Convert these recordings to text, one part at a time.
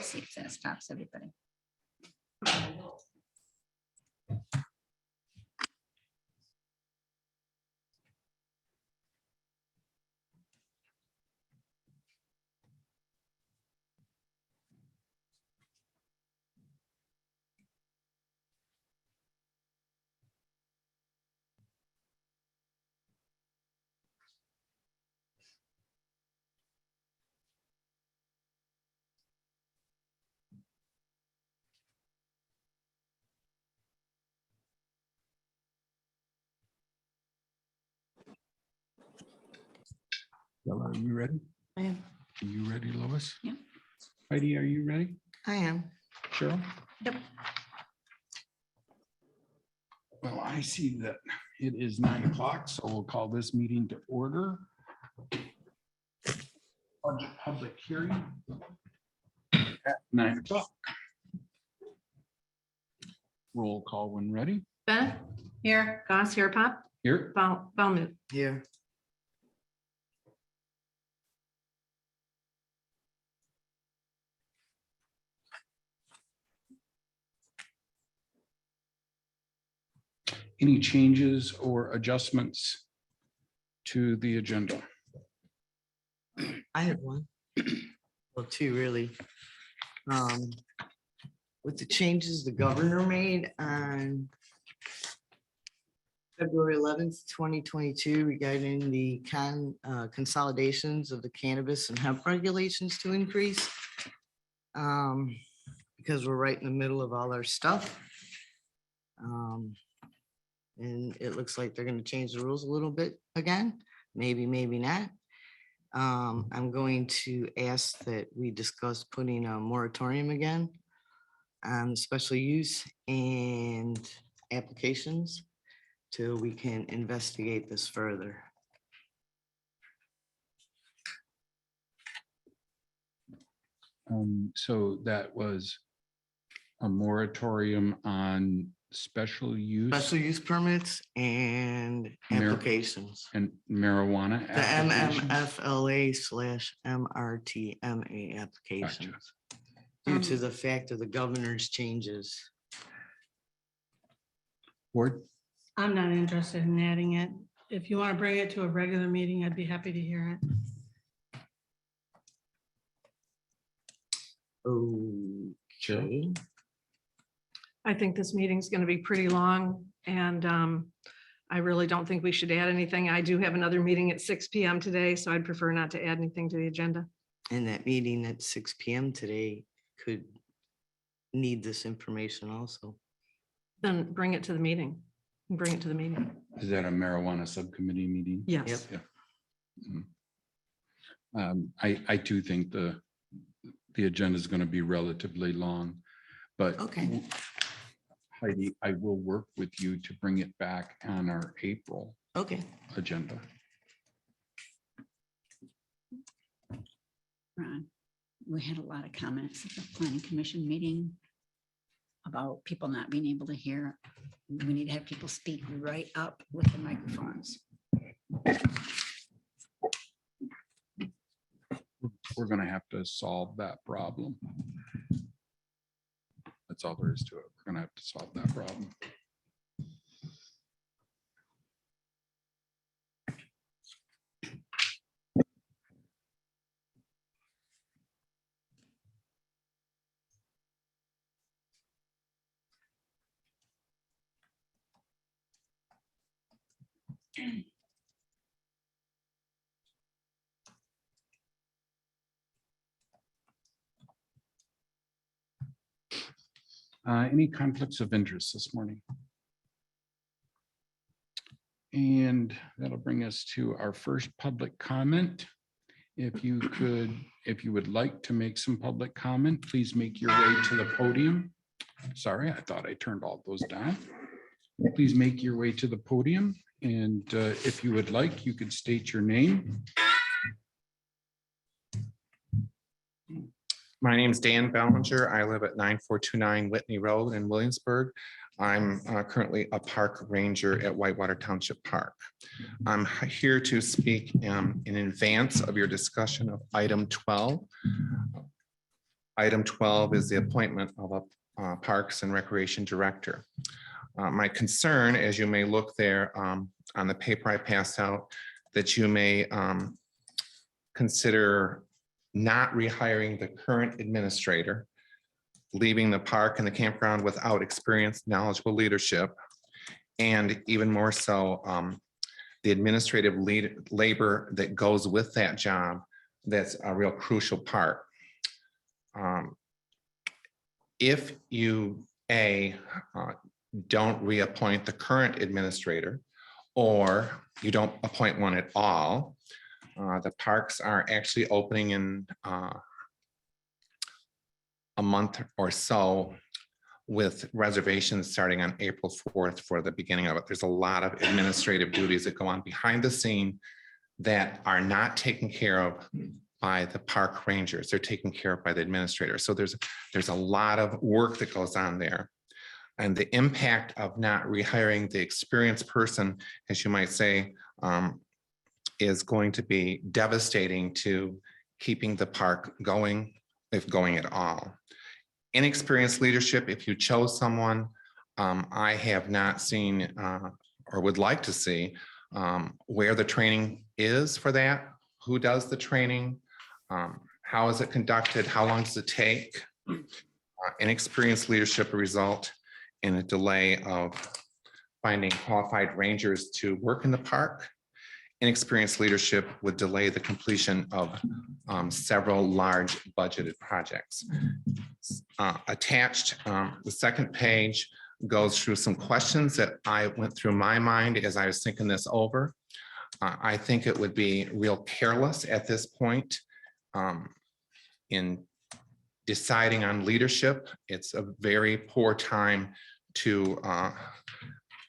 See if that stops everybody. Bella, are you ready? I am. Are you ready, Lois? Yeah. Heidi, are you ready? I am. Cheryl? Yep. Well, I see that it is 9 o'clock, so we'll call this meeting to order. Budget public hearing at 9 o'clock. Roll call when ready. Bennett, here, Goss, here, Pop, Here. Baumut. Here. Any changes or adjustments to the agenda? I have one. Well, two really. With the changes the governor made on February 11th, 2022 regarding the consolidations of the cannabis and hemp regulations to increase. Because we're right in the middle of all our stuff. And it looks like they're going to change the rules a little bit again, maybe not. I'm going to ask that we discuss putting a moratorium again on special use and applications till we can investigate this further. So that was a moratorium on special use Special use permits and applications. and marijuana. The applications? MMFLA/MRTMA applications. Due to the fact of the governor's changes. Board, I'm not interested in adding it. If you want to bring it to a regular meeting, I'd be happy to hear it. Okay. I think this meeting's going to be pretty long and I really don't think we should add anything. I do have another meeting at 6 p.m. today, so I'd prefer not to add anything to the agenda. And that meeting at 6 p.m. today could need this information also. Then bring it to the meeting. Bring it to the meeting. is that a marijuana subcommittee meeting? Yes. I do think the agenda is going to be relatively long, but Okay. Heidi, I will work with you to bring it back on our April Okay. agenda. Ron, we had a lot of comments at the planning commission meeting about people not being able to hear. We need to have people speak right up with the microphones. We're going to have to solve that problem. That's all there is to it. We're going to have to solve that problem. Any conflicts of interest this morning? And that'll bring us to our first public comment. If you would like to make some public comment, please make your way to the podium. Sorry, I thought I turned all those down. Please make your way to the podium. And if you would like, you could state your name. My name is Dan Ballinger. I live at 9429 Whitney Road in Williamsburg. I'm currently a park ranger at Whitewater Township Park. I'm here to speak in advance of your discussion of item 12. Item 12 is the appointment of a Parks and Recreation Director. My concern, as you may look there on the paper I passed out, that you may consider not rehiring the current administrator, leaving the park and the campground without experienced, knowledgeable leadership, and even more so, the administrative labor that goes with that job. That's a real crucial part. If you don't reappoint the current administrator, or you don't appoint one at all, the parks are actually opening in a month or so, with reservations starting on April 4th for the beginning of it. There's a lot of administrative duties that go on behind the scene that are not taken care of by the park rangers. They're taken care of by the administrator. So there's a lot of work that goes on there. And the impact of not rehiring the experienced person, as you might say, is going to be devastating to keeping the park going, if going at all. Inexperienced leadership, if you chose someone, I have not seen or would like to see where the training is for that, who does the training, how is it conducted, how long does it take. Inexperienced leadership result in a delay of finding qualified rangers to work in the park. Inexperienced leadership would delay the completion of several large budgeted projects. Attached, the second page goes through some questions that I went through my mind as I was thinking this over. I think it would be real careless at this point in deciding on leadership. It's a very poor time to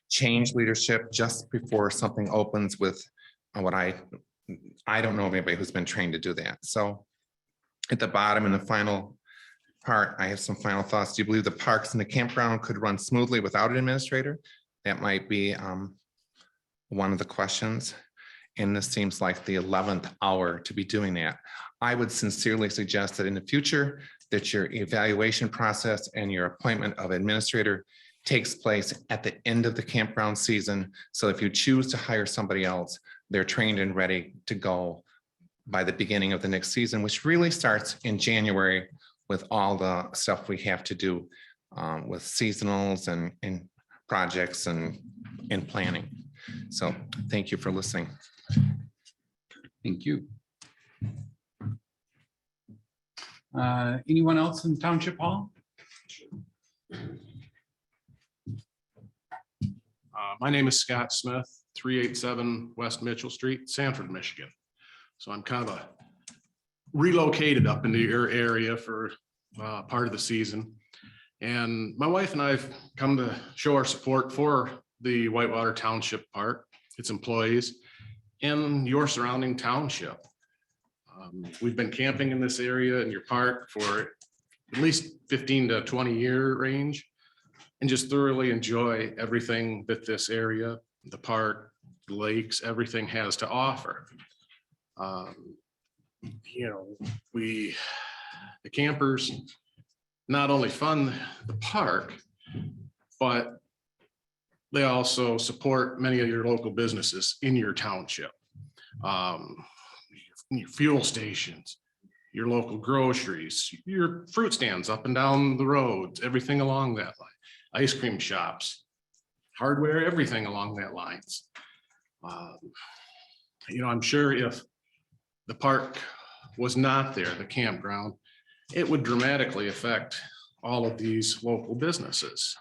change leadership just before something opens with what I don't know of anybody who's been trained to do that. So at the bottom in the final part, I have some final thoughts. Do you believe the parks and the campground could run smoothly without an administrator? That might be one of the questions. And this seems like the 11th hour to be doing that. I would sincerely suggest that in the future, that your evaluation process and your appointment of administrator takes place at the end of the campground season. So if you choose to hire somebody else, they're trained and ready to go by the beginning of the next season, which really starts in January with all the stuff we have to do with seasonals and projects and planning. So thank you for listening. Thank you. Anyone else in Township Hall? My name is Scott Smith, 387 West Mitchell Street, Sanford, Michigan. So I'm kind of relocated up into your area for part of the season. And my wife and I have come to show our support for the Whitewater Township Park, its employees, and your surrounding township. We've been camping in this area in your park for at least 15 to 20 year range, and just thoroughly enjoy everything that this area, the park, the lakes, everything has to offer. The campers not only fund the park, but they also support many of your local businesses in your township. Your fuel stations, your local groceries, your fruit stands up and down the roads, everything along that line, ice cream shops, hardware, everything along that lines. I'm sure if the park was not there, the campground, it would dramatically affect all of these local businesses.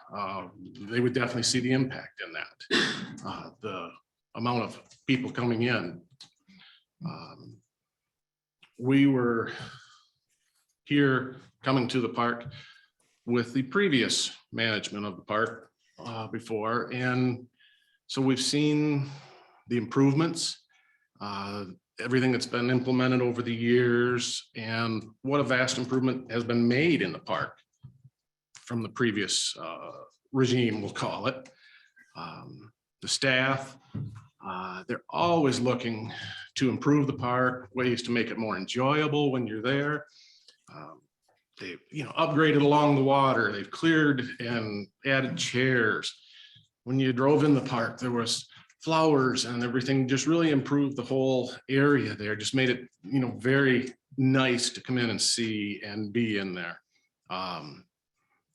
They would definitely see the impact in that. The amount of people coming in. We were here coming to the park with the previous management of the park before. And so we've seen the improvements. everything that's been implemented over the years and what a vast improvement has been made in the park from the previous regime, we'll call it. The staff, they're always looking to improve the park, ways to make it more enjoyable when you're there. They've, upgraded along the water. They've cleared and added chairs. When you drove in the park, there was flowers and everything, just really improved the whole area there, just made it, very nice to come in and see and be in there.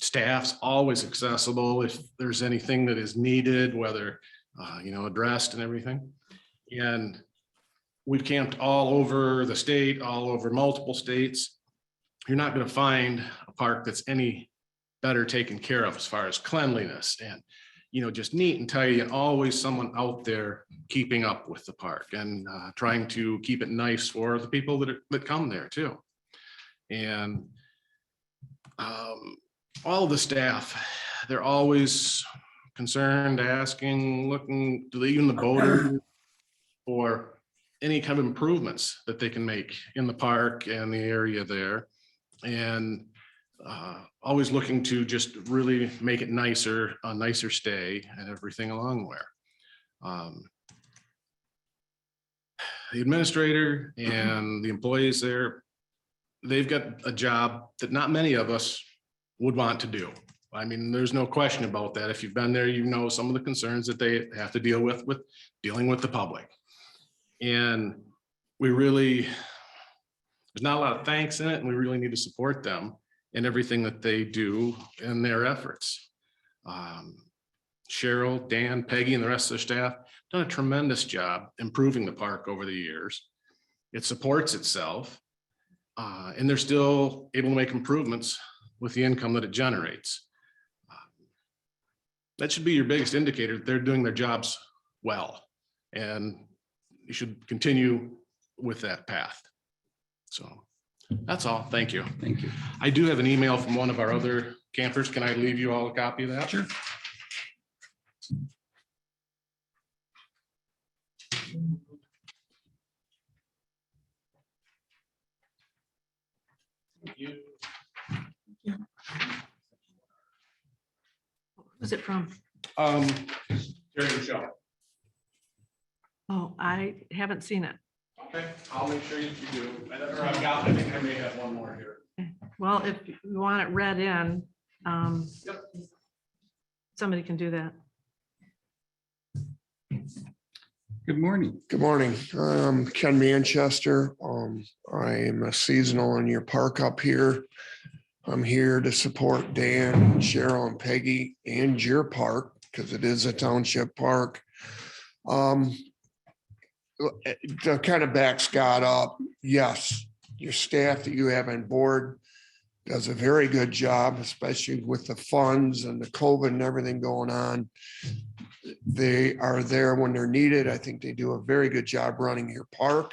Staff's always accessible if there's anything that is needed, whether, addressed and everything. And we've camped all over the state, all over multiple states. You're not going to find a park that's any better taken care of as far as cleanliness and, just neat and tidy, and always someone out there keeping up with the park and trying to keep it nice for the people that come there too. And all the staff, they're always concerned, asking, looking, even the boaters for any kind of improvements that they can make in the park and the area there. And always looking to just really make it nicer, a nicer stay and everything along there. The administrator and the employees there, they've got a job that not many of us would want to do. I mean, there's no question about that. If you've been there, some of the concerns that they have to deal with dealing with the public. And there's not a lot of thanks in it, and we really need to support them in everything that they do in their efforts. Cheryl, Dan, Peggy, and the rest of the staff done a tremendous job improving the park over the years. It supports itself, and they're still able to make improvements with the income that it generates. That should be your biggest indicator that they're doing their jobs well, and you should continue with that path. So that's all. Thank you. Thank you. I do have an email from one of our other campers. Can I leave you all a copy of that? Sure. Who's it from? Jerry Michelle. Oh, I haven't seen it. Okay, I'll make sure you do. I think I may have one more here. Well, if you want it read in, Yep. somebody can do that. Good morning. Good morning. Ken Manchester. I am a seasonal in your park up here. I'm here to support Dan, Cheryl, and Peggy and your park because it is a township park. To kind of back Scott up, yes, your staff that you have on board does a very good job, especially with the funds and the COVID and everything going on. They are there when they're needed. I think they do a very good job running your park.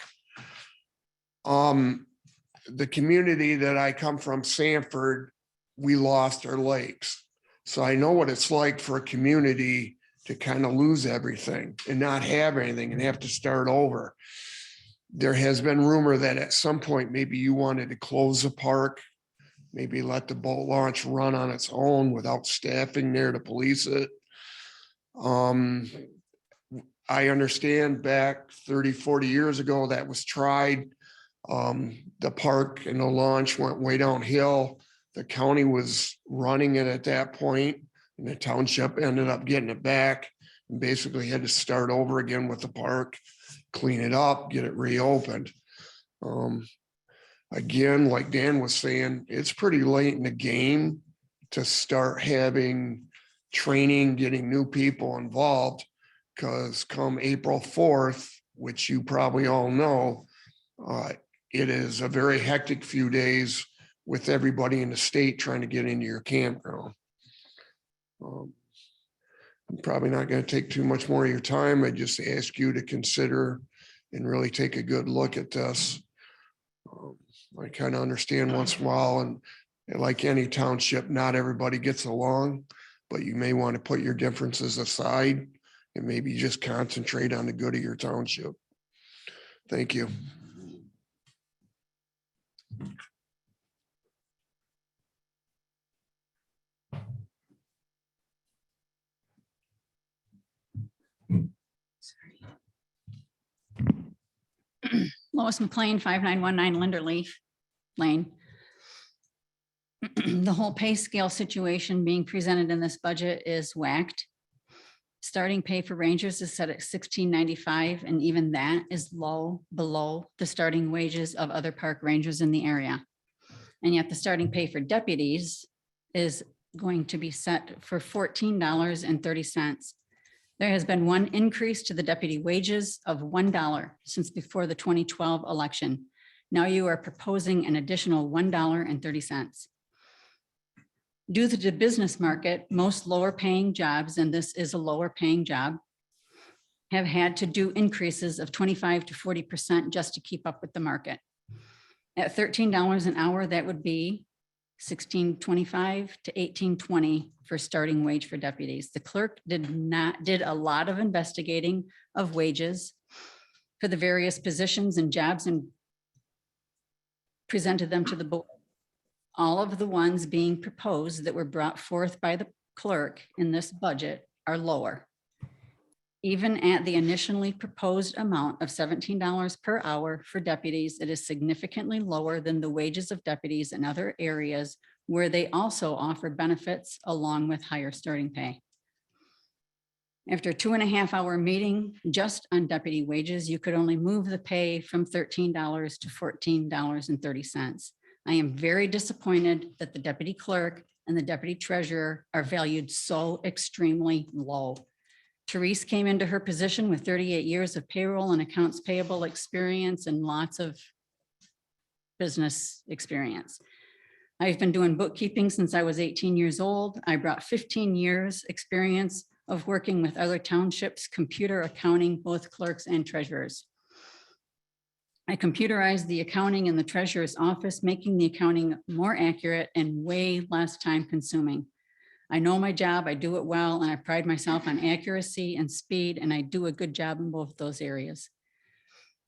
The community that I come from, Sanford, we lost our lakes. So I know what it's like for a community to kind of lose everything and not have anything and have to start over. There has been rumor that at some point, maybe you wanted to close the park, maybe let the boat launch run on its own without staffing there to police it. I understand back 30, 40 years ago that was tried. The park and the launch went way downhill. The county was running it at that point, and the township ended up getting it back and basically had to start over again with the park, clean it up, get it reopened. Again, like Dan was saying, it's pretty late in the game to start having training, getting new people involved, because come April 4th, which you probably all know, it is a very hectic few days with everybody in the state trying to get into your campground. I'm probably not going to take too much more of your time. I just ask you to consider and really take a good look at this. I kind of understand once in a while, and like any township, not everybody gets along, but you may want to put your differences aside and maybe just concentrate on the good of your township. Thank you. Lois McLean, 5919 Linderleaf Lane. The whole pay scale situation being presented in this budget is whacked. Starting pay for rangers is set at $16.95, and even that is low, below the starting wages of other park rangers in the area. And yet the starting pay for deputies is going to be set for $14.30. There has been one increase to the deputy wages of $1 since before the 2012 election. Now you are proposing an additional $1.30. Due to the business market, most lower paying jobs, and this is a lower paying job, have had to do increases of 25 to 40% just to keep up with the market. At $13 an hour, that would be $16.25 to $18.20 for starting wage for deputies. The clerk did a lot of investigating of wages for the various positions and jobs and presented them to the board. All of the ones being proposed that were brought forth by the clerk in this budget are lower. Even at the initially proposed amount of $17 per hour for deputies, it is significantly lower than the wages of deputies in other areas where they also offer benefits along with higher starting pay. After a 2.5-hour meeting just on deputy wages, you could only move the pay from $13 to $14.30. I am very disappointed that the deputy clerk and the deputy treasurer are valued so extremely low. Therese came into her position with 38 years of payroll and accounts payable experience and lots of business experience. I've been doing bookkeeping since I was 18 years old. I brought 15 years experience of working with other townships, computer accounting, both clerks and treasurers. I computerized the accounting in the treasurer's office, making the accounting more accurate and way less time consuming. I know my job, I do it well, and I pride myself on accuracy and speed, and I do a good job in both those areas.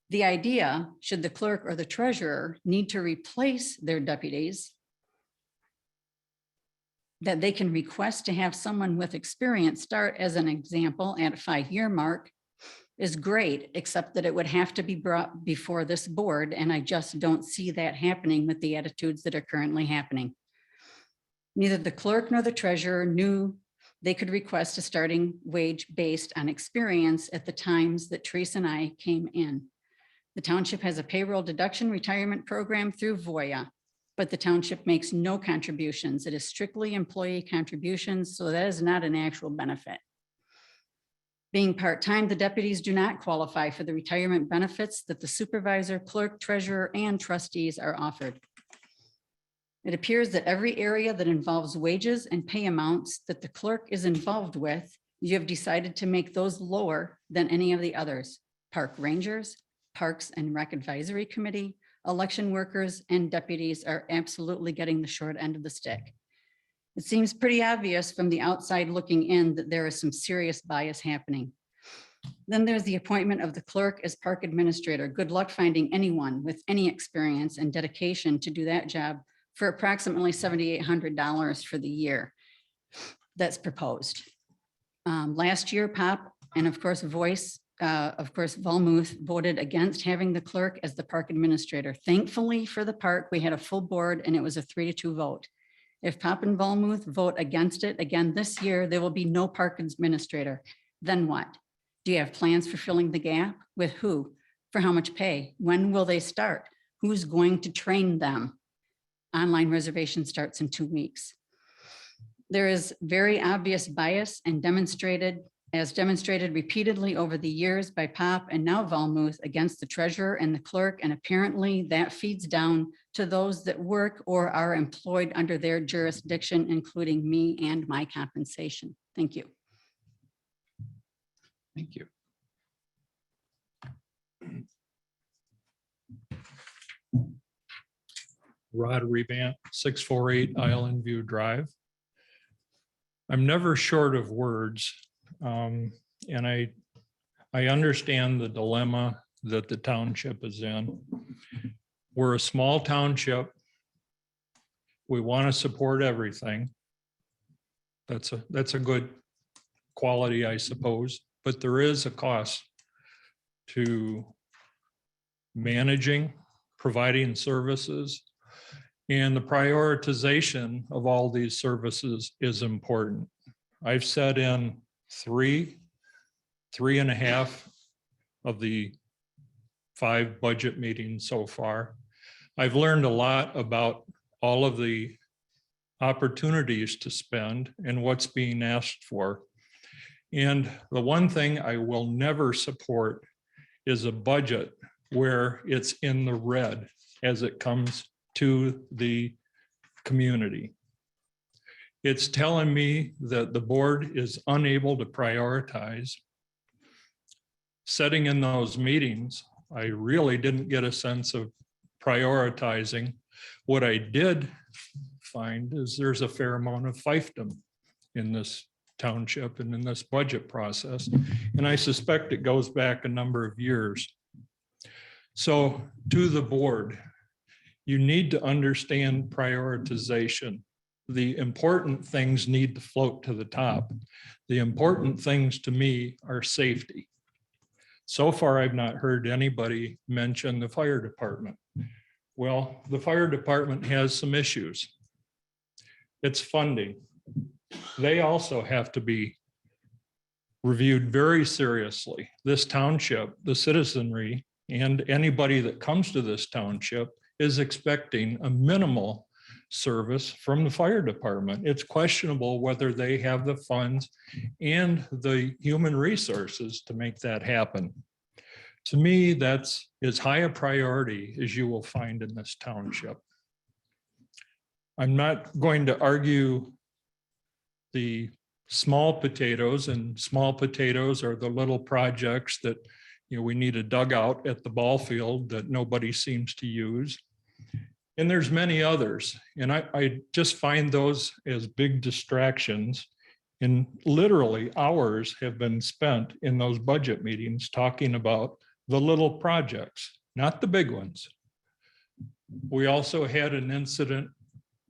The idea, should the clerk or the treasurer need to replace their deputies, that they can request to have someone with experience start, as an example, at a 5-year mark, is great, except that it would have to be brought before this board, and I just don't see that happening with the attitudes that are currently happening. Neither the clerk nor the treasurer knew they could request a starting wage based on experience at the times that Teresa and I came in. The township has a payroll deduction retirement program through Voya, but the township makes no contributions. It is strictly employee contributions, so that is not an actual benefit. Being part-time, the deputies do not qualify for the retirement benefits that the supervisor, clerk, treasurer, and trustees are offered. It appears that every area that involves wages and pay amounts that the clerk is involved with, you have decided to make those lower than any of the others. Park rangers, Parks and Rec Advisory Committee, election workers, and deputies are absolutely getting the short end of the stick. It seems pretty obvious from the outside looking in that there is some serious bias happening. Then there's the appointment of the clerk as park administrator. Good luck finding anyone with any experience and dedication to do that job for approximately $7,800 for the year that's proposed. Last year, POP and of course Volmuth voted against having the clerk as the park administrator. Thankfully for the park, we had a full board and it was a 3-2 vote. If Pop and Volmuth vote against it again this year, there will be no park administrator. Then what? Do you have plans for filling the gap? With who? For how much pay? When will they start? Who's going to train them? Online reservation starts in 2 weeks. There is very obvious bias and demonstrated repeatedly over the years by Pop and now Volmuth against the treasurer and the clerk, and apparently that feeds down to those that work or are employed under their jurisdiction, including me and my compensation. Thank you. Thank you. Rod Revamp, 648 Island View Drive. I'm never short of words, and I understand the dilemma that the township is in. We're a small township. We want to support everything. That's a good quality, I suppose, but there is a cost to managing, providing services, and the prioritization of all these services is important. I've sat in three and a half of the 5 budget meetings so far. I've learned a lot about all of the opportunities to spend and what's being asked for. And the one thing I will never support is a budget where it's in the red as it comes to the community. It's telling me that the board is unable to prioritize. Sitting in those meetings, I really didn't get a sense of prioritizing. What I did find is there's a fair amount of fiefdom in this township and in this budget process. And I suspect it goes back a number of years. So to the board, you need to understand prioritization. The important things need to float to the top. The important things to me are safety. So far, I've not heard anybody mention the fire department. Well, the fire department has some issues. It's funding. They also have to be reviewed very seriously. This township, the citizenry, and anybody that comes to this township is expecting a minimal service from the fire department. It's questionable whether they have the funds and the human resources to make that happen. To me, that's as high a priority as you will find in this township. I'm not going to argue the small potatoes, and small potatoes are the little projects that, you know, we need a dugout at the ball field that nobody seems to use. And there's many others. And I just find those as big distractions. And literally hours have been spent in those budget meetings talking about the little projects, not the big ones. We also had an incident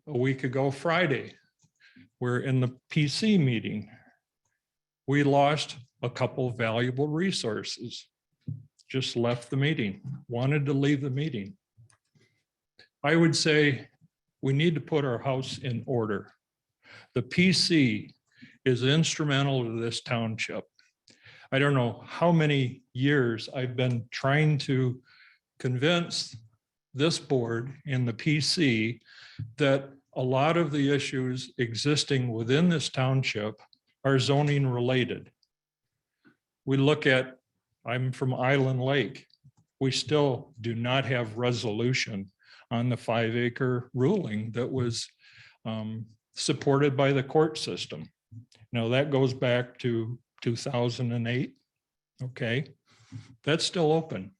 a week ago Friday, where in the PC meeting, we lost a couple of valuable resources. Just left the meeting, wanted to leave the meeting. I would say we need to put our house in order. The PC is instrumental to this township. I don't know how many years I've been trying to convince this board and the PC that a lot of the issues existing within this township are zoning related. We look at, I'm from Island Lake. We still do not have resolution on the 5-acre ruling that was supported by the court system. Now that goes back to 2008. Okay, that's still open.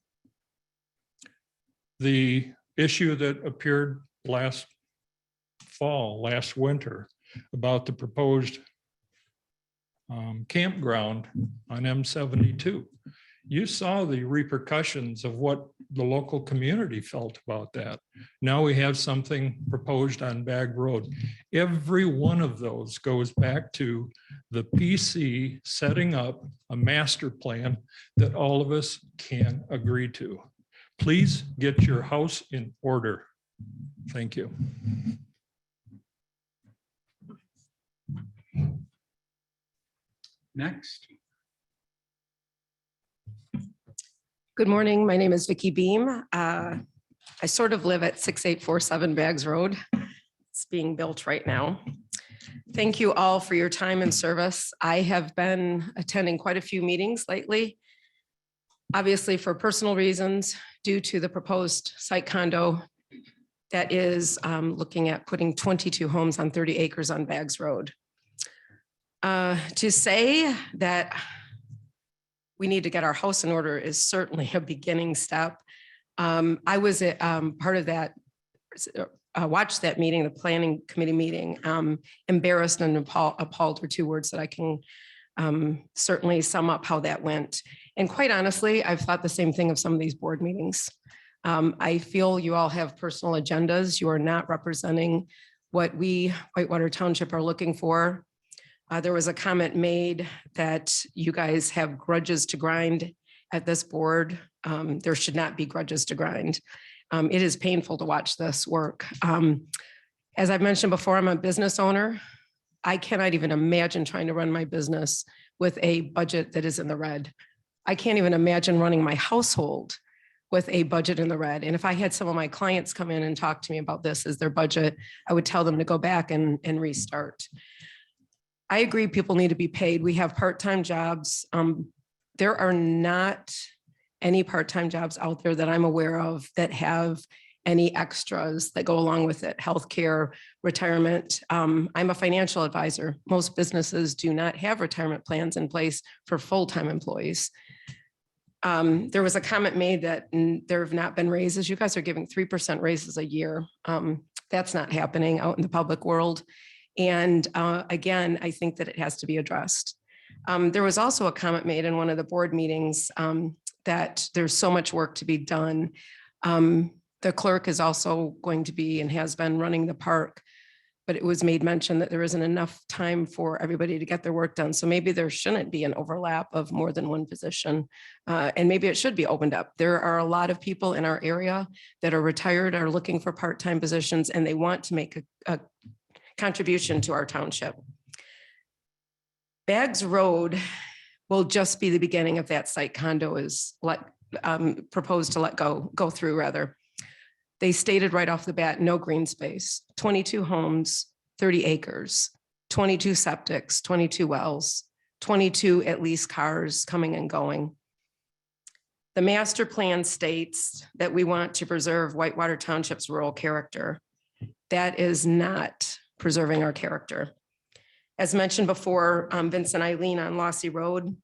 The issue that appeared last winter about the proposed campground on M72. You saw the repercussions of what the local community felt about that. Now we have something proposed on Bag Road. Every one of those goes back to the PC setting up a master plan that all of us can agree to. Please get your house in order. Thank you. Next. Good morning. My name is Vicki Beam. I sort of live at 6847 Bags Road. It's being built right now. Thank you all for your time and service. I have been attending quite a few meetings lately, obviously for personal reasons due to the proposed site condo that is looking at putting 22 homes on 30 acres on Bags Road. To say that we need to get our house in order is certainly a beginning step. I was part of that, watched that meeting, the planning committee meeting. Embarrassed and appalled are two words that I can certainly sum up how that went. And quite honestly, I've thought the same thing of some of these board meetings. I feel you all have personal agendas. You are not representing what we, Whitewater Township, are looking for. There was a comment made that you guys have grudges to grind at this board. There should not be grudges to grind. It is painful to watch this work. As I've mentioned before, I'm a business owner. I cannot even imagine trying to run my business with a budget that is in the red. I can't even imagine running my household with a budget in the red. And if I had some of my clients come in and talk to me about this as their budget, I would tell them to go back and restart. I agree people need to be paid. We have part-time jobs. There are not any part-time jobs out there that I'm aware of that have any extras that go along with it, healthcare, retirement. I'm a financial advisor. Most businesses do not have retirement plans in place for full-time employees. There was a comment made that there have not been raises. You guys are giving 3% raises a year. That's not happening out in the public world. And again, I think that it has to be addressed. There was also a comment made in one of the board meetings that there's so much work to be done. The clerk is also going to be and has been running the park, but it was made mention that there isn't enough time for everybody to get their work done. So maybe there shouldn't be an overlap of more than one position. And maybe it should be opened up. There are a lot of people in our area that are retired, are looking for part-time positions, and they want to make a contribution to our township. Baggs Road will just be the beginning of that site condo is proposed to let go through rather. They stated right off the bat, no green space, 22 homes, 30 acres, 22 septics, 22 wells, 22 at least cars coming and going. The master plan states that we want to preserve Whitewater Township's rural character. That is not preserving our character. As mentioned before, Vince and Eileen on Lossy Road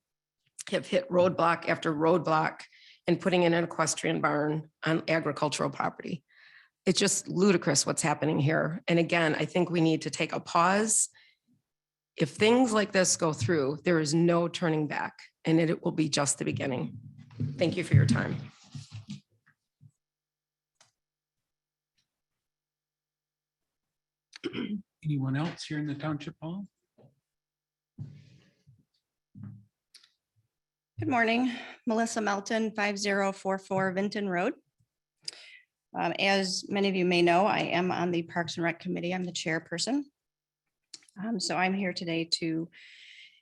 have hit roadblock after roadblock and putting in an equestrian barn on agricultural property. It's just ludicrous what's happening here. And again, I think we need to take a pause. If things like this go through, there is no turning back, and it will be just the beginning. Thank you for your time. Anyone else here in the township hall? Good morning, Melissa Melton, 5044 Vinton Road. As many of you may know, I am on the Parks and Rec Committee. I'm the chairperson. So I'm here today to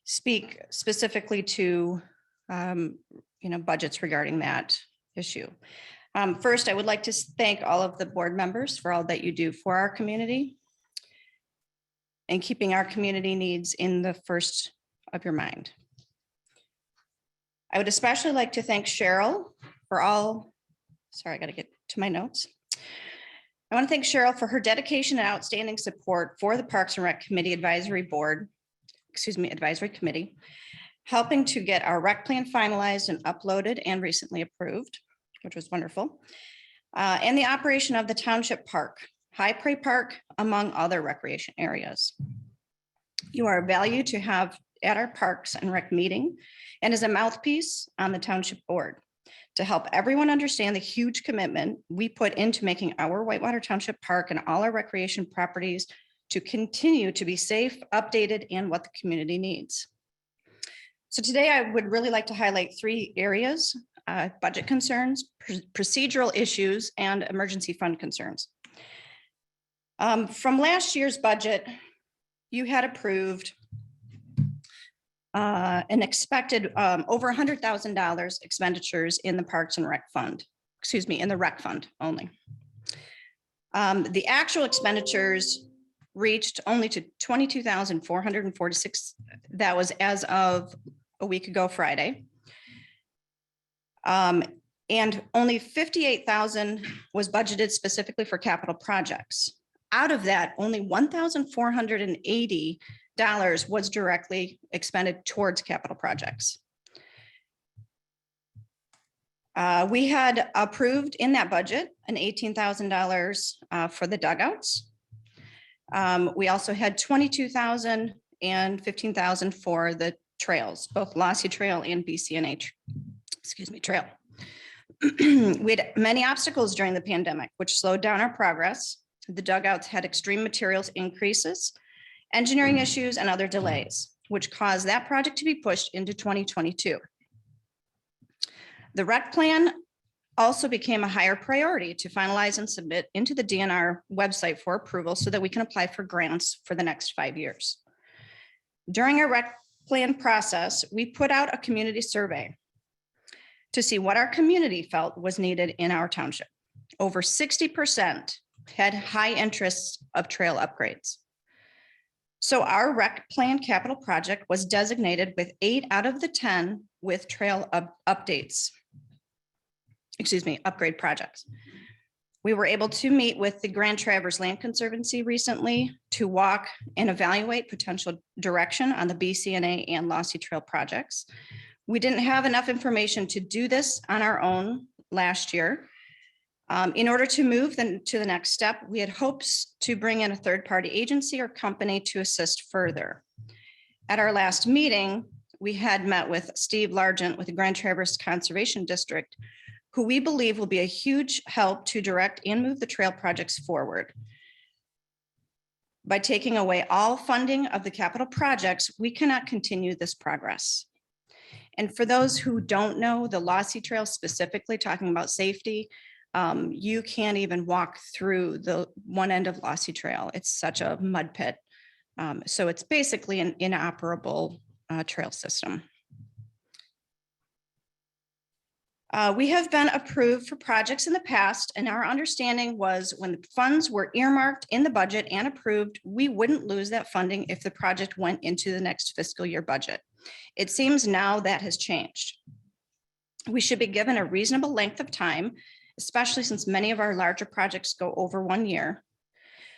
speak specifically to budgets regarding that issue. First, I would like to thank all of the board members for all that you do for our community and keeping our community needs in the first of your mind. I would especially like to thank Cheryl for all, sorry, I got to get to my notes. I want to thank Cheryl for her dedication and outstanding support for the Parks and Rec Committee Advisory Committee, helping to get our rec plan finalized and uploaded and recently approved, which was wonderful, and the operation of the Township Park, High Prairie Park, among other recreation areas. You are a value to have at our Parks and Rec meeting and as a mouthpiece on the Township Board to help everyone understand the huge commitment we put into making our Whitewater Township Park and all our recreation properties to continue to be safe, updated, and what the community needs. So today I would really like to highlight three areas: budget concerns, procedural issues, and emergency fund concerns. From last year's budget, you had approved an expected over $100,000 expenditures in the Parks and Rec Fund, in the Rec Fund only. The actual expenditures reached only to $22,446. That was as of a week ago Friday. And only $58,000 was budgeted specifically for capital projects. Out of that, only $1,480 was directly expended towards capital projects. We had approved in that budget an $18,000 for the dugouts. We also had $22,000 and $15,000 for the trails, both Lossy Trail and BCNH trail. We had many obstacles during the pandemic, which slowed down our progress. The dugouts had extreme materials increases, engineering issues, and other delays, which caused that project to be pushed into 2022. The rec plan also became a higher priority to finalize and submit into the DNR website for approval so that we can apply for grants for the next 5 years. During our rec plan process, we put out a community survey to see what our community felt was needed in our township. Over 60% had high interests of trail upgrades. So our rec plan capital project was designated with 8 out of the 10 with trail updates. Upgrade projects. We were able to meet with the Grand Traverse Land Conservancy recently to walk and evaluate potential direction on the BCNA and Lossy Trail projects. We didn't have enough information to do this on our own last year. In order to move to the next step, we had hopes to bring in a third-party agency or company to assist further. At our last meeting, we had met with Steve Largent with the Grand Traverse Conservation District, who we believe will be a huge help to direct and move the trail projects forward. By taking away all funding of the capital projects, we cannot continue this progress. And for those who don't know, the Lossy Trail specifically, talking about safety, you can't even walk through the one end of Lossy Trail. It's such a mud pit. So it's basically an inoperable trail system. We have been approved for projects in the past, and our understanding was when the funds were earmarked in the budget and approved, we wouldn't lose that funding if the project went into the next fiscal year budget. It seems now that has changed. We should be given a reasonable length of time, especially since many of our larger projects go over 1 year.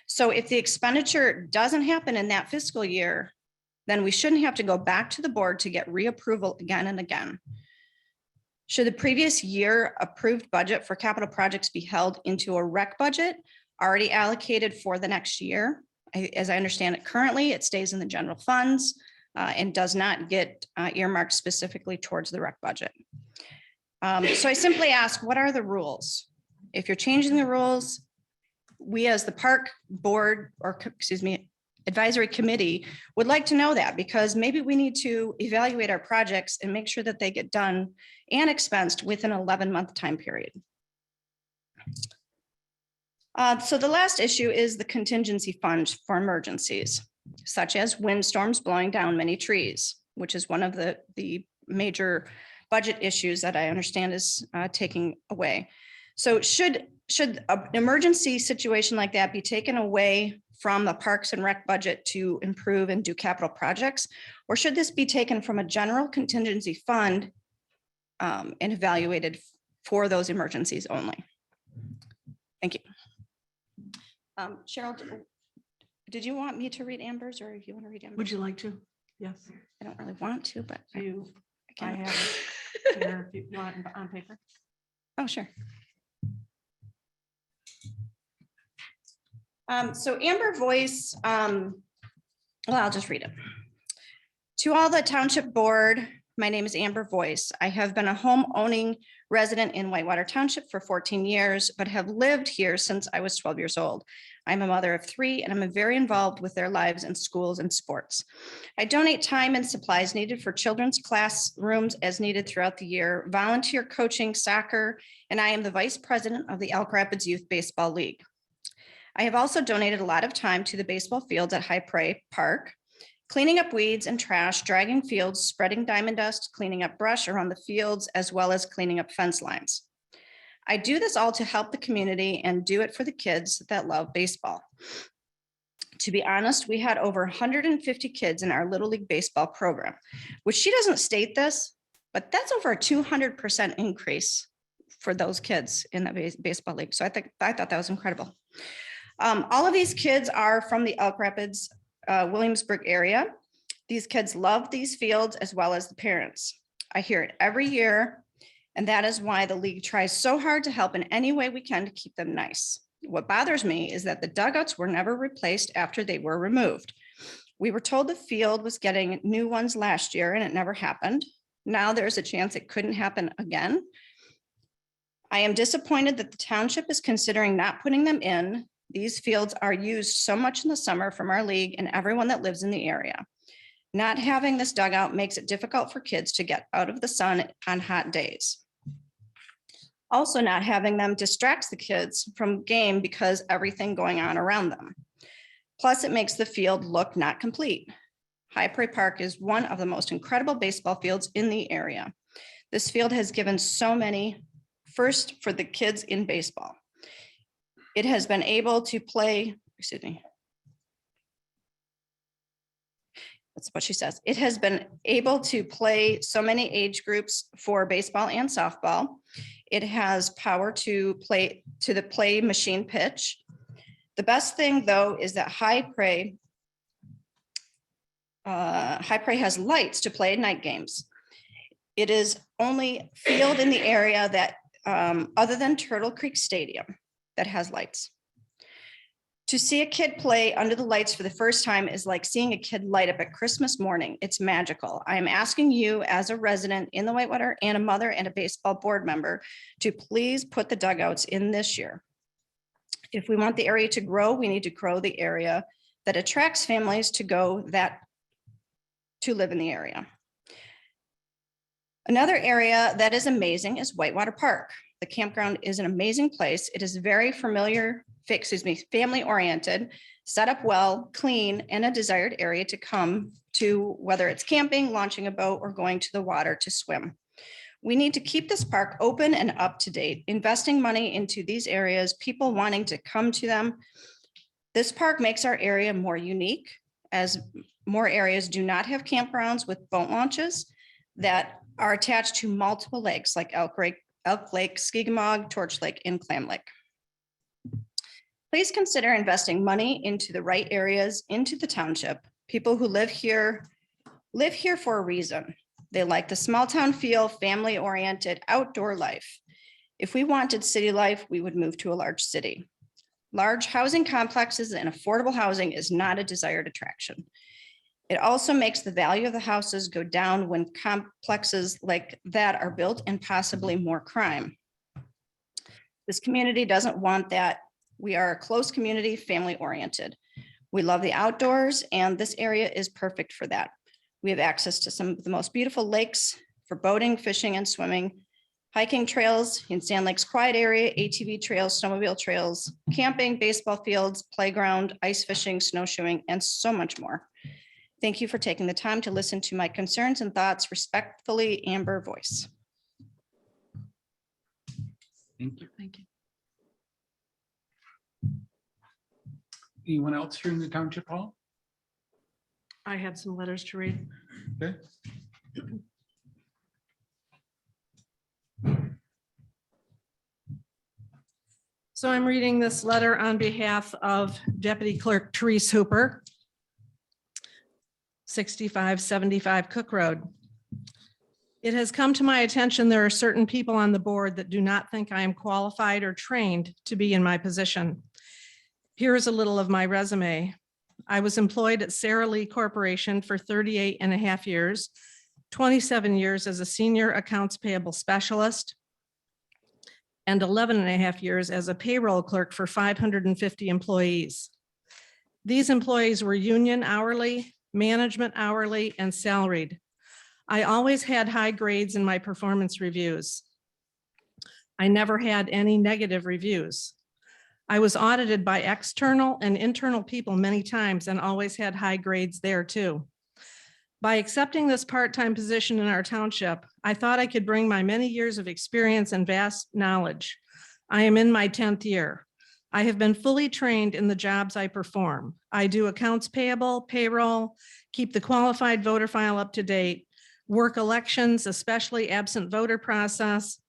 So if the expenditure doesn't happen in that fiscal year, then we shouldn't have to go back to the board to get reapproval again and again. Should the previous year approved budget for capital projects be held into a rec budget already allocated for the next year? As I understand it currently, it stays in the general funds and does not get earmarked specifically towards the rec budget. So I simply ask, what are the rules? If you're changing the rules, we as the park board, or excuse me, advisory committee would like to know that, because maybe we need to evaluate our projects and make sure that they get done and expensed within an 11-month time period. So the last issue is the contingency fund for emergencies, such as windstorms blowing down many trees, which is one of the major budget issues that I understand is taking away. So should an emergency situation like that be taken away from the Parks and Rec budget to improve and do capital projects? Or should this be taken from a general contingency fund and evaluated for those emergencies only? Thank you. Cheryl, did you want me to read Amber's, or if you want to read Amber's? Would you like to? Yes. I don't really want to, but I can. have it here if you want it on paper. Oh, sure. So Amber Voice, well, I'll just read it. To all the township board, my name is Amber Voice. I have been a home owning resident in Whitewater Township for 14 years, but have lived here since I was 12 years old. I'm a mother of 3, and I'm very involved with their lives in schools and sports. I donate time and supplies needed for children's classrooms as needed throughout the year, volunteer coaching soccer, and I am the vice president of the Elk Rapids Youth Baseball League. I have also donated a lot of time to the baseball fields at High Prairie Park, cleaning up weeds and trash, dragging fields, spreading diamond dust, cleaning up brush around the fields, as well as cleaning up fence lines. I do this all to help the community and do it for the kids that love baseball. To be honest, we had over 150 kids in our Little League baseball program, which she doesn't state this, but that's over a 200% increase for those kids in the baseball league. So I thought that was incredible. All of these kids are from the Elk Rapids, Williamsburg area. These kids love these fields as well as the parents. I hear it every year, and that is why the league tries so hard to help in any way we can to keep them nice. What bothers me is that the dugouts were never replaced after they were removed. We were told the field was getting new ones last year, and it never happened. Now there's a chance it couldn't happen again. I am disappointed that the township is considering not putting them in. These fields are used so much in the summer from our league and everyone that lives in the area. Not having this dugout makes it difficult for kids to get out of the sun on hot days. Also, not having them distracts the kids from game because everything going on around them. Plus, it makes the field look not complete. High Prairie Park is one of the most incredible baseball fields in the area. This field has given so many first for the kids in baseball. It has been able to play, excuse me. That's what she says. It has been able to play so many age groups for baseball and softball. It has power to play to the play machine pitch. The best thing though is that High Prairie has lights to play night games. It is only field in the area that other than Turtle Creek Stadium that has lights. To see a kid play under the lights for the first time is like seeing a kid light up at Christmas morning. It's magical. I am asking you as a resident in the Whitewater and a mother and a baseball board member to please put the dugouts in this year. If we want the area to grow, we need to grow the area that attracts families to live in the area. Another area that is amazing is Whitewater Park. The campground is an amazing place. It is very family oriented, set up well, clean, and a desired area to come to, whether it's camping, launching a boat, or going to the water to swim. We need to keep this park open and up to date, investing money into these areas, people wanting to come to them. This park makes our area more unique, as more areas do not have campgrounds with boat launches that are attached to multiple lakes like Elk Lake, Skigmog, Torch Lake, and Clam Lake. Please consider investing money into the right areas, into the township. People who live here for a reason. They like the small town feel, family oriented, outdoor life. If we wanted city life, we would move to a large city. Large housing complexes and affordable housing is not a desired attraction. It also makes the value of the houses go down when complexes like that are built, and possibly more crime. This community doesn't want that. We are a close community, family oriented. We love the outdoors, and this area is perfect for that. We have access to some of the most beautiful lakes for boating, fishing, and swimming, hiking trails in Sand Lake's quiet area, ATV trails, snowmobile trails, camping, baseball fields, playground, ice fishing, snowshoeing, and so much more. Thank you for taking the time to listen to my concerns and thoughts. Respectfully, Amber Voice. Thank you. Thank you. Anyone else here in the township hall? I had some letters to read. Okay. So I'm reading this letter on behalf of Deputy Clerk Therese Hooper, 6575 Cook Road. It has come to my attention there are certain people on the board that do not think I am qualified or trained to be in my position. Here is a little of my resume. I was employed at Sara Lee Corporation for 38 and a half years, 27 years as a senior accounts payable specialist, and 11 and a half years as a payroll clerk for 550 employees. These employees were union hourly, management hourly, and salaried. I always had high grades in my performance reviews. I never had any negative reviews. I was audited by external and internal people many times and always had high grades there too. By accepting this part-time position in our township, I thought I could bring my many years of experience and vast knowledge. I am in my 10th year. I have been fully trained in the jobs I perform. I do accounts payable, payroll, keep the qualified voter file up to date, work elections, especially absent voter process.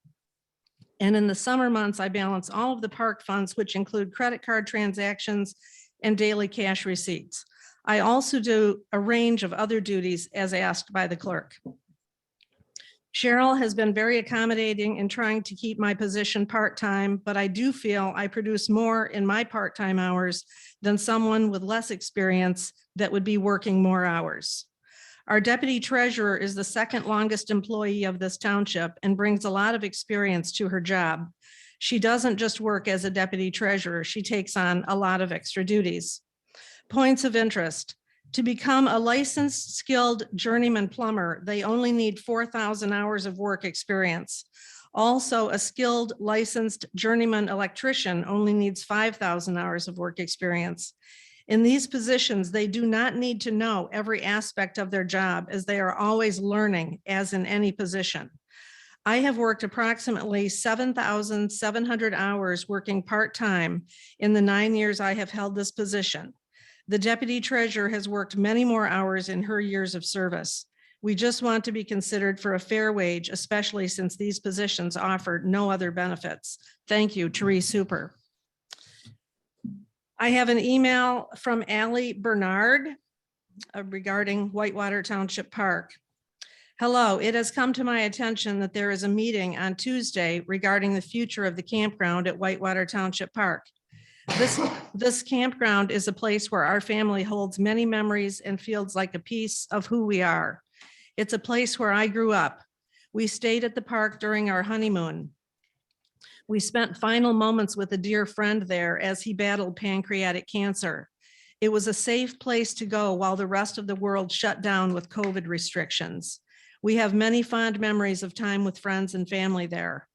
And in the summer months, I balance all of the park funds, which include credit card transactions and daily cash receipts. I also do a range of other duties as asked by the clerk. Cheryl has been very accommodating in trying to keep my position part-time, but I do feel I produce more in my part-time hours than someone with less experience that would be working more hours. Our deputy treasurer is the second longest employee of this township and brings a lot of experience to her job. She doesn't just work as a deputy treasurer, she takes on a lot of extra duties. Points of interest. To become a licensed skilled journeyman plumber, they only need 4,000 hours of work experience. Also, a skilled licensed journeyman electrician only needs 5,000 hours of work experience. In these positions, they do not need to know every aspect of their job, as they are always learning, as in any position. I have worked approximately 7,700 hours working part-time in the 9 years I have held this position. The deputy treasurer has worked many more hours in her years of service. We just want to be considered for a fair wage, especially since these positions offered no other benefits. Thank you, Therese Hooper. I have an email from Allie Bernard regarding Whitewater Township Park. Hello, it has come to my attention that there is a meeting on Tuesday regarding the future of the campground at Whitewater Township Park. This campground is a place where our family holds many memories and feels like a piece of who we are. It's a place where I grew up. We stayed at the park during our honeymoon. We spent final moments with a dear friend there as he battled pancreatic cancer. It was a safe place to go while the rest of the world shut down with COVID restrictions. We have many fond memories of time with friends and family there.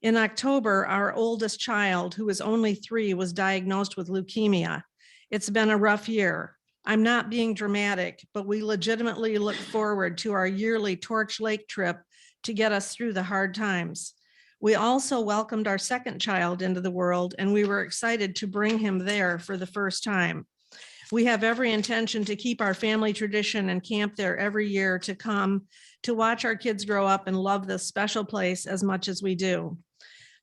In October, our oldest child, who is only 3, was diagnosed with leukemia. It's been a rough year. I'm not being dramatic, but we legitimately look forward to our yearly Torch Lake trip to get us through the hard times. We also welcomed our second child into the world, and we were excited to bring him there for the first time. We have every intention to keep our family tradition and camp there every year to come to watch our kids grow up and love this special place as much as we do.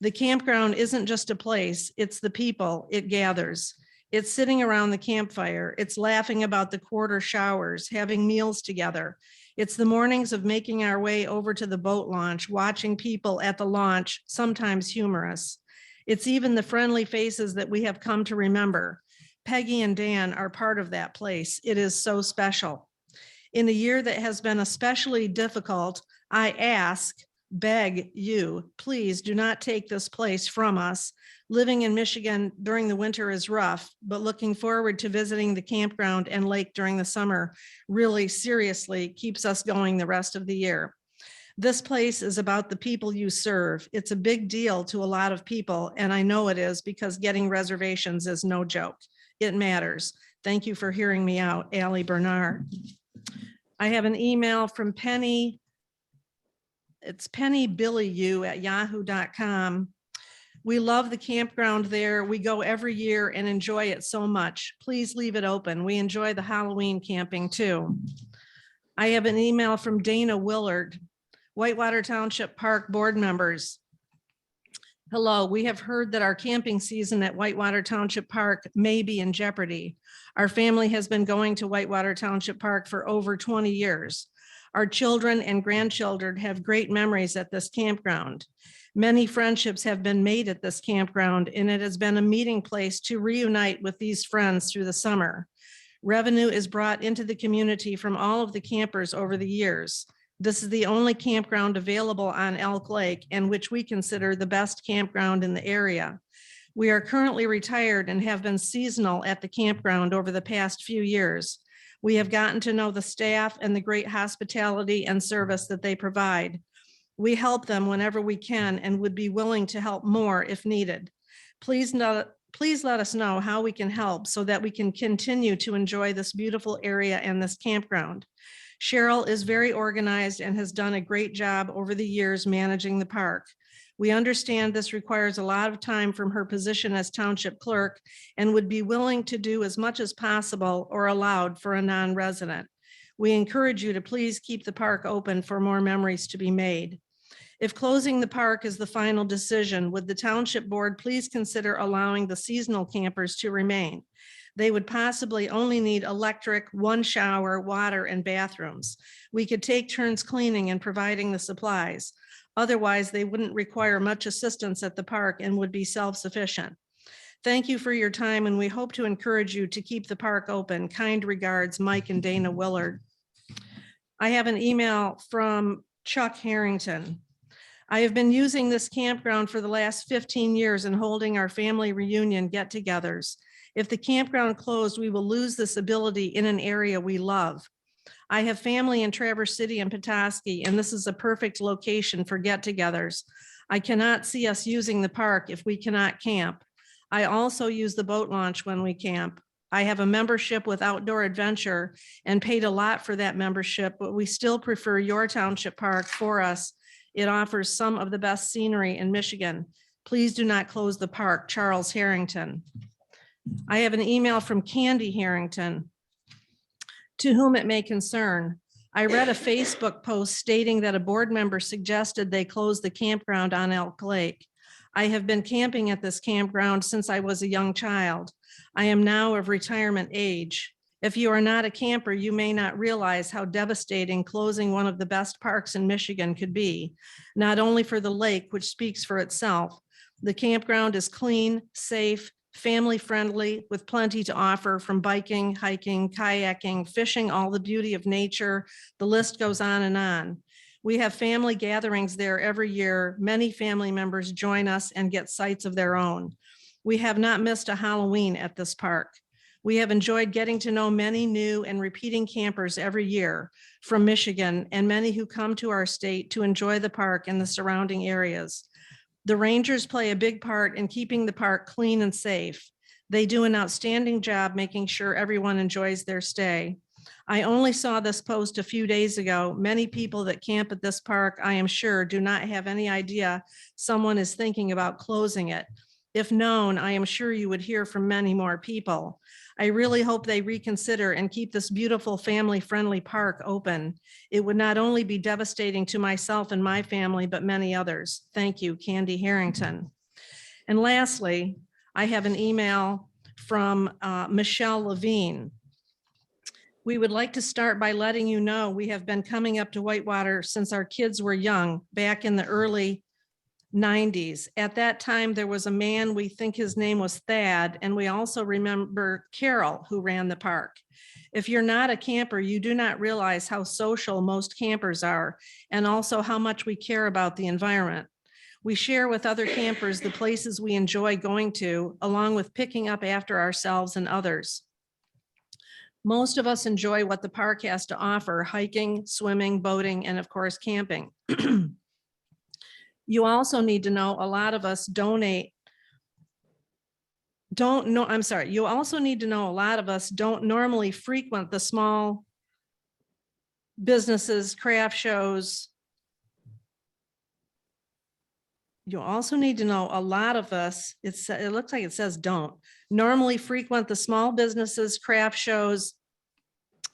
The campground isn't just a place, it's the people it gathers. It's sitting around the campfire. It's laughing about the quarter showers, having meals together. It's the mornings of making our way over to the boat launch, watching people at the launch, sometimes humorous. It's even the friendly faces that we have come to remember. Peggy and Dan are part of that place. It is so special. In a year that has been especially difficult, I beg you, please do not take this place from us. Living in Michigan during the winter is rough, but looking forward to visiting the campground and lake during the summer really seriously keeps us going the rest of the year. This place is about the people you serve. It's a big deal to a lot of people, and I know it is because getting reservations is no joke. It matters. Thank you for hearing me out, Allie Bernard. I have an email from Penny. It's pennybillyou@yahoo.com. We love the campground there. We go every year and enjoy it so much. Please leave it open. We enjoy the Halloween camping too. I have an email from Dana Willard, Whitewater Township Park board members. Hello, we have heard that our camping season at Whitewater Township Park may be in jeopardy. Our family has been going to Whitewater Township Park for over 20 years. Our children and grandchildren have great memories at this campground. Many friendships have been made at this campground, and it has been a meeting place to reunite with these friends through the summer. Revenue is brought into the community from all of the campers over the years. This is the only campground available on Elk Lake, and which we consider the best campground in the area. We are currently retired and have been seasonal at the campground over the past few years. We have gotten to know the staff and the great hospitality and service that they provide. We help them whenever we can and would be willing to help more if needed. Please let us know how we can help so that we can continue to enjoy this beautiful area and this campground. Cheryl is very organized and has done a great job over the years managing the park. We understand this requires a lot of time from her position as township clerk and would be willing to do as much as possible or allowed for a non-resident. We encourage you to please keep the park open for more memories to be made. If closing the park is the final decision, would the township board please consider allowing the seasonal campers to remain? They would possibly only need electric, 1 shower, water, and bathrooms. We could take turns cleaning and providing the supplies. Otherwise, they wouldn't require much assistance at the park and would be self-sufficient. Thank you for your time, and we hope to encourage you to keep the park open. Kind regards, Mike and Dana Willard. I have an email from Chuck Harrington. I have been using this campground for the last 15 years and holding our family reunion get-togethers. If the campground closed, we will lose this ability in an area we love. I have family in Traverse City and Petoskey, and this is a perfect location for get-togethers. I cannot see us using the park if we cannot camp. I also use the boat launch when we camp. I have a membership with Outdoor Adventure and paid a lot for that membership, but we still prefer your township park for us. It offers some of the best scenery in Michigan. Please do not close the park. Charles Harrington. I have an email from Candy Harrington. To whom it may concern, I read a Facebook post stating that a board member suggested they close the campground on Elk Lake. I have been camping at this campground since I was a young child. I am now of retirement age. If you are not a camper, you may not realize how devastating closing one of the best parks in Michigan could be, not only for the lake, which speaks for itself. The campground is clean, safe, family-friendly, with plenty to offer, from biking, hiking, kayaking, fishing, all the beauty of nature. The list goes on and on. We have family gatherings there every year. Many family members join us and get sights of their own. We have not missed a Halloween at this park. We have enjoyed getting to know many new and repeating campers every year from Michigan, and many who come to our state to enjoy the park and the surrounding areas. The rangers play a big part in keeping the park clean and safe. They do an outstanding job making sure everyone enjoys their stay. I only saw this post a few days ago. Many people that camp at this park, I am sure, do not have any idea someone is thinking about closing it. If known, I am sure you would hear from many more people. I really hope they reconsider and keep this beautiful family-friendly park open. It would not only be devastating to myself and my family, but many others. Thank you, Candy Harrington. And lastly, I have an email from Michelle Levine. We would like to start by letting you know we have been coming up to Whitewater since our kids were young, back in the early 90s. At that time, there was a man, we think his name was Thad, and we also remember Carol, who ran the park. If you're not a camper, you do not realize how social most campers are, and also how much we care about the environment. We share with other campers the places we enjoy going to, along with picking up after ourselves and others. Most of us enjoy what the park has to offer: hiking, swimming, boating, and of course, camping. You also need to know a lot of us you also need to know a lot of us don't normally frequent the small businesses, craft shows. You also need to know a lot of us, it looks like it says don't normally frequent the small businesses, craft shows,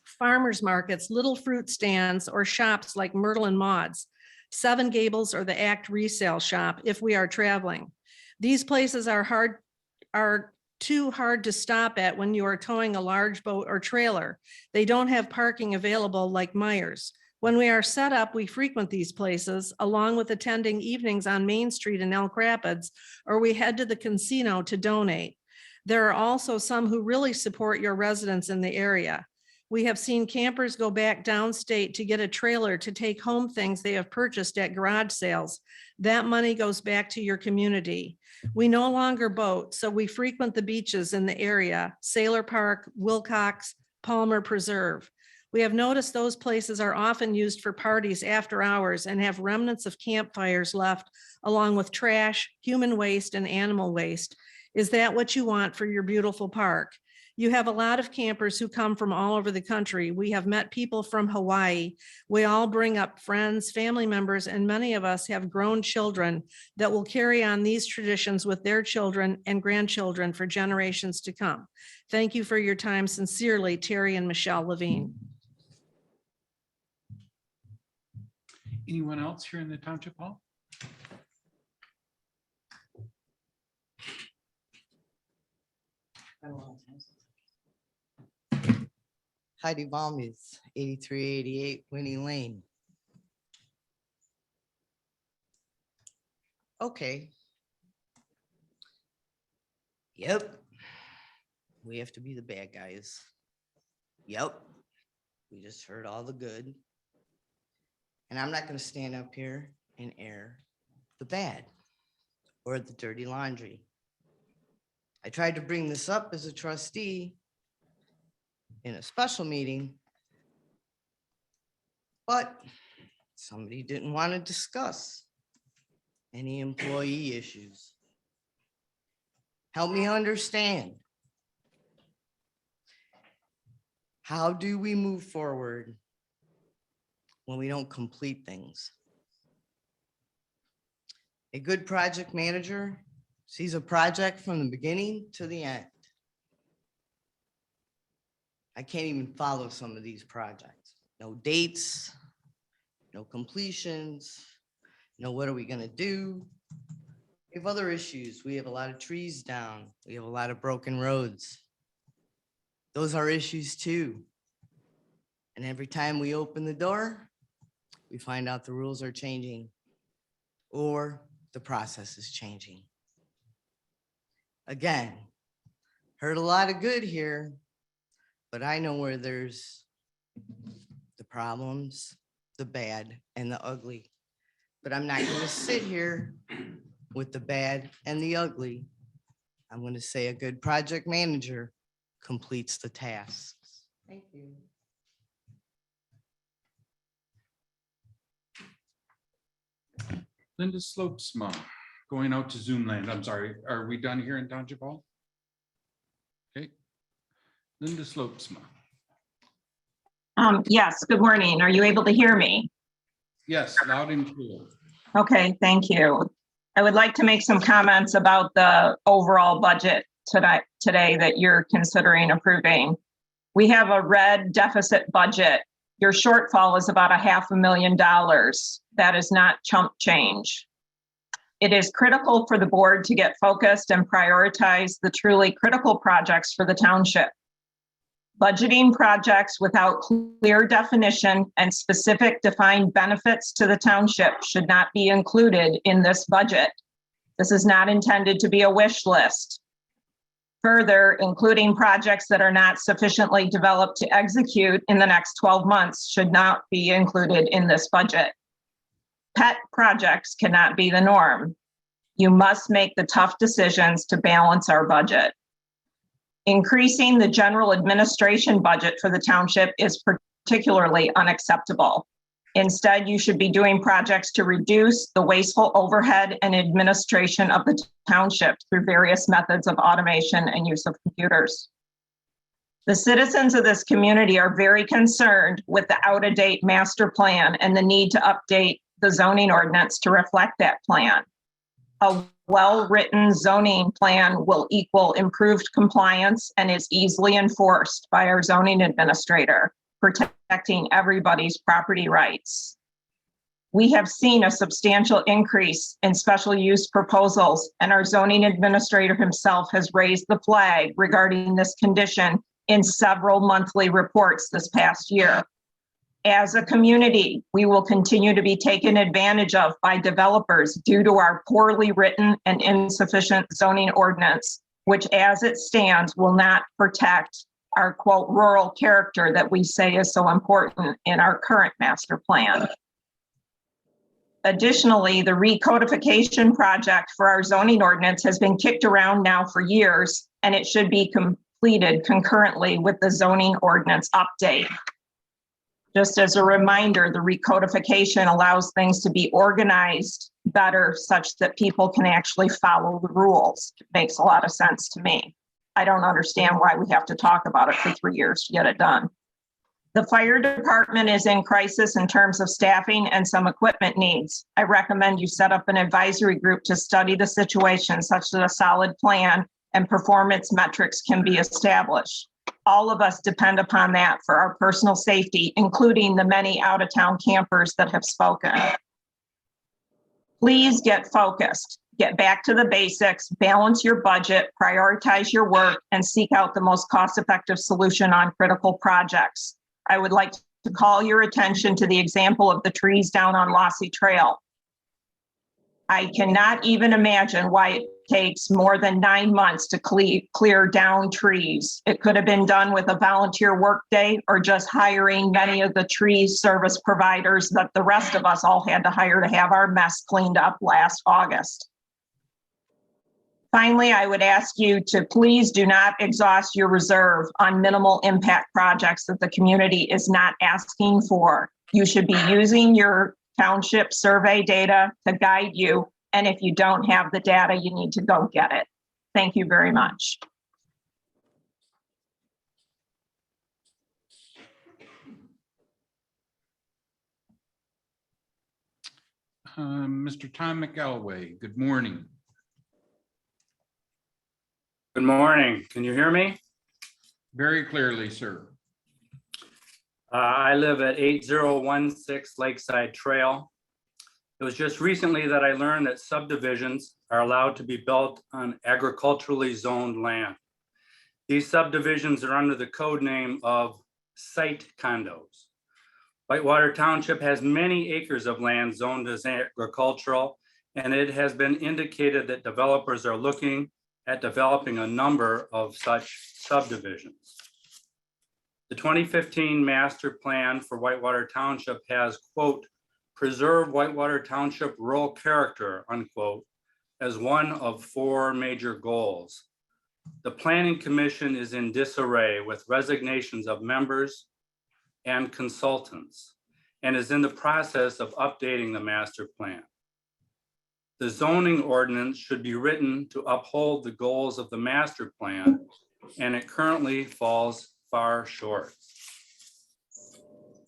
farmers markets, little fruit stands, or shops like Myrtle and Maud's, Seven Gables, or the Act resale shop if we are traveling. These places are too hard to stop at when you are towing a large boat or trailer. They don't have parking available like Myers. When we are set up, we frequent these places along with attending evenings on Main Street in Elk Rapids, or we head to the casino to donate. There are also some who really support your residents in the area. We have seen campers go back downstate to get a trailer to take home things they have purchased at garage sales. That money goes back to your community. We no longer boat, so we frequent the beaches in the area: Sailor Park, Wilcox, Palmer Preserve. We have noticed those places are often used for parties after hours and have remnants of campfires left, along with trash, human waste, and animal waste. Is that what you want for your beautiful park? You have a lot of campers who come from all over the country. We have met people from Hawaii. We all bring up friends, family members, and many of us have grown children that will carry on these traditions with their children and grandchildren for generations to come. Thank you for your time. Sincerely, Terry and Michelle Levine. Anyone else here in the Township Hall? Heidi Baum is 8388 Winnie Lane. Okay. Yep. We have to be the bad guys. Yep. We just heard all the good. And I'm not going to stand up here and air the bad or the dirty laundry. I tried to bring this up as a trustee in a special meeting, but somebody didn't want to discuss any employee issues. Help me understand. How do we move forward when we don't complete things? A good project manager sees a project from the beginning to the end. I can't even follow some of these projects. No dates, no completions, no what are we gonna do? We have other issues. We have a lot of trees down. We have a lot of broken roads. Those are issues too. And every time we open the door, we find out the rules are changing or the process is changing. Again, heard a lot of good here, but I know where there's the problems, the bad, and the ugly. But I'm not going to sit here with the bad and the ugly. I'm going to say a good project manager completes the tasks. Thank you. Linda Slopesma, going out to Zoom land. I'm sorry, are we done here in Township Hall? Okay. Linda Slopesma. Yes, good morning. Are you able to hear me? Yes, loud and clear. Okay, thank you. I would like to make some comments about the overall budget today that you're considering approving. We have a red deficit budget. Your shortfall is about $500,000. That is not chump change. It is critical for the board to get focused and prioritize the truly critical projects for the township. Budgeting projects without clear definition and specific defined benefits to the township should not be included in this budget. This is not intended to be a wish list. Further, including projects that are not sufficiently developed to execute in the next 12 months should not be included in this budget. Pet projects cannot be the norm. You must make the tough decisions to balance our budget. Increasing the general administration budget for the township is particularly unacceptable. Instead, you should be doing projects to reduce the wasteful overhead and administration of the township through various methods of automation and use of computers. The citizens of this community are very concerned with the out-of-date master plan and the need to update the zoning ordinance to reflect that plan. A well-written zoning plan will equal improved compliance and is easily enforced by our zoning administrator, protecting everybody's property rights. We have seen a substantial increase in special use proposals, and our zoning administrator himself has raised the flag regarding this condition in several monthly reports this past year. As a community, we will continue to be taken advantage of by developers due to our poorly written and insufficient zoning ordinance, which as it stands will not protect our quote rural character that we say is so important in our current master plan. Additionally, the recodification project for our zoning ordinance has been kicked around now for years, and it should be completed concurrently with the zoning ordinance update. Just as a reminder, the recodification allows things to be organized better such that people can actually follow the rules. It makes a lot of sense to me. I don't understand why we have to talk about it for 3 years to get it done. The fire department is in crisis in terms of staffing and some equipment needs. I recommend you set up an advisory group to study the situation such that a solid plan and performance metrics can be established. All of us depend upon that for our personal safety, including the many out-of-town campers that have spoken. Please get focused, get back to the basics, balance your budget, prioritize your work, and seek out the most cost-effective solution on critical projects. I would like to call your attention to the example of the trees down on Lossy Trail. I cannot even imagine why it takes more than 9 months to clear down trees. It could have been done with a volunteer workday or just hiring many of the tree service providers that the rest of us all had to hire to have our mess cleaned up last August. Finally, I would ask you to please do not exhaust your reserve on minimal impact projects that the community is not asking for. You should be using your township survey data to guide you. And if you don't have the data, you need to go get it. Thank you very much. Mr. Tom McElway, good morning. Good morning. Can you hear me? Very clearly, sir. I live at 8016 Lakeside Trail. It was just recently that I learned that subdivisions are allowed to be built on agriculturally zoned land. These subdivisions are under the code name of site condos. Whitewater Township has many acres of land zoned as agricultural, and it has been indicated that developers are looking at developing a number of such subdivisions. The 2015 master plan for Whitewater Township has, quote, preserve Whitewater Township rural character, unquote, as one of 4 major goals. The Planning Commission is in disarray with resignations of members and consultants and is in the process of updating the master plan. The zoning ordinance should be written to uphold the goals of the master plan, and it currently falls far short.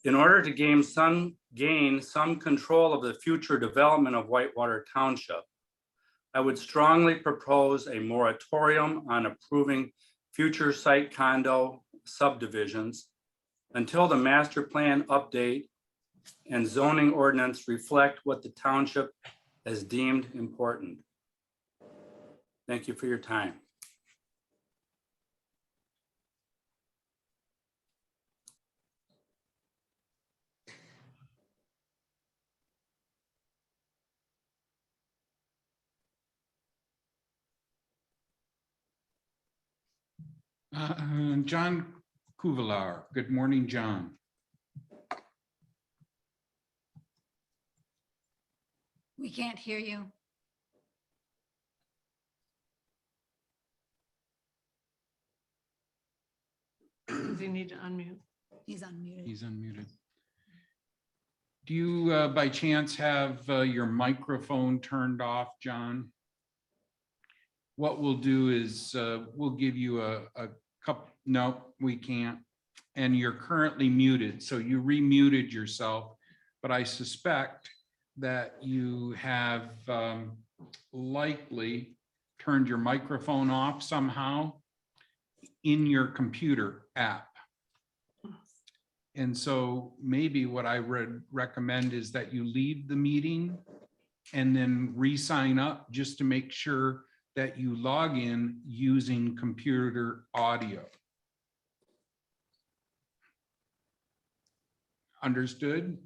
In order to gain some control of the future development of Whitewater Township, I would strongly propose a moratorium on approving future site condo subdivisions until the master plan update and zoning ordinance reflect what the township has deemed important. Thank you for your time. John Kuvalar, good morning, John. We can't hear you. Does he need to unmute? He's unmuted. He's unmuted. Do you by chance have your microphone turned off, John? What we'll do is we'll give you a couple, no, we can't. And you're currently muted, so you remuted yourself, but I suspect that you have likely turned your microphone off somehow in your computer app. And so maybe what I would recommend is that you leave the meeting and then re-sign up just to make sure that you log in using computer audio. Understood?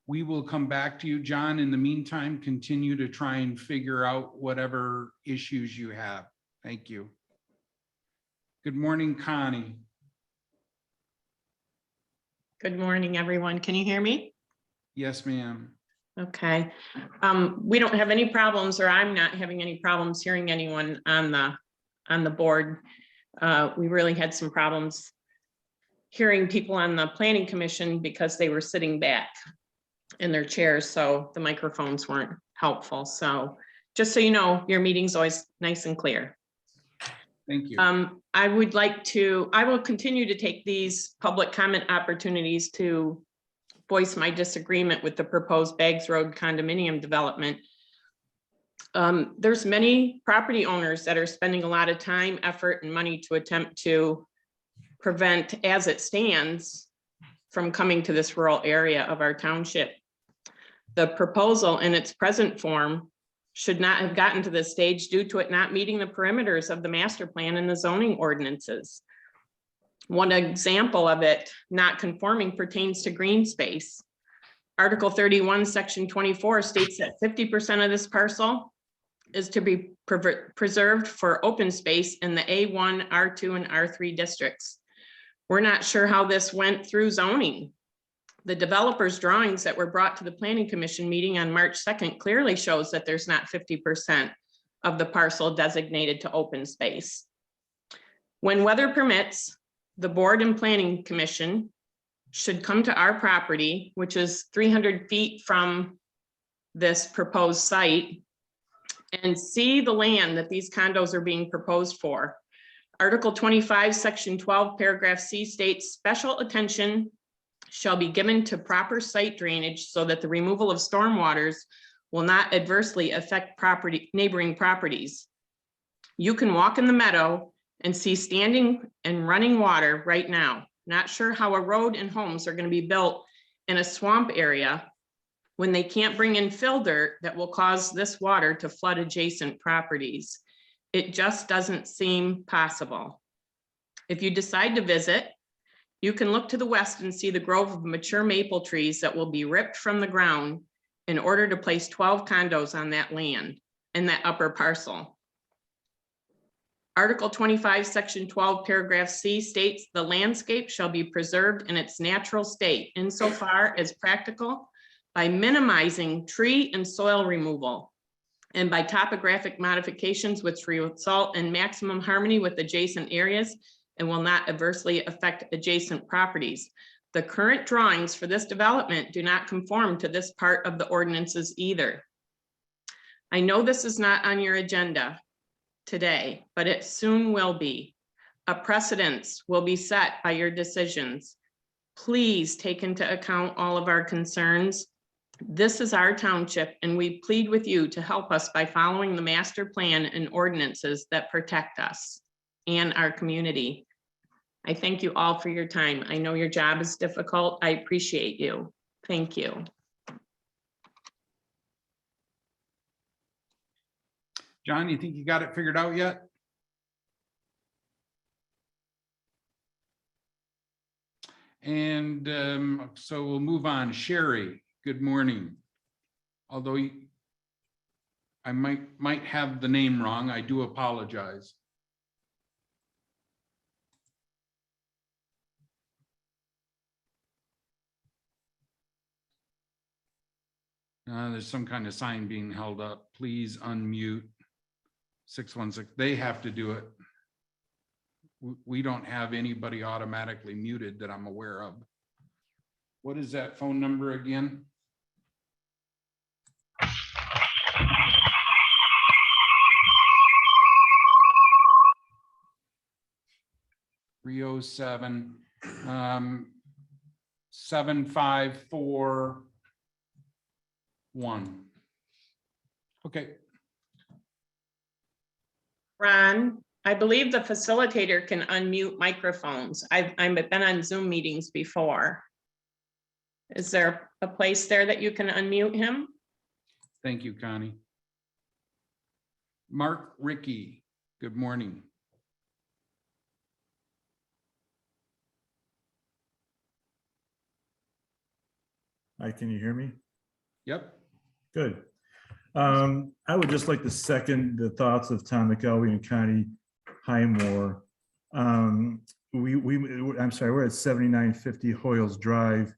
We will come back to you, John. In the meantime, continue to try and figure out whatever issues you have. Thank you. Good morning, Connie. Good morning, everyone. Can you hear me? Yes, ma'am. Okay. We don't have any problems, or I'm not having any problems hearing anyone on the board. We really had some problems hearing people on the planning commission because they were sitting back in their chairs, so the microphones weren't helpful. So just so you know, your meeting's always nice and clear. Thank you. I will continue to take these public comment opportunities to voice my disagreement with the proposed Baggs Road condominium development. There's many property owners that are spending a lot of time, effort, and money to attempt to prevent, as it stands, from coming to this rural area of our township. The proposal in its present form should not have gotten to this stage due to it not meeting the perimeters of the master plan and the zoning ordinances. One example of it not conforming pertains to green space. Article 31, section 24 states that 50% of this parcel is to be preserved for open space in the A1, R2, and R3 districts. We're not sure how this went through zoning. The developer's drawings that were brought to the Planning Commission meeting on March 2nd clearly shows that there's not 50% of the parcel designated to open space. When weather permits, the Board and Planning Commission should come to our property, which is 300 feet from this proposed site, and see the land that these condos are being proposed for. Article 25, section 12, paragraph C states special attention shall be given to proper site drainage so that the removal of stormwaters will not adversely affect neighboring properties. You can walk in the meadow and see standing and running water right now. Not sure how a road and homes are going to be built in a swamp area when they can't bring in fill dirt that will cause this water to flood adjacent properties. It just doesn't seem possible. If you decide to visit, you can look to the west and see the grove of mature maple trees that will be ripped from the ground in order to place 12 condos on that land in that upper parcel. Article 25, section 12, paragraph C states the landscape shall be preserved in its natural state insofar as practical by minimizing tree and soil removal and by topographic modifications which result in maximum harmony with adjacent areas and will not adversely affect adjacent properties. The current drawings for this development do not conform to this part of the ordinances either. I know this is not on your agenda today, but it soon will be. A precedence will be set by your decisions. Please take into account all of our concerns. This is our township, and we plead with you to help us by following the master plan and ordinances that protect us and our community. I thank you all for your time. I know your job is difficult. I appreciate you. Thank you. John, you think you got it figured out yet? And so we'll move on. Sherry, good morning. Although I might have the name wrong, I do apologize. There's some kind of sign being held up. Please unmute. 616, they have to do it. We don't have anybody automatically muted that I'm aware of. What is that phone number again? (307) 7541. Okay. Ron, I believe the facilitator can unmute microphones. I've been on Zoom meetings before. Is there a place there that you can unmute him? Thank you, Connie. Mark Ricky, good morning. Hi, can you hear me? Yep. Good. I would just like to second the thoughts of Tom McElwee and Connie Highmore. I'm sorry, we're at 7950 Hoyles Drive.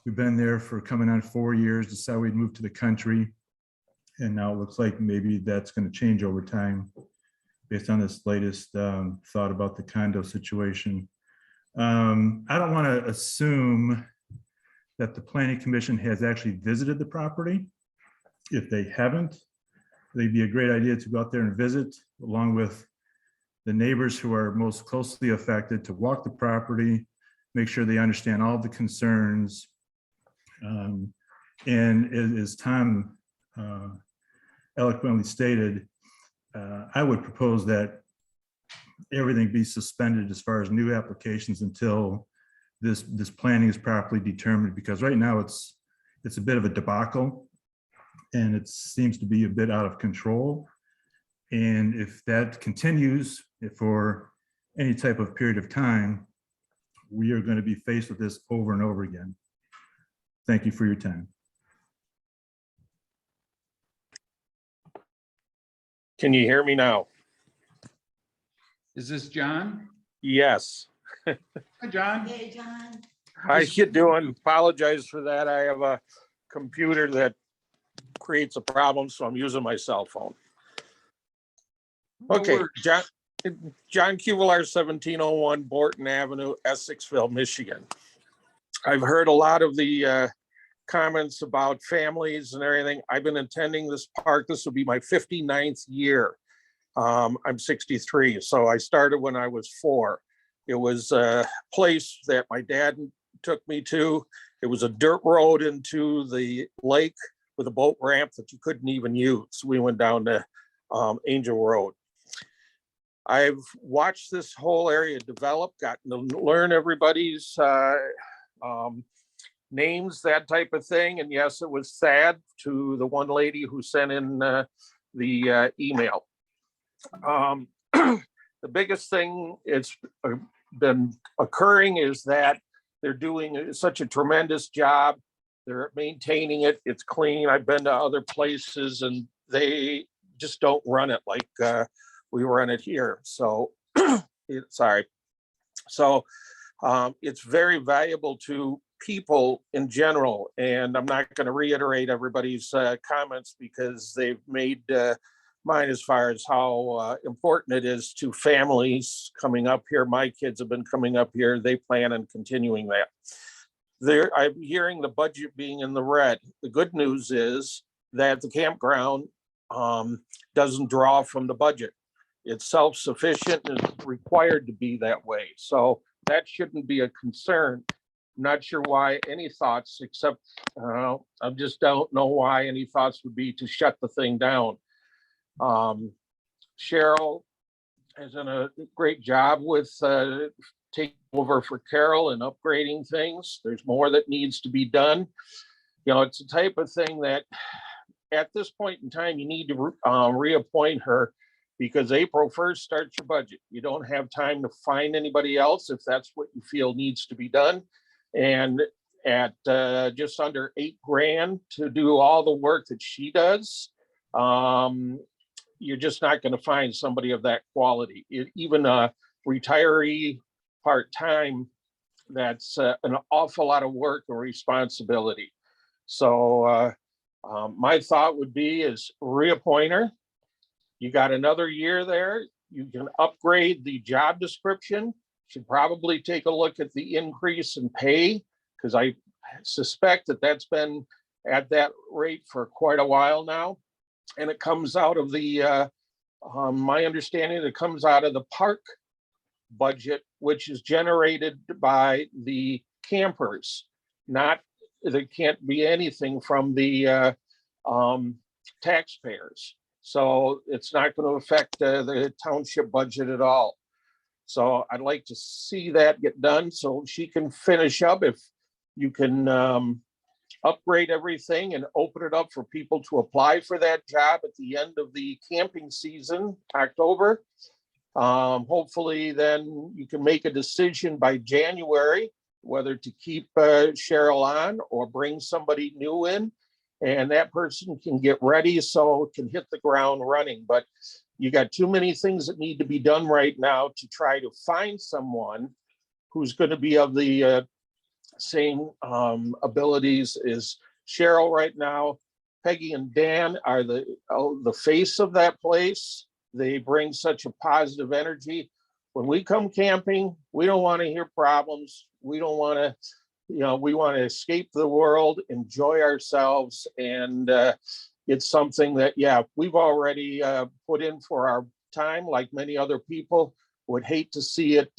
We've been there for coming on 4 years, decided we'd move to the country. And now it looks like maybe that's going to change over time based on this latest thought about the condo situation. I don't want to assume that the Planning Commission has actually visited the property. If they haven't, it'd be a great idea to go out there and visit along with the neighbors who are most closely affected, to walk the property, make sure they understand all the concerns. And as Tom eloquently stated, I would propose that everything be suspended as far as new applications until this planning is properly determined, because right now it's a bit of a debacle and it seems to be a bit out of control. And if that continues for any type of period of time, we are going to be faced with this over and over again. Thank you for your time. Can you hear me now? Is this John? Yes. Hi, John. Hey, John. How you doing? Apologize for that. I have a computer that creates a problem, so I'm using my cell phone. No Okay, worries. John Cuvelar, 1701 Borton Avenue, Essexville, Michigan. I've heard a lot of the comments about families and everything. I've been attending this park. This will be my 59th year. I'm 63, so I started when I was 4. It was a place that my dad took me to. It was a dirt road into the lake with a boat ramp that you couldn't even use. We went down to Angel Road. I've watched this whole area develop, gotten to learn everybody's names, that type of thing. And yes, it was sad to the one lady who sent in the email. The biggest thing it's been occurring is that they're doing such a tremendous job. They're maintaining it. It's clean. I've been to other places and they just don't run it like we run it here. So, sorry. So it's very valuable to people in general. And I'm not going to reiterate everybody's comments because they've made mine as far as how important it is to families coming up here. My kids have been coming up here. They plan on continuing that. I'm hearing the budget being in the red. The good news is that the campground doesn't draw from the budget. It's self-sufficient and it's required to be that way. So that shouldn't be a concern. I'm not sure why any thoughts, except I just don't know why any thoughts would be to shut the thing down. Cheryl has done a great job with taking over for Carol and upgrading things. There's more that needs to be done. You know, it's the type of thing that at this point in time, you need to reappoint her because April 1st starts your budget. You don't have time to find anybody else if that's what you feel needs to be done. And at just under $8,000 to do all the work that she does, you're just not going to find somebody of that quality. Even a retiree part-time, that's an awful lot of work and responsibility. So my thought would be is reappoint her. You got another year there. You can upgrade the job description. Should probably take a look at the increase in pay because I suspect that that's been at that rate for quite a while now. And it comes out of the, my understanding, it comes out of the park budget, which is generated by the campers. Not, there can't be anything from the taxpayers. So it's not going to affect the township budget at all. So I'd like to see that get done so she can finish up. If you can upgrade everything and open it up for people to apply for that job at the end of the camping season, October. Hopefully then you can make a decision by January, whether to keep Cheryl on or bring somebody new in. And that person can get ready so it can hit the ground running. But you got too many things that need to be done right now to try to find someone who's going to be of the same abilities as Cheryl right now. Peggy and Dan are the face of that place. They bring such a positive energy. When we come camping, we don't want to hear problems. We don't want to, we want to escape the world, enjoy ourselves. And it's something that, yeah, we've already put in for our time, like many other people. Would hate to see it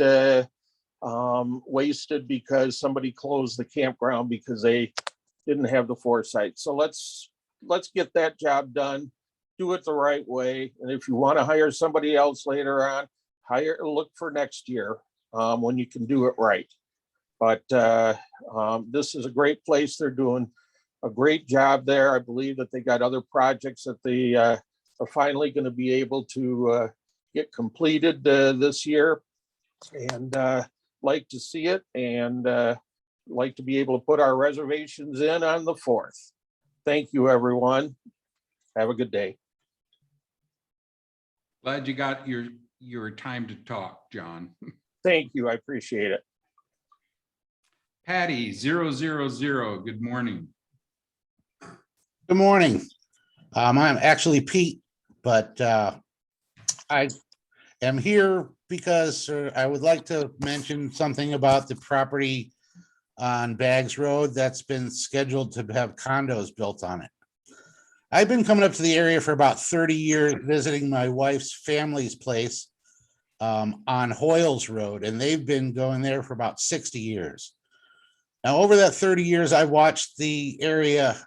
wasted because somebody closed the campground because they didn't have the foresight. So let's get that job done, do it the right way. And if you want to hire somebody else later on, look for next year when you can do it right. But this is a great place. They're doing a great job there. I believe that they got other projects that they are finally going to be able to get completed this year. And like to see it and like to be able to put our reservations in on the 4th. Thank you, everyone. Have a good day. Glad you got your time to talk, John. Thank you. I appreciate it. Patty, 000, good morning. Good morning. I'm actually Pete, but I am here because I would like to mention something about the property on Baggs Road that's been scheduled to have condos built on it. I've been coming up to the area for about 30 years, visiting my wife's family's place on Hoyles Road, and they've been going there for about 60 years. Now, over that 30 years, I watched the area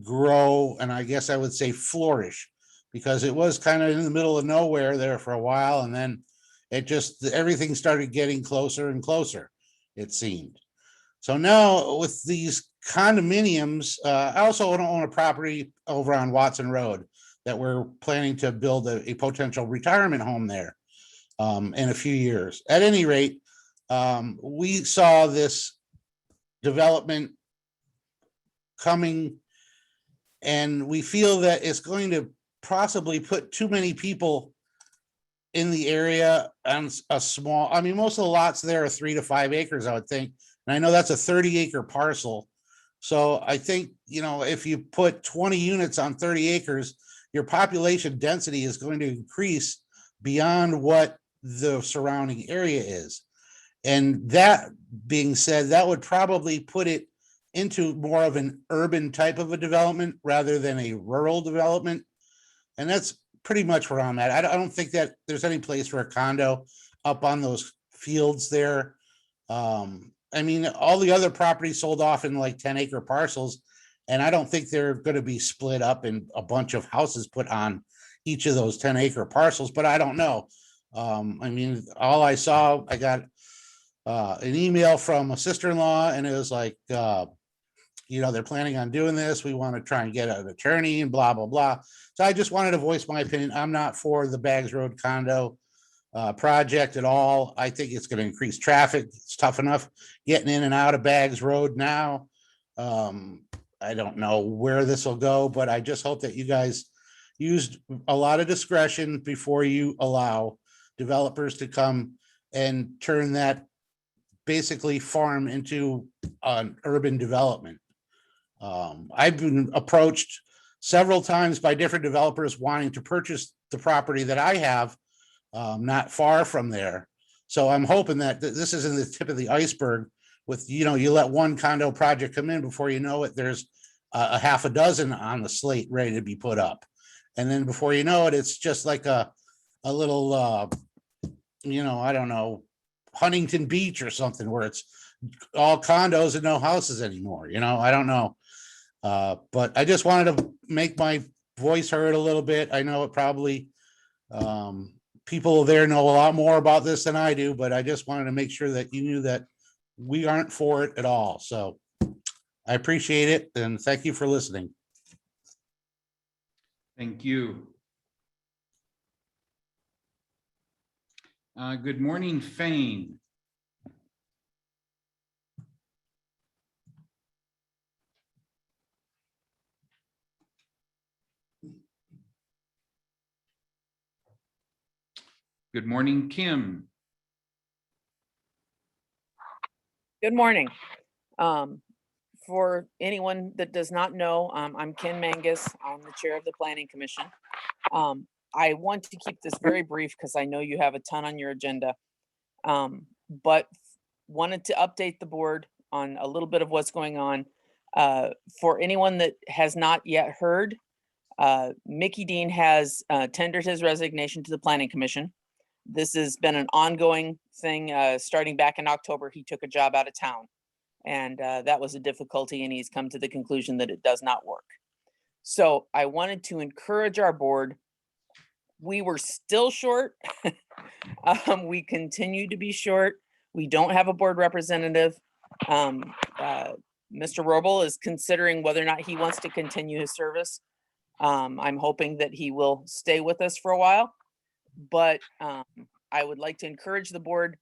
grow, and I guess I would say flourish, because it was kind of in the middle of nowhere there for a while, and then it just, everything started getting closer and closer, it seemed. So now with these condominiums, I also own a property over on Watson Road that we're planning to build a potential retirement home there in a few years. At any rate, we saw this development coming, and we feel that it's going to possibly put too many people in the area on a small, I mean, most of the lots there are 3 to 5 acres, I would think. And I know that's a 30-acre parcel. So I think, you know, if you put 20 units on 30 acres, your population density is going to increase beyond what the surrounding area is. And that being said, that would probably put it into more of an urban type of a development rather than a rural development. And that's pretty much where I'm at. I don't think that there's any place for a condo up on those fields there. I mean, all the other properties sold off in like 10-acre parcels, and I don't think they're going to be split up in a bunch of houses put on each of those 10-acre parcels, but I don't know. I mean, all I saw, I got an email from a sister-in-law, and it was like, you know, they're planning on doing this. We want to try and get an attorney and blah, blah, blah. So I just wanted to voice my opinion. I'm not for the Baggs Road condo project at all. I think it's going to increase traffic. It's tough enough getting in and out of Baggs Road now. I don't know where this will go, but I just hope that you guys used a lot of discretion before you allow developers to come and turn that basically farm into an urban development. I've been approached several times by different developers wanting to purchase the property that I have not far from there. So I'm hoping that this isn't the tip of the iceberg with, you know, you let one condo project come in, before you know it, there's a half a dozen on the slate ready to be put up. And then before you know it, it's just like a little, you know, I don't know, Huntington Beach or something, where it's all condos and no houses anymore. You know, I don't know. But I just wanted to make my voice heard a little bit. I know it probably, people there know a lot more about this than I do, but I just wanted to make sure that you knew that we aren't for it at all. So I appreciate it, and thank you for listening. Thank you. Good morning, Fane. Good morning, Kim. Good morning. For anyone that does not know, I'm Ken Mangus. I'm the chair of the Planning Commission. I want to keep this very brief because I know you have a ton on your agenda. But wanted to update the board on a little bit of what's going on. For anyone that has not yet heard, Mickey Dean has tendered his resignation to the Planning Commission. This has been an ongoing thing. Starting back in October, he took a job out of town, and that was a difficulty, and he's come to the conclusion that it does not work. So I wanted to encourage our board. We were still short. We continue to be short. We don't have a board representative. Mr. Roble is considering whether or not he wants to continue his service. I'm hoping that he will stay with us for a while. But I would like to encourage the board.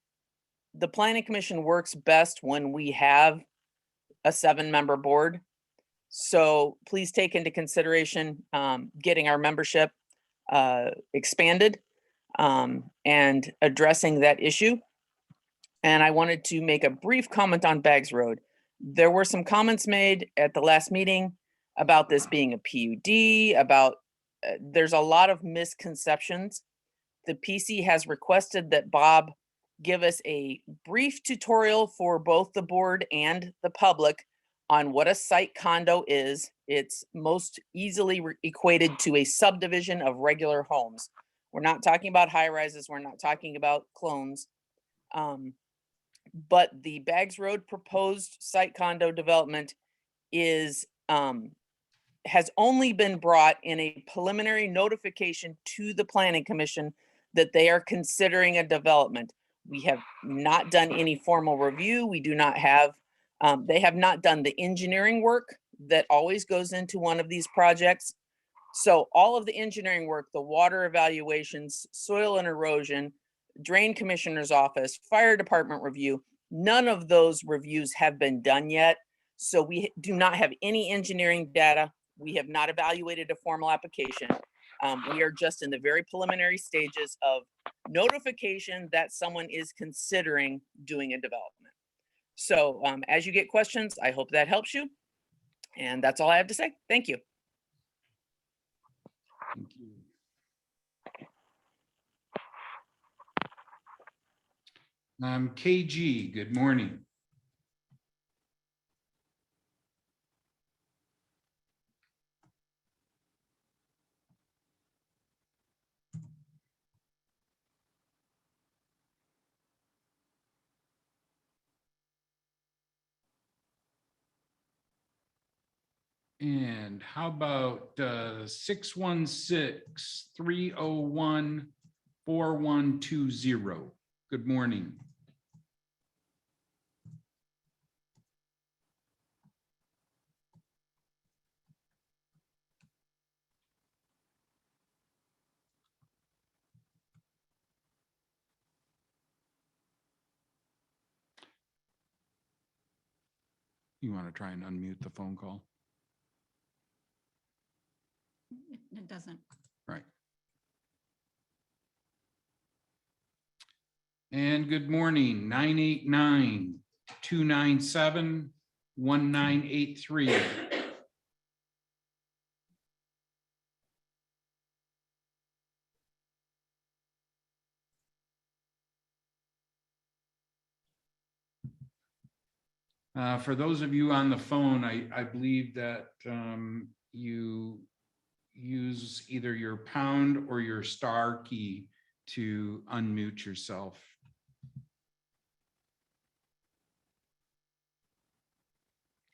the planning commission works best when we have a 7-member board. So please take into consideration getting our membership expanded and addressing that issue. And I wanted to make a brief comment on Baggs Road. There were some comments made at the last meeting about this being a PUD, about there's a lot of misconceptions. The PC has requested that Bob give us a brief tutorial for both the board and the public on what a site condo is. It's most easily equated to a subdivision of regular homes. We're not talking about high rises. We're not talking about clones. But the Baggs Road proposed site condo development is has only been brought in a preliminary notification to the planning commission that they are considering a development. We have not done any formal review. We do not have, they have not done the engineering work that always goes into one of these projects. So all of the engineering work, the water evaluations, soil and erosion, drain commissioner's office, fire department review, none of those reviews have been done yet. So we do not have any engineering data. We have not evaluated a formal application. We are just in the very preliminary stages of notification that someone is considering doing a development. So as you get questions, I hope that helps you. And that's all I have to say. Thank you. Thank you. KG, good morning. And how about 616-301-4120? Good morning. You want to try and unmute the phone call? It doesn't. Right. And good morning, 989-297-1983. For those of you on the phone, I believe that you use either your pound or your star key to unmute yourself.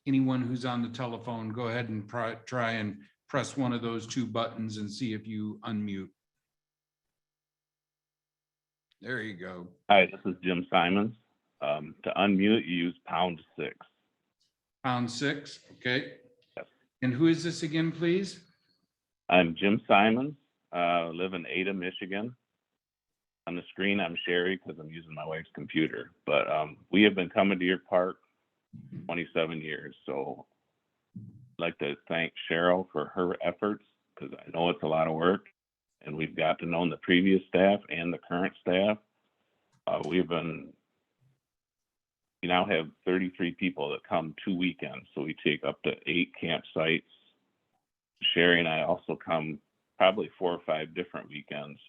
Anyone who's on the telephone, go ahead and try and press one of those two buttons and see if you unmute. There you go. Hi, this is Jim Simons. To unmute, you use #6. #6, okay. Yes. And who is this again, please? I'm Jim Simons, live in Ada, Michigan. On the screen, I'm Sherry because I'm using my wife's computer. But we have been coming to your park 27 years. So I'd like to thank Cheryl for her efforts because I know it's a lot of work. And we've got to know the previous staff and the current staff. We now have 33 people that come 2 weekends. So we take up to 8 campsites. Sherry and I also come probably 4 or 5 different weekends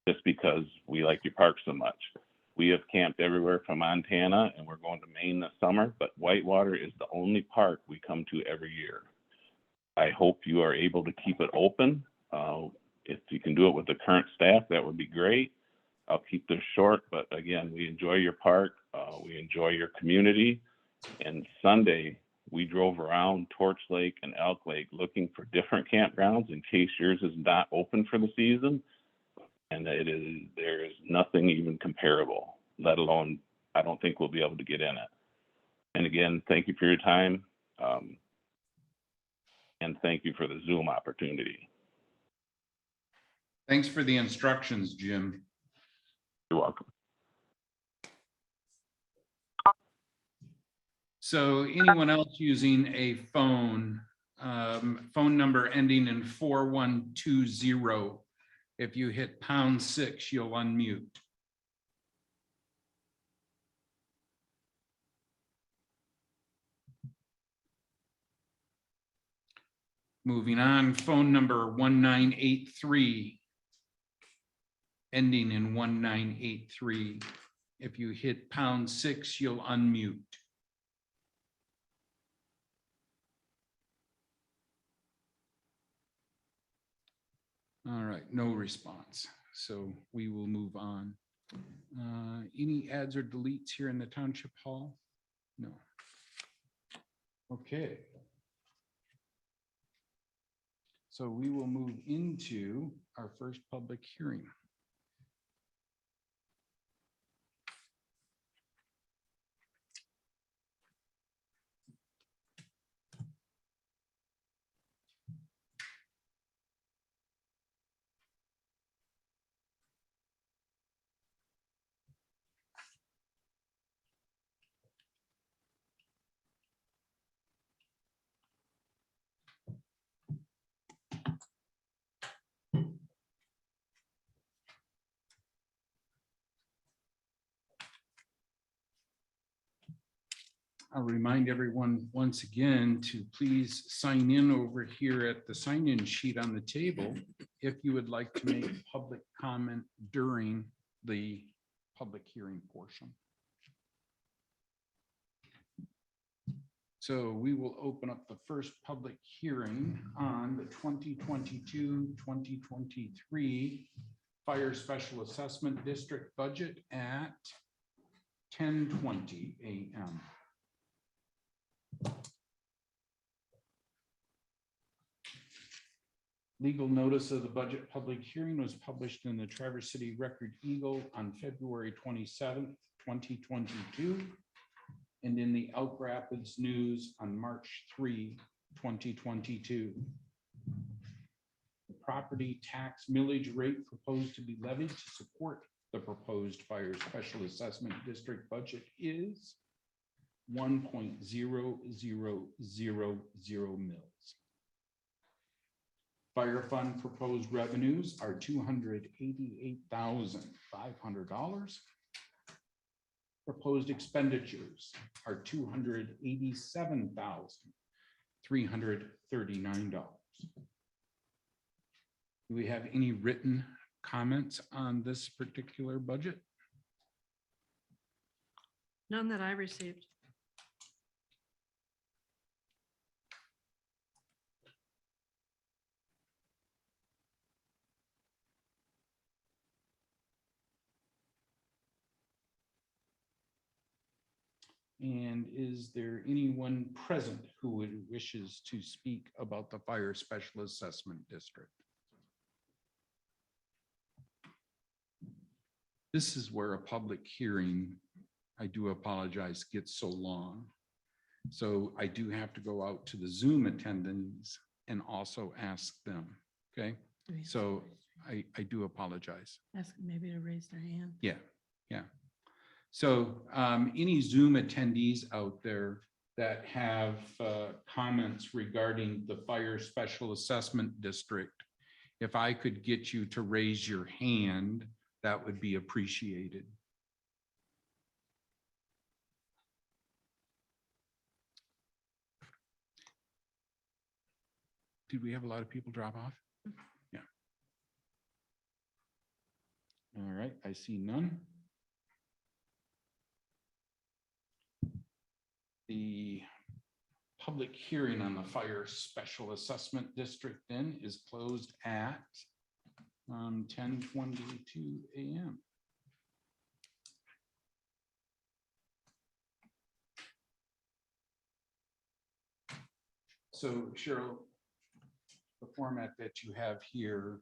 just because we like your park so much. We have camped everywhere from Montana and we're going to Maine this summer, but Whitewater is the only park we come to every year. I hope you are able to keep it open. If you can do it with the current staff, that would be great. I'll keep this short, but again, we enjoy your park. We enjoy your community. And Sunday, we drove around Torch Lake and Elk Lake looking for different campgrounds in case yours is not open for the season. And there is nothing even comparable, let alone, I don't think we'll be able to get in it. And again, thank you for your time. And thank you for the Zoom opportunity. Thanks for the instructions, Jim. You're welcome. So anyone else using a phone, phone number ending in 4120, if you hit #6, you'll unmute. Moving on, phone number 1983, ending in 1983. If you hit #6, you'll unmute. All right, no response. So we will move on. Any adds or deletes here in the Township Hall? No. Okay. So we will move into our first public hearing. I'll remind everyone once again to please sign in over here at the sign-in sheet on the table if you would like to make public comment during the public hearing portion. So we will open up the first public hearing on the 2022-2023 Fire Special Assessment District budget at 10:20 a.m. Legal notice of the budget public hearing was published in the Traverse City Record Eagle on February 27th, 2022, and in the Elk Rapids News on March 3, 2022. The property tax millage rate proposed to be levied to support the proposed Fire Special Assessment District budget is 1.0000 mils. Fire fund proposed revenues are $288,500. Proposed expenditures are $287,339. Do we have any written comments on this particular budget? None that I received. And is there anyone present who wishes to speak about the Fire Special Assessment District? This is where a public hearing, I do apologize, gets so long. So I do have to go out to the Zoom attendees and also ask them, okay? So I do apologize. Ask them maybe to raise their hand. Yeah, yeah. So any Zoom attendees out there that have comments regarding the Fire Special Assessment District, if I could get you to raise your hand, that would be appreciated. Did we have a lot of people drop off? Yeah. All right, I see none. The public hearing on the Fire Special Assessment District then is closed at 10:22 a.m. So Cheryl, the format that you have here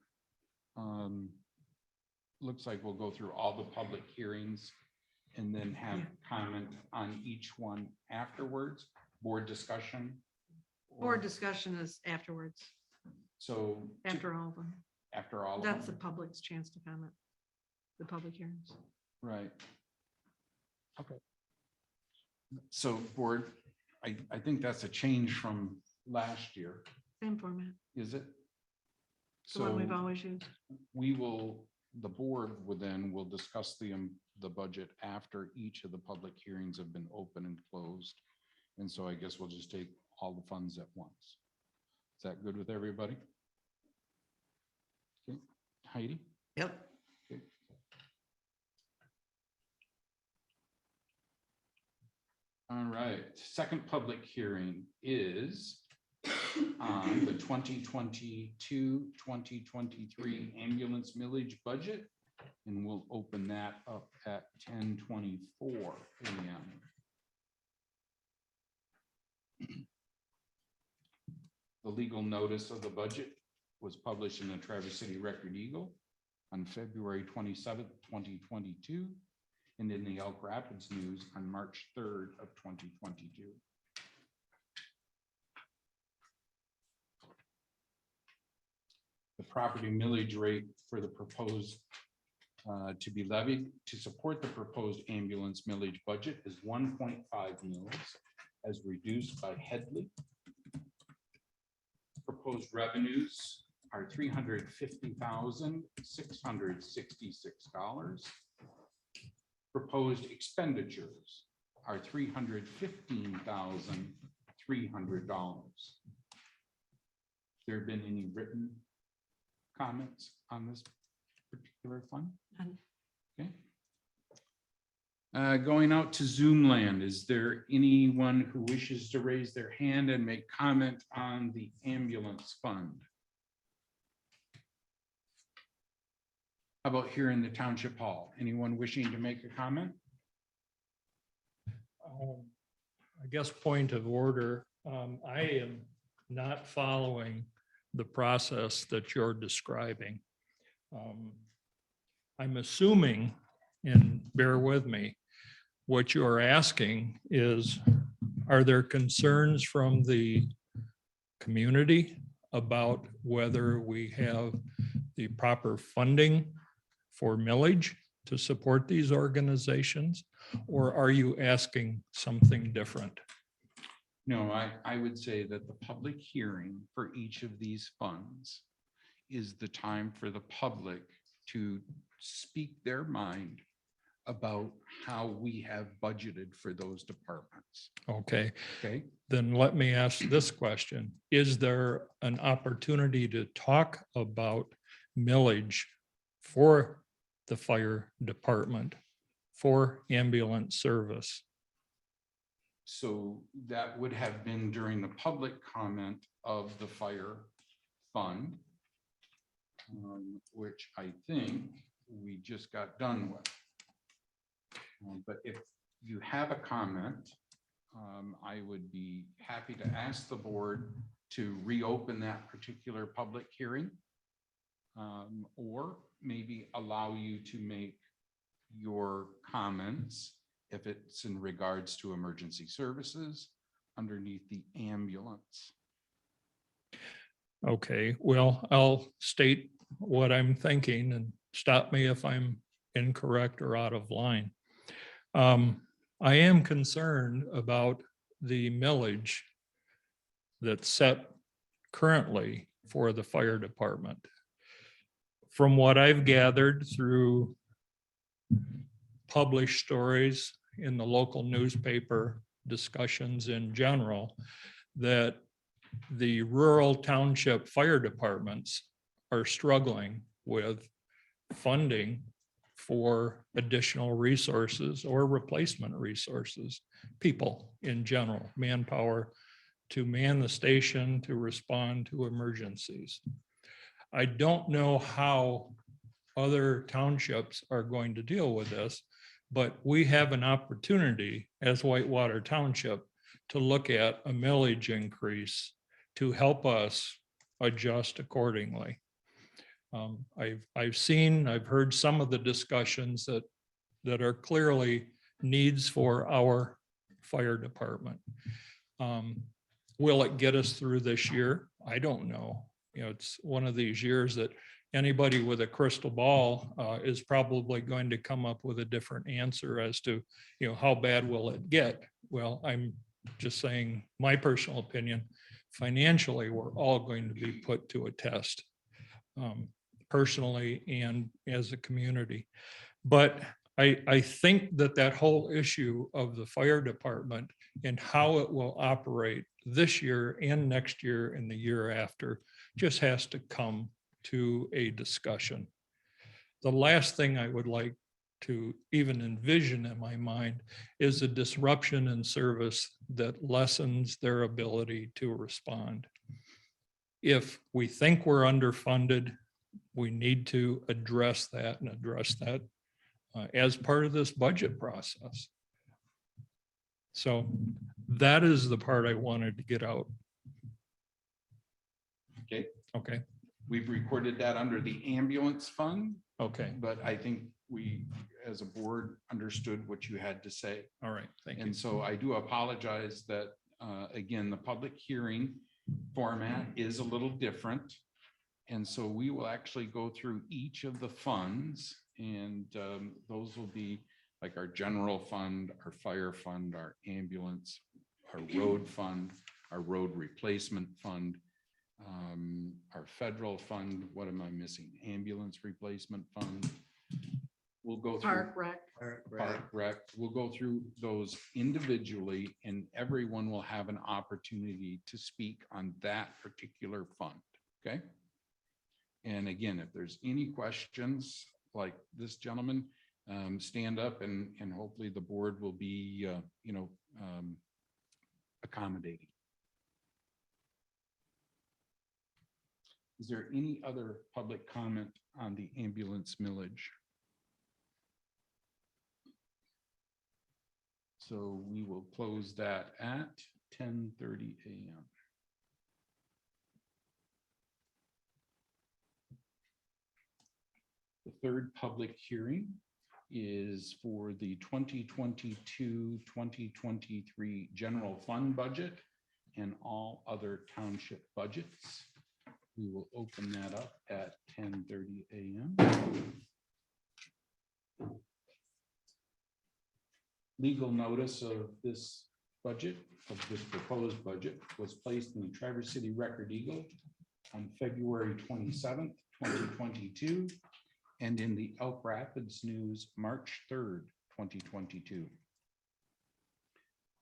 looks like we'll go through all the public hearings and then have comment on each one afterwards, board discussion. Board discussion is afterwards, So after all of them. after all of That's the them, public's chance to comment, the public hearings. right? Okay. So board, I think that's a change from last year, Same format, is it? the one we've So always used. we will, the board will discuss the budget after each of the public hearings have been open and closed. And so I guess we'll just take all the funds at once. Is that good with everybody? Okay, Heidi? Yep. Okay. All right, second public hearing is on the 2022-2023 ambulance millage budget. And we'll open that up at 10:24 a.m. The legal notice of the budget was published in the Traverse City Record Eagle on February 27th, 2022, and in the Elk Rapids News on March 3rd of 2022. The property millage rate for the proposed to be levied to support the proposed ambulance millage budget is 1.5 mils as reduced by Headley. Proposed revenues are $350,666. Proposed expenditures are $315,300. There been any written comments on this particular fund? None. Okay. Going out to Zoom land, is there anyone who wishes to raise their hand and make comment on the ambulance fund? How about here in the township hall? Anyone wishing to make a comment? I guess point of order, I am not following the process that you're describing. I'm assuming, and bear with me, what you're asking is, are there concerns from the community about whether we have the proper funding for millage to support these organizations? Or are you asking something different? No, I would say that the public hearing for each of these funds is the time for the public to speak their mind about how we have budgeted for those departments. Okay, Okay, then let me ask this question. Is there an opportunity to talk about millage for the fire department, for ambulance service? so that would have been during the public comment of the fire fund, which I think we just got done with. But if you have a comment, I would be happy to ask the board to reopen that particular public hearing, or maybe allow you to make your comments if it's in regards to emergency services underneath the ambulance. Okay, well, I'll state what I'm thinking and stop me if I'm incorrect or out of line. I am concerned about the millage that's set currently for the fire department. From what I've gathered through published stories in the local newspaper, discussions in general, that the rural township fire departments are struggling with funding for additional resources or replacement resources, people in general, manpower to man the station to respond to emergencies. I don't know how other townships are going to deal with this, but we have an opportunity as Whitewater Township to look at a millage increase to help us adjust accordingly. I've heard some of the discussions that are clearly needs for our fire department. Will it get us through this year? I don't know. You know, it's one of these years that anybody with a crystal ball is probably going to come up with a different answer as to, you know, how bad will it get? Well, I'm just saying my personal opinion, financially, we're all going to be put to a test, personally and as a community. But I think that whole issue of the fire department and how it will operate this year and next year and the year after just has to come to a discussion. The last thing I would like to even envision in my mind is a disruption in service that lessens their ability to respond. If we think we're underfunded, we need to address that as part of this budget process. So that is the part I wanted to get out. Okay, Okay, we've recorded that under the ambulance fund, okay, but I think we, as a board, understood what you had to say. all right, thank you. And so I do apologize that, again, the public hearing format is a little different. And so we will actually go through each of the funds, and those will be like our general fund, our fire fund, our ambulance, our road fund, our road replacement fund, our federal fund. What am I missing? Ambulance replacement fund. We'll go through Park Rec. We'll go through those individually, and everyone will have an opportunity to speak on that particular fund. Okay. And again, if there's any questions like this gentleman, stand up and hopefully the board will be, accommodating. Is there any other public comment on the ambulance millage? So we will close that at 10:30 a.m. The third public hearing is for the 2022-2023 general fund budget and all other township budgets. We will open that up at 10:30 a.m. Legal notice of this budget, of this proposed budget, was placed in the Traverse City Record Eagle on February 27th, 2022, and in the Elk Rapids News, March 3rd, 2022.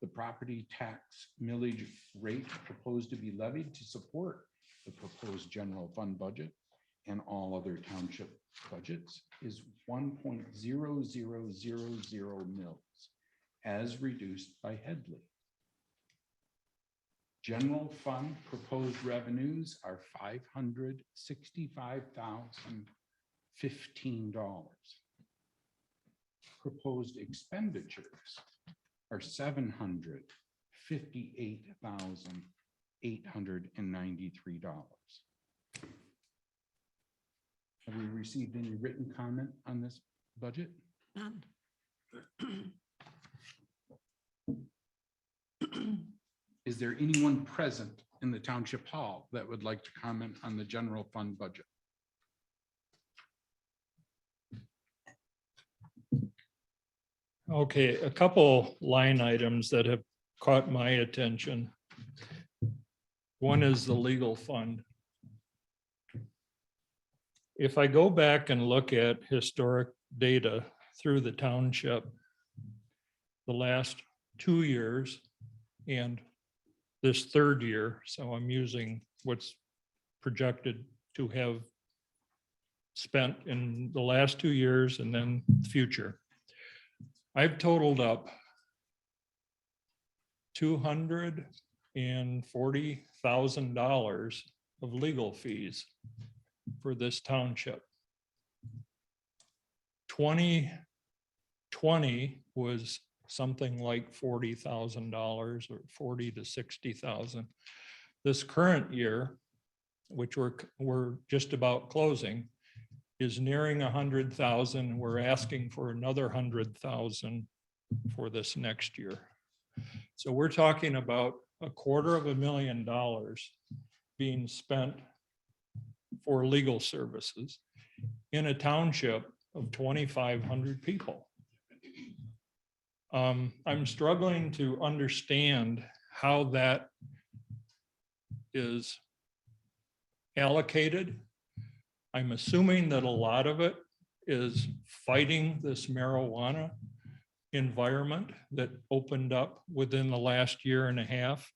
The property tax millage rate proposed to be levied to support the proposed general fund budget and all other township budgets is 1.0000 mils, as reduced by Headley. General fund proposed revenues are $565,015. Proposed expenditures are $758,893. Have we received any written comment on this budget? None. Is there anyone present in the township hall that would like to comment on the general fund budget? Okay, a couple line items that have caught my attention. One is the legal fund. If I go back and look at historic data through the township, the last 2 years and this third year, so I'm using what's projected to have spent in the last 2 years and then future. I've totaled up $240,000 of legal fees for this township. 2020 was something like $40,000 or 40 to 60,000. This current year, which we're just about closing, is nearing 100,000. We're asking for another 100,000 for this next year. So we're talking about $250,000 being spent for legal services in a township of 2,500 people. I'm struggling to understand how that is allocated. I'm assuming that a lot of it is fighting this marijuana environment that opened up within the last year and a half.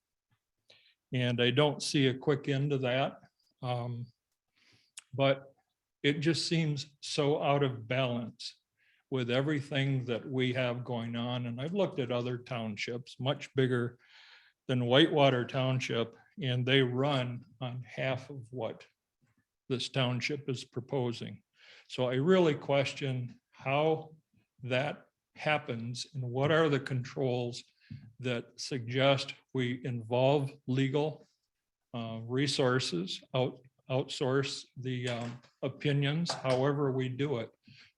And I don't see a quick end to that. But it just seems so out of balance with everything that we have going on. And I've looked at other townships, much bigger than Whitewater Township, and they run on half of what this township is proposing. So I really question how that happens and what are the controls that suggest we involve legal resources, outsource the opinions, however we do it.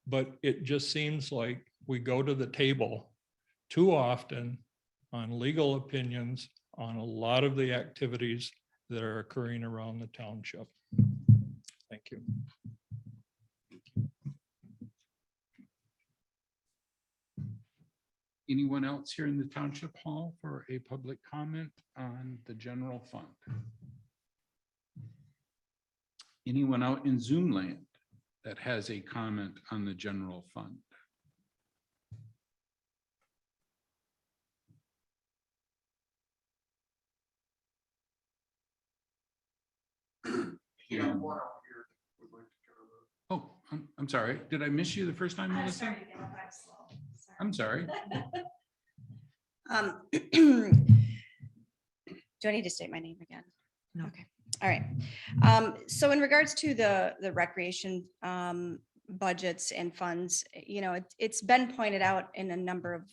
But it just seems like we go to the table too often on legal opinions on a lot of the activities that are occurring around the township. Thank you. Anyone else here in the Township Hall for a public comment on the general fund? Anyone out in Zoom land that has a comment on the general fund? Oh, I'm sorry. Did I miss you the first time, Melissa? I'm sorry. Do I need to state my name again? No. Okay, all right. So in regards to the recreation budgets and funds, you know, it's been pointed out in a number of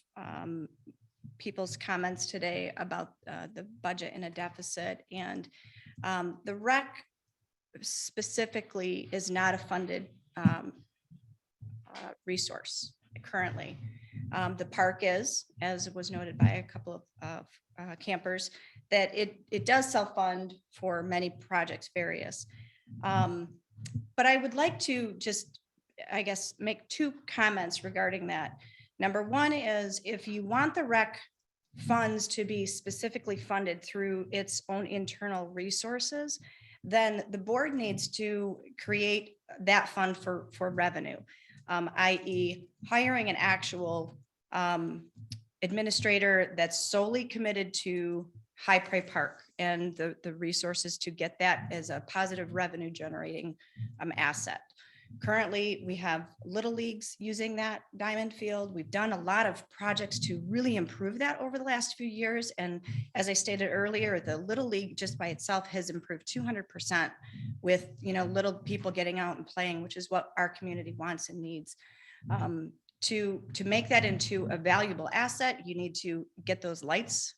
people's comments today about the budget in a deficit, and the rec specifically is not a funded resource currently. The park is, as was noted by a couple of campers, that it does self-fund for many projects, various. But I would like to just, I guess, make two comments regarding that. Number one is, if you want the rec funds to be specifically funded through its own internal resources, then the board needs to create that fund for revenue, i.e. hiring an actual administrator that's solely committed to High Prairie Park and the resources to get that as a positive revenue generating asset. Currently, we have little leagues using that diamond field. We've done a lot of projects to really improve that over the last few years. And as I stated earlier, the little league just by itself has improved 200% with, you know, little people getting out and playing, which is what our community wants and needs. To make that into a valuable asset, you need to get those lights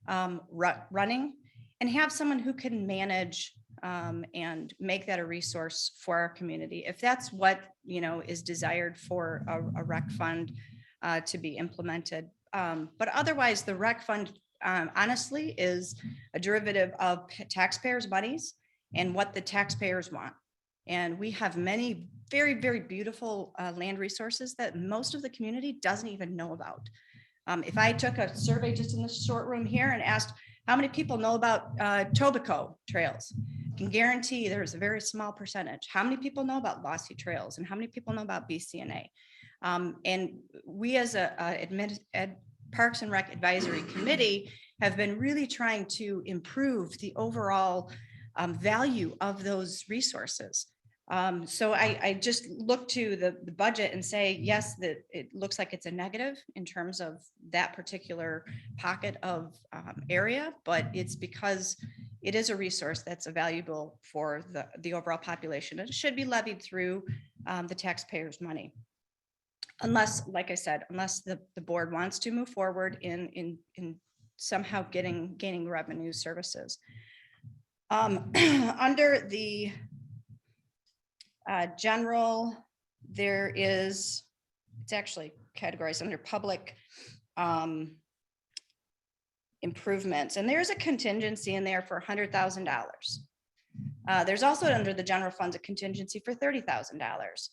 running and have someone who can manage and make that a resource for our community. If that's what, you know, is desired for a rec fund to be implemented. But otherwise, the rec fund honestly is a derivative of taxpayers' monies and what the taxpayers want. And we have many very, very beautiful land resources that most of the community doesn't even know about. If I took a survey just in this short room here and asked how many people know about Tobico trails, I can guarantee there's a very small percentage. How many people know about Lossy Trails and how many people know about BCNA? And we as a Parks and Rec Advisory Committee have been really trying to improve the overall value of those resources. So I just look to the budget and say, yes, that it looks like it's a negative in terms of that particular pocket of area, but it's because it is a resource that's valuable for the overall population. It should be levied through the taxpayers' money. Unless, like I said, unless the board wants to move forward in somehow gaining revenue services. Under the general, there is, it's actually categorized under public improvements, and there's a contingency in there for $100,000. There's also under the general funds a contingency for $30,000.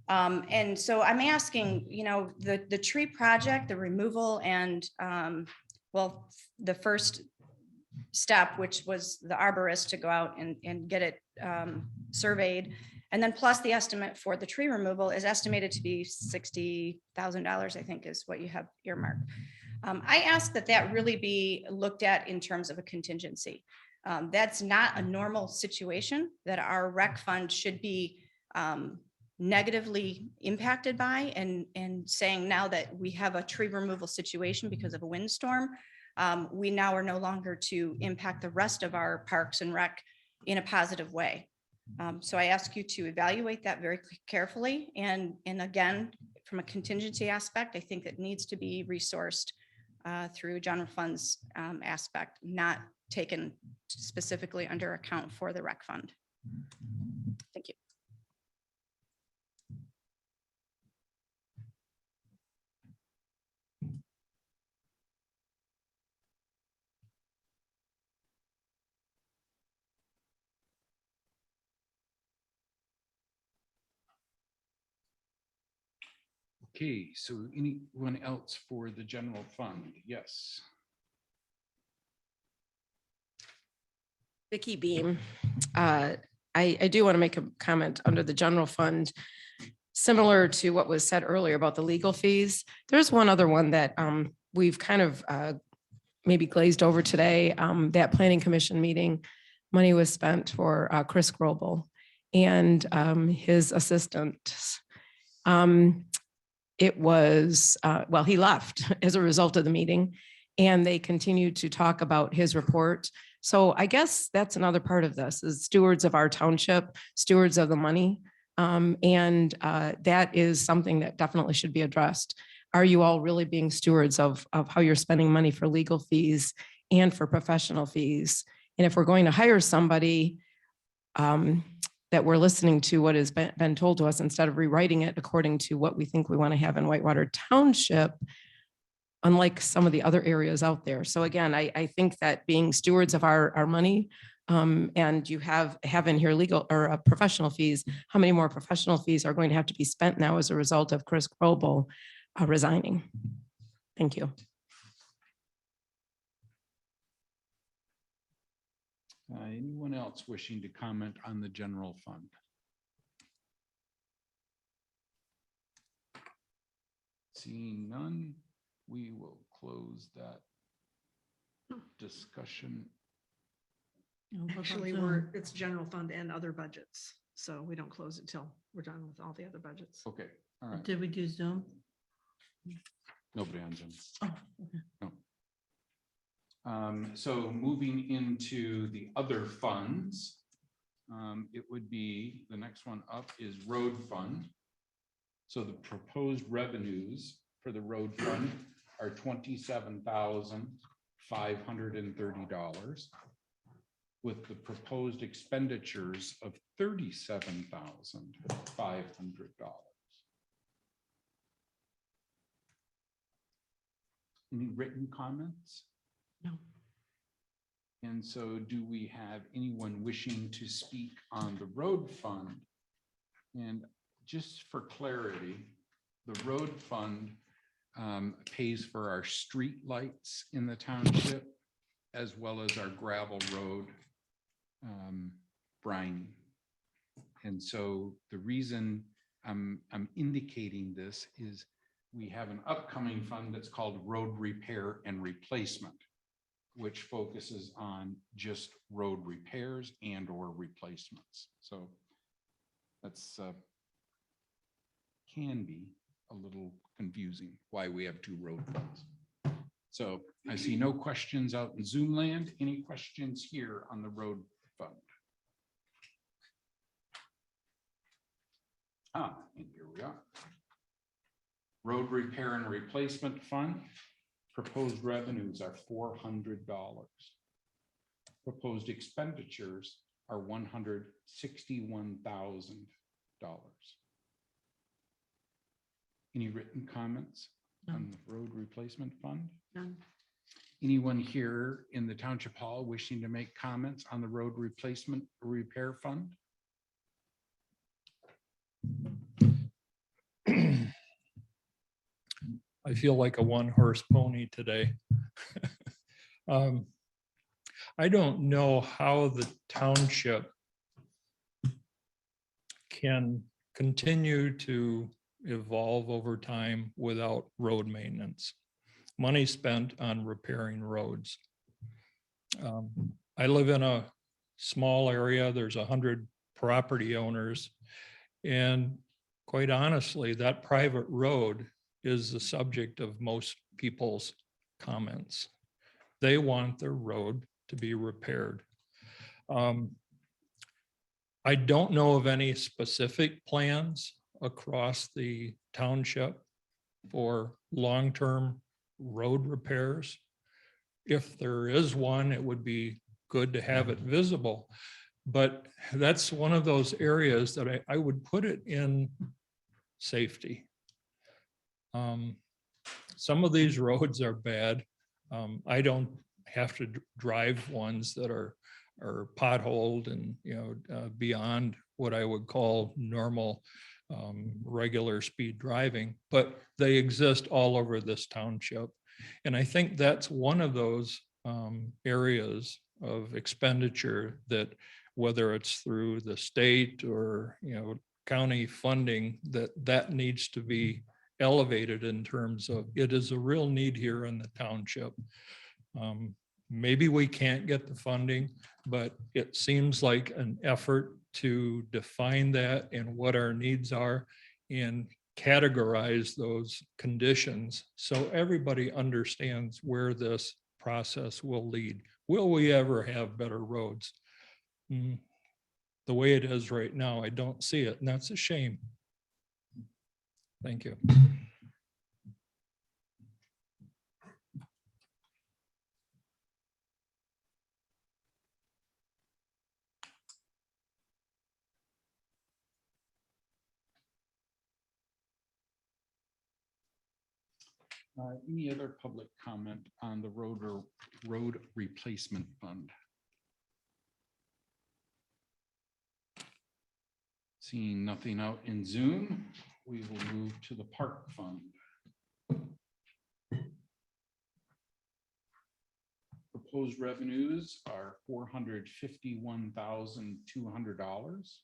And so I'm asking, you know, the tree project, the removal and well, the first step, which was the arborist to go out and get it surveyed. And then plus the estimate for the tree removal is estimated to be $60,000, I think is what you have earmarked. I ask that that really be looked at in terms of a contingency. That's not a normal situation that our rec fund should be negatively impacted by, and saying now that we have a tree removal situation because of a windstorm, we now are no longer to impact the rest of our parks and rec in a positive way. So I ask you to evaluate that very carefully. And again, from a contingency aspect, I think it needs to be resourced through general funds aspect, not taken specifically under account for the rec fund. Thank you. Okay, so anyone else for the general fund? Yes. Vicky Beam. I do want to make a comment under the general fund, similar to what was said earlier about the legal fees. There's one other one that we've kind of maybe glazed over today. That planning commission meeting, money was spent for Chris Grobel and his assistant. It was, well, he left as a result of the meeting, and they continued to talk about his report. So I guess that's another part of this, is stewards of our township, stewards of the money. And that is something that definitely should be addressed. Are you all really being stewards of how you're spending money for legal fees and for professional fees? And if we're going to hire somebody, that we're listening to what has been told to us instead of rewriting it according to what we think we want to have in Whitewater Township, unlike some of the other areas out there. So again, I think that being stewards of our money, and you have in here legal or professional fees, how many more professional fees are going to have to be spent now as a result of Chris Grobel resigning? Thank you. Anyone else wishing to comment on the general fund? Seeing none, we will close that discussion. Actually, it's general fund and other budgets. So we don't close it till we're done with all the other budgets. Okay, all right. Did we do Zoom? Nobody on Zoom. Oh, okay. No. So moving into the other funds, it would be, the next one up is road fund. So the proposed revenues for the road fund are $27,530, with the proposed expenditures of $37,500. Any written comments? No. And so do we have anyone wishing to speak on the road fund? And just for clarity, the road fund pays for our street lights in the township, as well as our gravel road brining. And so the reason I'm indicating this is we have an upcoming fund that's called road repair and replacement, which focuses on just road repairs and or replacements. So that's can be a little confusing why we have two road funds. So I see no questions out in Zoom land. Any questions here on the road fund? And here we are. Road repair and replacement fund. Proposed revenues are $400. Proposed expenditures are $161,000. Any written comments on the road replacement fund? None. Anyone here in the Township Hall wishing to make comments on the road replacement repair fund? I feel like a one-horse pony today. I don't know how the township can continue to evolve over time without road maintenance. Money spent on repairing roads. I live in a small area. There's 100 property owners. And quite honestly, that private road is the subject of most people's comments. They want their road to be repaired. I don't know of any specific plans across the township for long-term road repairs. If there is one, it would be good to have it visible. But that's one of those areas that I would put it in safety. Some of these roads are bad. I don't have to drive ones that are potholed and, beyond what I would call normal, regular speed driving, but they exist all over this township. And I think that's one of those areas of expenditure that, whether it's through the state or, county funding, that needs to be elevated in terms of it is a real need here in the township. Maybe we can't get the funding, but it seems like an effort to define that and what our needs are and categorize those conditions so everybody understands where this process will lead. Will we ever have better roads? The way it is right now, I don't see it, and that's a shame. Thank you. Any other public comment on the road replacement fund? Seeing nothing out in Zoom, we will move to the park fund. Proposed revenues are $451,200.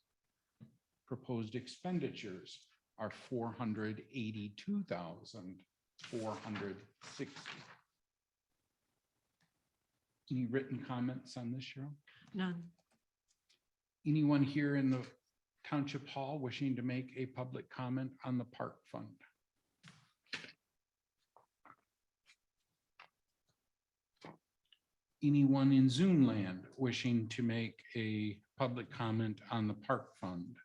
Proposed expenditures are $482,460. Any written comments on this, Cheryl? None. Anyone here in the Township Hall wishing to make a public comment on the park fund? Anyone in Zoom land wishing to make a public comment on the park fund?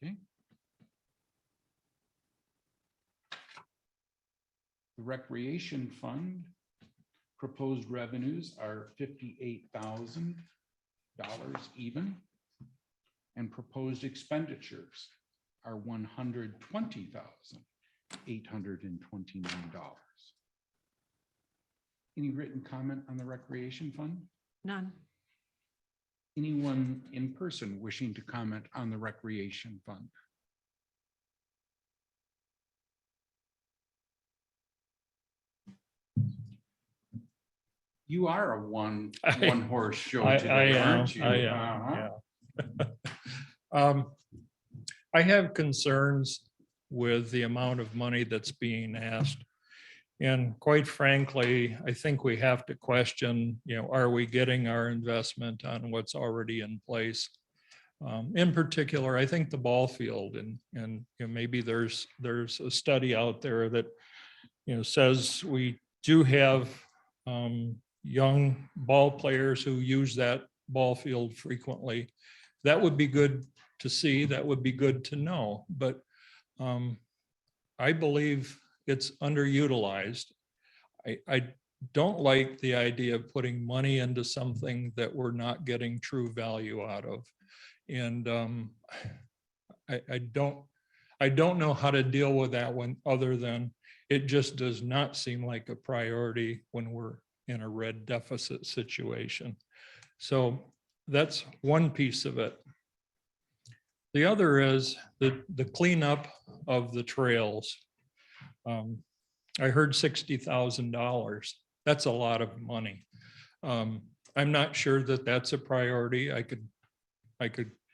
Okay. The recreation fund proposed revenues are $58,000 even, and proposed expenditures are $120,829. Any written comment on the recreation fund? None. Anyone in person wishing to comment on the recreation fund? You are a one horse show today, aren't you? I am. I have concerns with the amount of money that's being asked. And quite frankly, I think we have to question, are we getting our investment on what's already in place? In particular, I think the ball field and maybe there's a study out there that, says we do have young ball players who use that ball field frequently. That would be good to see. That would be good to know. But I believe it's underutilized. I don't like the idea of putting money into something that we're not getting true value out of. And I don't know how to deal with that one other than it just does not seem like a priority when we're in a red deficit situation. So that's one piece of it. The other is the cleanup of the trails. I heard $60,000. That's a lot of money. I'm not sure that that's a priority. I could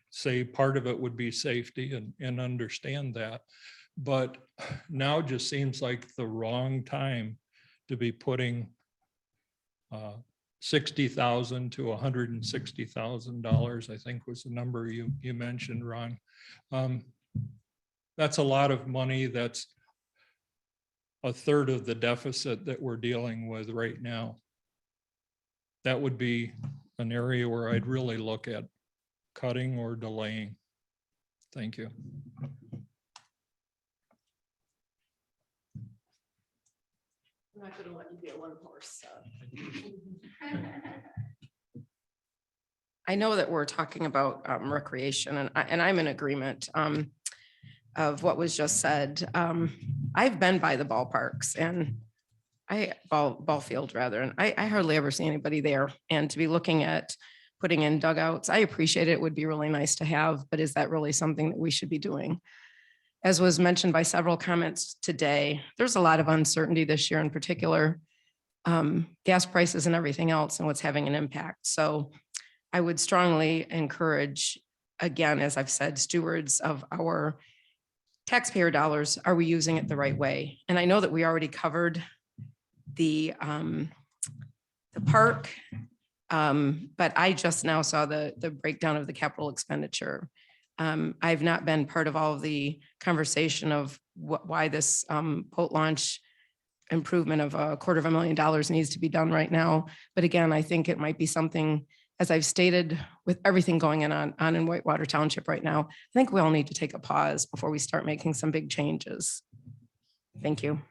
say part of it would be safety and understand that. But now just seems like the wrong time to be putting $60,000 to $160,000, I think was the number you mentioned, Ron. That's a lot of money. That's a third of the deficit that we're dealing with right now. That would be an area where I'd really look at cutting or delaying. Thank you. I'm not gonna let you be a one horse. I know that we're talking about recreation and I'm in agreement of what was just said. I've been by the ballparks and ball field rather, and I hardly ever see anybody there. And to be looking at putting in dugouts, I appreciate it. It would be really nice to have, but is that really something that we should be doing? As was mentioned by several comments today, there's a lot of uncertainty this year in particular, gas prices and everything else and what's having an impact. So I would strongly encourage, again, as I've said, stewards of our taxpayer dollars, are we using it the right way? And I know that we already covered the park, but I just now saw the breakdown of the capital expenditure. I've not been part of all of the conversation of why this boat launch improvement of $250,000 needs to be done right now. But again, I think it might be something, as I've stated, with everything going on in Whitewater Township right now, I think we all need to take a pause before we start making some big changes. Thank you.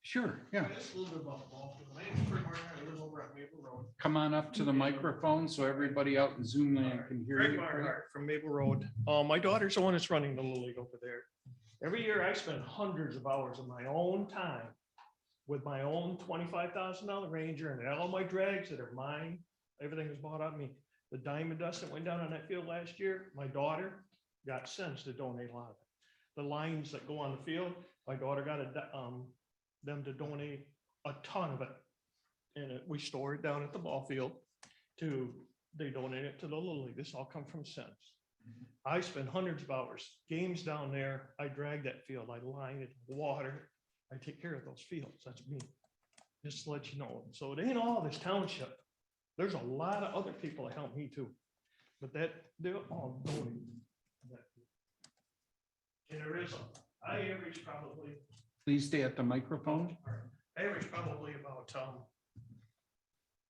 Sure, yeah. Come on up to the microphone so everybody out in Zoom land can hear Greg you. Barnhart from Maple Road. My daughter's the one that's running the Little League over there. Every year I spend hundreds of hours of my own time with my own $25,000 Ranger and all my drags that are mine. Everything was bought on me. The diamond dust that went down on that field last year, my daughter got cents to donate a lot of it. The lines that go on the field, my daughter got them to donate a ton of it. And we store it down at the ball field they donate it to the Little League. This all come from cents. I spend hundreds of hours, games down there. I drag that field, I line it, water. I take care of those fields. That's me. Just to let you know. So it ain't all this township. There's a lot of other people that help me too. But they're all donating. And there is, I average probably. Please stay at the microphone. I average probably about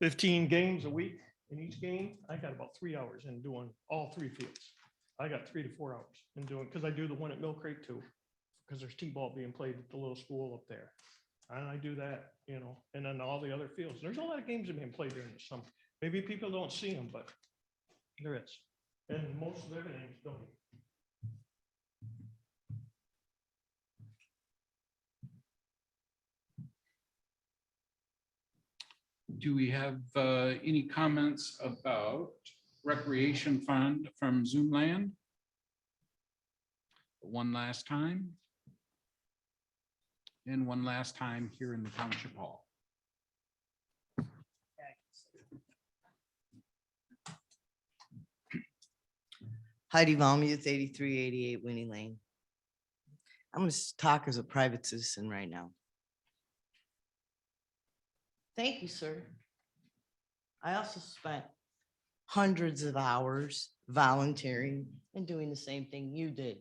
15 games a week. In each game, I got about 3 hours in doing all three fields. I got 3 to 4 hours in doing, because I do the one at Mill Creek too, because there's T-ball being played at the little school up there. And I do that, and then all the other fields. There's a lot of games that are being played during the summer. Maybe people don't see them, but there is. And most of everything's done. Do we have any comments about recreation fund from Zoom land? One last time. And one last time here in the Township Hall. Heidi Valmuth, 8388 Winnie Lane. I'm going to talk as a private citizen right now. Thank you, sir. I also spent hundreds of hours volunteering and doing the same thing you did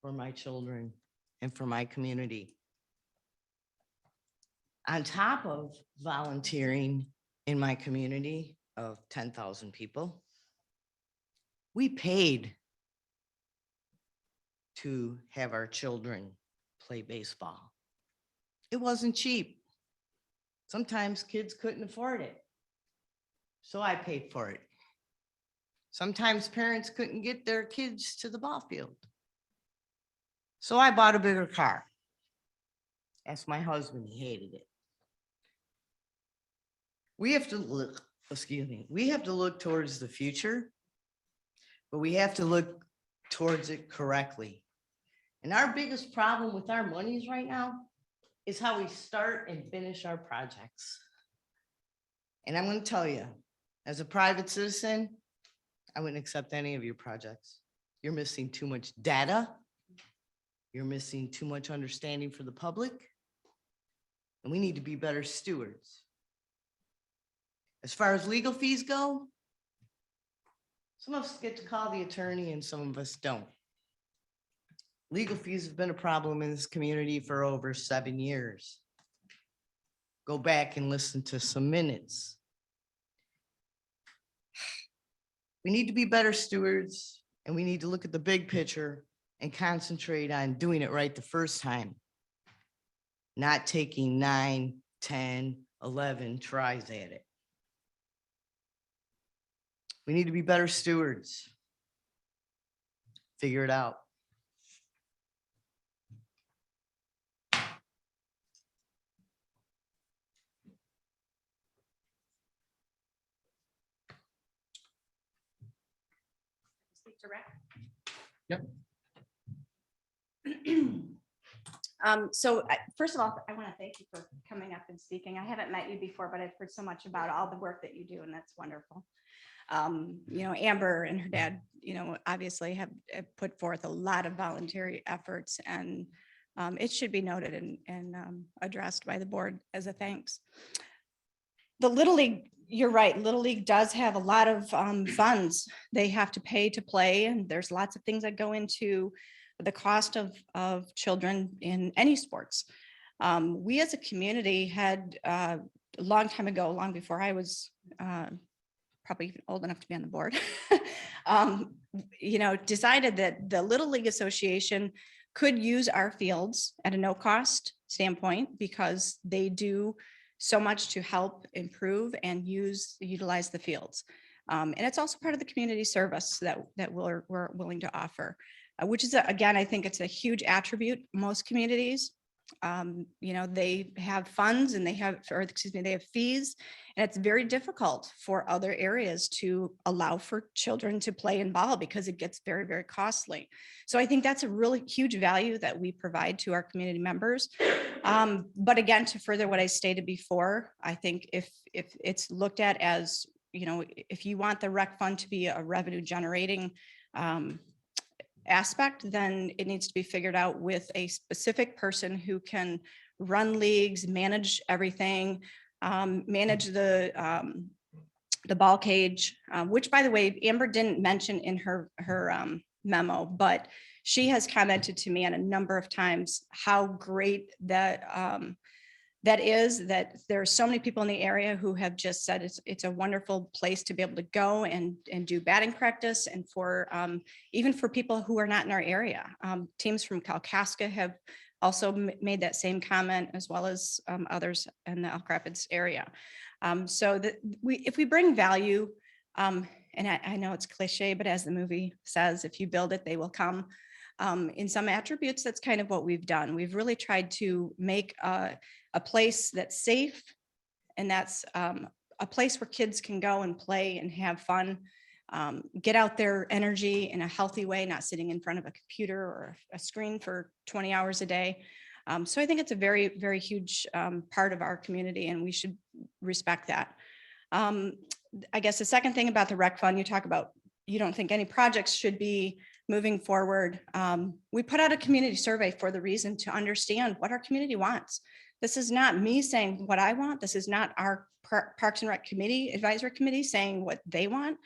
for my children and for my community. On top of volunteering in my community of 10,000 people, we paid to have our children play baseball. It wasn't cheap. Sometimes kids couldn't afford it, so I paid for it. Sometimes parents couldn't get their kids to the ball field, so I bought a bigger car. Ask my husband, he hated it. We have to look, excuse me, we have to look towards the future, but we have to look towards it correctly. And our biggest problem with our monies right now is how we start and finish our projects. And I'm going to tell you, as a private citizen, I wouldn't accept any of your projects. You're missing too much data. You're missing too much understanding for the public. And we need to be better stewards. As far as legal fees go, some of us get to call the attorney and some of us don't. Legal fees have been a problem in this community for over 7 years. Go back and listen to some minutes. We need to be better stewards, and we need to look at the big picture and concentrate on doing it right the first time, not taking 9, 10, 11 tries at it. We need to be better stewards. Figure it out. Speak to Rick. Yep. First of all, I want to thank you for coming up and speaking. I haven't met you before, but I've heard so much about all the work that you do, and that's wonderful. Amber and her dad, obviously have put forth a lot of voluntary efforts, and it should be noted and addressed by the board as a thanks. The Little League, you're right, Little League does have a lot of funds they have to pay to play, and there's lots of things that go into the cost of children in any sports. We as a community had a long time ago, long before I was probably even old enough to be on the board, decided that the Little League Association could use our fields at a no cost standpoint because they do so much to help improve and utilize the fields. And it's also part of the community service that we're willing to offer, which is, again, I think it's a huge attribute. Most communities, they have funds and they have fees, and it's very difficult for other areas to allow for children to play in ball because it gets very, very costly. So I think that's a really huge value that we provide to our community members. But again, to further what I stated before, I think if it's looked at as, if you want the rec fund to be a revenue generating aspect, then it needs to be figured out with a specific person who can run leagues, manage everything, manage the ball cage, which, by the way, Amber didn't mention in her memo, but she has commented to me on a number of times how great that is, that there are so many people in the area who have just said it's a wonderful place to be able to go and do batting practice, and for even for people who are not in our area. Teams from Kalkaska have also made that same comment, as well as others in the Elk Rapids area. So that if we bring value, and I know it's cliche, but as the movie says, if you build it, they will come. In some attributes, that's kind of what we've done. We've really tried to make a place that's safe, and that's a place where kids can go and play and have fun, get out their energy in a healthy way, not sitting in front of a computer or a screen for 20 hours a day. So I think it's a very, very huge part of our community, and we should respect that. I guess the second thing about the rec fund, you talk about, you don't think any projects should be moving forward. We put out a community survey for the reason to understand what our community wants. This is not me saying what I want. This is not our Parks and Rec Committee, Advisory Committee saying what they want.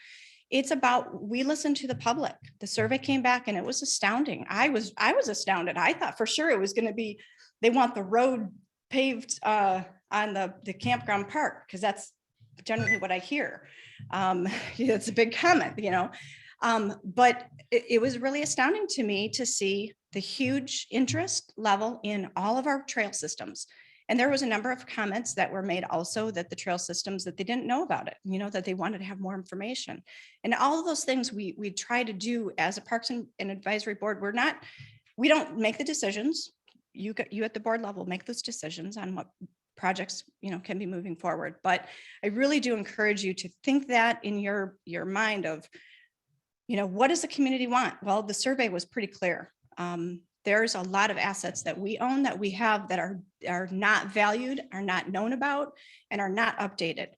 It's about, we listen to the public. The survey came back and it was astounding. I was astounded. I thought for sure it was going to be, they want the road paved on the campground park, because that's generally what I hear. It's a big comment, but it was really astounding to me to see the huge interest level in all of our trail systems. And there was a number of comments that were made also that the trail systems, that they didn't know about it, that they wanted to have more information. And all of those things we try to do as a Parks and Advisory Board. We don't make the decisions. you at the board level make those decisions on what projects, can be moving forward. But I really do encourage you to think that in your mind of, what does the community want? Well, the survey was pretty clear. There's a lot of assets that we own, that we have, that are not valued, are not known about, and are not updated.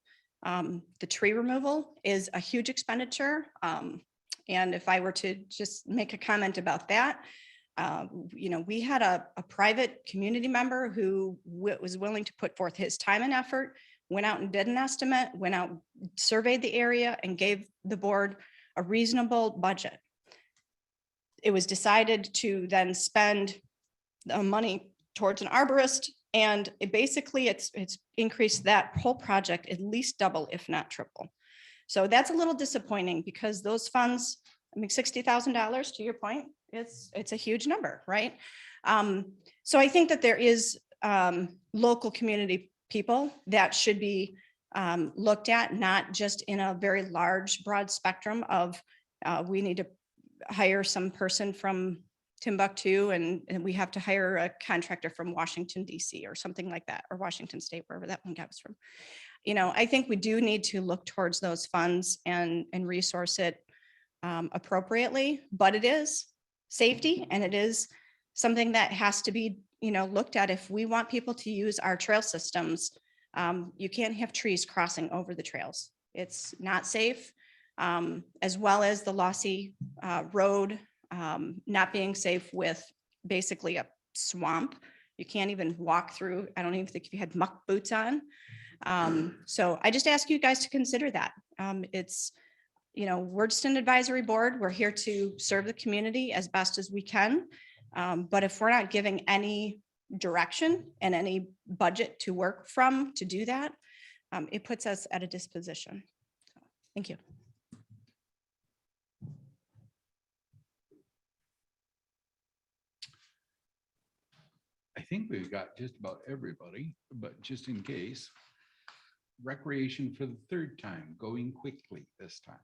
The tree removal is a huge expenditure. And if I were to just make a comment about that, we had a private community member who was willing to put forth his time and effort, went out and did an estimate, went out, surveyed the area, and gave the board a reasonable budget. It was decided to then spend the money towards an arborist, and it's increased that whole project at least double, if not triple. So that's a little disappointing, because those funds, $60,000, to your point, it's a huge number, right? So I think that there is local community people that should be looked at, not just in a very large, broad spectrum of we need to hire some person from Timbuktu and we have to hire a contractor from Washington, DC, or something like that, or Washington State, wherever that one comes from. I think we do need to look towards those funds and resource it appropriately, but it is safety, and it is something that has to be, looked at. If we want people to use our trail systems, you can't have trees crossing over the trails. It's not safe, as well as the Lossy Road not being safe with basically a swamp. You can't even walk through. I don't even think if you had muck boots on. So I just ask you guys to consider that. It's, we're just an advisory board. We're here to serve the community as best as we can. But if we're not giving any direction and any budget to work from to do that, it puts us at a disposition. So, thank you. I think we've got just about everybody, but just in case, recreation for the third time, going quickly this time.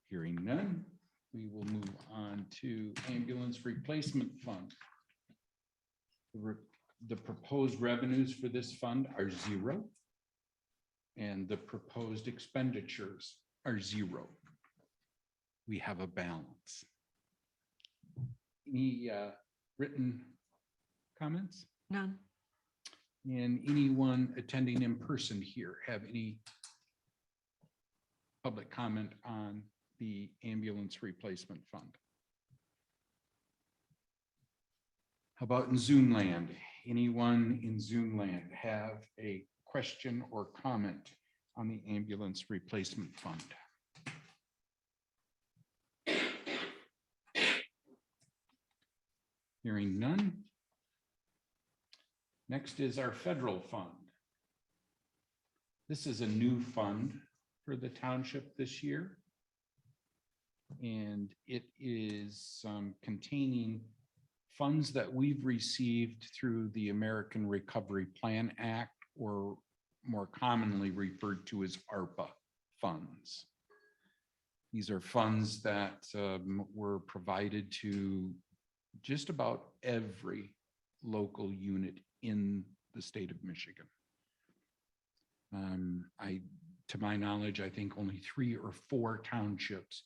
Hearing none, we will move on to ambulance replacement fund. The proposed revenues for this fund are 0, and the proposed expenditures are 0. We have a balance. Any written comments? None. And anyone attending in person here have any public comment on the ambulance replacement fund? How about in Zoom land? Anyone in Zoom land have a question or comment on the ambulance replacement fund? Hearing none. Next is our federal fund. This is a new fund for the township this year. And it is containing funds that we've received through the American Recovery Plan Act, or more commonly referred to as ARPA funds. These are funds that were provided to just about every local unit in the state of Michigan. To my knowledge, I think only 3 or 4 townships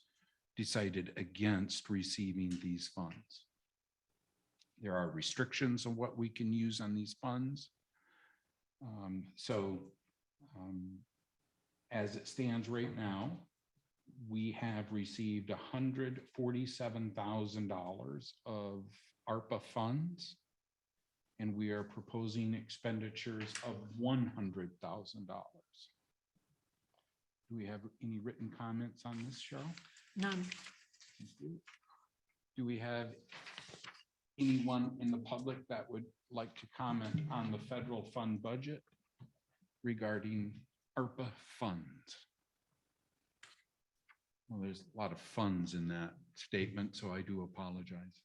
decided against receiving these funds. There are restrictions on what we can use on these funds. As it stands right now, we have received $147,000 of ARPA funds, and we are proposing expenditures of $100,000. Do we have any written comments on this, Cheryl? None. Do we have anyone in the public that would like to comment on the federal fund budget regarding ARPA funds? Well, there's a lot of funds in that statement, so I do apologize.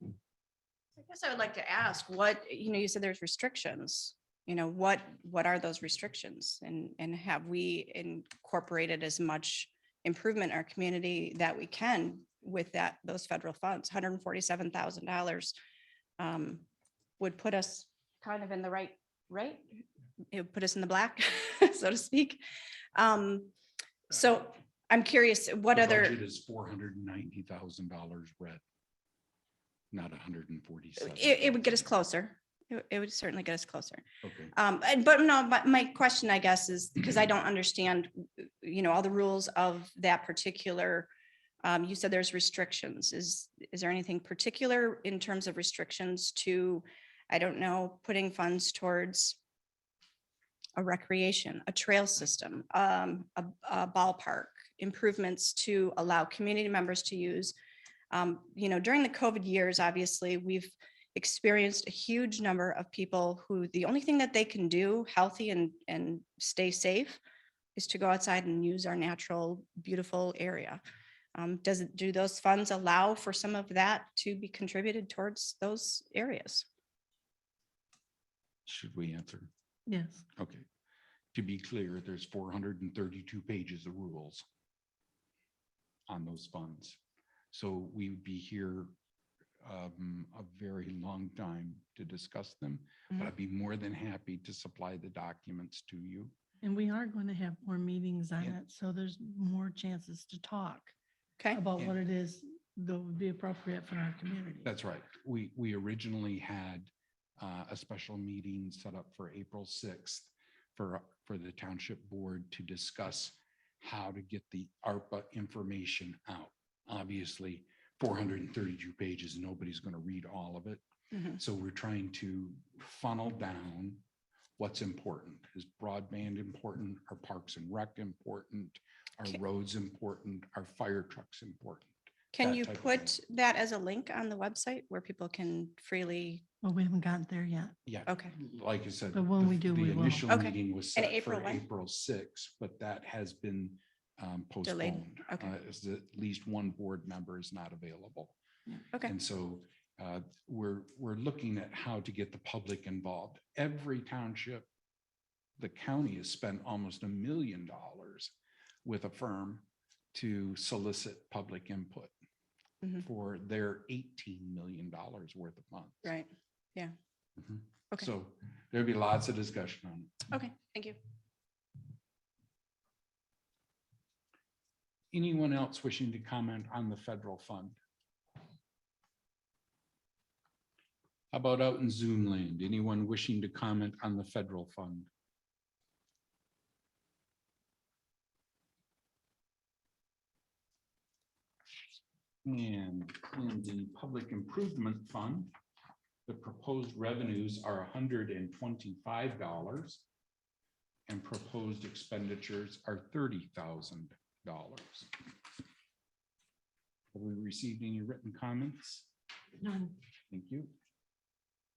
I guess I would like to ask what, you said there's restrictions, what are those restrictions, and have we incorporated as much improvement in our community that we can with those federal funds. $147,000 would put us kind of in the right? It would put us in the black, so to speak. So I'm curious, what The other? budget is $490,000 red, not 147. It would get us closer. It would certainly get us closer. Okay. But no, but my question, I guess, is because I don't understand, all the rules of that particular. You said there's restrictions. Is there anything particular in terms of restrictions to, I don't know, putting funds towards a recreation, a trail system, a ballpark, improvements to allow community members to use? During the COVID years, obviously, we've experienced a huge number of people who the only thing that they can do healthy and stay safe is to go outside and use our natural, beautiful area. Do those funds allow for some of that to be contributed towards those areas? Should we answer? Yes. Okay. To be clear, there's 432 pages of rules on those funds. So we would be here a very long time to discuss them, but I'd be more than happy to supply the documents to you. And we are going to have more meetings on Yeah. it, so there's more chances to talk Okay. about Yeah. what it is that would be appropriate for our community. That's right. We originally had a special meeting set up for April 6th for the township board to discuss how to get the ARPA information out. Obviously, 432 pages, nobody's going to read all of it. Mhm. So we're trying to funnel down what's important. Is broadband important? Are parks and rec important? Are Okay. roads important? Are fire trucks important? Can That you type of put thing. that as a link on the website where people can freely? Well, we haven't gotten there yet. Yeah. Okay. Like I said. But when we do, the we will. initial Okay. meeting was And set for April when? April 6th, but that has been Delayed. postponed. Okay. As at least one board member is not available. Okay. And so we're looking at how to get the public involved. Every township, the county has spent almost $1 million with a firm to solicit public input Mhm. for their $18 million worth of funds. Right. Yeah. Mhm. Okay. So there'll be lots of discussion on it. Okay. Thank you. Anyone else wishing to comment on the federal fund? How about out in Zoom land? Anyone wishing to comment on the federal fund? And in the public improvement fund, the proposed revenues are $125 and proposed expenditures are $30,000. Have we received any written comments? None. Thank you.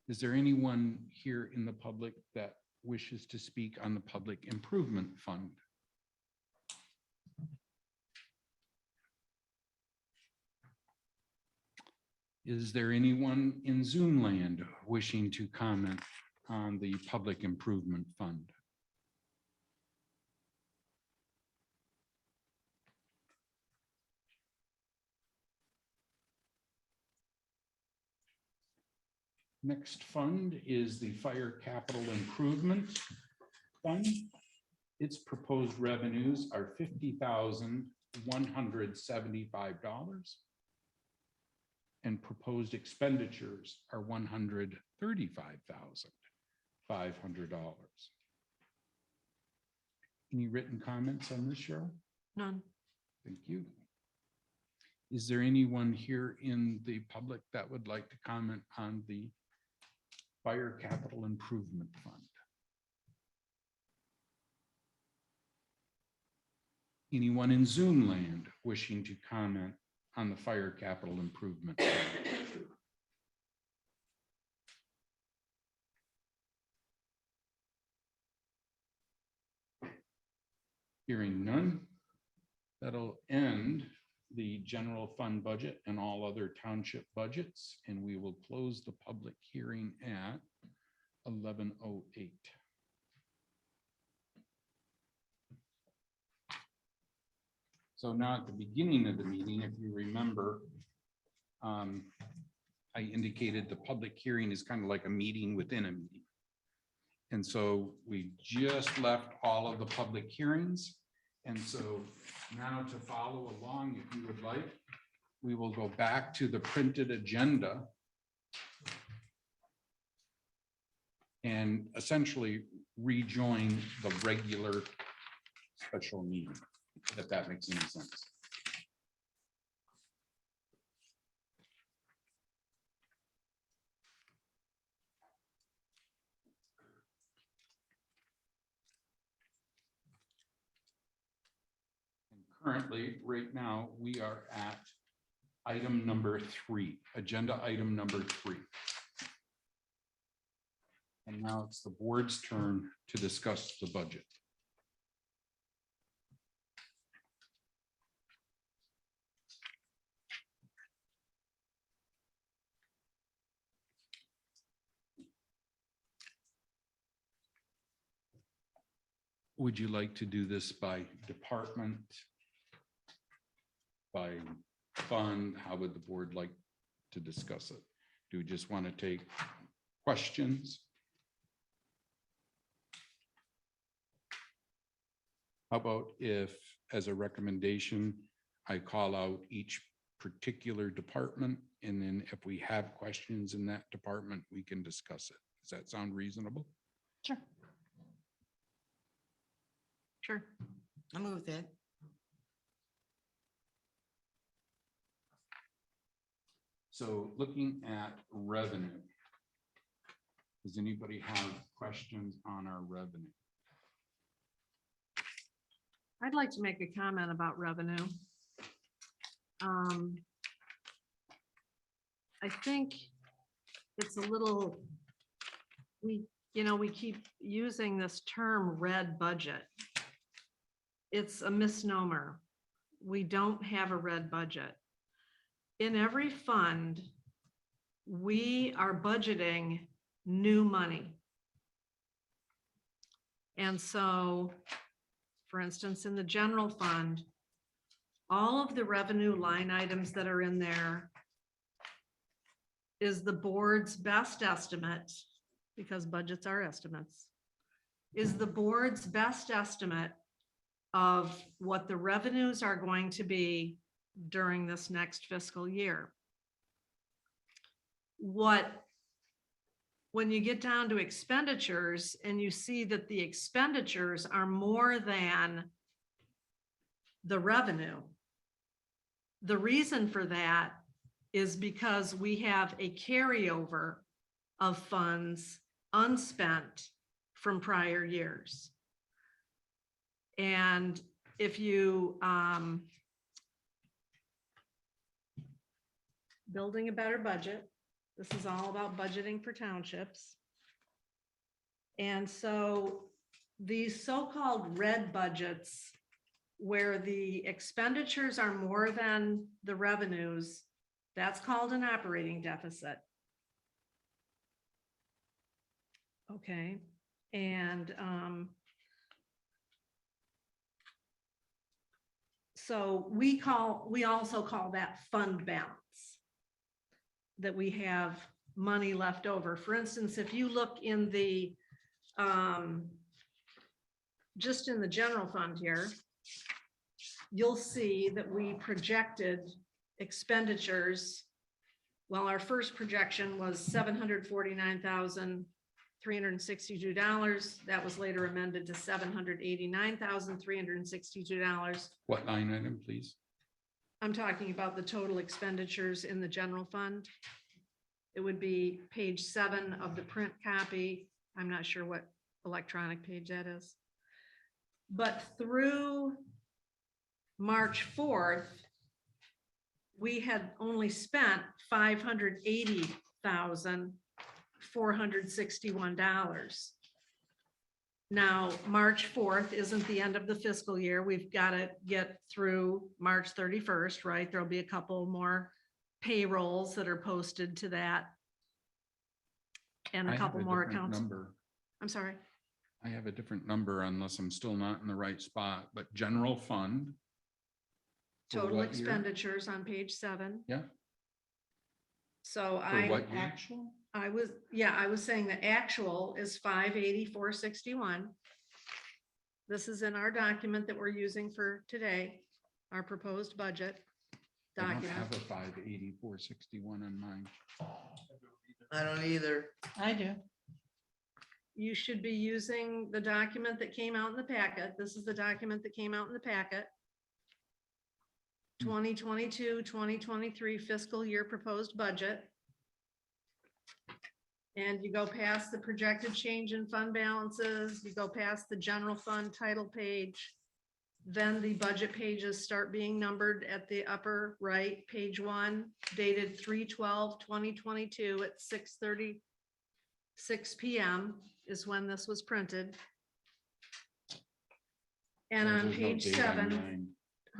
Is there anyone here in the public that wishes to speak on the public improvement fund? Is there anyone in Zoom land wishing to comment on the public improvement fund? Next fund is the Fire Capital Improvement Fund. Its proposed revenues are $50,175. And proposed expenditures are $135,500. Any written comments on this, Cheryl? None. Thank you. Is there anyone here in the public that would like to comment on the Fire Capital Improvement Fund? Anyone in Zoom land wishing to comment on the Fire Capital Improvement Fund? Hearing none, that'll end the general fund budget and all other township budgets, and we will close the public hearing at 11:08. So now at the beginning of the meeting, if you remember, I indicated the public hearing is kind of like a meeting within a meeting. And so we just left all of the public hearings. And so now to follow along, if you would like, we will go back to the printed agenda and essentially rejoin the regular special meeting, if that makes any sense. And currently, right now, we are at item number 3, agenda item number 3. And now it's the board's turn to discuss the budget. Would you like to do this by department? By fund? How would the board like to discuss it? Do we just want to take questions? How about if, as a recommendation, I call out each particular department, and then if we have questions in that department, we can discuss it. Does that sound reasonable? Sure. Sure. I'm good with that. So looking at revenue, does anybody have questions on our revenue? I'd like to make a comment about revenue. I think it's a little, we keep using this term red budget. It's a misnomer. We don't have a red budget. In every fund, we are budgeting new money. And so, for instance, in the general fund, all of the revenue line items that are in there is the board's best estimate, because budgets are estimates, is the board's best estimate of what the revenues are going to be during this next fiscal year. When you get down to expenditures and you see that the expenditures are more than the revenue, the reason for that is because we have a carryover of funds unspent from prior years. And if you, building a better budget, this is all about budgeting for townships. And so these so-called red budgets, where the expenditures are more than the revenues, that's called an operating deficit. Okay, and so we also call that fund balance, that we have money left over. For instance, if you look in the just in the general fund here, you'll see that we projected expenditures. Well, our first projection was $749,362. That was later amended to $789,362. What line item, please? I'm talking about the total expenditures in the general fund. It would be page 7 of the print copy. I'm not sure what electronic page that is. But through March 4th, we had only spent $580,461. Now, March 4th isn't the end of the fiscal year. We've got to get through March 31st, right? There'll be a couple more payrolls that are posted to that. And I a have couple more different accounts. number. I'm sorry. I have a different number unless I'm still not in the right spot, but general fund For total what year? expenditures on page 7. Yeah. So For what year? I was saying the actual is 580,461. This is in our document that we're using for today, our proposed budget I don't document. have a 58461 on mine. I don't either. I do. You should be using the document that came out in the packet. This is the document that came out in the packet. 2022, 2023 fiscal year proposed budget. And you go past the projected change in fund balances, you go past the general fund title page. Then the budget pages start being numbered at the upper right, page 1, dated 3/12/2022 at 6:36 p.m. is when this was printed. And on There's no page date on 7, mine.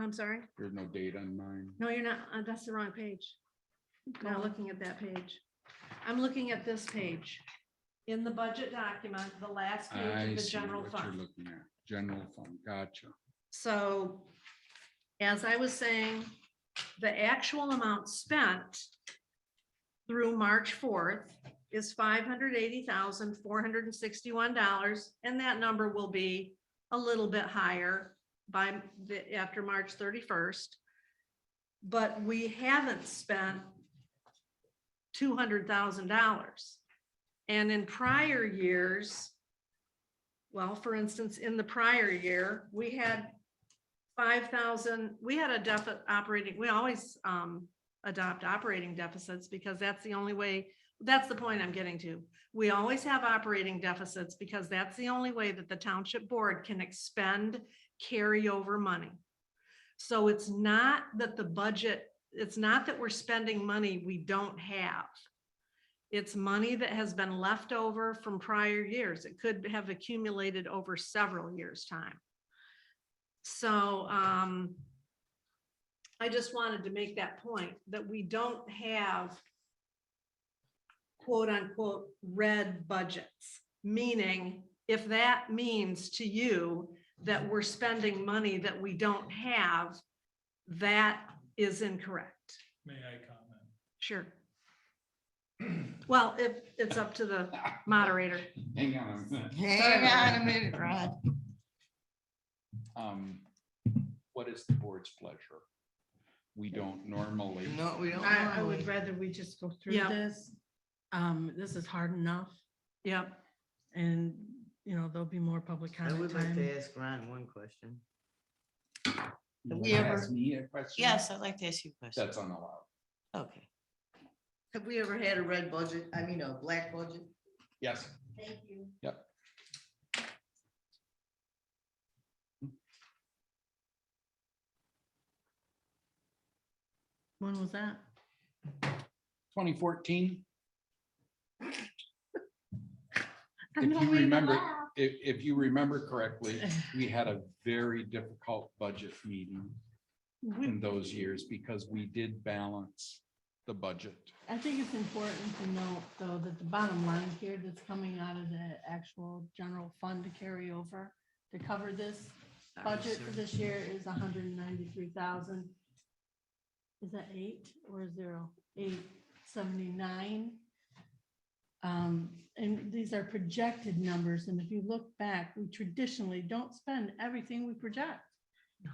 I'm sorry, There's no date on mine. no, you're not, that's the wrong page. I'm not looking at that page. I'm looking at this page. In the budget document, the last page I of the see general what you're fund. looking at. General fund, gotcha. So as I was saying, the actual amount spent through March 4th is $580,461. And that number will be a little bit higher after March 31st. But we haven't spent $200,000. And in prior years, well, for instance, in the prior year, we had 5,000, we had a deficit operating, we always adopt operating deficits because that's the only way, that's the point I'm getting to. We always have operating deficits because that's the only way that the township board can expend carryover money. So it's not that the budget, it's not that we're spending money we don't have. It's money that has been left over from prior years. It could have accumulated over several years' time. So I just wanted to make that point that we don't have quote unquote red budgets, meaning if that means to you that we're spending money that we don't have, that is incorrect. May I comment? Sure. Well, if it's up to the moderator. Hang on a minute. Hang on a minute, Rod. What is the board's pleasure? We don't normally. No, we don't. I would rather we just go through Yeah. this. This is hard enough Yep. and, you know, there'll be more public I comment would like time. to ask Ron one question. You Have wanna we ever- ask me a question? Yes, I'd like to ask you a question. That's unallowed. Okay. Have we ever had a red budget? I mean, a black budget? Yes. Thank you. Yep. When was that? 2014. I If know you we remember, laugh. if you remember correctly, we had a very difficult budget meeting in those years because we did balance the budget. I think it's important to note, though, that the bottom line here that's coming out of the actual general fund to carry over to cover this budget for this year is 193,000. Is that 8 or 0? 879. And these are projected numbers. And if you look back, we traditionally don't spend everything we project.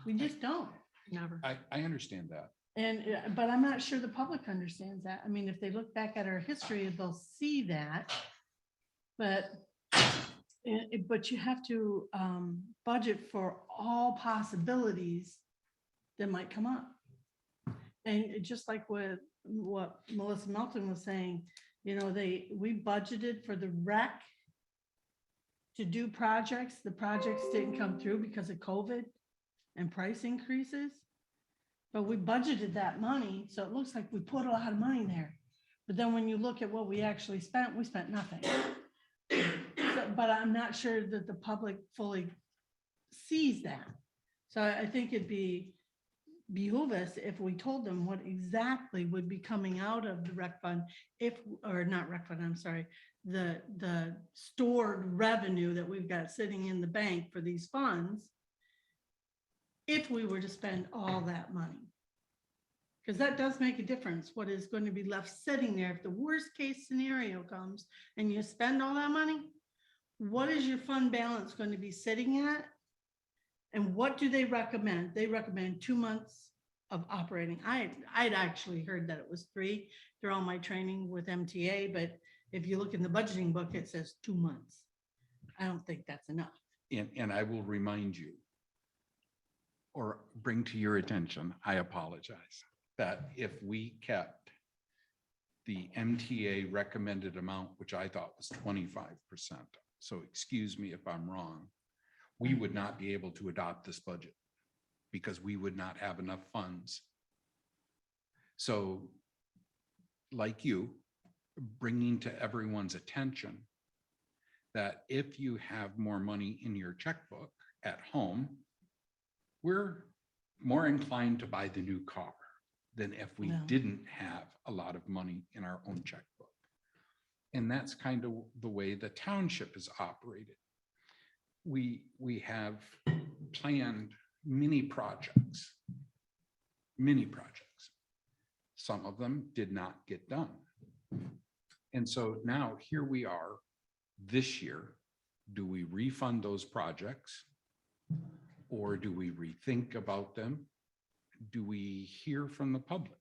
We just don't. Never. I understand that. And, but I'm not sure the public understands that. I mean, if they look back at our history, they'll see that. But you have to budget for all possibilities that might come up. And just like with what Melissa Melton was saying, you know, we budgeted for the rec to do projects. The projects didn't come through because of COVID and price increases. But we budgeted that money, so it looks like we put a lot of money there. But then when you look at what we actually spent, we spent nothing. But I'm not sure that the public fully sees that. So I think it'd behoove us if we told them what exactly would be coming out of the rec fund, or not rec fund, I'm sorry, the stored revenue that we've got sitting in the bank for these funds. if we were to spend all that money. Because that does make a difference, what is going to be left sitting there. If the worst case scenario comes and you spend all that money, what is your fund balance going to be sitting at? And what do they recommend? They recommend 2 months of operating. I'd actually heard that it was 3 through all my training with MTA, but if you look in the budgeting book, it says 2 months. I don't think that's enough. And I will remind you or bring to your attention, I apologize, that if we kept the MTA recommended amount, which I thought was 25%, so excuse me if I'm wrong, we would not be able to adopt this budget because we would not have enough funds. So like you, bringing to everyone's attention that if you have more money in your checkbook at home, we're more inclined to buy the new car than if we Yeah. didn't have a lot of money in our own checkbook. And that's kind of the way the township is operated. We have planned many projects. Some of them did not get done. And so now here we are this year. Do we refund those projects? Or do we rethink about them? Do we hear from the public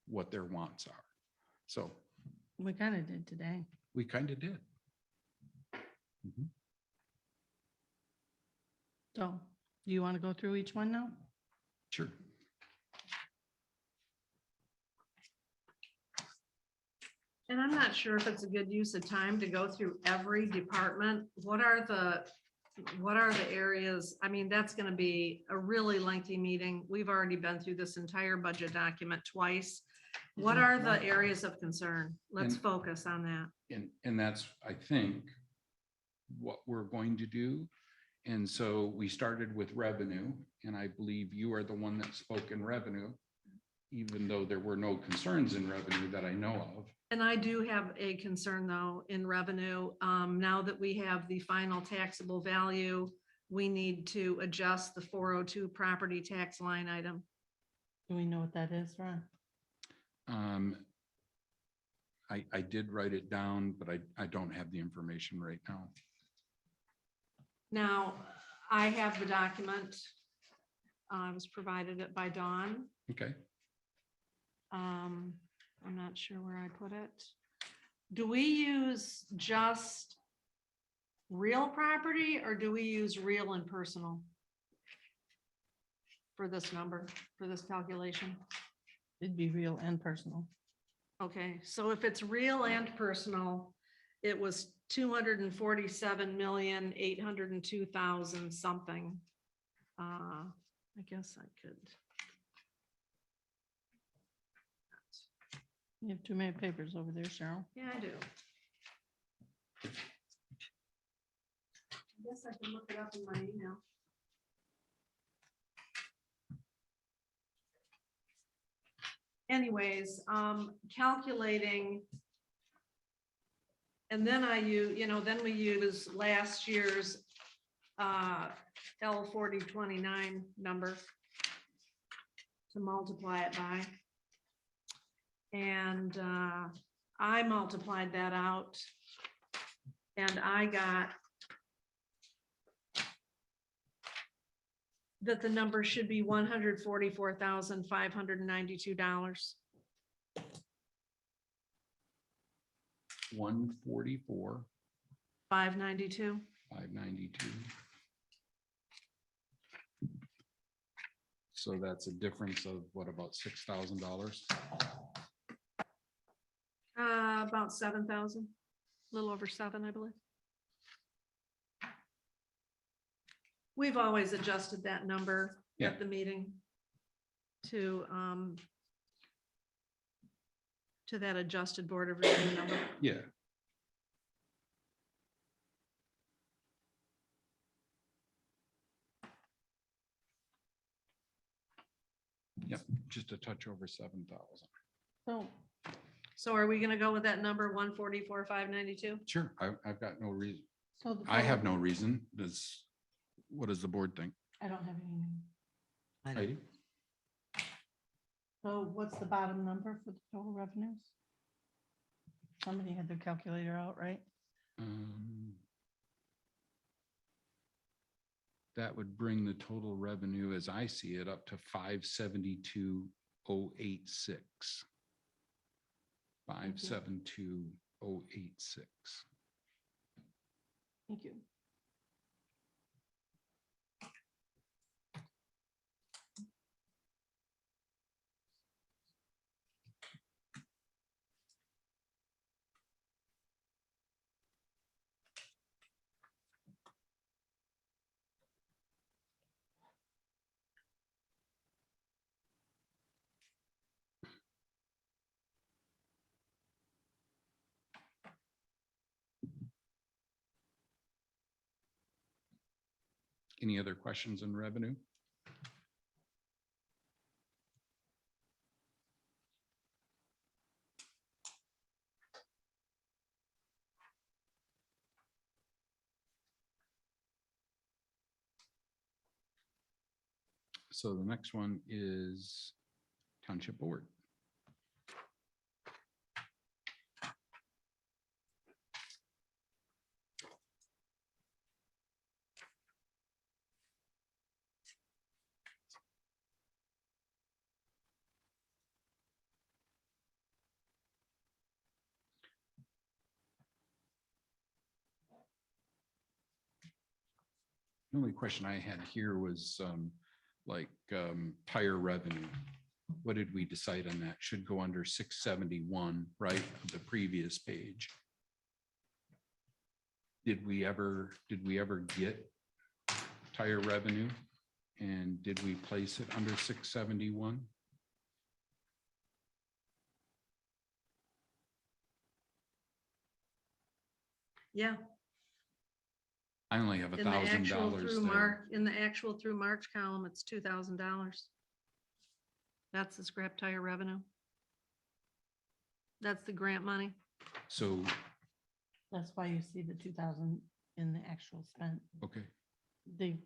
what their wants are? So We kind of did today. we kind of did. Mhm. So do you want to go through each one now? Sure. And I'm not sure if it's a good use of time to go through every department. What are the areas? I mean, that's gonna be a really lengthy meeting. We've already been through this entire budget document twice. What are the areas of concern? Let's And- focus on that. And that's, I think, what we're going to do. And so we started with revenue, and I believe you are the one that spoke in revenue, even though there were no concerns in revenue that I know of. And I do have a concern though in revenue. Now that we have the final taxable value, we need to adjust the 402 property tax line item. Do we know what that is, Ron? I did write it down, but I don't have the information right now. Now, I have the document. I was provided it by Dawn. Okay. I'm not sure where I put it. Do we use just real property or do we use real and personal for this number, for this calculation? It'd be real and personal. Okay, so if it's real and personal, it was 247,802,000 something. I guess I could. You have too many papers over there, Cheryl. Yeah, I do. I guess I can look it up in my email. Anyways, calculating. And then then we use last year's L4029 number to multiply it by. And I multiplied that out and I got that the number should be $144,592. 144, 592. 592. So that's a difference of what, about $6,000? About 7,000, a little over 7, I believe. We've always adjusted that number Yeah. at the meeting to that adjusted board of review number. Yeah. Yep, just a touch over 7,000. So are we gonna go with that number 144,592? Sure, I've got no reason. So the I have public- no reason. What does the board think? I don't have any. I don't- Heidi? So what's the bottom number for the total revenues? Somebody had their calculator out, right? That would bring the total revenue, as I see it, up to 572,086. 572,086. Thank you. Any other questions on revenue? So the next one is Township Board. The only question I had here was tire revenue. What did we decide on that? Should go under 671, right? The previous page. Did we ever get tire revenue? And did we place it under 671? Yeah. I only have In the actual $1,000 through there. March, in the actual through March column, it's $2,000. That's the scrap tire revenue. That's the grant money. So, That's why you see the 2,000 in the actual spent. okay, The,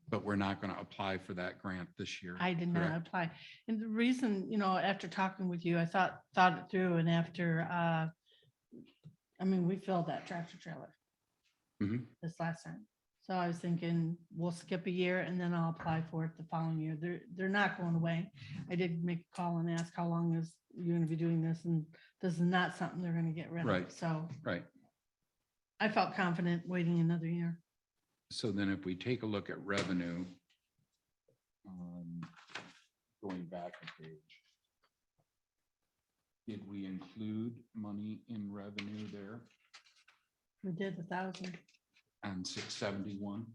but we're not going to apply for that grant this year. I did not correct? apply. And the reason, after talking with you, I thought it through, and after, we filled that tractor trailer Mhm. this last time. So I was thinking we'll skip a year and then I'll apply for it the following year. They're not going away. I did make a call and ask how long is you going to be doing this, and this is not something they're going to get rid of. Right. So Right. I felt confident waiting another year. So then if we take a look at revenue, going back a page, did we include money in revenue there We did 1,000. on 671?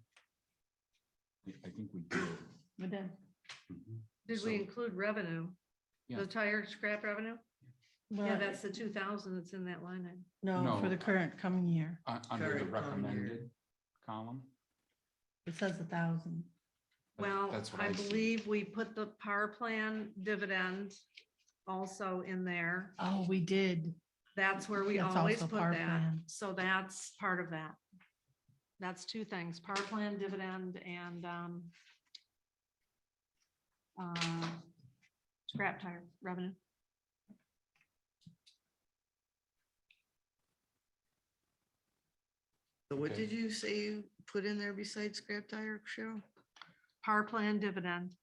I think we did. We did. Mhm. Did So- we include revenue? Yeah. The tire scrap revenue? Yeah, that's the 2,000 that's in that line item. No, No. for the current coming year. Under the Current coming year. recommended column? It says 1,000. Well, That's what I I see. believe we put the power plan dividend also in there. Oh, we did. That's where we That's always also put power that. plan. So that's part of that. That's two things, power plan dividend and scrap tire revenue. So what Okay. did you say you put in there besides scrap tire, Cheryl? Power plan dividend.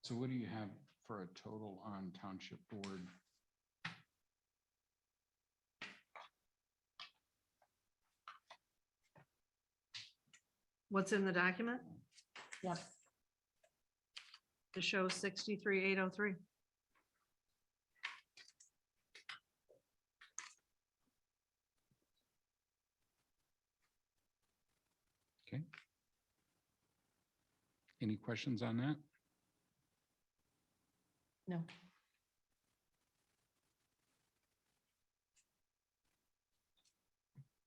So what do you have for a total on township board? What's in the document? Yep. It shows 63,803. Okay. Any questions on that? No.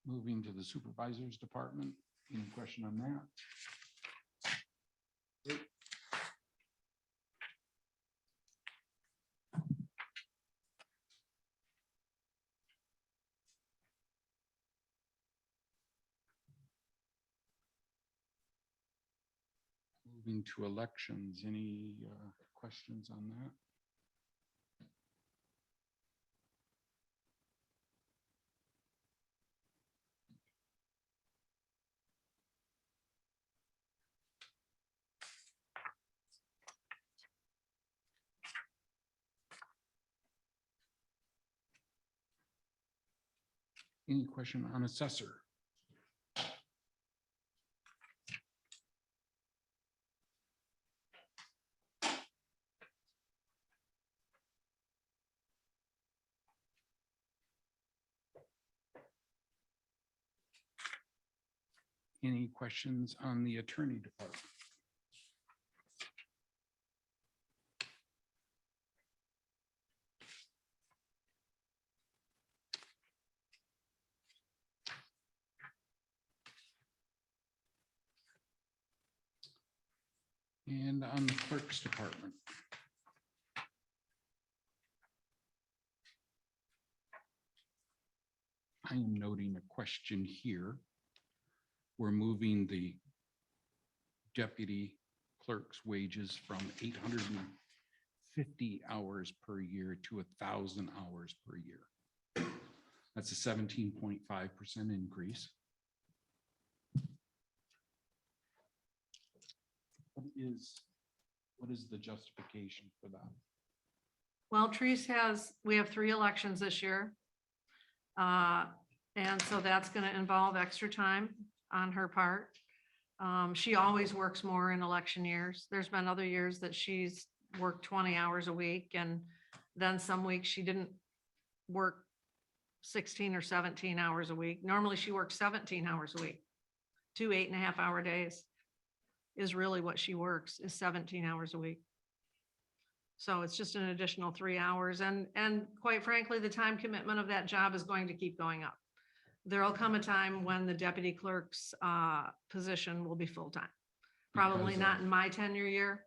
Moving to the supervisors department. Any question on that? Moving to elections. Any questions on that? Any question on assessor? Any questions on the attorney department? And on the clerk's department? I am noting a question here. We're moving the deputy clerk's wages from 850 hours per year to 1,000 hours per year. That's a 17.5% increase. What is the justification for that? Well, we have 3 elections this year. And so that's going to involve extra time on her part. She always works more in election years. There's been other years that she's worked 20 hours a week, and then some weeks she didn't work 16 or 17 hours a week. Normally she works 17 hours a week. 2 8.5-hour days is really what she works, is 17 hours a week. So it's just an additional 3 hours. And quite frankly, the time commitment of that job is going to keep going up. There'll come a time when the deputy clerk's position will be full-time. Probably Because not of- in my tenure year.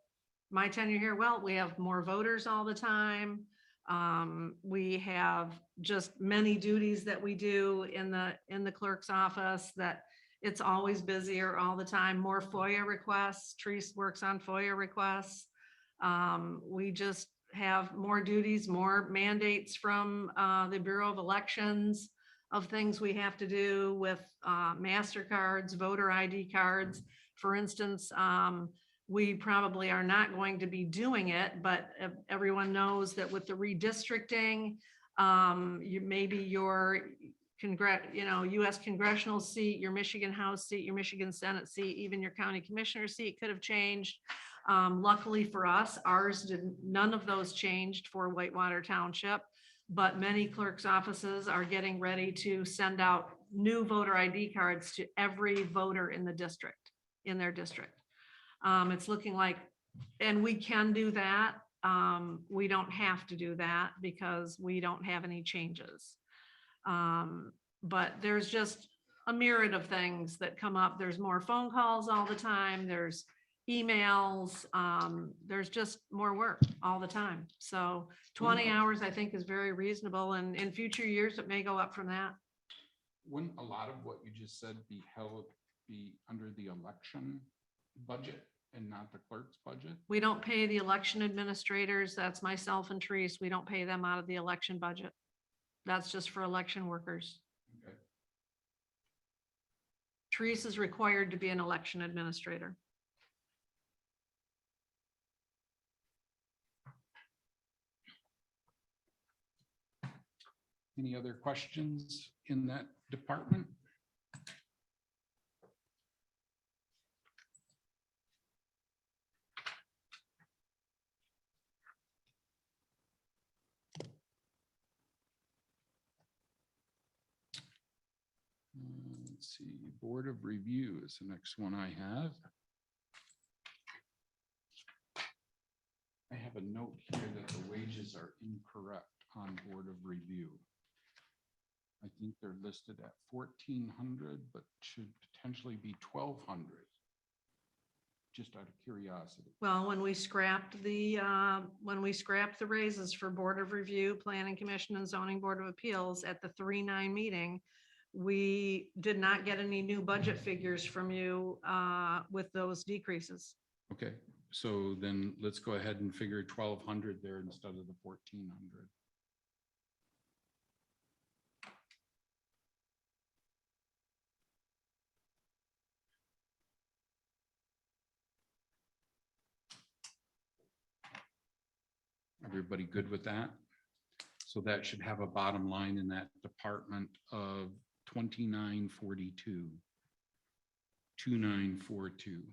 My tenure here, well, we have more voters all the time. We have just many duties that we do in the clerk's office that it's always busier all the time. More FOIA requests. Therese works on FOIA requests. We just have more duties, more mandates from the Bureau of Elections of things we have to do with MasterCards, voter ID cards. For instance, we probably are not going to be doing it, but everyone knows that with the redistricting, maybe your U.S. congressional seat, your Michigan House seat, your Michigan Senate seat, even your county commissioner seat could have changed. Luckily for us, none of those changed for Whitewater Township, but many clerks' offices are getting ready to send out new voter ID cards to every voter in their district. It's looking like, and we can do that. We don't have to do that because we don't have any changes. But there's just a myriad of things that come up. There's more phone calls all the time. There's emails. There's just more work all the time. So 20 hours, I think, is very reasonable. And in future years, it may go up from that. Wouldn't a lot of what you just said be under the election budget and not the clerk's budget? We don't pay the election administrators. That's myself and Therese. We don't pay them out of the election budget. That's just for election workers. Okay. Therese is required to be an election administrator. Any other questions in that department? Let's see, Board of Review is the next one I have. I have a note here that the wages are incorrect on Board of Review. I think they're listed at 1,400, but should potentially be 1,200. Just out of curiosity. Well, when we scrapped the raises for Board of Review, Planning Commission and Zoning Board of Appeals at the 3/9 meeting, we did not get any new budget figures from you with those decreases. Okay, so then let's go ahead and figure 1,200 there instead of the 1,400. Everybody good with that? So that should have a bottom line in that department of 2942. 2942.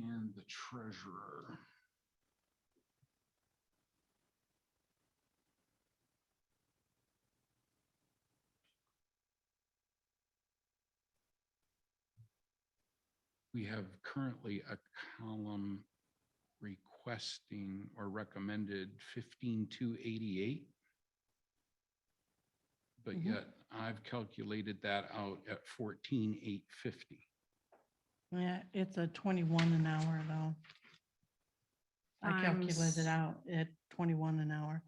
And the treasurer. We have currently a column requesting or recommended 15,288. But yet I've calculated that out at 14,850. Yeah, it's a 21 an hour though. I calculated out at 21 an hour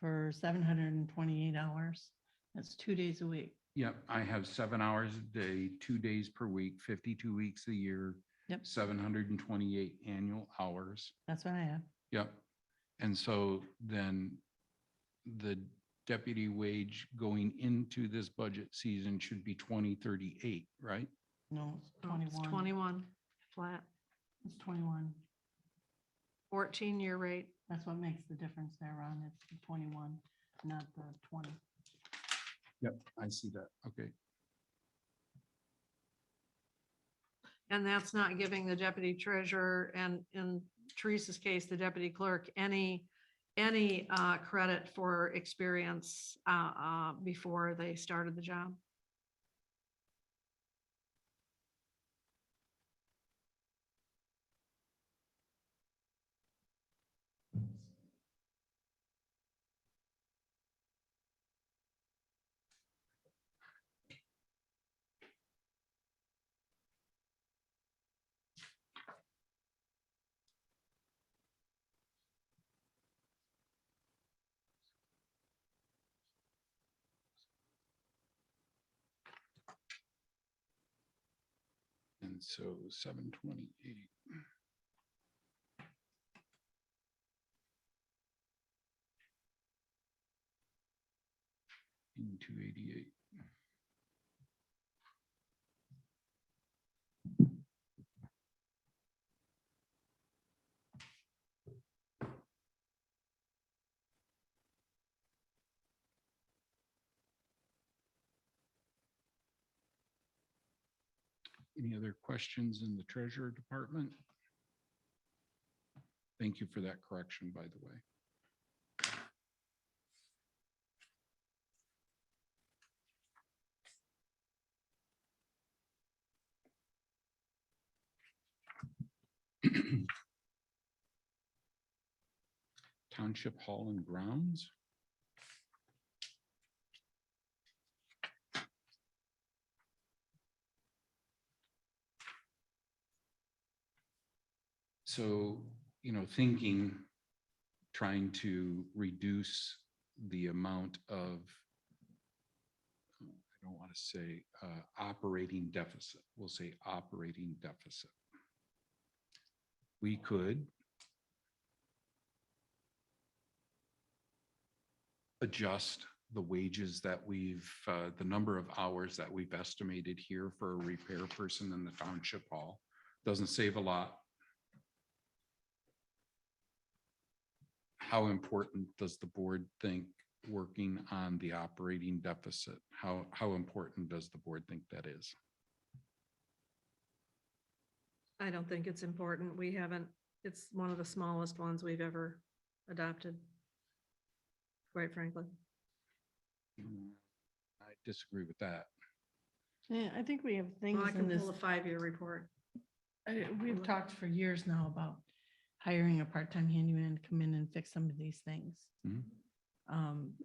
for 728 hours. That's 2 days a week. Yep, I have 7 hours a day, 2 days per week, 52 weeks a year. Yep. 728 annual hours. That's what I have. Yep. And so then the deputy wage going into this budget season should be 2038, right? No, it's No, it's 21. 21 flat, It's 21. 14-year rate. That's what makes the difference there, Ron. It's the 21, not the 20. Yep, I see that. Okay. And that's not giving the deputy treasurer and in Teresa's case, the deputy clerk, any credit for experience before they started the job. And so 728. In 288. Any other questions in the treasurer department? Thank you for that correction, by the way. Township Hall and Grounds. So, thinking, trying to reduce the amount of, I don't want to say operating deficit, we'll say operating deficit. We could adjust the wages that the number of hours that we've estimated here for a repair person in the township hall. Doesn't save a lot. How important does the board think working on the operating deficit? How important does the board think that is? I don't think it's important. We haven't, it's one of the smallest ones we've ever adopted. quite frankly. I disagree with that. Yeah, I think we have things Well, I in can this. pull a 5-year report. We've talked for years now about hiring a part-time handyman to come in and fix some of these things. Mhm.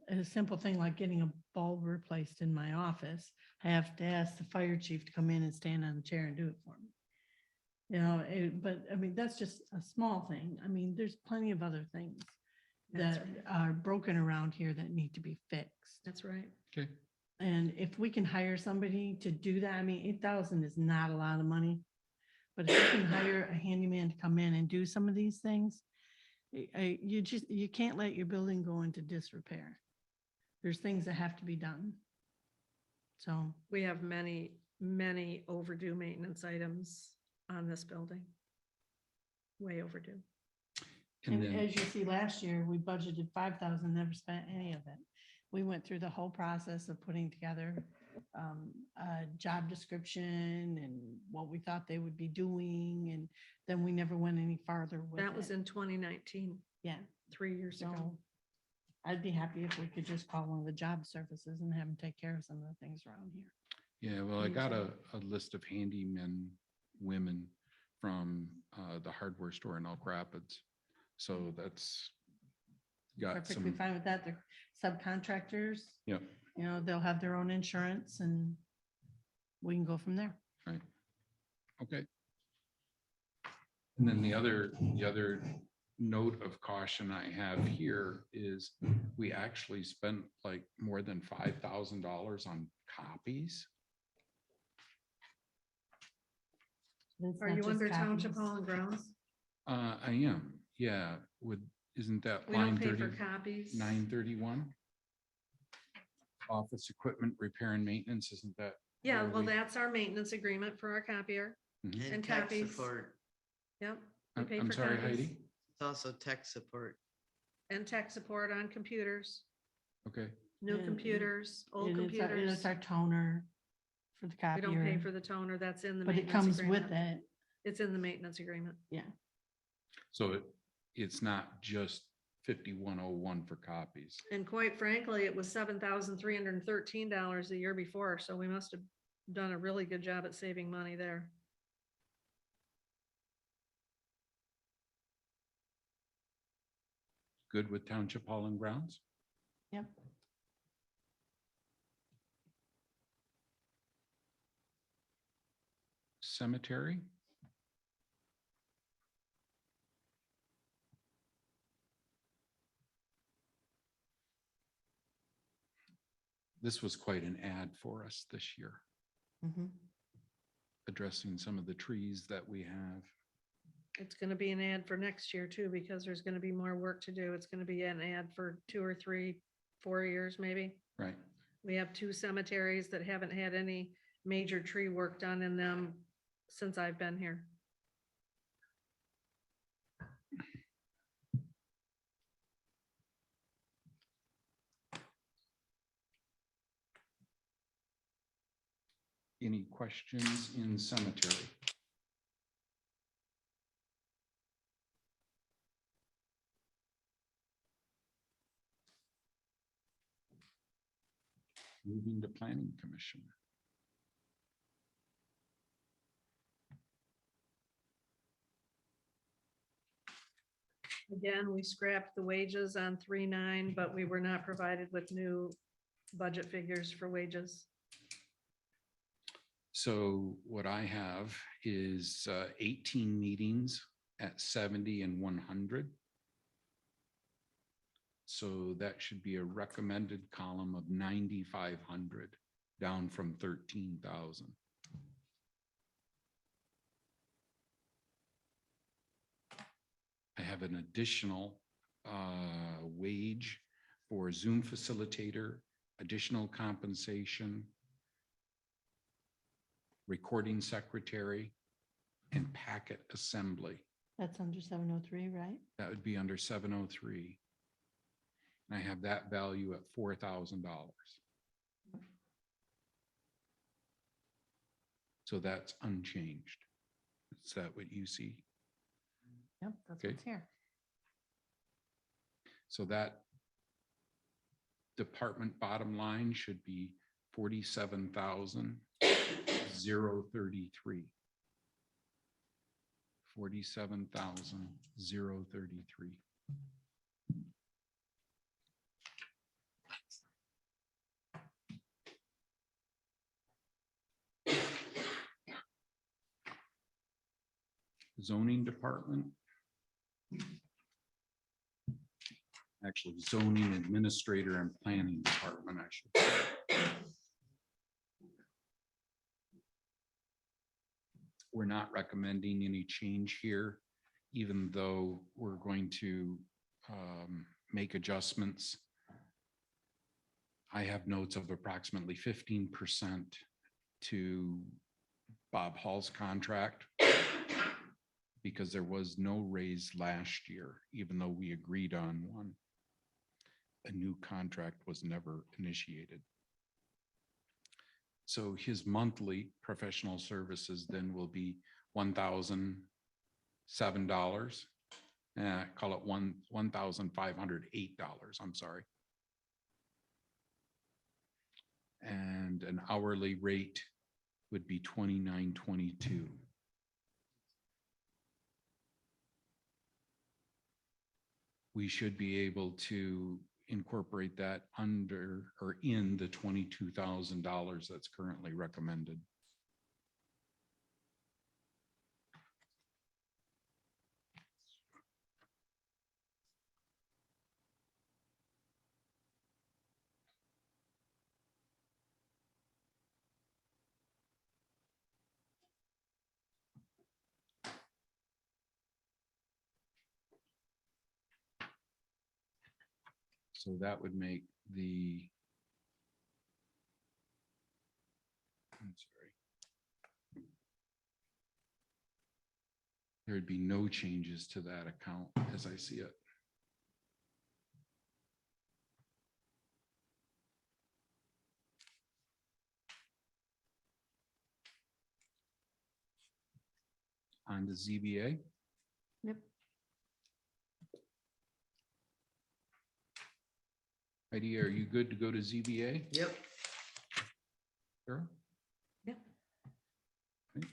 A simple thing like getting a bulb replaced in my office, I have to ask the fire chief to come in and stand on the chair and do it for me. You know, but I mean, that's just a small thing. I mean, there's plenty of other things That's that right. are broken around here that need to be fixed. That's right. Okay. And if we can hire somebody to do that, I mean, 8,000 is not a lot of money. But if you can hire a handyman to come in and do some of these things, you can't let your building go into disrepair. There's things that have to be done. So, We have many, many overdue maintenance items on this building. Way overdue. And and then, as you see, last year, we budgeted 5,000, never spent any of it. We went through the whole process of putting together a job description and what we thought they would be doing, and then we never went any farther with it. That was in 2019, Yeah, 3 years ago. so I'd be happy if we could just call one of the job services and have them take care of some of the things around here. yeah, well, I got a list of handymen, women from the hardware store in Elk Rapids. So that's got Perfectly some, fine with that. They're subcontractors, yeah, you know, they'll have their own insurance and we can go from there. right. Okay. And then the other note of caution I have here is we actually spent like more than $5,000 on copies. It's Are not you just under Township copies. Hall and Grounds? I am, yeah, isn't that We line don't pay for 30, copies. 931? Office equipment repair and maintenance, isn't that? Yeah, where well, we- that's our maintenance agreement for our copier. Mhm. And tech copies. support. Yep. we pay I'm for sorry, copies. Heidi. It's also tech support. And tech support on computers, Okay, new And- computers, old And computers. it's our toner for the We don't pay copier, for the toner. That's in the but it maintenance comes with agreement. it. It's in the maintenance agreement. Yeah. so it's not just 5101 for copies. And quite frankly, it was $7,313 the year before, so we must have done a really good job at saving money there. Good with Township Hall and Grounds? Yep. Cemetery? This was quite an ad for us this year, Mhm. addressing some of the trees that we have. It's gonna be an ad for next year too, because there's gonna be more work to do. It's gonna be an ad for 2 or 3, 4 years maybe. Right. We have 2 cemeteries that haven't had any major tree work done in them since I've been here. Any questions in cemetery? Moving to Planning Commission. Again, we scrapped the wages on 3.9, but we were not provided with new budget figures for wages. So what I have is 18 meetings at 70 and 100. So that should be a recommended column of 9,500, down from 13,000. I have an additional wage for Zoom facilitator, additional compensation, recording secretary, and packet assembly. That's under 703, right? That would be under 703. And I have that value at $4,000. So that's unchanged. Is that what you see? Yep, that's Okay. what's here. So that department bottom line should be 47,033. 47,033. Zoning department. Actually, zoning administrator and planning department, I should say. We're not recommending any change here, even though we're going to make adjustments. I have notes of approximately 15% to Bob Hall's contract because there was no raise last year, even though we agreed on one. A new contract was never initiated. So his monthly professional services then will be $1,007. Call it $1,508. I'm sorry. And an hourly rate would be $29.22. We should be able to incorporate that under or in the $22,000 that's currently recommended. So that would make the, I'm sorry. There'd be no changes to that account as I see it. On the ZBA. Yep. Heidi, are you good to go to ZBA? Yep. Sure. Yep. Okay.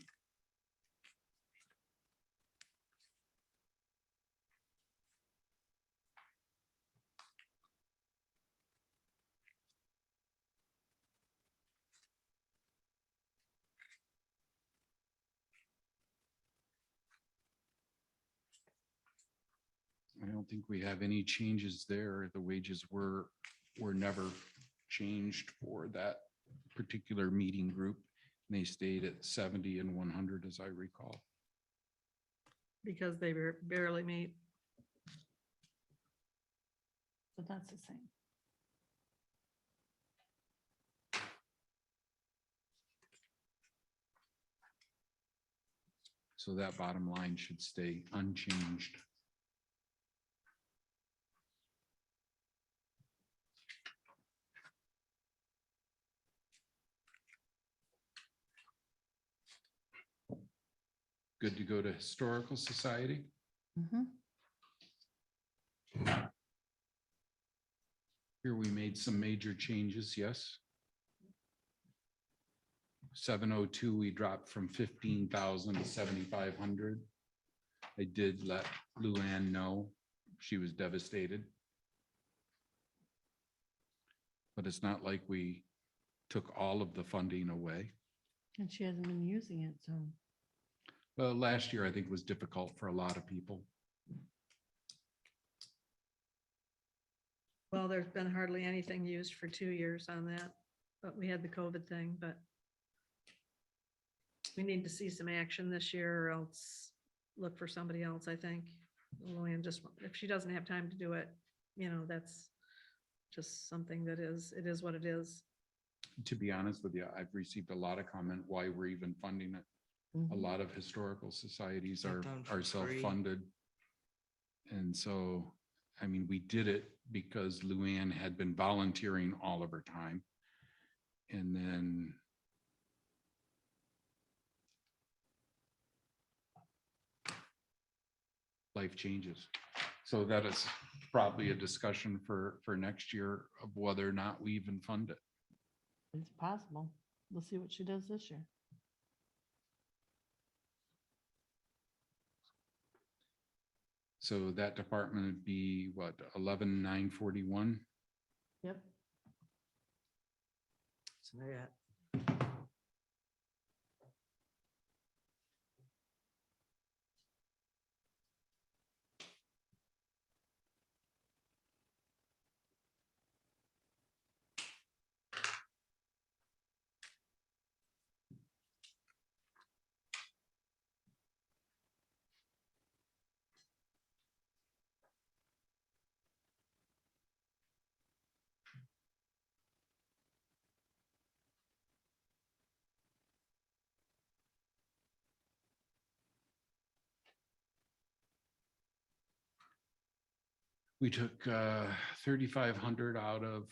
I don't think we have any changes there. The wages were never changed for that particular meeting group. And they stayed at 70 and 100, as I recall. Because they barely meet. So that's the same. So that bottom line should stay unchanged. Good to go to Historical Society. Here we made some major changes, yes. 702, we dropped from 15,000 to 7,500. I did let Luann know. She was devastated. But it's not like we took all of the funding away. And she hasn't been using it, so. Well, last year I think was difficult for a lot of people. Well, there's been hardly anything used for 2 years on that, but we had the COVID thing, but we need to see some action this year or else look for somebody else, I think. Luann just, if she doesn't have time to do it, that's just something that it is what it is. To be honest with you, I've received a lot of comment why we're even funding it. A lot of historical societies are free. self-funded. And so, I mean, we did it because Luann had been volunteering all of her time. And then life changes. So that is probably a discussion for next year of whether or not we even fund it. It's possible. We'll see what she does this year. So that department would be what, 11,941? Yep. So yeah. We took 3,500 out of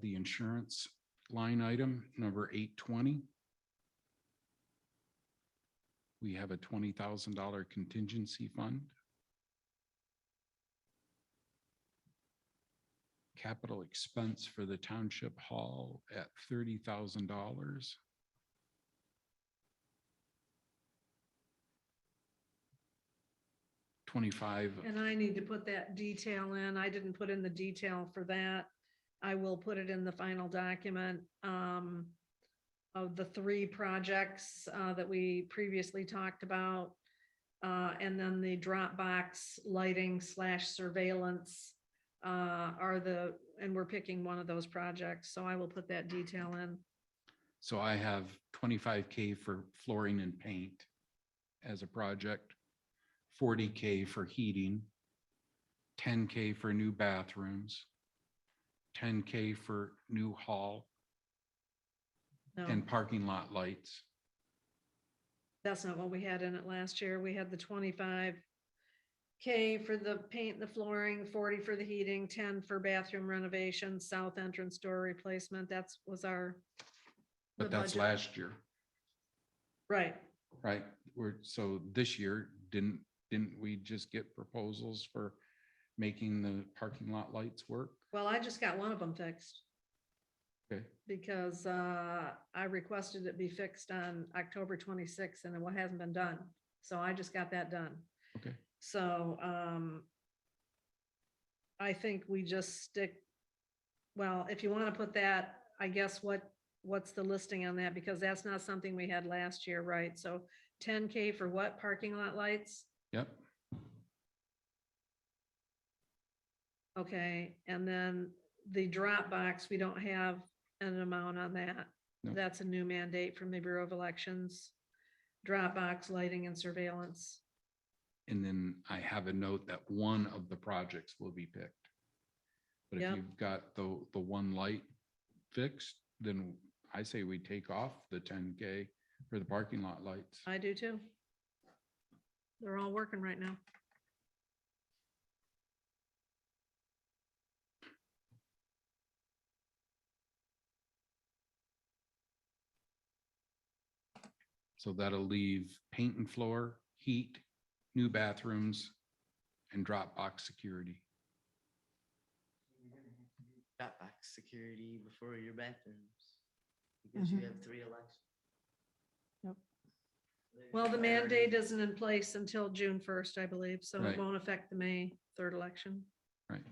the insurance line item, number 820. We have a $20,000 contingency fund. Capital expense for the township hall at $30,000. $25. And I need to put that detail in. I didn't put in the detail for that. I will put it in the final document of the 3 projects that we previously talked about. And then the Dropbox lighting / surveillance and we're picking one of those projects. So I will put that detail in. So I have 25K for flooring and paint as a project, 40K for heating, 10K for new bathrooms, 10K for new hall No, and parking lot lights. that's not what we had in it last year. We had the 25K for the paint, and the flooring, 40 for the heating, 10 for bathroom renovation, south entrance door replacement. Was our. the But that's budget. last year, Right. right? So this year, didn't we just get proposals for making the parking lot lights work? Well, I just got one of them fixed Okay, because I requested it be fixed on October 26th and it hasn't been done. So I just got that done. okay. So I think we just stick, well, if you want to put that, I guess what's the listing on that? Because that's not something we had last year, right? So 10K for what? Parking lot lights? Yep. Okay, and then the Dropbox, we don't have an amount on that. No. That's a new mandate from the Bureau of Elections. Dropbox lighting and surveillance. And then I have a note that one of the projects will be picked. But if Yep. you've got the one light fixed, then I say we take off the 10K for the parking lot lights. I do too. They're all working right now. So that'll leave paint and floor, heat, new bathrooms, and Dropbox security. Dropbox security before your bathrooms. Because you have 3 elections. Yep. Well, the mandate isn't in place until June 1st, I believe, so Right. it won't affect the May 3rd election. Right.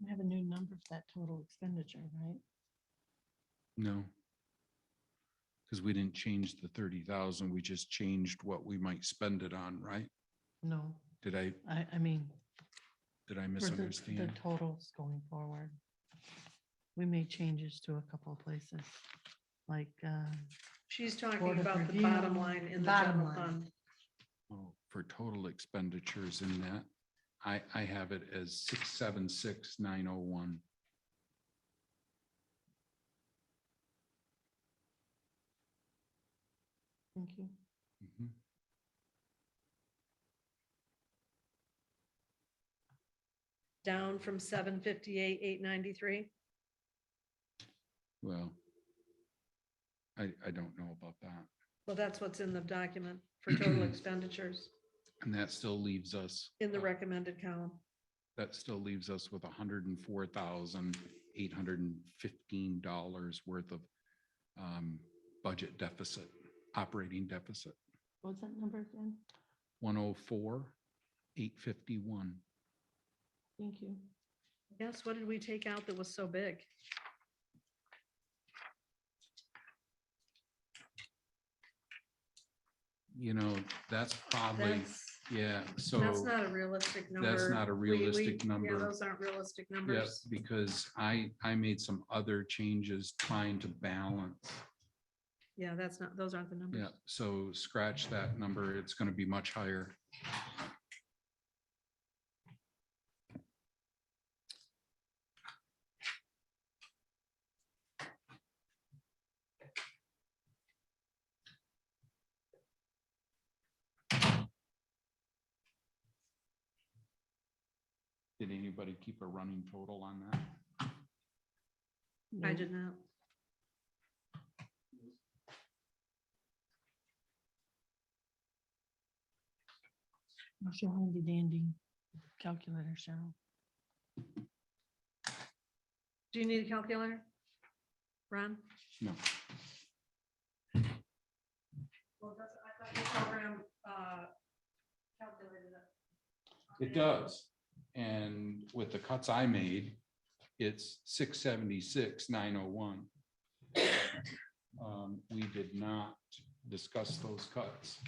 We have a new number for that total expenditure, right? No. Because we didn't change the 30,000, we just changed what we might spend it on, right? No, Did I I mean, for the the totals going forward. We made changes to a couple of places, like. She's talking Board of about the Review, bottom line in the bottom general line. fund. Oh, for total expenditures in that, I have it as 676,901. Thank you. Mhm. down from 758, 893. Well, I don't know about that. Well, that's what's in the document for total expenditures And that still leaves us, in the recommended column. that still leaves us with $104,815 worth of budget deficit, operating deficit, What's that number again? 104,851. Thank you. Yes, what did we take out that was so big? You know, that's probably, That's- yeah, so. That's not a realistic number. That's not a realistic Yeah, number. those aren't realistic Yeah, numbers. because I made some other changes trying to balance. Yeah, that's not, those aren't the numbers. Yeah, so scratch that number. It's gonna be much higher. Did anybody keep a running total on that? I did not. What's your handy dandy calculator, Cheryl? Do you need a calculator? Ron? No. Well, that's, I thought your program calculated it. It does. And with the cuts I made, it's 676,901. We did not discuss those cuts.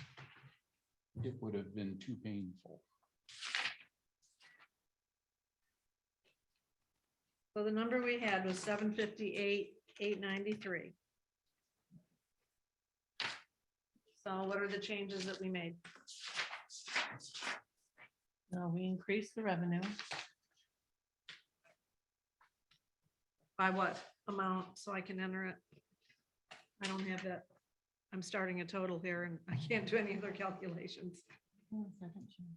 It would have been too painful. So the number we had was 758, 893. So what are the changes that we made? No, we increased the revenue. By what amount, so I can enter it? I don't have that. I'm starting a total here and I can't do any other calculations. 1 second, Cheryl.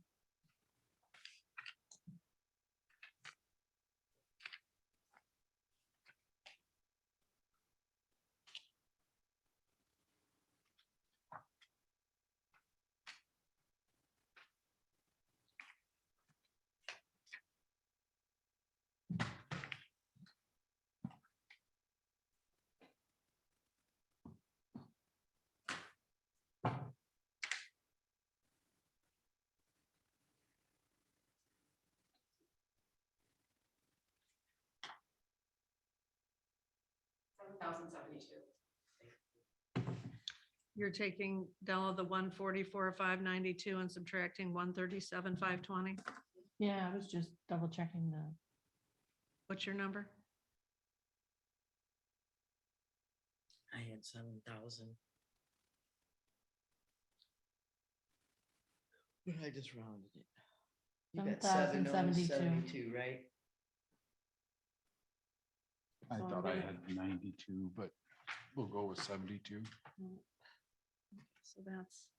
You're taking Della the 144,592 and subtracting 137,520. Yeah, I was just double checking the, What's your number? I had 7,000. But I just rounded it. You got 7,072. 7,072, right? I So I'm thought I gonna- had 92, but we'll go with 72. So that's.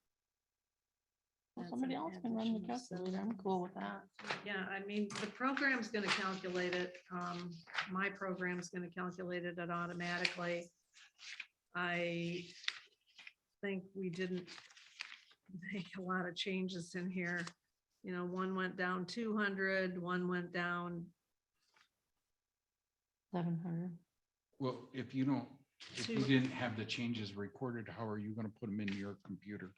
well, that's somebody an else can run the additional calculator. I'm cool with that. Yeah, I mean, the program's gonna calculate it. My program's gonna calculate it automatically. I think we didn't make a lot of changes in here. You know, one went down 200, one went down 700. Well, if you don't, if you Two. didn't have the changes recorded, how are you gonna put them in your computer?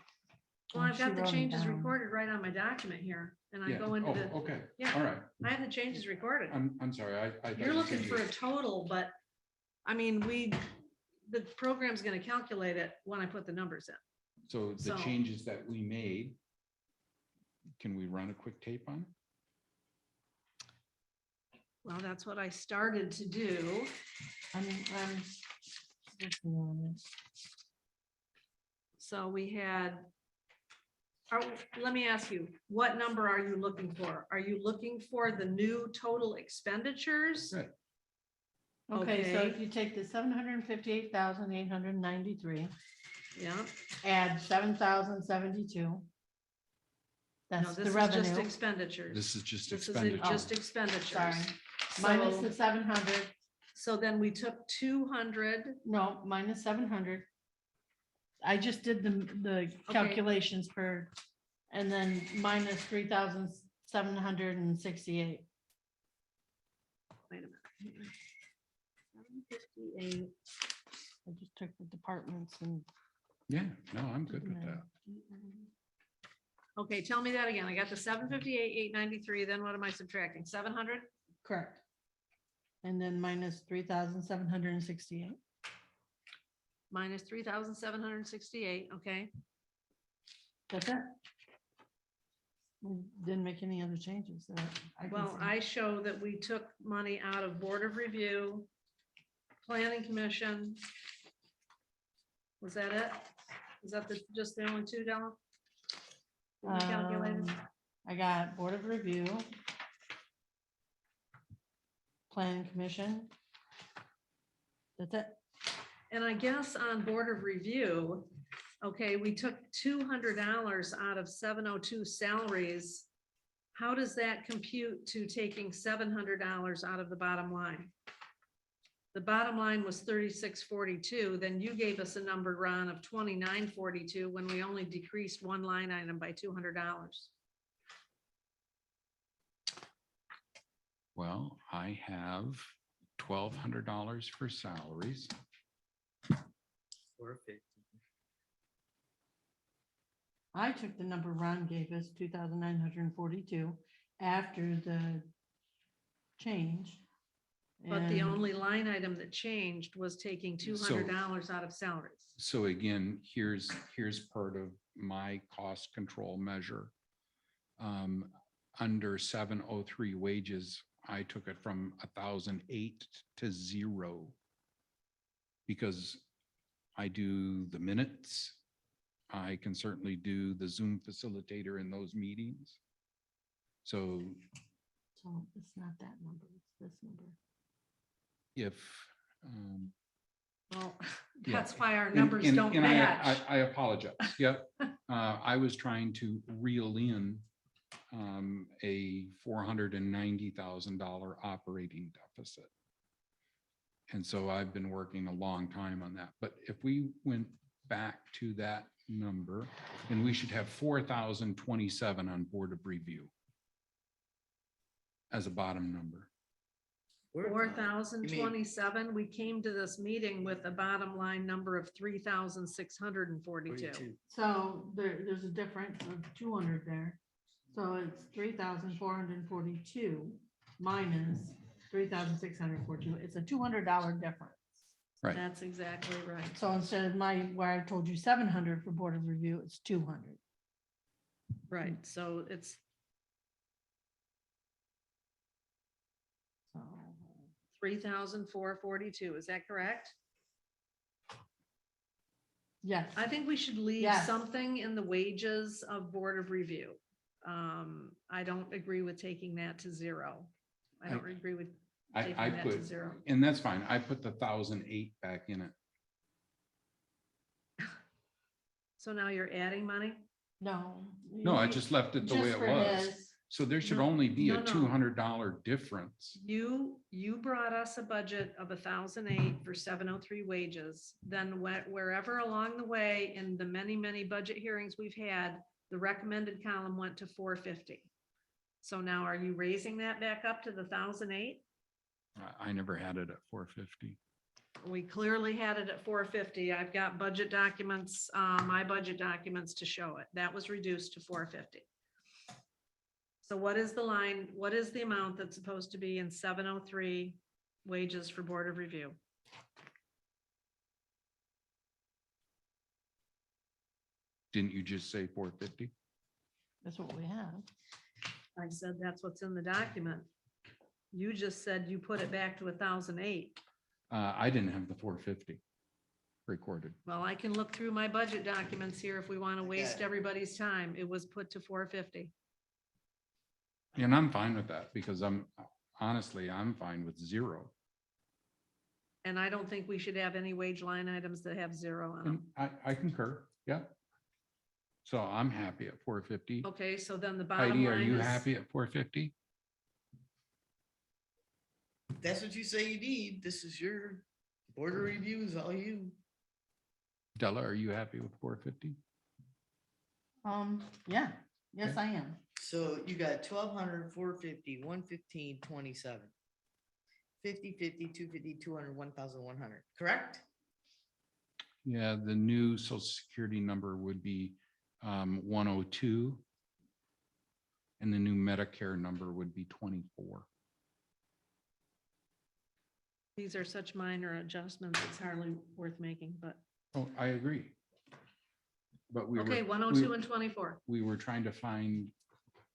Well, I've She got the wrote 'em changes down. recorded right on my document here, and I Yeah. go into Oh, the, okay, yeah. all right. I have the changes recorded. I'm sorry, I thought You're you looking said for you- a total, but I mean, the program's gonna calculate it when I put the numbers in. So the so- changes that we made, can we run a quick tape on? Well, that's what I started to do. So we had, let me ask you, what number are you looking for? Are you looking for the new total expenditures? Right. Okay, so if Okay. you take the 758,893, Yeah, add 7,072, No, That's this the is revenue. just expenditures. This is just This is expenditure. just expenditures. Sorry. Minus So- the 700, So then we took 200. no, minus 700. I just did the calculations per, and then minus 3,768. Wait a minute. 758. I just took the departments and. Yeah, no, I'm good with that. Okay, tell me that again. I got the 758, 893, then what am I subtracting? 700? Correct. And then minus 3,768. Minus 3,768, okay. That's it. We didn't make any other changes. So I can Well, see. I show that we took money out of Board of Review, Planning Commission. Was that it? Is that just the only two, Della? That you calculated? I got Board of Review, Planning Commission. That's it. And I guess on Board of Review, okay, we took $200 out of 702 salaries. How does that compute to taking $700 out of the bottom line? The bottom line was 3642, then you gave us a number, Ron, of 2942 when we only decreased one line item by $200. Well, I have $1,200 for salaries. I took the number Ron gave us, 2,942, after the change. But the And only line item that changed was taking $200 out of salaries. So again, here's part of my cost control measure. Under 703 wages, I took it from 1,008 to 0. Because I do the minutes. I can certainly do the Zoom facilitator in those meetings. So So it's not that number, it's this number. if, Well, yeah. that's why our And- numbers and- don't and match. I apologize. Yep. I was trying to reel in a $490,000 operating deficit. And so I've been working a long time on that. But if we went back to that number, then we should have 4,027 on Board of Review as a bottom number. 4,027, we came to this meeting with a bottom line number of 3,642. So there's a difference of 200 there. So it's 3,442 minus 3,642. It's a $200 difference. Right. That's exactly right. So instead of where I told you 700 for Board of Review, it's 200. Right, so it's So 3,442, is that correct? yes, I think we should leave Yes. something in the wages of Board of Review. I don't agree with taking that to 0. I don't agree with taking I that to put, 0. and that's fine. I put the 1,008 back in it. So now you're adding money? no. No, I just left it the way Just it for was. his. So there should No, only be no, a no. $200 difference. You brought us a budget of 1,008 for 703 wages. Then wherever along the way in the many budget hearings we've had, the recommended column went to 450. So now are you raising that back up to the 1,008? I never had it at 450. We clearly had it at 450. I've got budget documents, my budget documents to show it. That was reduced to 450. So what is the line, what is the amount that's supposed to be in 703 wages for Board of Review? Didn't you just say 450? That's what we have. I said that's what's in the document. You just said you put it back to 1,008. I didn't have the 450 recorded. Well, I can look through my budget documents here if we want to waste everybody's time. It was put to 450. And I'm fine with that because honestly, I'm fine with 0. And I don't think we should have any wage line items that have 0 on them. And I concur. Yeah. So I'm happy at 450. Okay, so then the bottom Heidi, are line you is, happy at 450? That's what you say you need. This is your board of reviews, all you. Della, are you happy with 450? Yeah, yes, Okay. I am. So you got 1,200, 450, 115, 27. 50, 50, 250, 200, 1,100, correct? Yeah, the new social security number would be 102. And the new Medicare number would be 24. these are such minor adjustments, it's hardly worth making, but, Oh, I agree. But we were. okay, 102 and 24. We were trying to find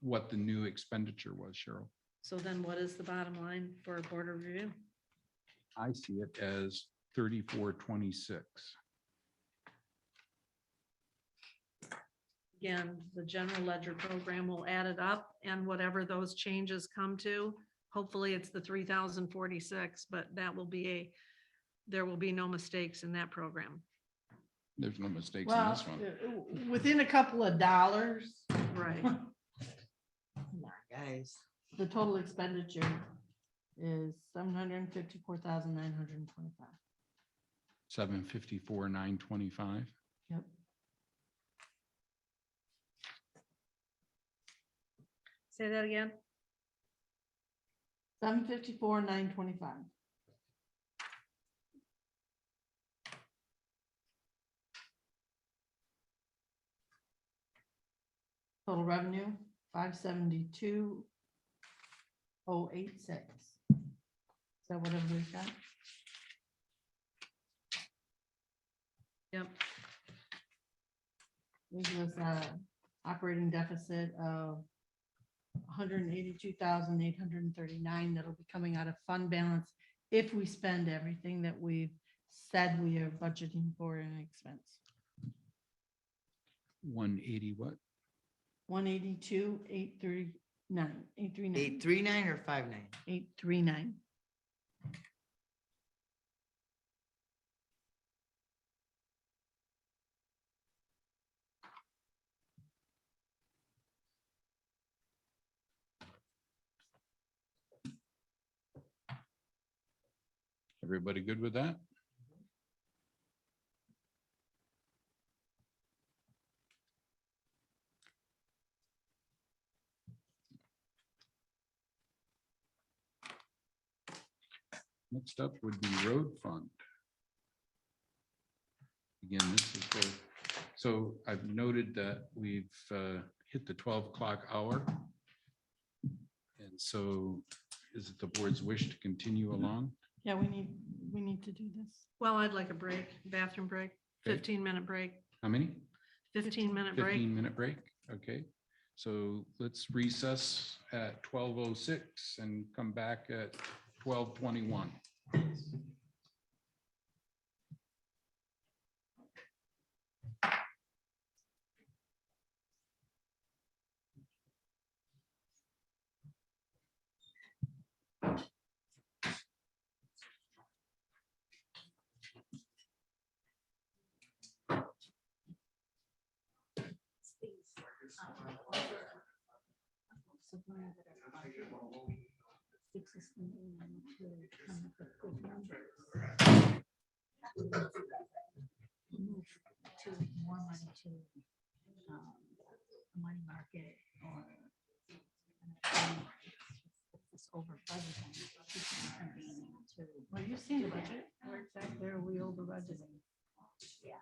what the new expenditure was, Cheryl. So then what is the bottom line for a board of review? I see it as 3426. Again, the general ledger program will add it up and whatever those changes come to, hopefully it's the 3,046, but that will be there will be no mistakes in that program. There's no mistakes in Well, this one. within a couple of dollars, Right. Come on, guys. the total expenditure is 754,925. 754,925. Yep. Say that again. 754,925. Total revenue, 572,086. Is that what everybody's got? Yep. This was operating deficit of 182,839 that'll be coming out of fund balance if we spend everything that we've said we are budgeting for in expense. 180 what? 182,839. 839 or 59? 839. Everybody good with that? Next up would be road fund. Again, this is for, so I've noted that we've hit the 12 o'clock hour. And so is it the board's wish to continue along? Yeah, we need to do this. Well, I'd like a break, bathroom break, Okay. 15-minute break, How many? 15-minute break. 15-minute break, okay. So let's recess at 12:06 and come back at 12:21. Move to more money to money market or it's over budgeting. Well, you've seen the budget. Where exactly are we over budgeting? Yeah.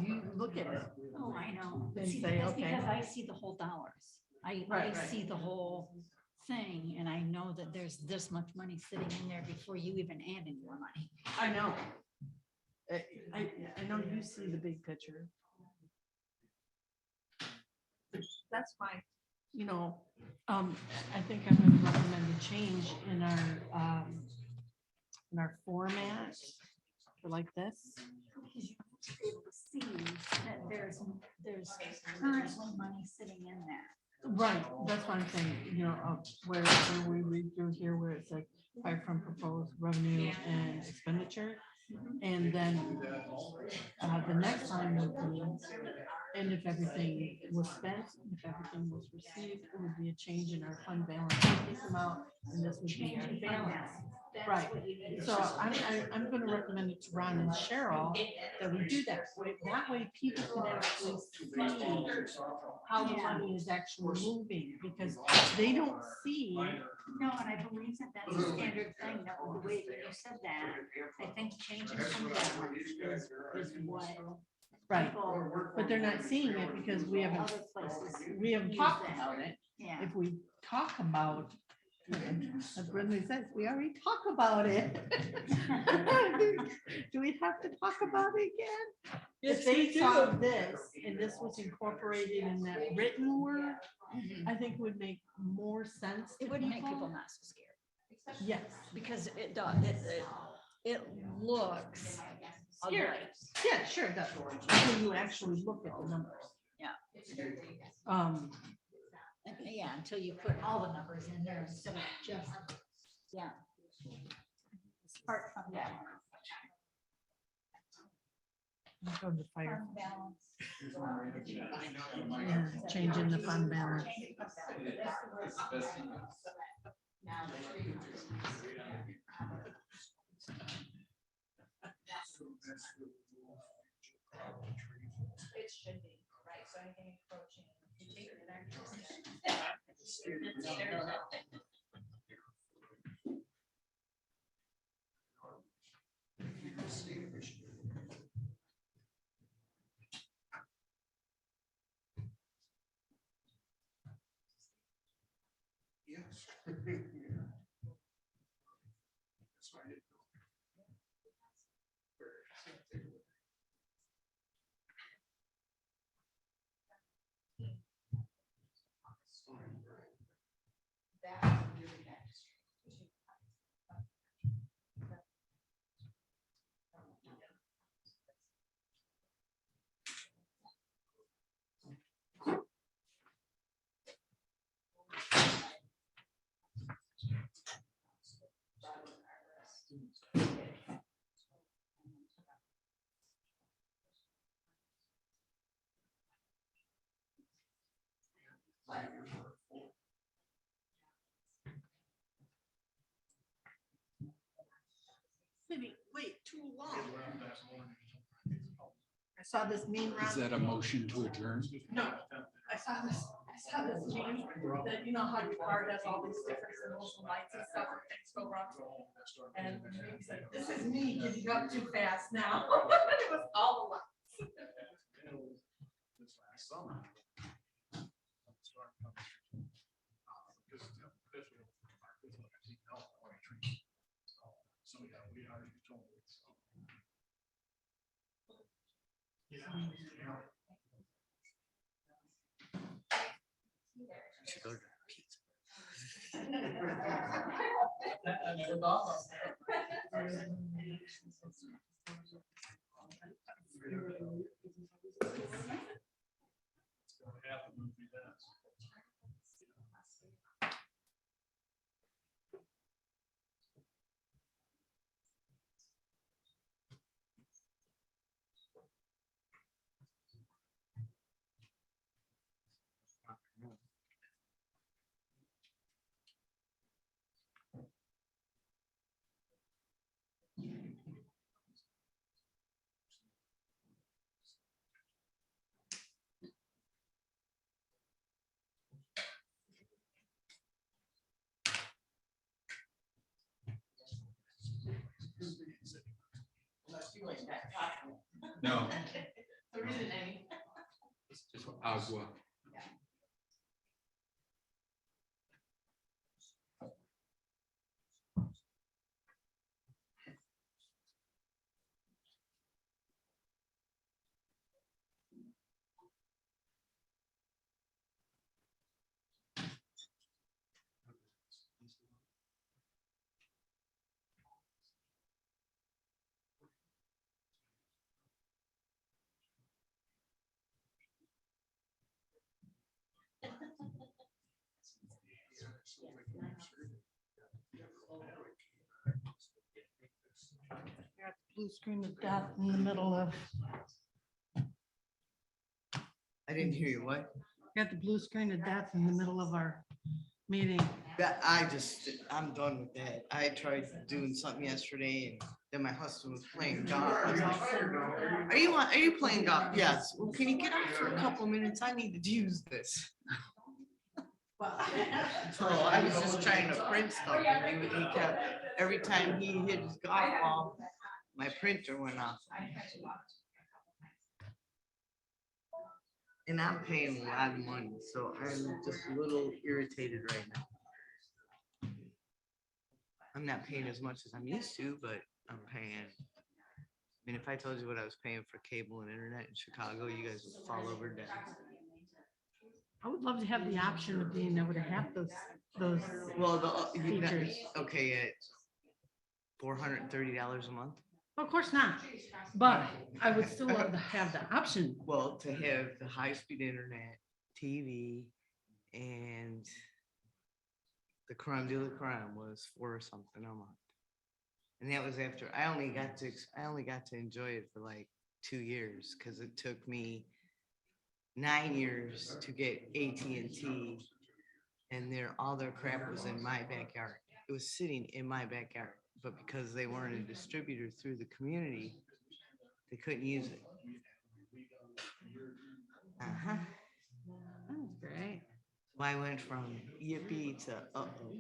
You look at it. Oh, I know. Then See, say, that's okay. because I see the whole dollars. I Right. see the whole thing and I know that there's this much money sitting in there before you even add any more money. I know. I know you see the big picture. That's why, you know, I think I'm gonna recommend a change in our format for like this. Because you have to be able to see that there's currently money sitting in there. Right, that's what I'm saying, you know, where we read through here where it's like fire from proposed revenue and expenditure. And then the next time we can And if everything was spent, if everything was received, it would be a change in our fund balance. This amount, and this would be our balance. Right. So I'm going to recommend it to Ron and Cheryl that we do that. That way people can actually see how the money is actually moving, because they don't see. No, and I believe that that's a standard thing, that the way that you said that, I think changing fund balance is what. Right, people- but they're not seeing it because we haven't talked about it. Yeah. If we talk about, as Brenda says, we already talk about it. Do we have to talk about it again? Yes, If they we do. saw this and this was incorporated in that written word, I think it would make more sense. It to would make people not so scared. Yes. Because it does, it looks ugly. Scary. Yeah, sure it does. When you actually look at the numbers. Yeah. Yeah, until you put all the numbers in there instead of just, yeah. Apart from that. Go to fire. Fund balance. Yeah, changing the fund balance. It should be, right, so anything approaching. you take it back to Yes. Maybe wait too long. I saw this meme. Is that a motion to adjourn? No, I saw this meme that, you know how your car has all these different symbols and lights and stuff, and things go wrong. And it's like, this is me getting up too fast now. It was all the lights. So, yeah, we already told it. No. There isn't any. It's just agua. Got the blue screen of death in the middle of. I didn't hear you, what? Got the blue screen of death in the middle of our meeting. I'm done with that. I tried doing something yesterday and then my husband was playing golf. I was like, are you playing golf? Yes. Well, can you get off for a couple minutes? I need to use this. So I was just trying to print stuff and he kept, every time he hit his golf ball, my printer went off. And I'm paying a lot of money, so I'm just a little irritated right now. I'm not paying as much as I'm used to, but I'm paying. I mean, if I told you what I was paying for cable and internet in Chicago, you guys would fall over dead. I would love to have the option of being able to have those Well, features. okay, at $430 a month. Of course not, but I would still love to have the option. Well, to have the high-speed internet, TV, and the creme de la creme was $4 something a month. And that was after I only got to enjoy it for like 2 years because it took me 9 years to get AT&T, and all their crap was in my backyard. It was sitting in my backyard, but because they weren't a distributor through the community, they couldn't use it. That's great. So I went from yippee to uh-oh.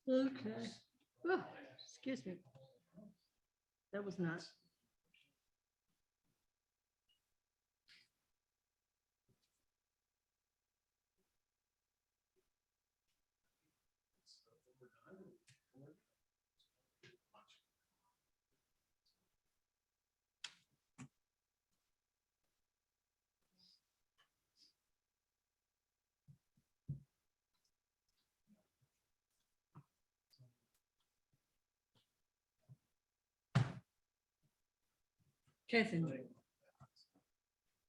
Okay. Oh, excuse me. That was not. Kathy.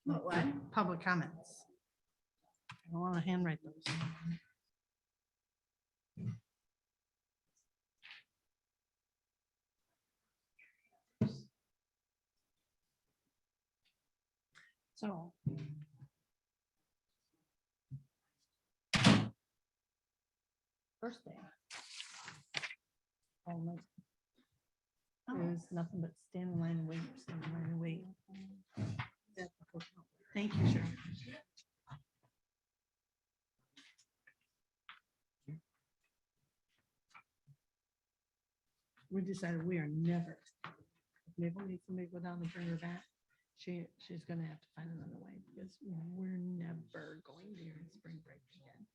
What? Public comments. I don't want to handwrite those. So. First thing. Is nothing but stand in line and wait, stand in line and wait. Thank you, sir. We decided we are never, if Mabel needs somebody to go down and bring her back, she's gonna have to find another way because we're never going there in spring break again.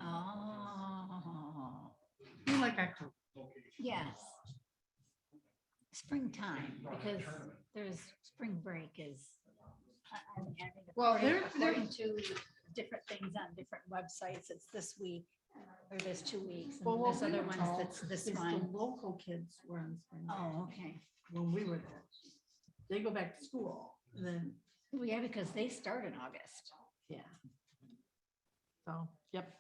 Oh, We like October. yes. Springtime, because there's spring break is. I mean, Well, according to different things on different websites, it's this week or there's 2 weeks. And Well, there's what we other were ones told that's this is the one. local kids were on spring break Oh, okay. when we were there. They go back to school and then, Well, yeah, because they start in August. yeah. So, yep.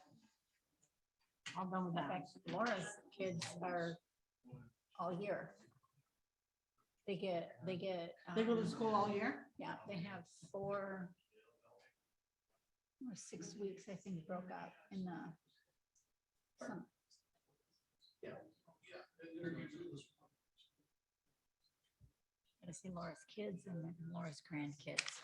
All done with In that. fact, Laura's kids are all year. They get. They go to school all year? Yeah, they have 4 or 6 weeks, I think, broke up in the summer. Gotta see Laura's kids and then Laura's grandkids.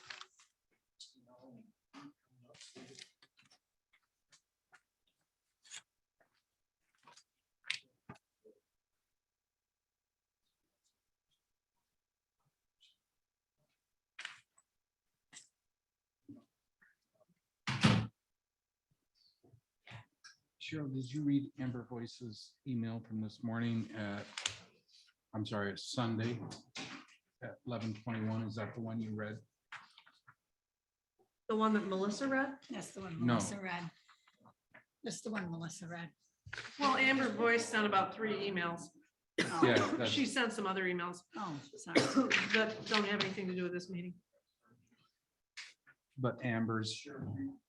Cheryl, did you read Amber Voice's email from this morning at, I'm sorry, it's Sunday at 11:21? Is that the one you read? The one that Melissa read? That's the one No. Melissa read. That's the one Melissa read. Well, Amber Voice sent about 3 emails. Yeah, that's- She sent some other emails Oh, sorry. that don't have anything to do with this meeting. But Amber's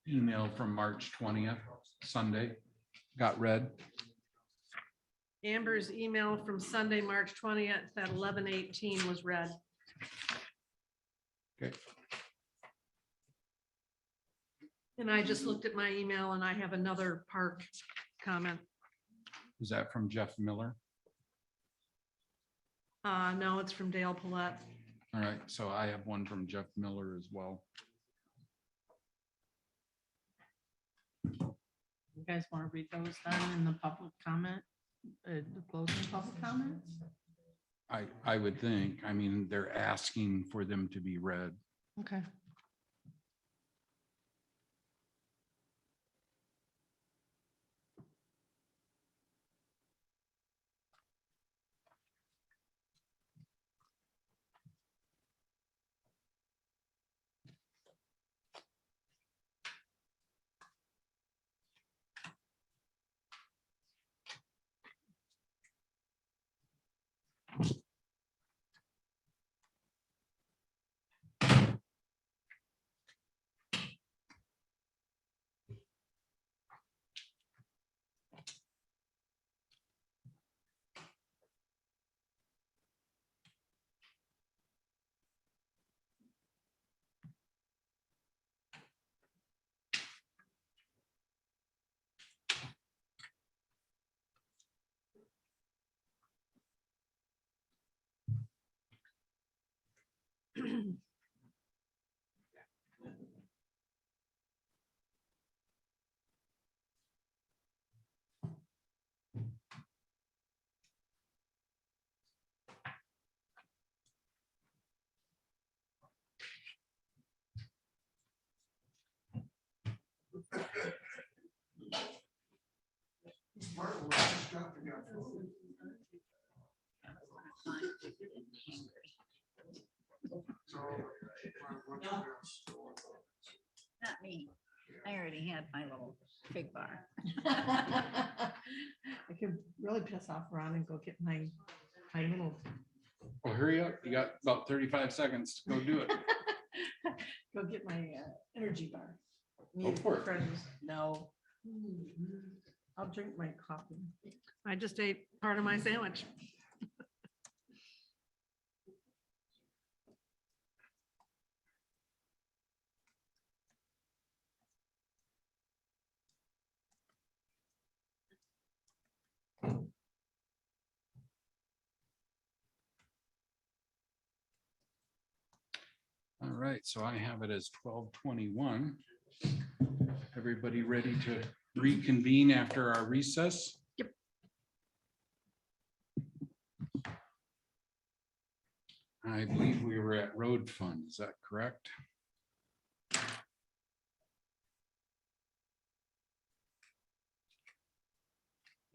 email from March 20th, Sunday, got read. Amber's email from Sunday, March 20th at 11:18 was read. Okay. And I just looked at my email and I have another park comment. Is that from Jeff Miller? No, it's from Dale Paulette. All right, so I have one from Jeff Miller as well. You guys want to read those then in the public comment, the closing public comments? I would think, I mean, they're asking for them to be read. Okay. Not me. I already had my little big bar. I could really piss off Ron and go get my little, Well, hurry up. You got about 35 seconds to go do it. go get my energy bar. Go for it. Friends, no. I'll drink my coffee. I just ate part of my sandwich. All right, so I have it as 12:21. Everybody ready to reconvene after our recess? Yep. I believe we were at road fund, is that correct?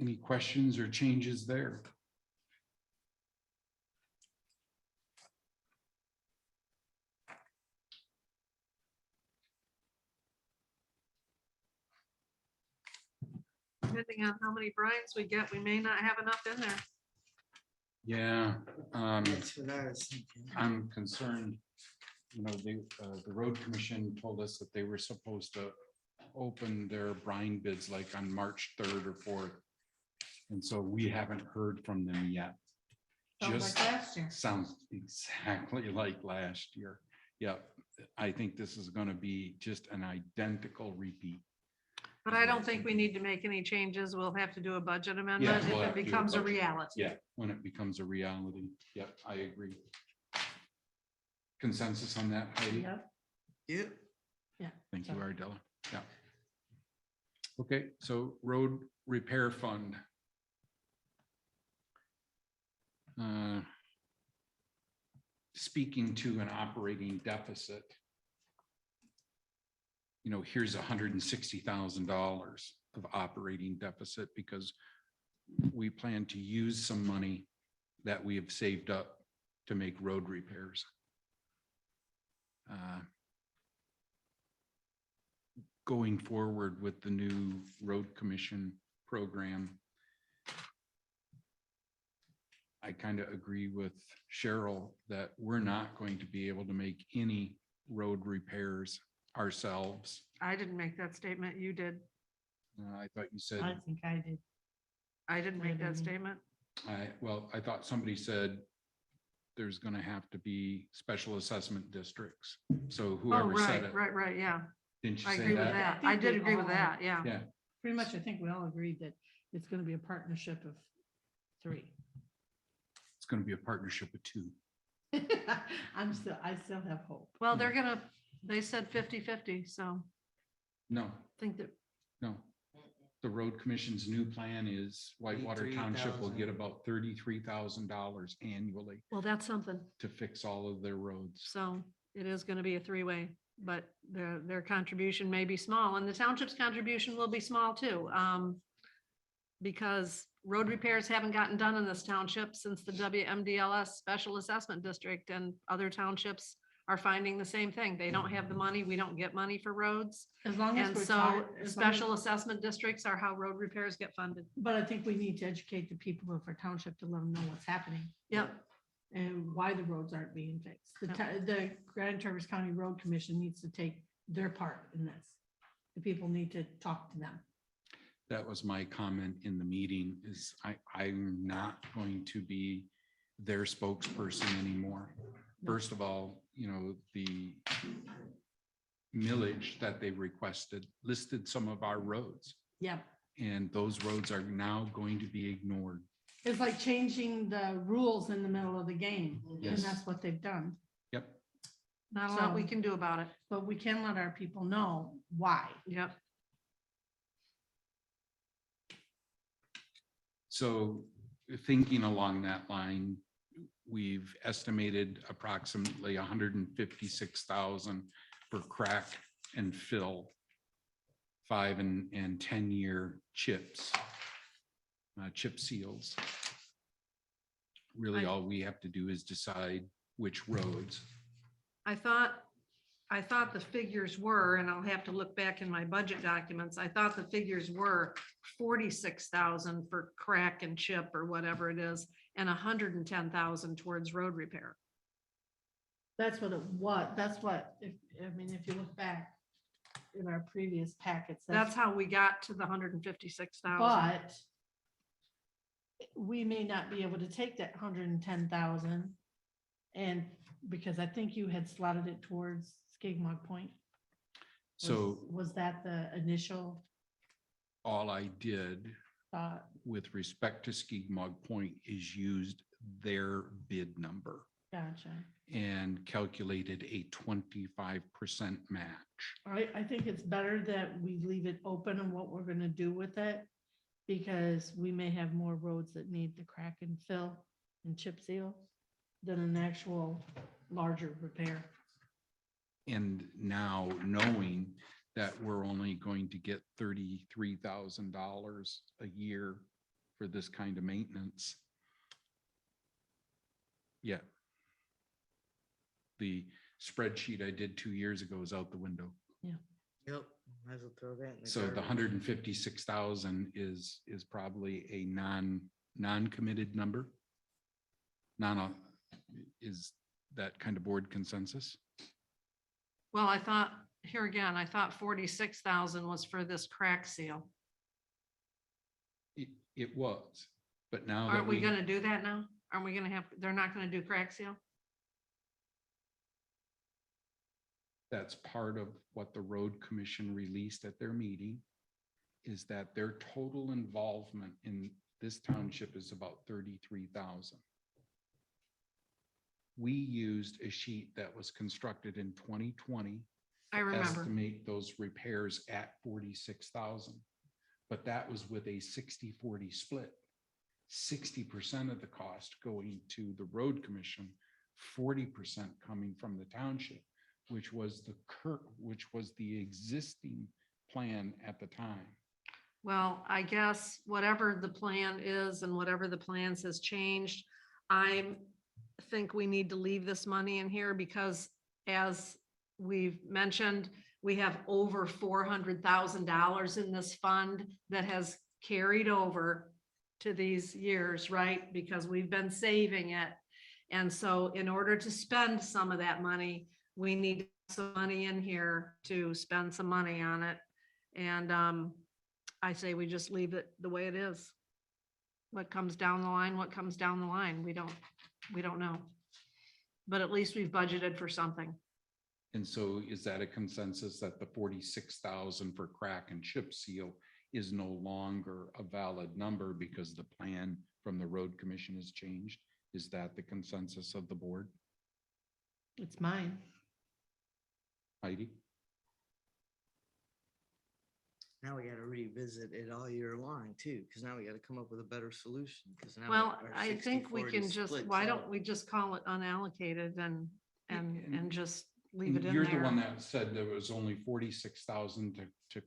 Any questions or changes there? Depending on how many brines we get, we may not have enough in there. Yeah, That's what I was thinking. I'm concerned. You know, the road commission told us that they were supposed to open their brine bids like on March 3rd or 4th. And so we haven't heard from them yet. Sounds like Just last year. sounds exactly like last year. Yeah, I think this is gonna be just an identical repeat. But I don't think we need to make any changes. We'll have to do a budget amendment we'll if have it to do a becomes a budget. reality. Yeah, when it becomes a reality. Yep, I agree. Consensus on that, Heidi? Yep. Yep. Yeah. Thank you, Ardella. Yeah. Okay, so road repair fund. Speaking to an operating deficit. You know, here's $160,000 of operating deficit because we plan to use some money that we have saved up to make road repairs. Going forward with the new road commission program, I kind of agree with Cheryl that we're not going to be able to make any road repairs ourselves. I didn't make that statement. You did. I thought you said, I think I did. I didn't make that statement. I thought somebody said there's gonna have to be special assessment districts. So Oh, whoever said right, it, right, right, yeah. didn't you I say agree with that? that. I I think did we agree with all- that, yeah. Yeah, Pretty much, I think we all agreed that it's gonna be a partnership of 3. it's gonna be a partnership of 2. I still have hope. Well, they said 50-50, so No, I think that, no. The road commission's new plan is Whitewater Township will get about $33,000 annually well, that's something. to fix all of their roads. So it is gonna be a 3-way, but their contribution may be small, and the township's contribution will be small too. Because road repairs haven't gotten done in this township since the WMDLS Special Assessment District, and other townships are finding the same thing. They don't have the money, we don't get money for roads. As long as And we're so taught, special assessment districts are how road repairs get funded. but I think we need to educate the people of our township to let them know what's happening. Yep. And why the roads aren't being fixed. The Grand Traverse County Road Commission needs to take their part in this. The people need to talk to them. That was my comment in the meeting is I'm not going to be their spokesperson anymore. First of all, the millage that they requested listed some of our roads, Yep. and those roads are now going to be ignored. It's like changing the rules in the middle of the game. And Yes. that's what they've done. Yep. Not a lot we can do about it. But we can let our people know why. Yep. So thinking along that line, we've estimated approximately 156,000 for crack and fill, 5 and 10-year chips, chip seals. Really, all we have to do is decide which roads. I thought the figures were, and I'll have to look back in my budget documents, I thought the figures were 46,000 for crack and chip or whatever it is, and 110,000 towards road repair. That's what it was. That's what, if you look back in our previous packets. That's how we got to the 156,000. But we may not be able to take that 110,000. And because I think you had slotted it towards Skigmog Point. So Was that the initial all I did thought? with respect to Skigmog Point is used their bid number Gotcha. and calculated a 25% match. I think it's better that we leave it open on what we're gonna do with it. Because we may have more roads that need the crack and fill and chip seal than an actual larger repair. And now knowing that we're only going to get $33,000 a year for this kind of maintenance. Yeah. The spreadsheet I did 2 years ago is out the window. Yep, might as well throw that in the So the garbage. 156,000 is probably a non-committed number. Is that kind of board consensus? Well, I thought 46,000 was for this crack seal. It was, but now that Aren't we gonna do that now? Aren't we gonna they're not gonna do crack seal? that's part of what the road commission released at their meeting, is that their total involvement in this township is about 33,000. We used a sheet that was constructed in 2020. I remember. Estimate those repairs at 46,000. But that was with a 60-40 split. 60% of the cost going to the road commission, 40% coming from the township, which was the existing plan at the time. Well, I guess whatever the plan is and whatever the plans has changed, I think we need to leave this money in here because as we've mentioned, we have over $400,000 in this fund that has carried over to these years, right? Because we've been saving it. And so in order to spend some of that money, we need some money in here to spend some money on it. And I say we just leave it the way it is. What comes down the line, what comes down the line, we don't know. But at least we've budgeted for something. And so is that a consensus that the 46,000 for crack and chip seal is no longer a valid number because the plan from the road commission has changed? Is that the consensus of the board? It's mine. Heidi? Now we gotta revisit it all year long too, because now we gotta come up with a better solution, because now. Well, our I think we 60/40 can just, splits why out. don't we just call it unallocated and just leave it in You're the one there? that said there was only 46,000 to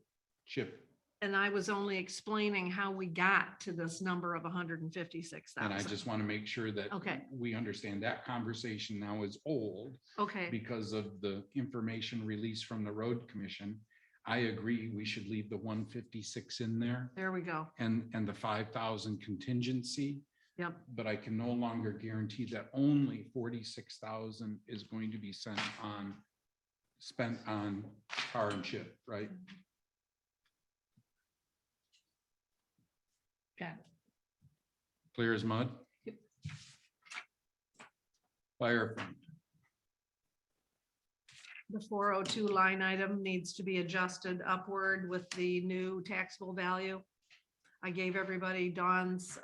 chip. And I was only explaining how we got to this number of 156,000. And I just want to make sure that Okay. we understand that conversation now is old Okay, because of the information released from the road commission. I agree, we should leave the 156 in there there we go. and the 5,000 contingency. Yep. But I can no longer guarantee that only 46,000 is going to be spent on tar and chip, right? Got it. Clear as mud? Yep. Fire fund. The 402 line item needs to be adjusted upward with the new taxable value. I gave everybody Dawn's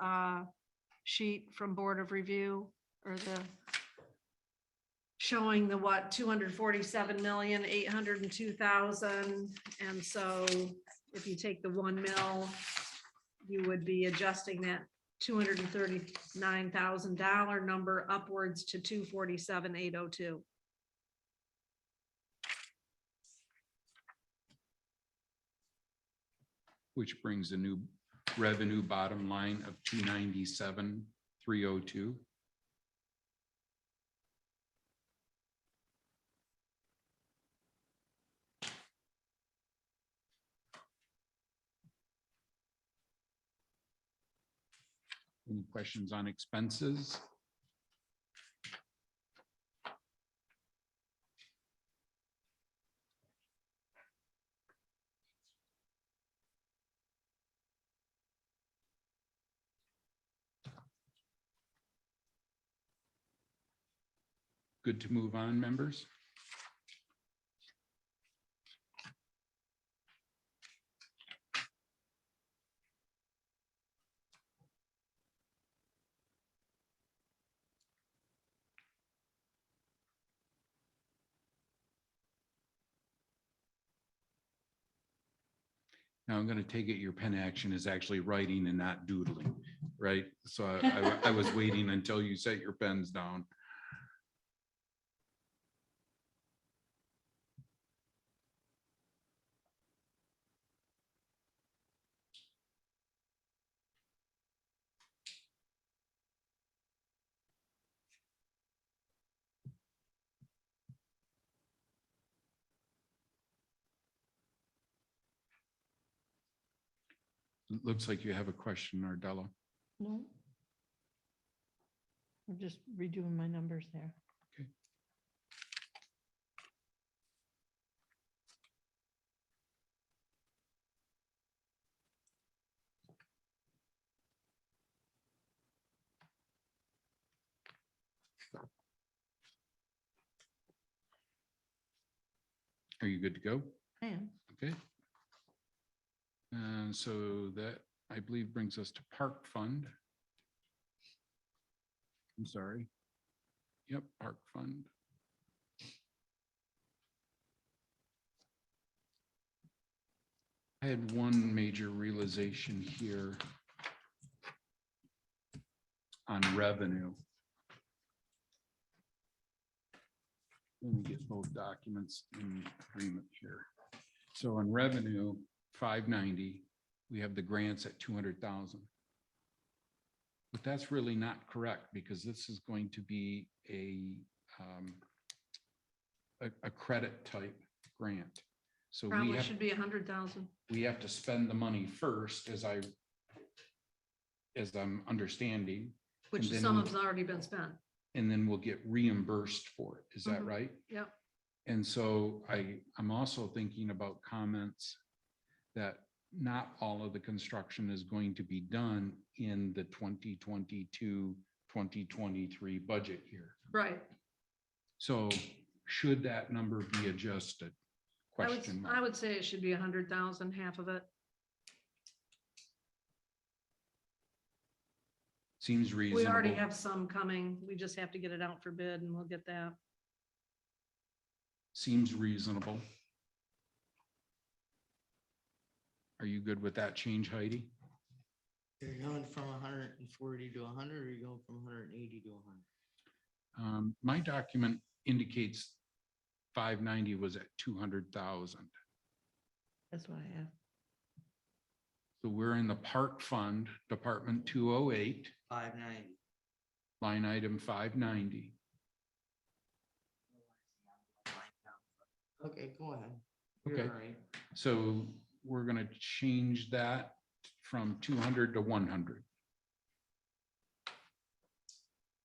sheet from Board of Review, or the showing the 247,802,000. And so if you take the 1 mil, you would be adjusting that $239,000 number upwards to 247,802. Which brings a new revenue bottom line of 297,302. Any questions on expenses? Good to move on, members? Now I'm going to take it your pen action is actually writing and not doodling, right? So I was waiting until you set your pens down. It looks like you have a question, Ardella. No. I'm just redoing my numbers there. Okay. Are you good to go? I am. Okay. And so that, I believe, brings us to park fund. I'm sorry. Yep, park fund. I had one major realization here on revenue. Let me get both documents in agreement here. So on revenue, 590, we have the grants at 200,000. But that's really not correct because this is going to be a credit type grant. So we Probably have, should be 100,000. we have to spend the money first as I'm understanding. Which and then some we'll- has already been spent. and then we'll get reimbursed for it. Is that Mhm. right? Yep. And so I'm also thinking about comments that not all of the construction is going to be done in the 2022-2023 budget year. Right. So should that number be adjusted? Question I mark. would say it should be 100,000, half of it. Seems reasonable. We already have some coming. We just have to get it out for bid and we'll get that. Seems reasonable. Are you good with that change, Heidi? You're going from 140 to 100, or you're going from 180 to 100? My document indicates 590 was at 200,000. That's what I have. So we're in the park fund, Department 208, 590. line item 590. Okay, go ahead. You're Okay. all right. So we're gonna change that from 200 to 100.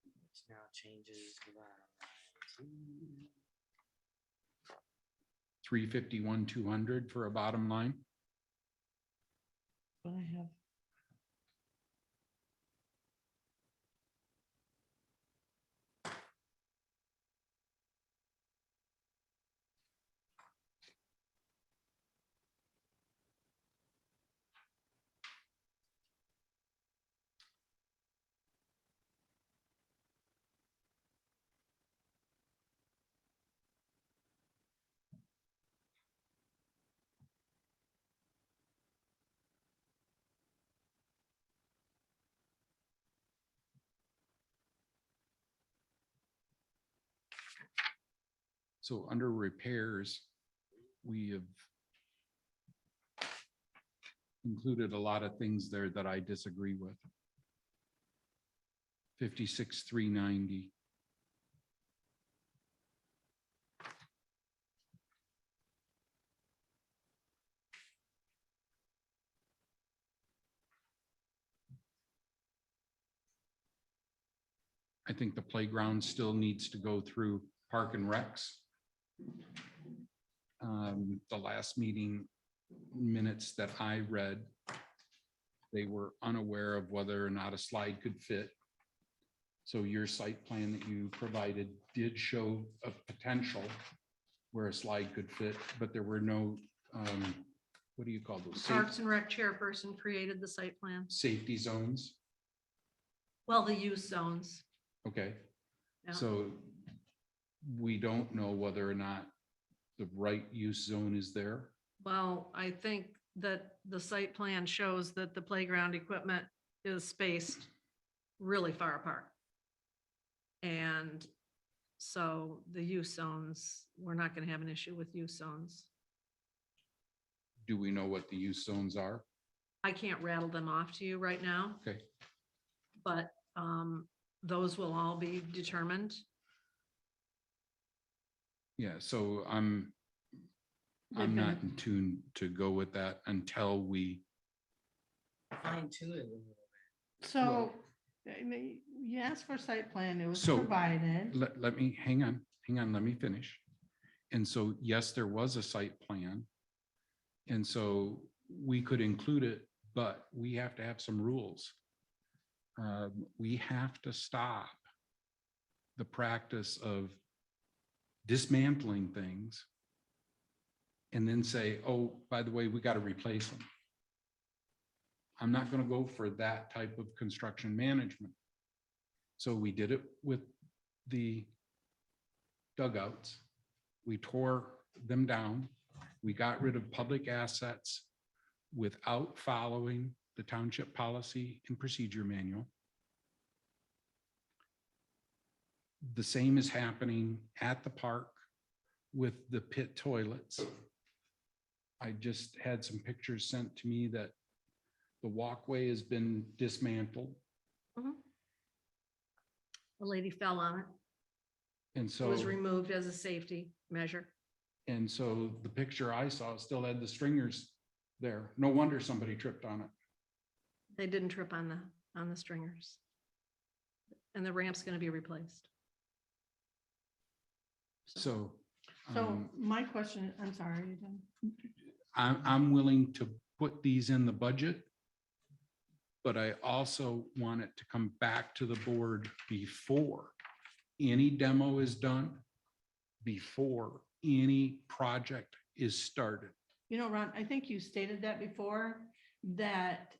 Which now changes to that. 351, 200 for a bottom line. What I have. So under repairs, we have included a lot of things there that I disagree with. 56,390. I think the playground still needs to go through Park and Recs. The last meeting minutes that I read, they were unaware of whether or not a slide could fit. So your site plan that you provided did show a potential where a slide could fit, but there were no, what do you call those? Parks and Rec chairperson created the site plan. Safety zones. Well, the use zones. Okay. Yeah. So we don't know whether or not the right use zone is there. Well, I think that the site plan shows that the playground equipment is spaced really far apart. And so the use zones, we're not going to have an issue with use zones. Do we know what the use zones are? I can't rattle them off to you right now, Okay. but those will all be determined. Yeah, so I'm They've not been- in tune to go with that until we, Fine tune it a little bit. So, I mean, you asked for site plan, it was So, provided. let me, hang on, let me finish. And so, yes, there was a site plan. And so we could include it, but we have to have some rules. We have to stop the practice of dismantling things and then say, oh, by the way, we got to replace them. I'm not going to go for that type of construction management. So we did it with the dugouts. We tore them down. We got rid of public assets without following the township policy and procedure manual. The same is happening at the park with the pit toilets. I just had some pictures sent to me that the walkway has been dismantled. The lady fell on it. And It so, was removed as a safety measure. and so the picture I saw still had the stringers there. No wonder somebody tripped on it. They didn't trip on the stringers. And the ramp's going to be replaced. So So my question, I'm sorry. I'm willing to put these in the budget. But I also want it to come back to the board before any demo is done, before any project is started. You know, Ron, I think you stated that before, that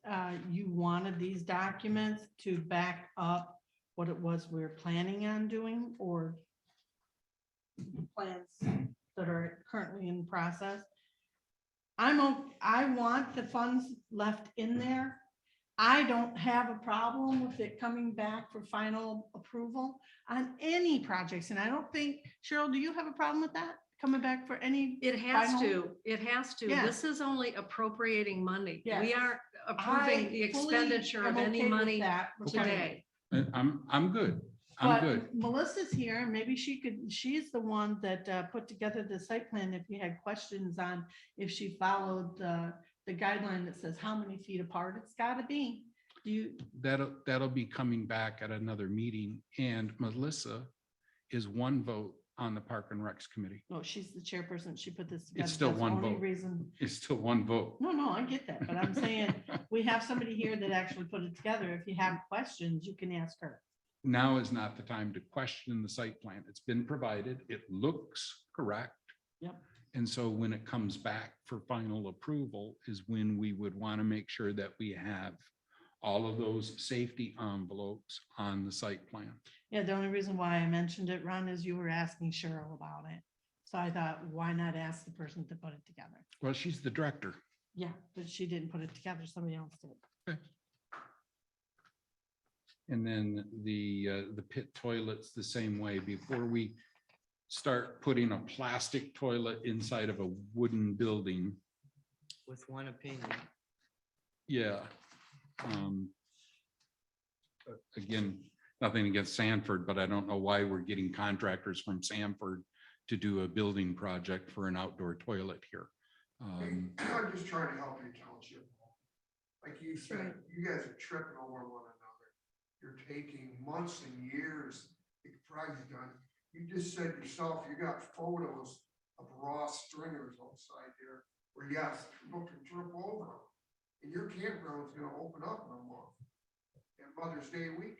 you wanted these documents to back up what it was we were planning on doing, or plans that are currently in process. I want the funds left in there. I don't have a problem with it coming back for final approval on any projects. And I don't think, Cheryl, do you have a problem with that? Coming back for any? It has final? to, it has to. Yeah. This is only appropriating money. Yes. We aren't approving the I fully expenditure of am any okay with money that. today. And I'm good. I'm good. But Melissa's here, and maybe she's the one that put together the site plan. If you had questions on if she followed the guideline that says how many feet apart it's gotta be. Do you, That'll be coming back at another meeting, and Melissa is one vote on the Park and Recs Committee. no, she's the chairperson. She put this together. It's still That's the one only vote. reason. It's still one vote. No, I get that, but I'm saying we have somebody here that actually put it together. If you have questions, you can ask her. Now is not the time to question the site plan. It's been provided. It looks correct. Yep. And so when it comes back for final approval is when we would want to make sure that we have all of those safety envelopes on the site plan. Yeah, the only reason why I mentioned it, Ron, is you were asking Cheryl about it. So I thought, why not ask the person to put it together? Well, she's the director. Yeah, but she didn't put it together. Somebody else did. And then the pit toilets the same way. Before we start putting a plastic toilet inside of a wooden building. With one opinion. Yeah. Again, nothing against Sanford, but I don't know why we're getting contractors from Sanford to do a building project for an outdoor toilet here. I'm just trying to help you, township. Like you said, you guys are tripping over one another. You're taking months and years. to get project done. You just said yourself, you got photos of raw stringers outside there where yes, people can trip over them. And your campground's gonna open up in a month. And Mother's Day weekend.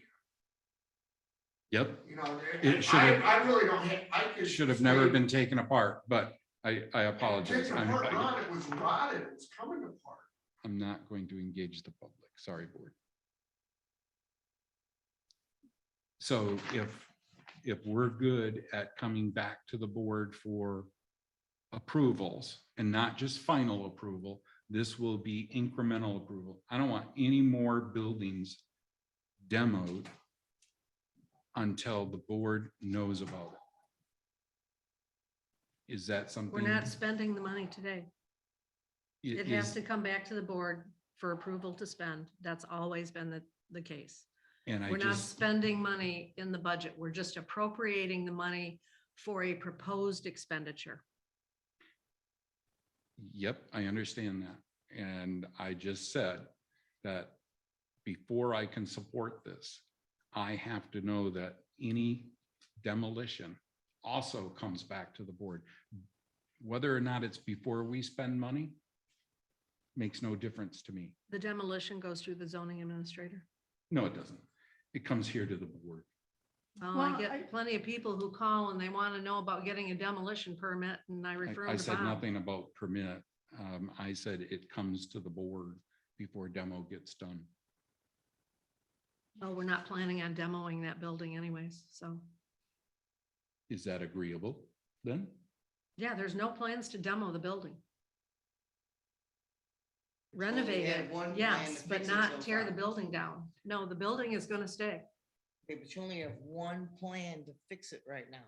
Yep. You know, It should have, I really don't have, I could. should have never been taken apart, but I apologize. Taken apart, Ron, it was rotted, it was coming apart. I'm not going to engage the public. Sorry, board. So if we're good at coming back to the board for approvals and not just final approval, this will be incremental approval. I don't want any more buildings demoed until the board knows about it. Is that something? We're not spending the money today. It has to come back to the board for approval to spend. That's always been the case. And We're not spending money in the budget. We're just appropriating the money for a proposed expenditure. Yep, I understand that. And I just said that before I can support this, I have to know that any demolition also comes back to the board. Whether or not it's before we spend money makes no difference to me. The demolition goes through the zoning administrator. No, it doesn't. It comes here to the board. Well, Well, I get plenty of people who call and they want to know about getting a demolition permit and I refer I them to said Bob. nothing about permit. I said it comes to the board before demo gets done. Well, we're not planning on demoing that building anyways, so. Is that agreeable then? Yeah, there's no plans to demo the building. Only had Renovate one it, plan yes, to but fix it not so tear far. the building down. No, the building is gonna stay. Okay, but you only have one plan to fix it right now.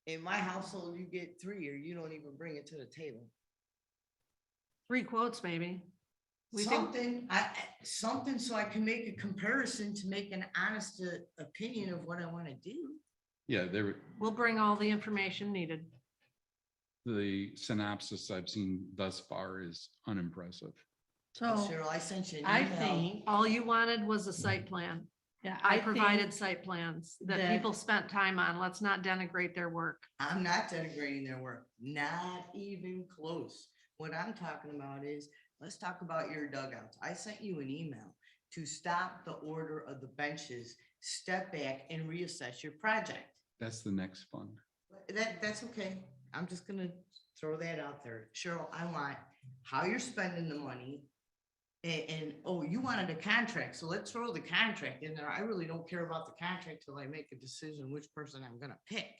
In my household, you get 3 or you don't even bring it to the table. 3 quotes maybe. We think, Something so I can make a comparison to make an honest opinion of what I want to do. Yeah, we'll bring all the information needed. the synopsis I've seen thus far is unimpressive. So Cheryl, I sent you an I email. think, All you wanted was a site plan. yeah, I think provided site plans that that- people spent time on. Let's not denigrate their work. I'm not denigrating their work, not even close. What I'm talking about is, let's talk about your dugouts. I sent you an email to stop the order of the benches, step back and reassess your project. That's the next fund. That's okay. I'm just gonna throw that out there. Cheryl, I want how you're spending the money. And, oh, you wanted a contract, so let's throw the contract in there. I really don't care about the contract till I make a decision which person I'm gonna pick.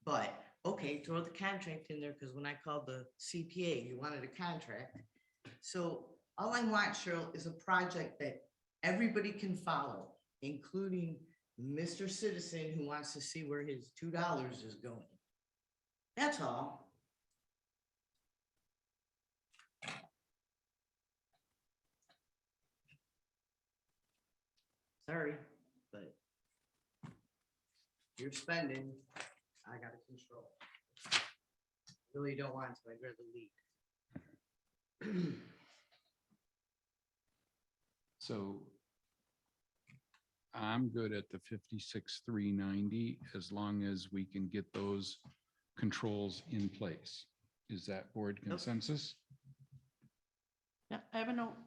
But, okay, throw the contract in there, because when I called the CPA, you wanted a contract. So all I want, Cheryl, is a project that everybody can follow, including Mr. Citizen who wants to see where his $2 is going. That's all. Sorry, but you're spending, I gotta control. Really don't want to, I'd rather lead. So I'm good at the 56,390 as long as we can get those controls in place. Is that board consensus? Yeah, I have a note.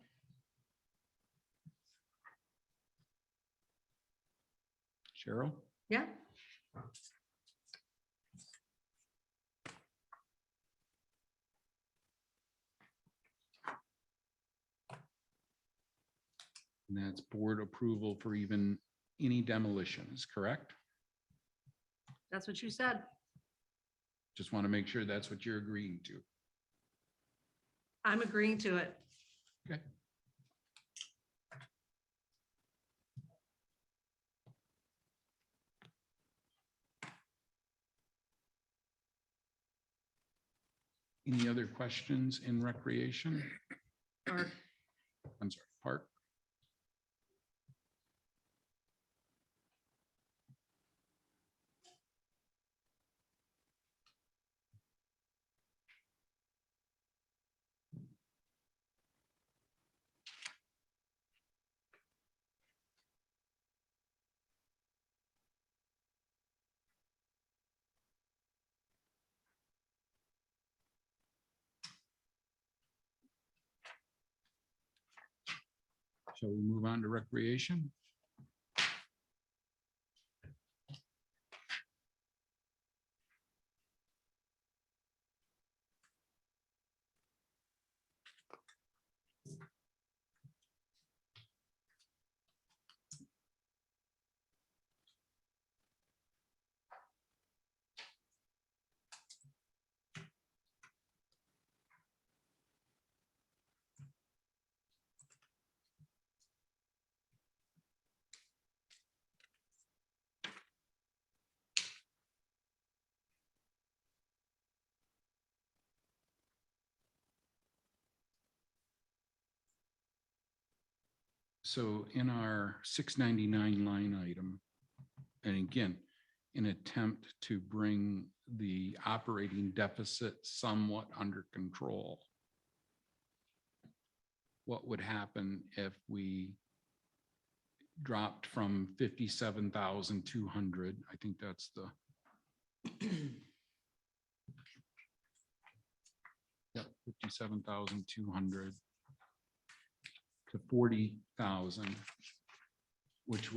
Cheryl? Yeah. And that's board approval for even any demolitions, correct? That's what you said. Just want to make sure that's what you're agreeing to. I'm agreeing to it. Okay. Any other questions in recreation? Or I'm sorry, park? Shall we move on to recreation? So in our 699 line item, and again, an attempt to bring the operating deficit somewhat under control. What would happen if we dropped from 57,200? I think that's the yep, 57,200 to 40,000, which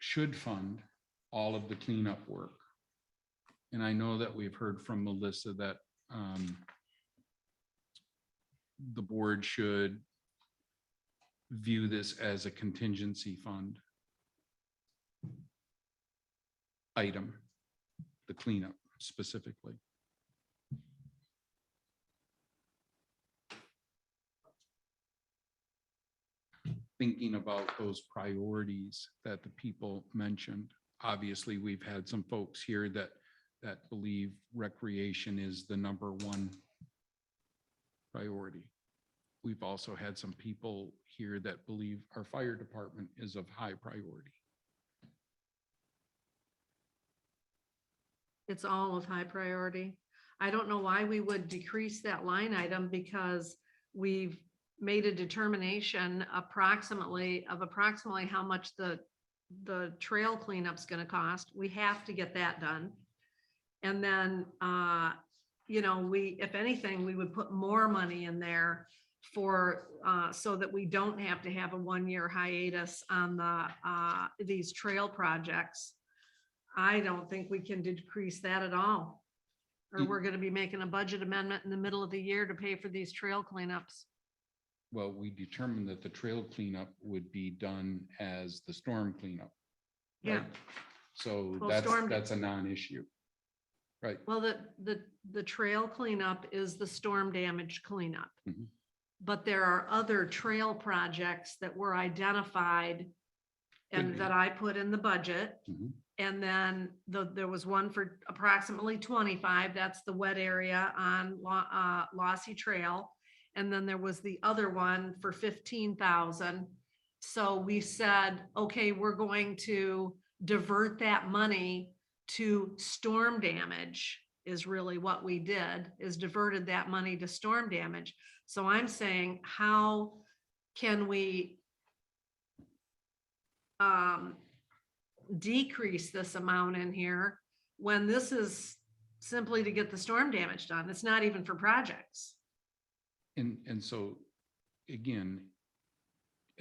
should fund all of the cleanup work. And I know that we've heard from Melissa that the board should view this as a contingency fund item, the cleanup specifically. Thinking about those priorities that the people mentioned. Obviously, we've had some folks here that believe recreation is the #1 priority. We've also had some people here that believe our fire department is of high priority. it's all of high priority. I don't know why we would decrease that line item because we've made a determination approximately how much the trail cleanup's gonna cost. We have to get that done. And then, if anything, we would put more money in there for, so that we don't have to have a 1-year hiatus on these trail projects. I don't think we can decrease that at all. Or we're gonna be making a budget amendment in the middle of the year to pay for these trail cleanups. Well, we determined that the trail cleanup would be done as the storm cleanup. Yeah. right? So Well, that's, storm- that's a non-issue. Right. Well, the trail cleanup is the storm damage cleanup. Mhm. But there are other trail projects that were identified Could and be. that I put in the budget. Mhm. And then there was one for approximately 25, that's the wet area on Lossy Trail. And then there was the other one for 15,000. So we said, okay, we're going to divert that money to storm damage is really what we did, is diverted that money to storm damage. So I'm saying, how can we decrease this amount in here when this is simply to get the storm damage done? It's not even for projects. And so, again,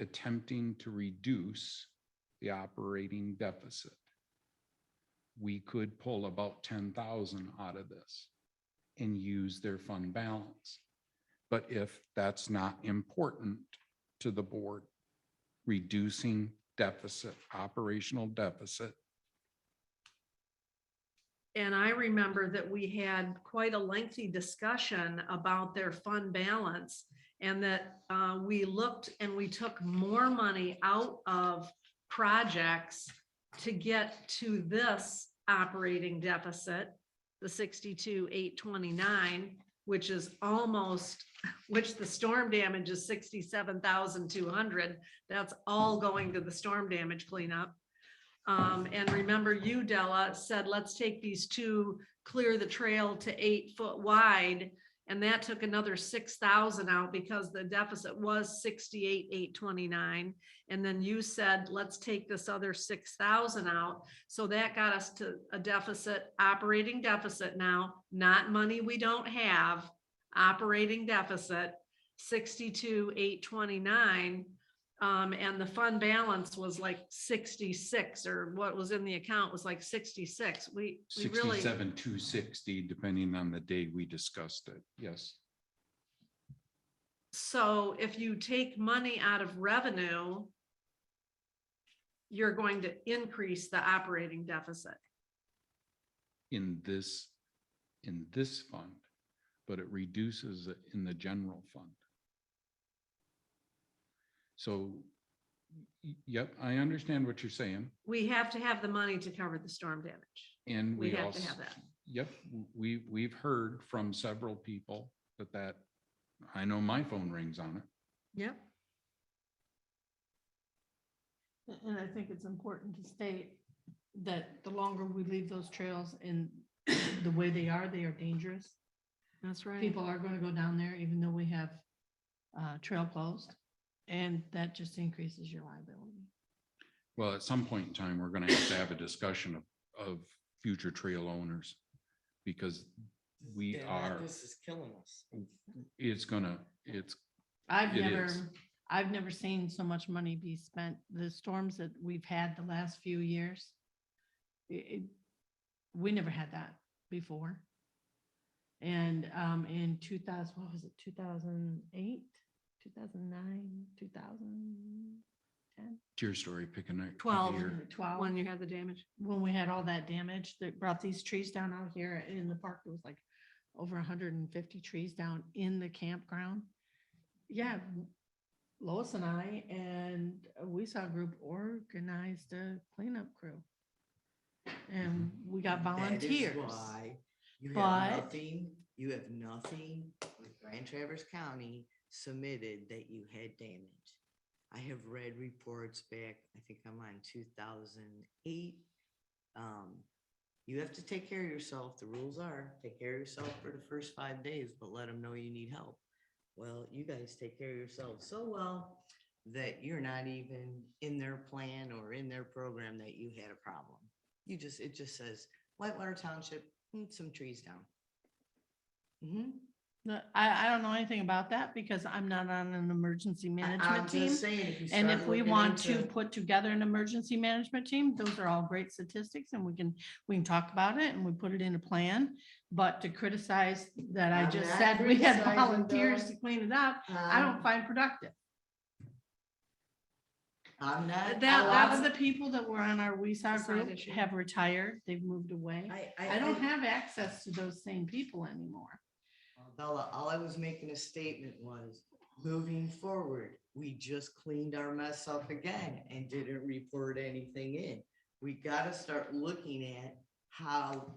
attempting to reduce the operating deficit, we could pull about 10,000 out of this and use their fund balance. But if that's not important to the board, reducing deficit, operational deficit. And I remember that we had quite a lengthy discussion about their fund balance, and that we looked and we took more money out of projects to get to this operating deficit, the 62,829, which is almost, which the storm damage is 67,200. That's all going to the storm damage cleanup. And remember, you, Della, said, let's take these two, clear the trail to 8 foot wide. And that took another 6,000 out because the deficit was 68,829. And then you said, let's take this other 6,000 out. So that got us to a deficit, operating deficit now, not money we don't have, operating deficit, 62,829. And the fund balance was like 66, or what was in the account was like 66. We really. 67,260, depending on the day we discussed it. Yes. So if you take money out of revenue, you're going to increase the operating deficit. In this fund, but it reduces it in the general fund. So, yep, I understand what you're saying. We have to have the money to cover the storm damage. And We we have also, to have that. yep, we've heard from several people that I know my phone rings on it. Yep. And I think it's important to state that the longer we leave those trails in the way they are dangerous. That's right. People are going to go down there even though we have trail closed. And that just increases your liability. Well, at some point in time, we're gonna have to have a discussion of future trail owners. Because we are, This is killing us. it's I've It never, is. I've never seen so much money be spent. The storms that we've had the last few years, we never had that before. And in 2000, what was it, 2008, 2009, 2010? your story picking up. 12, here. 12. when you had the damage. When we had all that damage that brought these trees down out here in the park, there was like over 150 trees down in the campground. Yeah, Lois and I, and we saw a group organized a cleanup crew. And we got volunteers. That is why you But- have nothing, with Grand Traverse County submitted that you had damage. I have read reports back, I think I'm on 2008. You have to take care of yourself. The rules are take care of yourself for the first 5 days, but let them know you need help. Well, you guys take care of yourselves so well that you're not even in their plan or in their program that you had a problem. It just says Whitewater Township, some trees down. Mhm. No, I don't know anything about that because I'm not on an emergency I'm management team. just saying, if you And start if we looking want to into- put together an emergency management team, those are all great statistics and we can talk about it and we put it in a plan. But to criticize that I I'm just not said we had criticizing, volunteers though. to clean it up, I don't find productive. I'm not. That of the people that were on our It's a WeSog side group issue. have retired, they've moved away. I don't have access to those same people anymore. Bella, all I was making a statement was, moving forward, we just cleaned our mess up again and didn't report anything in. We gotta start looking at how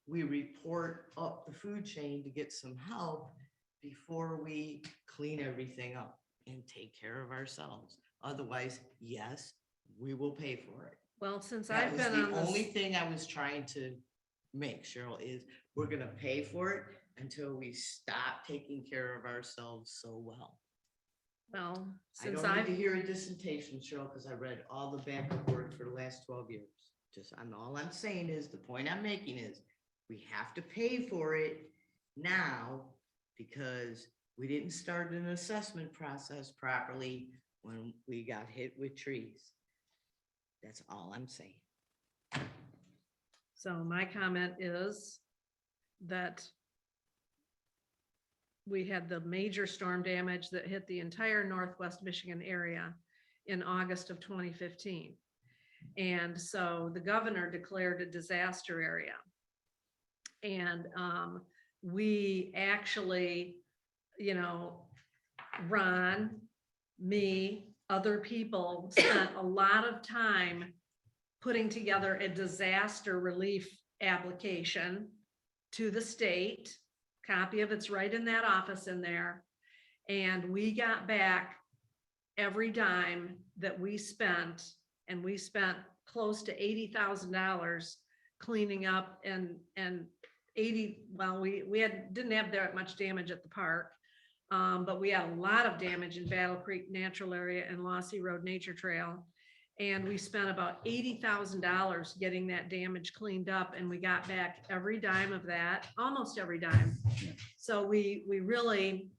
we report up the food chain to get some help before we clean everything up and take care of ourselves. Otherwise, yes, we will pay for it. Well, since That I've was been the on only this, thing I was trying to make, Cheryl, is we're gonna pay for it until we stop taking care of ourselves so well. well, I since don't need I've, to hear a dissertation, Cheryl, because I read all the backup work for the last 12 years. All I'm saying is, the point I'm making is, we have to pay for it now because we didn't start an assessment process properly when we got hit with trees. That's all I'm saying. so my comment is that we had the major storm damage that hit the entire Northwest Michigan area in August of 2015. And so the governor declared a disaster area. And we actually, you know, Ron, me, other people spent a lot of time putting together a disaster relief application to the state. Copy of it's right in that office in there. And we got back every dime that we spent, and we spent close to $80,000 cleaning up and 80, well, we didn't have that much damage at the park. But we had a lot of damage in Battle Creek Natural Area and Lossy Road Nature Trail. And we spent about $80,000 getting that damage cleaned up, and we got back every dime of that, almost every dime. So we really,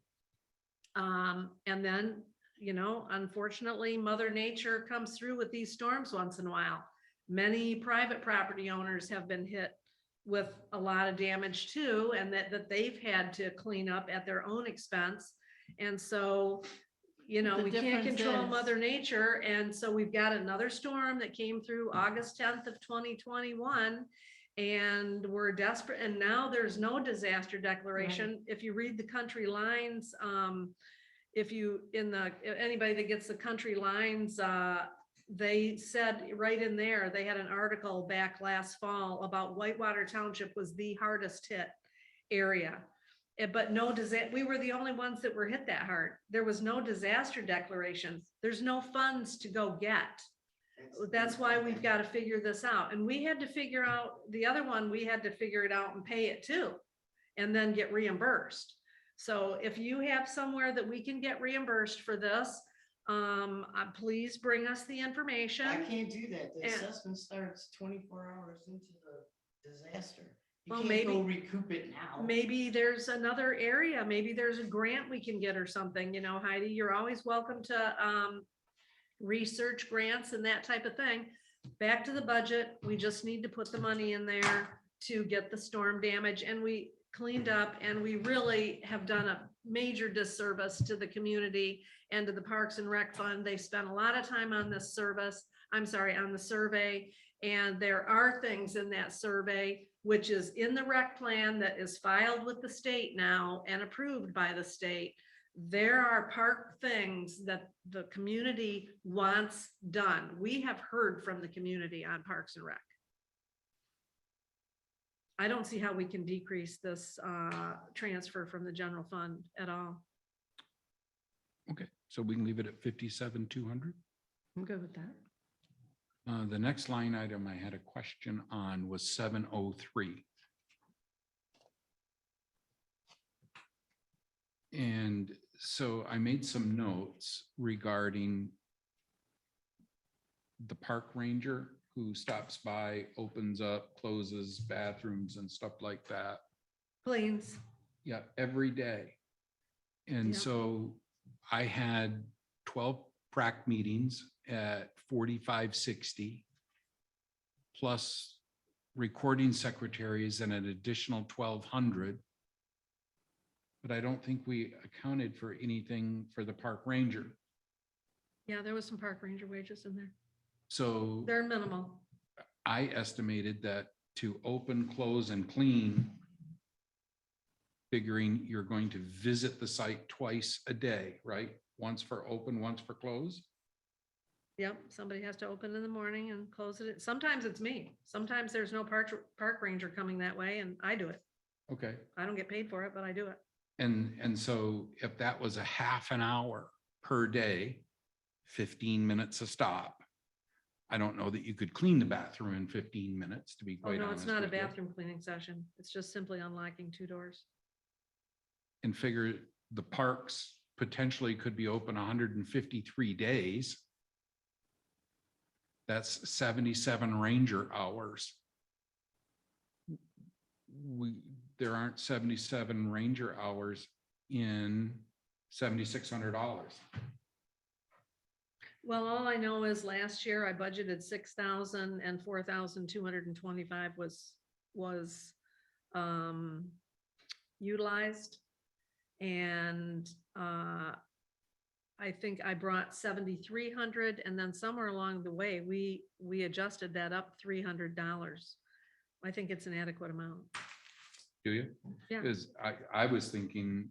and then, you know, unfortunately, Mother Nature comes through with these storms once in a while. Many private property owners have been hit with a lot of damage too, and that they've had to clean up at their own expense. And so, you know, The we can't difference control is- Mother Nature. And so we've got another storm that came through August 10th of 2021. And we're desperate. And now there's no disaster declaration. If you read the country lines, anybody that gets the country lines, they said right in there, they had an article back last fall about Whitewater Township was the hardest hit area. But no disaster, we were the only ones that were hit that hard. There was no disaster declaration. There's no funds to go get. That's why we've got to figure this out. And we had to figure out the other one, we had to figure it out and pay it too, and then get reimbursed. So if you have somewhere that we can get reimbursed for this, please bring us the information. I can't do that. The And- assessment starts 24 hours into the disaster. You Well, can't go maybe- recoup it now. Maybe there's another area, maybe there's a grant we can get or something, you know, Heidi, you're always welcome to research grants and that type of thing. Back to the budget, we just need to put the money in there to get the storm damage, and we cleaned up, and we really have done a major disservice to the community and to the Parks and Rec Fund. They spent a lot of time on this on the survey, and there are things in that survey which is in the rec plan that is filed with the state now and approved by the state. There are park things that the community wants done. We have heard from the community on Parks and Rec. I don't see how we can decrease this transfer from the general fund at all. Okay, so we can leave it at 57,200. I'm good with that. The next line item I had a question on was 703. And so I made some notes regarding the park ranger who stops by, opens up, closes bathrooms and stuff like that. Cleans. Yeah, every day. And Yeah. so I had 12 prac meetings at 4560 plus recording secretaries and an additional 1,200. But I don't think we accounted for anything for the park ranger. Yeah, there was some park ranger wages in there. So They're minimal. I estimated that to open, close, and clean, figuring you're going to visit the site twice a day, right? Once for open, once for close. Yep, somebody has to open in the morning and close it. Sometimes it's me. Sometimes there's no park ranger coming that way and I do it. Okay. I don't get paid for it, but I do it. And so if that was a half an hour per day, 15 minutes a stop, I don't know that you could clean the bathroom in 15 minutes, to be Oh, quite no, honest it's not a with you. bathroom cleaning session. It's just simply unlocking 2 doors. And figure the parks potentially could be open 153 days. That's 77 ranger hours. There aren't 77 ranger hours in $7,600. Well, all I know is last year I budgeted 6,000 and 4,225 was utilized. And I think I brought 7,300 and then somewhere along the way, we adjusted that up $300. I think it's an adequate amount. Do you? Yeah. Because I was thinking,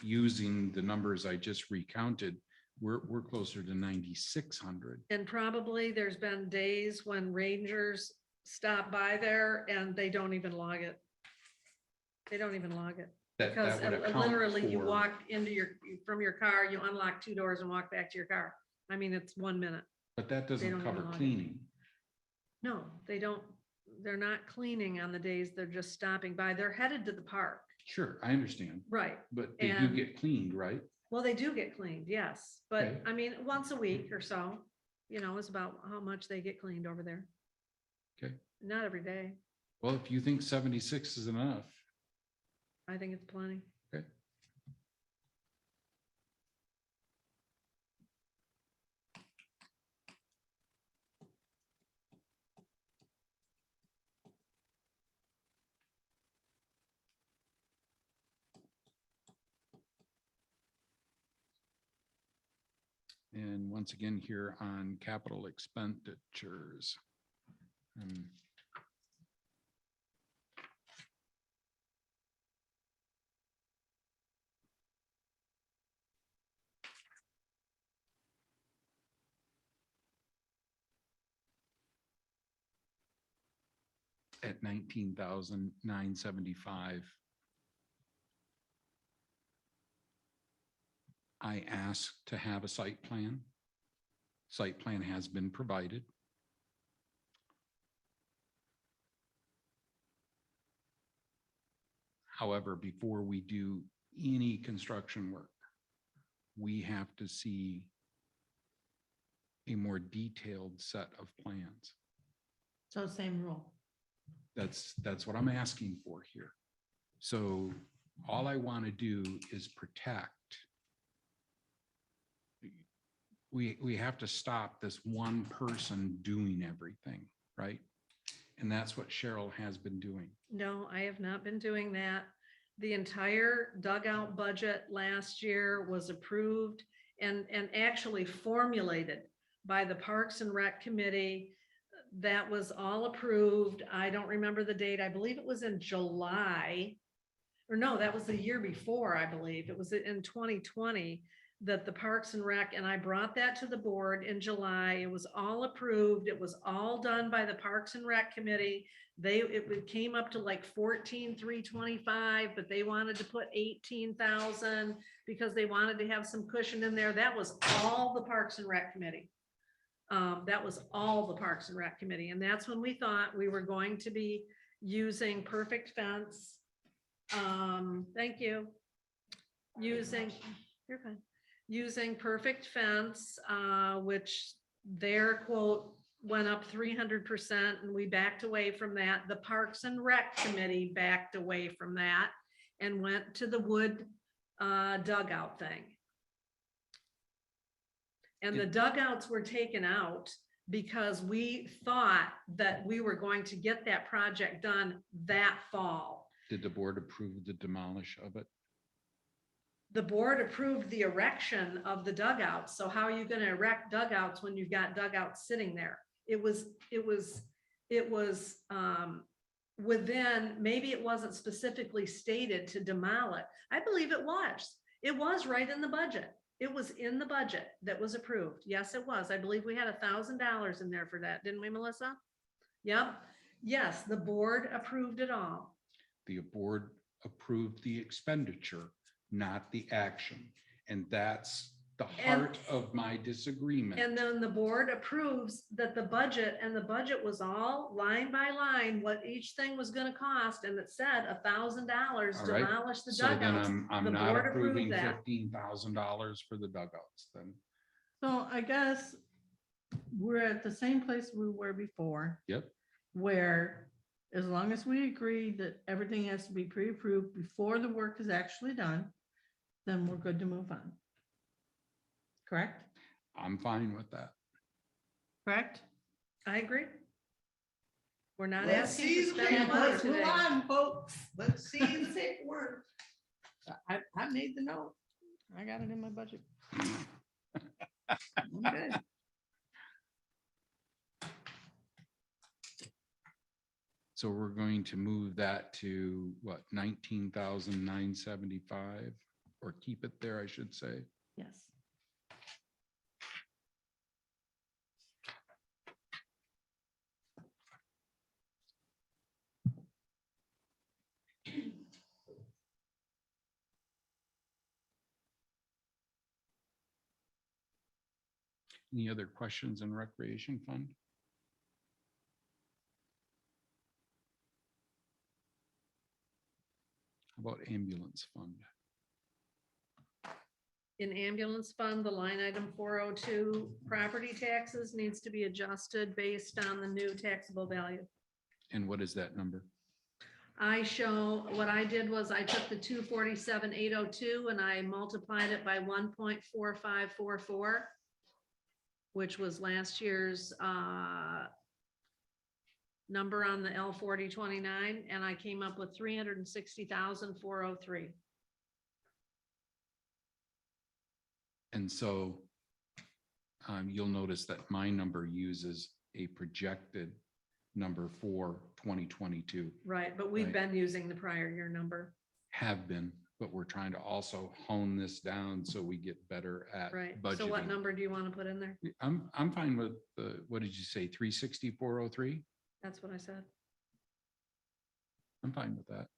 using the numbers I just recounted, we're closer to 9,600. And probably there's been days when rangers stop by there and they don't even log it. They don't even log it. That Because would account literally you for- walk from your car, you unlock 2 doors and walk back to your car. I mean, it's 1 minute. But that They doesn't don't even cover log it. cleaning. No, they don't. They're not cleaning on the days they're just stopping by. They're headed to the park. Sure, I understand. Right. But they do And- get cleaned, right? Well, they do get cleaned, yes. But Okay. I mean, once a week or so, is about how much they get cleaned over there. Okay. Not every day. Well, if you think 76 is enough, I think it's plenty. okay. And once again, here on capital expenditures. At 19,975. I asked to have a site plan. Site plan has been provided. However, before we do any construction work, we have to see a more detailed set of plans. So same rule. That's what I'm asking for here. So all I want to do is protect. We have to stop this one person doing everything, right? And that's what Cheryl has been doing. No, I have not been doing that. The entire dugout budget last year was approved and actually formulated by the Parks and Rec Committee. That was all approved. I don't remember the date. I believe it was in July. Or no, that was the year before, I believe. It was in 2020 that the Parks and Rec, and I brought that to the board in July. It was all approved. It was all done by the Parks and Rec Committee. It came up to like 14,325, but they wanted to put 18,000 because they wanted to have some cushion in there. That was all the Parks and Rec Committee. That was all the Parks and Rec Committee. And that's when we thought we were going to be using Perfect Fence. Thank you. You're fine. Using Perfect Fence, which their quote went up 300% and we backed away from that. The Parks and Rec Committee backed away from that. and went to the wood dugout thing. And the dugouts were taken out because we thought that we were going to get that project done that fall. Did the board approve the demolish of it? The board approved the erection of the dugouts. So how are you gonna erect dugouts when you've got dugouts sitting there? It was within, maybe it wasn't specifically stated to demolish. I believe it was. It was right in the budget. It was in the budget that was approved. Yes, it was. I believe we had $1,000 in there for that, didn't we, Melissa? Yep. Yes, the board approved it all. The board approved the expenditure, not the action. And that's the heart of my disagreement. And then the board approves that the budget, and the budget was all line by line, what each thing was gonna cost, and it said $1,000 All right. demolish the So then dugouts. I'm The not board approved approving that. $15,000 for the dugouts then. So I guess we're at the same place we were before, Yep. where as long as we agree that everything has to be pre-approved before the work is actually done, then we're good to move on. Correct? I'm fine with that. Correct? I agree. We're not Let's asking see to the spend paper. money Let's move today. on, folks. Let's see the paperwork. I made the note. I got it in my budget. Okay. So we're going to move that to what, 19,975, or keep it there, I should say. Yes. Any other questions in recreation fund? How about ambulance fund? In ambulance fund, the line item 402, property taxes needs to be adjusted based on the new taxable value. And what is that number? I show, what I did was I took the 247,802 and I multiplied it by 1.4544, which was last year's number on the L 4029, and I came up with 360,403. And so you'll notice that my number uses a projected number for 2022. Right, but we've Right. been using the prior year number. Have been, but we're trying to also hone this down so we get better at Right, budgeting. so what number do you want to put in there? I'm fine with the, what did you say, 360,403? That's what I said. I'm fine with that.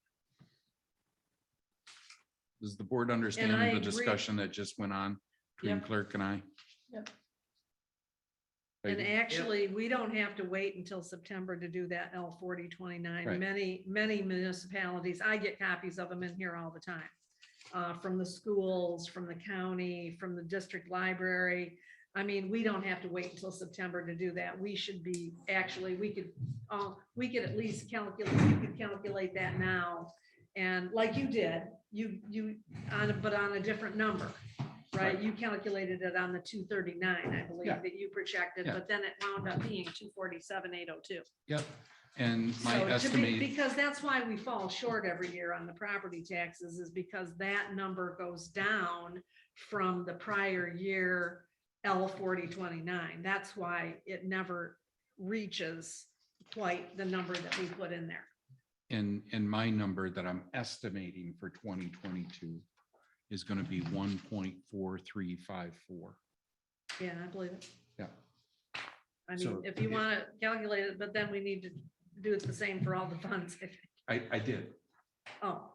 Does the board understand I the agree. discussion that just went on between Yep. clerk and I? Yep. And Peggy? actually, we don't have to wait until September to do that L 4029. Right. Many municipalities, I get copies of them in here all the time. From the schools, from the county, from the district library. I mean, we don't have to wait until September to do that. We should be, actually, we could at least calculate that now. And like you did, but on a different number, right? You calculated it on the 239, I believe, Yeah. that you projected, Yeah. but then it wound up being 247,802. Yep, and my So to be, estimate, because that's why we fall short every year on the property taxes, is because that number goes down from the prior year L 4029. That's why it never reaches quite the number that we put in there. and my number that I'm estimating for 2022 is going to be 1.4354. Yeah, I believe it. Yeah. I So, mean, if you yeah. want to calculate it, but then we need to do it the same for all the funds. I did. Oh,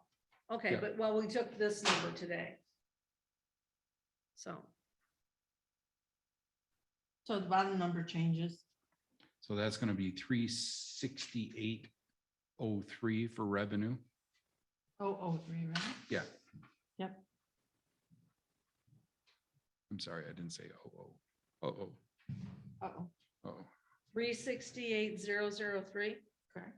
okay, Yeah. but well, we took this number today. So, So the bottom number changes. So that's going to be 368.03 for revenue. 003, right? Yeah. Yep. I'm sorry, I didn't say oh. Oh. Uh-oh. Oh. 368,003. Correct.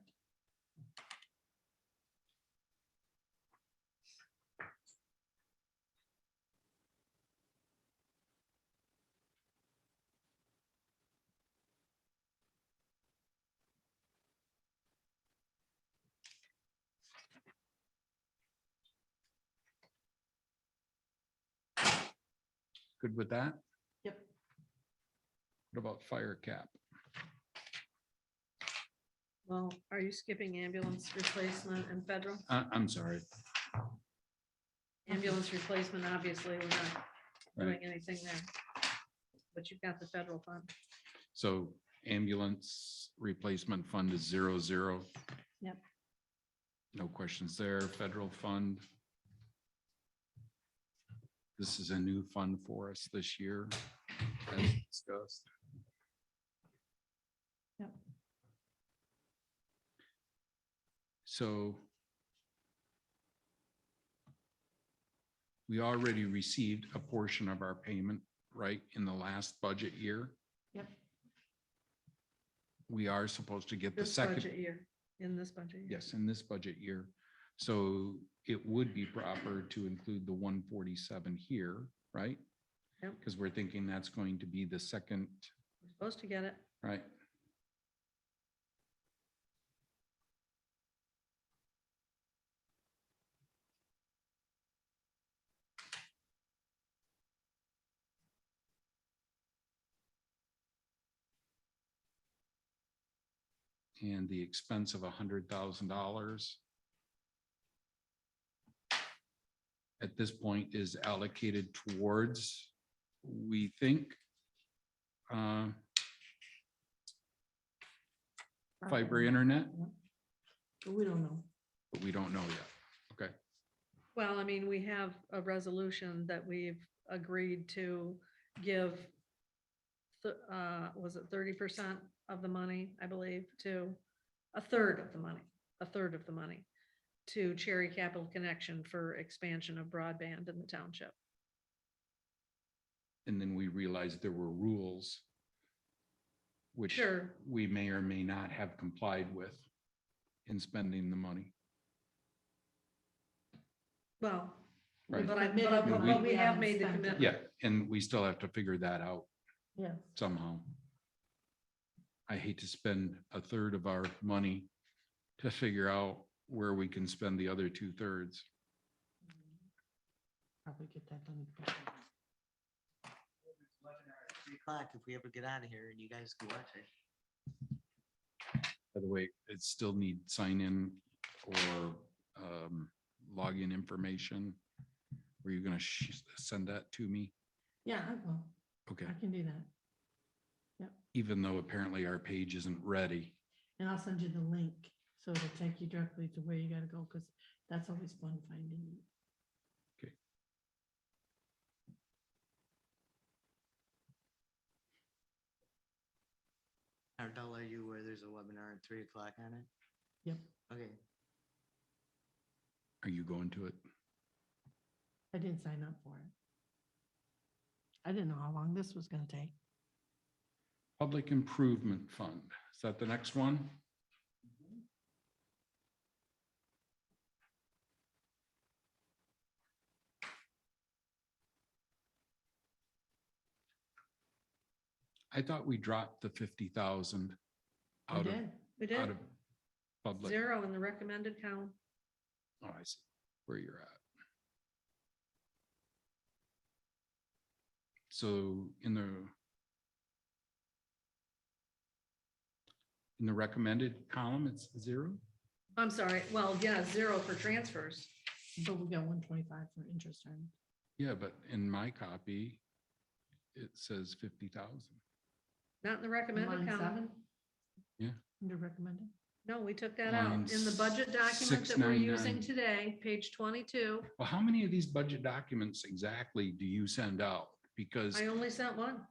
Good with that? Yep. What about fire cap? Well, are you skipping ambulance replacement and federal? I'm sorry. Ambulance replacement, obviously, we're not Right. doing anything there. But you've got the federal fund. So ambulance replacement fund is 0. Yep. No questions there. Federal fund. This is a new fund for us this year, as discussed. Yep. So we already received a portion of our payment, right, in the last budget year. Yep. We are supposed to get the This second. budget year, in this budget year. Yes, in this budget year. So it would be proper to include the 147 here, right? Yep. Because we're thinking that's going to be the second, We're supposed to get it. right? And the expense of $100,000 at this point is allocated towards, we think, fiber internet, But we don't know. but we don't know yet. Okay, Well, I mean, we have a resolution that we've agreed to give, was it 30% of the money, I believe, to a third of the money to Cherry Capital Connection for expansion of broadband in the township. and then we realized there were rules which Sure. we may or may not have complied with in spending the money. Well, Right. but We- we have made the commitment. Yeah, and we still have to figure that out Yeah. somehow. I hate to spend a third of our money to figure out where we can spend the other 2/3. Probably get that done. 3 o'clock if we ever get out of here and you guys can watch it. By the way, it still need sign in or login information. Were you gonna send that to me? Yeah, I will. Okay, I can do that. even though apparently our page isn't ready. And I'll send you the link. So it'll take you directly to where you gotta go, because that's always fun finding it. Okay. Ardell, are you where there's a webinar at 3 o'clock on it? Yep. Okay. Are you going to it? I didn't sign up for it. I didn't know how long this was gonna take. Public Improvement Fund. Is that the next one? I thought we dropped the 50,000 We out of, did. We out did of public. 0 in the recommended count. Oh, I see where you're at. So in the recommended column, it's 0? I'm sorry, well, yeah, 0 for transfers. But we got 125 for interest earned. Yeah, but in my copy, it says 50,000. Not in the recommended Line count. 7? Yeah. Under recommended? No, we took that out. Line In the budget document that we're 699. using today, page 22, Well, how many of these budget documents exactly do you send out? Because I only sent one.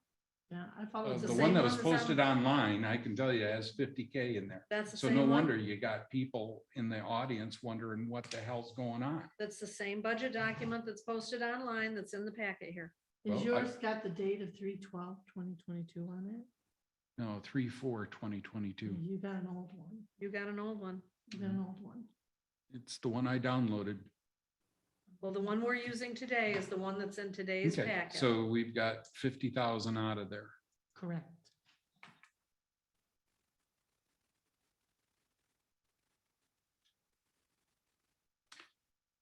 Yeah, I follow. It's the the one same that was one that's on- posted online, I can tell you has 50K in there. That's the So same no one. wonder you got people in the audience wondering what the hell's going on. That's the same budget document that's posted online that's in the packet here. Is Well, yours got the date of 3/12/2022 on it? No, 3/4/2022. You got an old one. You got an old one. You got an old one. It's the one I downloaded. Well, the one we're using today is the one that's in today's Okay, packet. so we've got 50,000 out of there. Correct.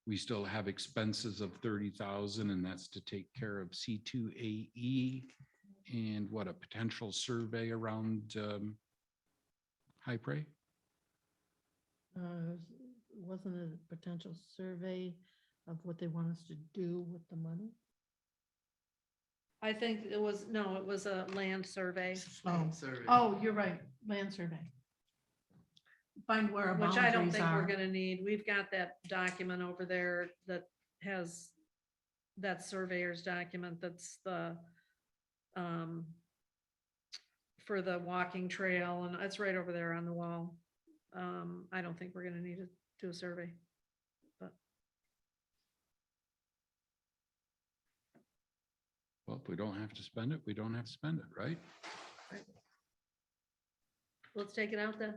We still have expenses of 30,000, and that's to take care of C2AE and what, a potential survey around High Prairie? Wasn't it a potential survey of what they want us to do with the money? I think it was, no, it was a land survey. Oh, you're right, land survey. Find where our Which I don't boundaries think we're are. gonna need. We've got that document over there that has that surveyor's document that's the for the walking trail, and it's right over there on the wall. I don't think we're gonna need to do a survey, but Well, if we don't have to spend it, we don't have to spend it, right? let's take it out then.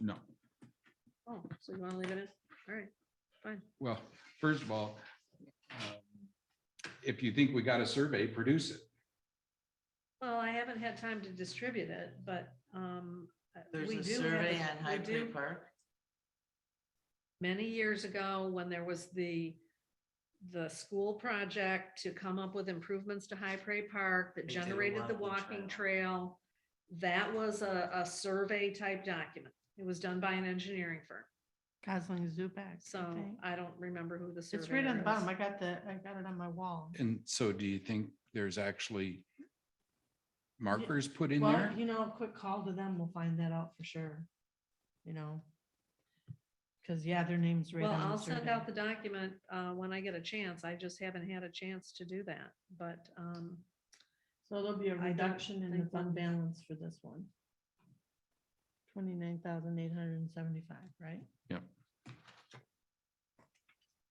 No. Oh, so you wanna leave it in? All right, fine. Well, first of all, if you think we got a survey, produce it. Well, I haven't had time to distribute it, but There's we a do have survey it- on we High Prairie do. Park. Many years ago, when there was the school project to come up with improvements to High Prairie Park that They did a generated the walking walking trail. That was a survey type document. It was done by an engineering firm. Gosling Zupak. So I don't remember who the surveyor It's right on the bottom. is. I got it on my wall. And so do you think there's actually markers put in Well, there? you know, a quick call to them, we'll find that out for sure. You know. Cause yeah, their name's right Well, on the I'll send survey. out the document when I get a chance. I just haven't had a chance to do that, but So there'll be a I don't reduction in the think fund we'll- balance for this one. 29,875, right? Yep.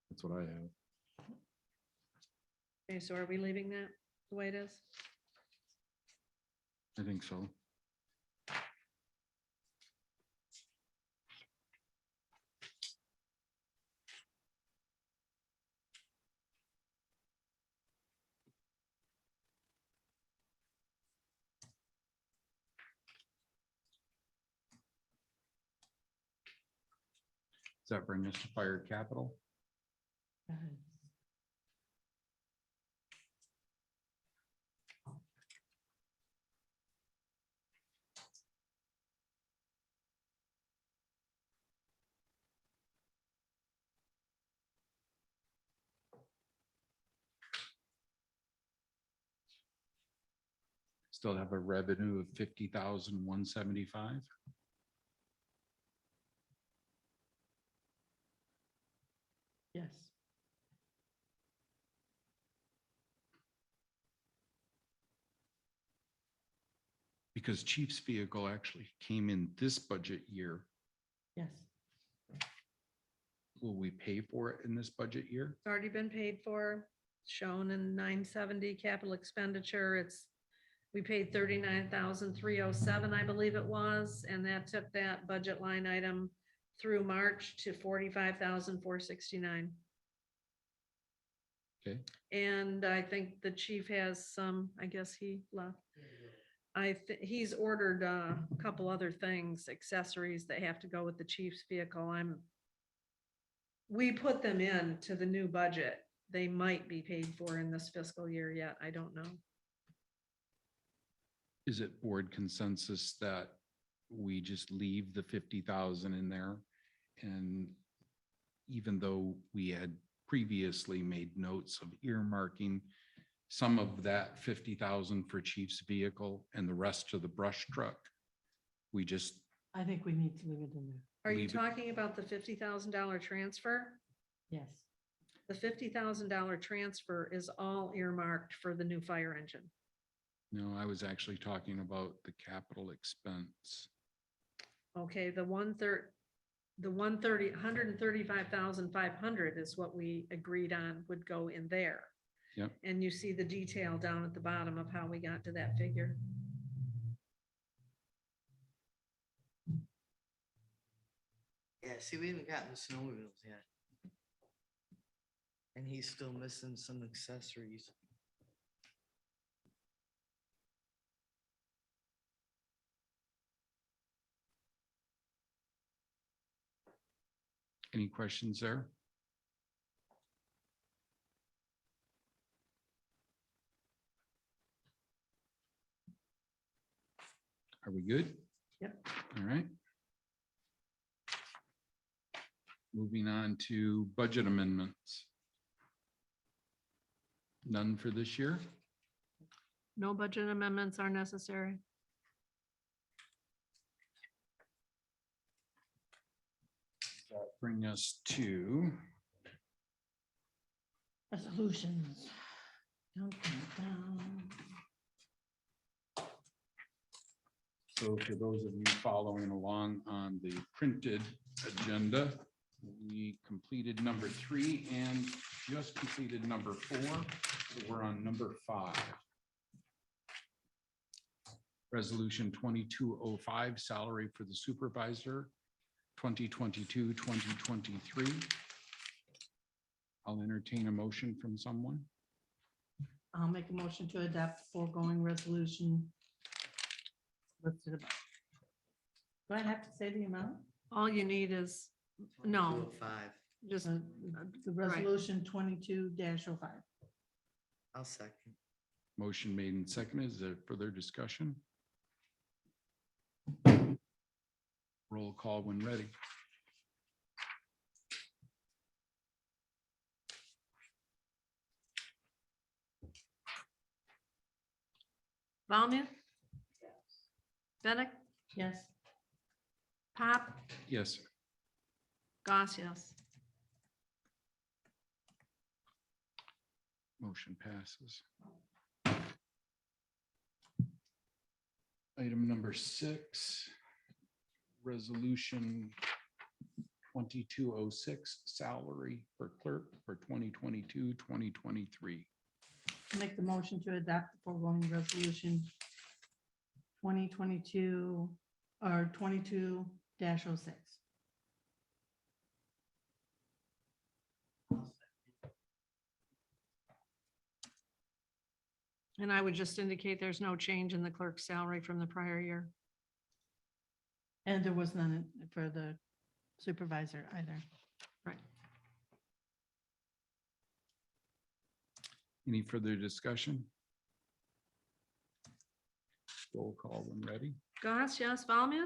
That's what I have. okay, so are we leaving that the way it is? I think so. Does that bring us to fire capital? Still have a revenue of 50,175. Yes. Because Chief's vehicle actually came in this budget year. Yes. Will we pay for it in this budget year? It's already been paid for, shown in 970 capital expenditure. We paid 39,307, I believe it was, and that took that budget line item through March to 45,469. Okay. And I think the chief has some, I guess he left. He's ordered a couple other things, accessories that have to go with the chief's vehicle. We put them in to the new budget. They might be paid for in this fiscal year yet. I don't know. Is it board consensus that we just leave the 50,000 in there? And even though we had previously made notes of earmarking some of that 50,000 for Chief's vehicle and the rest to the brush truck, we just I think we need to leave it in there. Are you leave it. talking about the $50,000 transfer? Yes. The $50,000 transfer is all earmarked for the new fire engine. No, I was actually talking about the capital expense. Okay, the 135,500 is what we agreed on would go in there. Yep. And you see the detail down at the bottom of how we got to that figure. Yeah, see, we haven't gotten the snowmobiles yet. And he's still missing some accessories. Any questions there? Are we good? Yep. All right. Moving on to budget amendments. None for this year. No budget amendments are necessary. That bring us to Resolutions. Dun, dun, dun. So for those of you following along on the printed agenda, we completed number 3 and just completed number 4. So we're on number 5. Resolution 2205, salary for the supervisor, 2022, 2023. I'll entertain a motion from someone. I'll make a motion to adopt the foregoing resolution. Listed above. Do I have to say the amount? All you need is, no, 205. just, The resolution 22-05. I'll second. Motion made and seconded. Is there further discussion? Roll call when ready. Valmir. Bennett, Yes. Pop, Yes. Goss, yes. Motion passes. Item number 6, resolution 2206, salary for clerk for 2022, 2023. Make the motion to adopt the foregoing resolution 2022 or 22-06. And I would just indicate there's no change in the clerk's salary from the prior year. And there was none for the supervisor either. Right. Any further discussion? Roll call when ready. Goss, yes. Valmuth.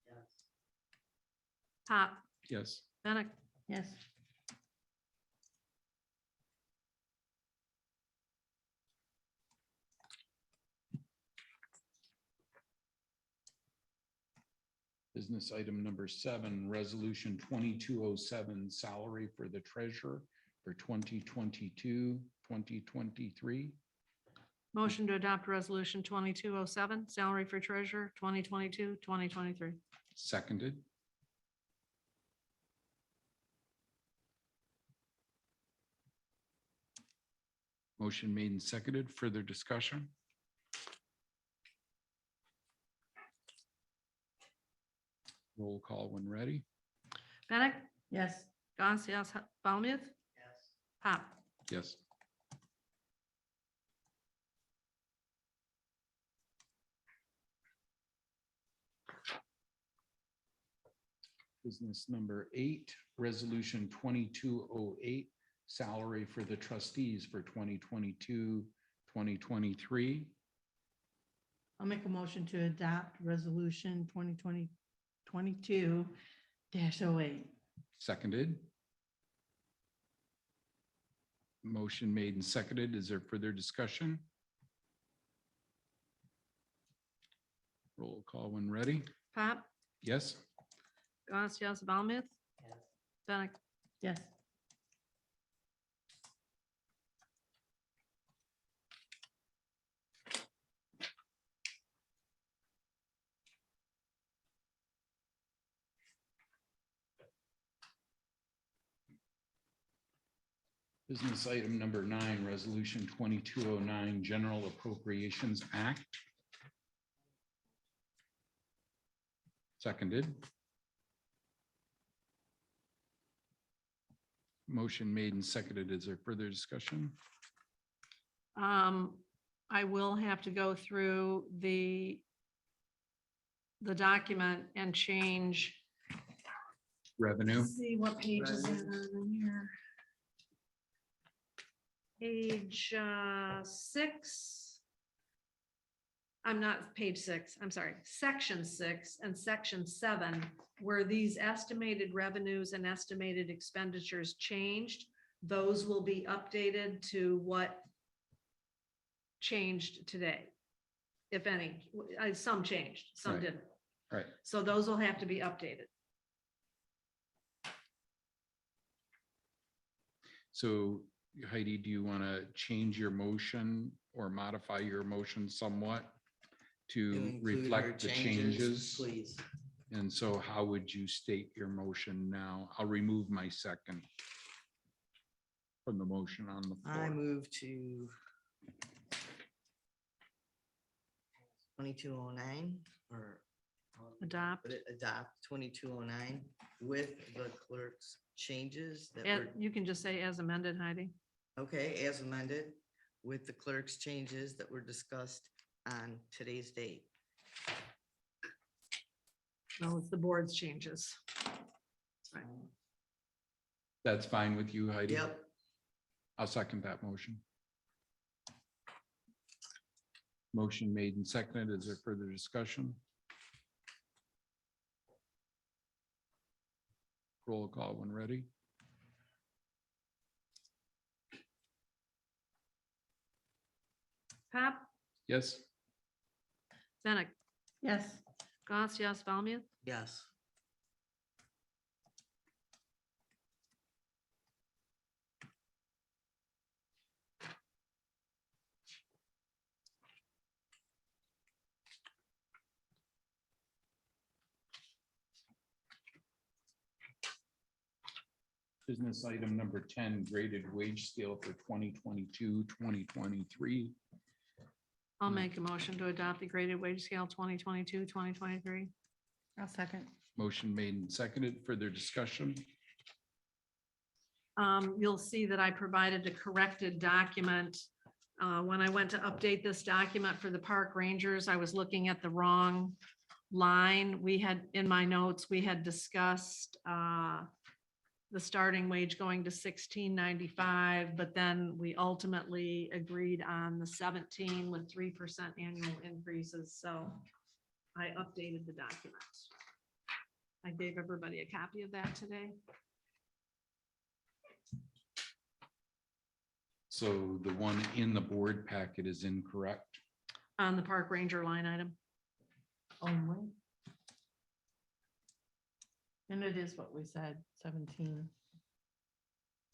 Yes. Pop, Yes. Bennett, Yes. Business item number 7, resolution 2207, salary for the treasurer for 2022, 2023. motion to adopt resolution 2207, salary for treasurer, 2022, 2023. Seconded. Motion made and seconded. Further discussion? Roll call when ready. Bennett, Yes. Goss, yes. Valmuth. Yes. Pop, Yes. Business number 8, resolution 2208, salary for the trustees for 2022, 2023. I'll make a motion to adopt resolution 22-08. Seconded. Motion made and seconded. Is there further discussion? Roll call when ready. Pop, Yes. Goss, yes. Valmuth. Yes. Bennett, Yes. Business item number 9, resolution 2209, General Appropriations Act. Seconded. Motion made and seconded. Is there further discussion? I will have to go through the document and change Revenue. Let's see what page is it on here. Page 6. I'm not page 6, I'm sorry, section 6 and section 7, where these estimated revenues and estimated expenditures changed. Those will be updated to what changed today, if any. Some changed, some Right. didn't. Right. So those will have to be updated. So Heidi, do you want to change your motion or modify your motion somewhat to include her reflect the changes? Please. And so how would you state your motion now? I'll remove my second from the motion on the I floor. move to 2209 or Adopt. adopt 2209 with the clerk's changes that And were, you can just say as amended, Heidi. okay, as amended with the clerk's changes that were discussed on today's date. No, it's the board's changes. Right. That's fine with you, Heidi? Yep. I'll second that motion. Motion made and seconded. Is there further discussion? Roll call when ready. Pop, Yes. Bennett, Yes. Goss, yes, Valmuth, Yes. Business item number 10, graded wage scale for 2022, 2023. I'll make a motion to adopt the graded wage scale 2022, 2023. I'll second. Motion made and seconded. Further discussion? You'll see that I provided a corrected document. When I went to update this document for the park rangers, I was looking at the wrong line. We had, in my notes, we had discussed the starting wage going to $16.95, but then we ultimately agreed on the 17 with 3% annual increases. So I updated the document. I gave everybody a copy of that today. So the one in the board packet is incorrect. On the park ranger line item. Only. And it is what we said, 17.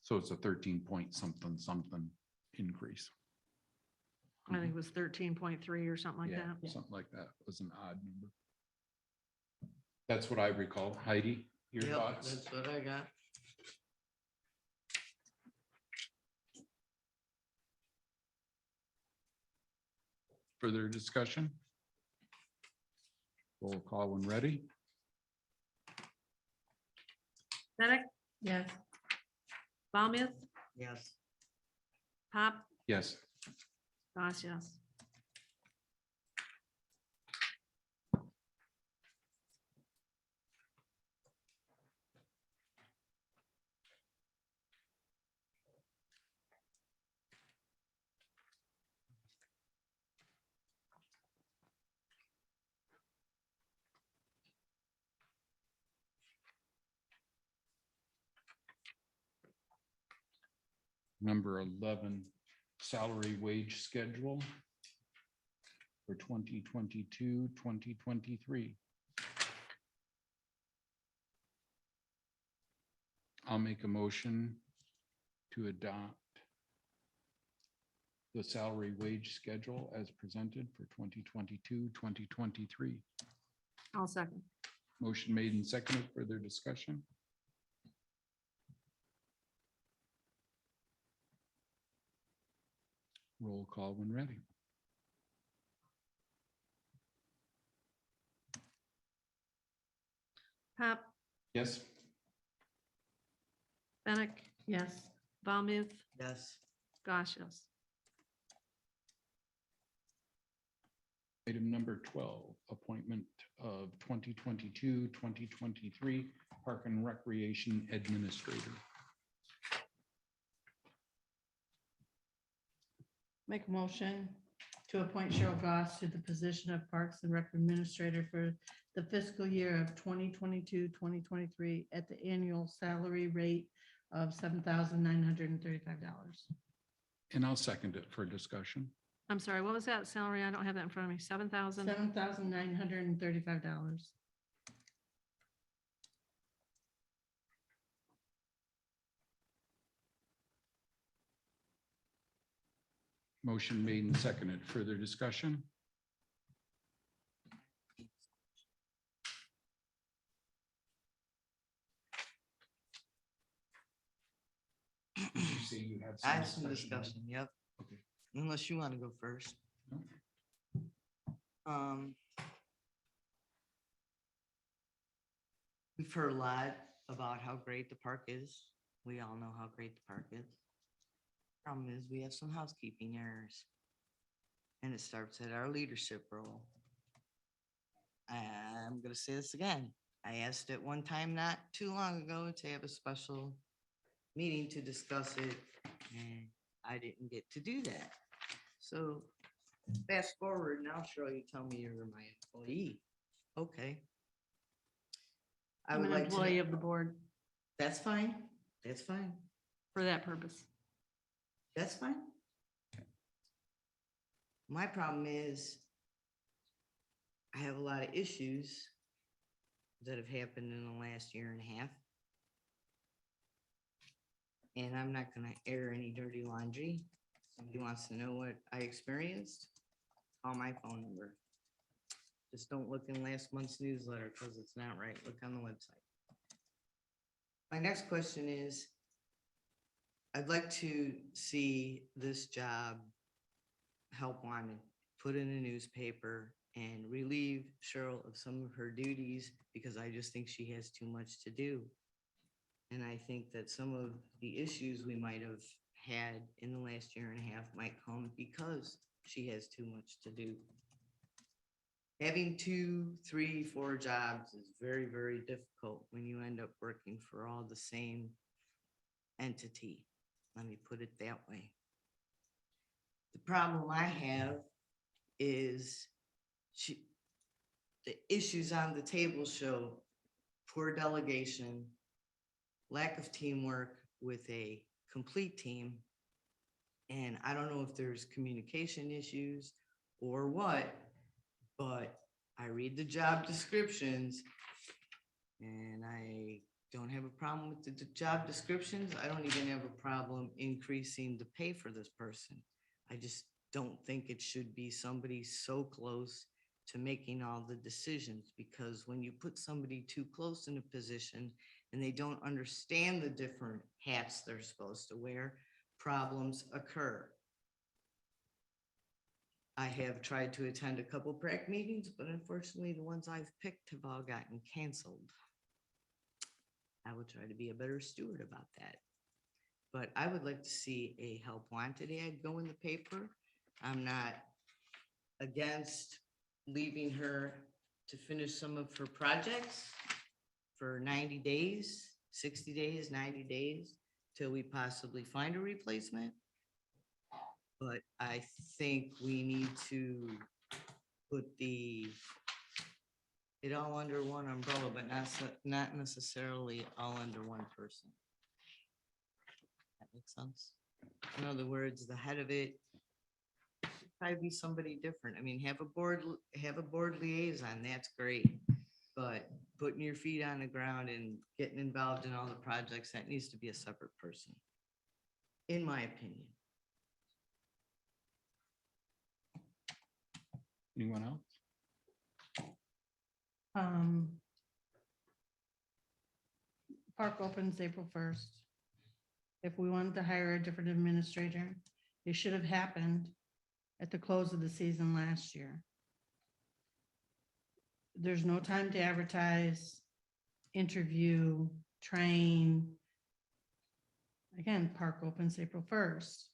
So it's a 13 point something, something increase. I think it was 13.3 or something like Yeah, that. something like that. It was an odd number. That's what I recall. Heidi, your Yep, thoughts? that's what I got. Further discussion? Roll call when ready. Bennett, Yes. Valmuth, Yes. Pop, Yes. Goss, yes. Number 11, salary wage schedule for 2022, 2023. I'll make a motion to adopt the salary wage schedule as presented for 2022, 2023. I'll second. Motion made and seconded. Further discussion? Roll call when ready. Pop, Yes. Bennett, Yes. Valmuth, Yes. Goss, yes. Item number 12, appointment of 2022, 2023 Park and Recreation Administrator. Make a motion to appoint Cheryl Goss to the position of Parks and Rec Administrator for the fiscal year of 2022-2023 at the annual salary rate of $7,935. And I'll second it for discussion. I'm sorry, what was that salary? I don't have that in front of me. 7,000? $7,935. Motion made and seconded. Further discussion? You say you have I have some discussion, yep. Okay. Unless you want to go first. No. We've heard a lot about how great the park is. We all know how great the park is. Problem is, we have some housekeeping errors. And it starts at our leadership role. I'm gonna say this again. I asked at one time not too long ago to have a special meeting to discuss it, and I didn't get to do that. So fast forward now, Cheryl, you tell me you're my employee. Okay. I I'm would an like to. employee of the board That's fine. That's fine. for that purpose. That's fine. My problem is I have a lot of issues that have happened in the last year and a half. And I'm not gonna air any dirty laundry. Somebody wants to know what I experienced, call my phone number. Just don't look in last month's newsletter because it's not right. Look on the website. My next question is, I'd like to see this job help wanted, put in a newspaper and relieve Cheryl of some of her duties because I just think she has too much to do. And I think that some of the issues we might have had in the last year and a half might come because she has too much to do. Having 2, 3, 4 jobs is very, very difficult when you end up working for all the same entity. Let me put it that way. The problem I have is the issues on the table show poor delegation, lack of teamwork with a complete team. And I don't know if there's communication issues or what, but I read the job descriptions and I don't have a problem with the job descriptions. I don't even have a problem increasing the pay for this person. I just don't think it should be somebody so close to making all the decisions, because when you put somebody too close in a position and they don't understand the different hats they're supposed to wear, problems occur. I have tried to attend a couple PrAC meetings, but unfortunately the ones I've picked have all gotten canceled. I will try to be a better steward about that. But I would like to see a help wanted ad go in the paper. I'm not against leaving her to finish some of her projects for 90 days, 60 days, 90 days, till we possibly find a replacement. But I think we need to put it all under one umbrella, but not necessarily all under one person. That makes sense. In other words, the head of it should probably be somebody different. I mean, have a board liaison, that's great. But putting your feet on the ground and getting involved in all the projects, that needs to be a separate person, in my opinion. Anyone else? Park opens April 1st. If we wanted to hire a different administrator, it should have happened at the close of the season last year. There's no time to advertise, interview, train. Again, park opens April 1st.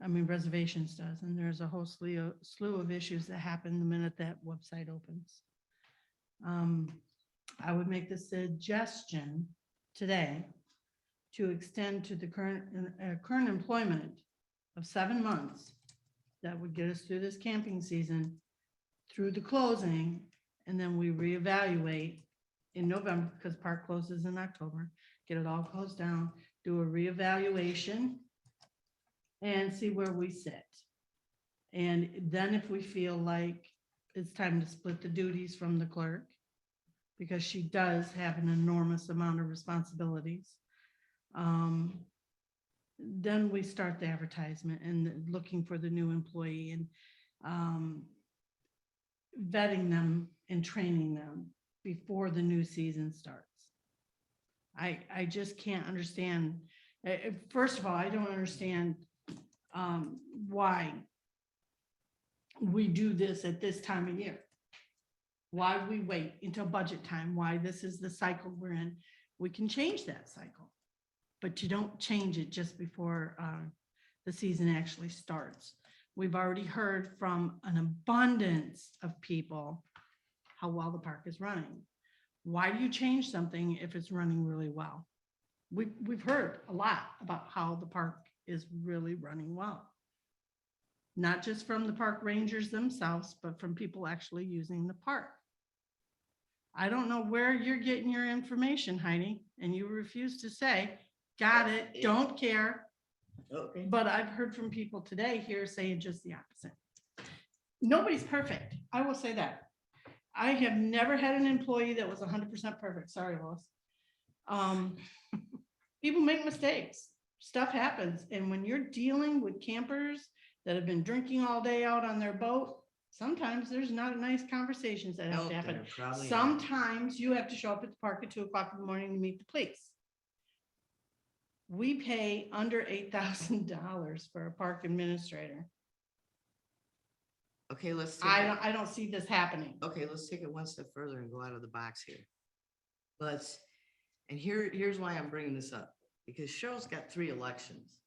I mean, reservations does, and there's a whole slew of issues that happen the minute that website opens. I would make the suggestion today to extend to the current employment of 7 months. That would get us through this camping season, through the closing, and then we reevaluate in November, because park closes in October, get it all closed down, do a reevaluation and see where we sit. And then if we feel like it's time to split the duties from the clerk, because she does have an enormous amount of responsibilities, then we start the advertisement and looking for the new employee and vetting them and training them before the new season starts. I just can't understand. First of all, I don't understand why we do this at this time of year. Why we wait until budget time, why this is the cycle we're in. We can change that cycle, but you don't change it just before the season actually starts. We've already heard from an abundance of people how well the park is running. Why do you change something if it's running really well? We've heard a lot about how the park is really running well. Not just from the park rangers themselves, but from people actually using the park. I don't know where you're getting your information, Heidi, and you refuse to say, got it, don't care. Okay. But I've heard from people today here saying just the opposite. Nobody's perfect. I will say that. I have never had an employee that was 100% perfect. Sorry, Lois. People make mistakes. Stuff happens. And when you're dealing with campers that have been drinking all day out on their boat, sometimes there's not nice conversations that have to happen. Sometimes you have to show up at the park at 2:00 in the morning to meet the police. We pay under $8,000 for a park administrator. Okay, let's. I don't see this happening. Okay, let's take it one step further and go out of the box here. And here's why I'm bringing this up, because Cheryl's got 3 elections.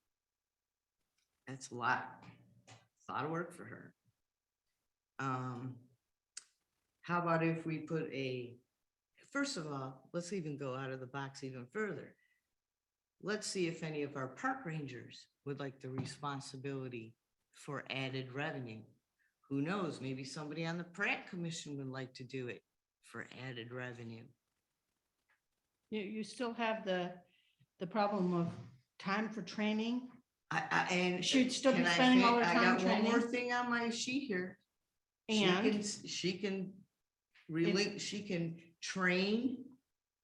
That's a lot. It's a lot of work for her. How about if we put first of all, let's even go out of the box even further. Let's see if any of our park rangers would like the responsibility for added revenue. Who knows, maybe somebody on the Pratt Commission would like to do it for added revenue. You still have the problem of time for training. And she'd still be can I spending all her I time got one more training. thing on my sheet here. And She can really, she can train,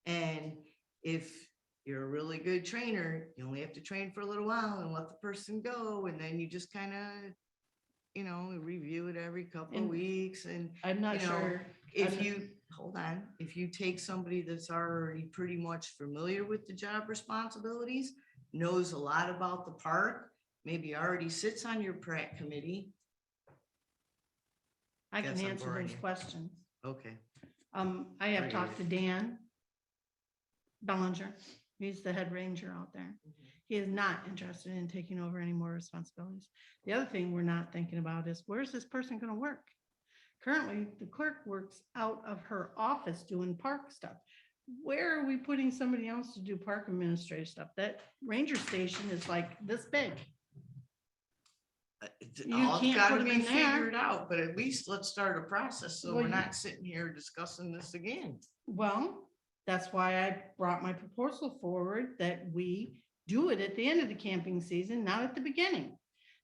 and if you're a really good trainer, you only have to train for a little while and let the person go, and then you just kind of, review it every couple of And weeks. And I'm not sure. if you take somebody that's already pretty much familiar with the job responsibilities, knows a lot about the park, maybe already sits on your Pratt committee. I can Guess I'm answer boring those you. questions. Okay. I have talked to Dan Bellinger. He's the head ranger out there. He is not interested in taking over any more responsibilities. The other thing we're not thinking about is, where's this person going to work? Currently, the clerk works out of her office doing park stuff. Where are we putting somebody else to do park administrative stuff? That ranger station is like this big. You All can't gotta put them be in there. figured out, but at least let's start a process, so Well, we're you- not sitting here discussing this again. Well, that's why I brought my proposal forward, that we do it at the end of the camping season, not at the beginning.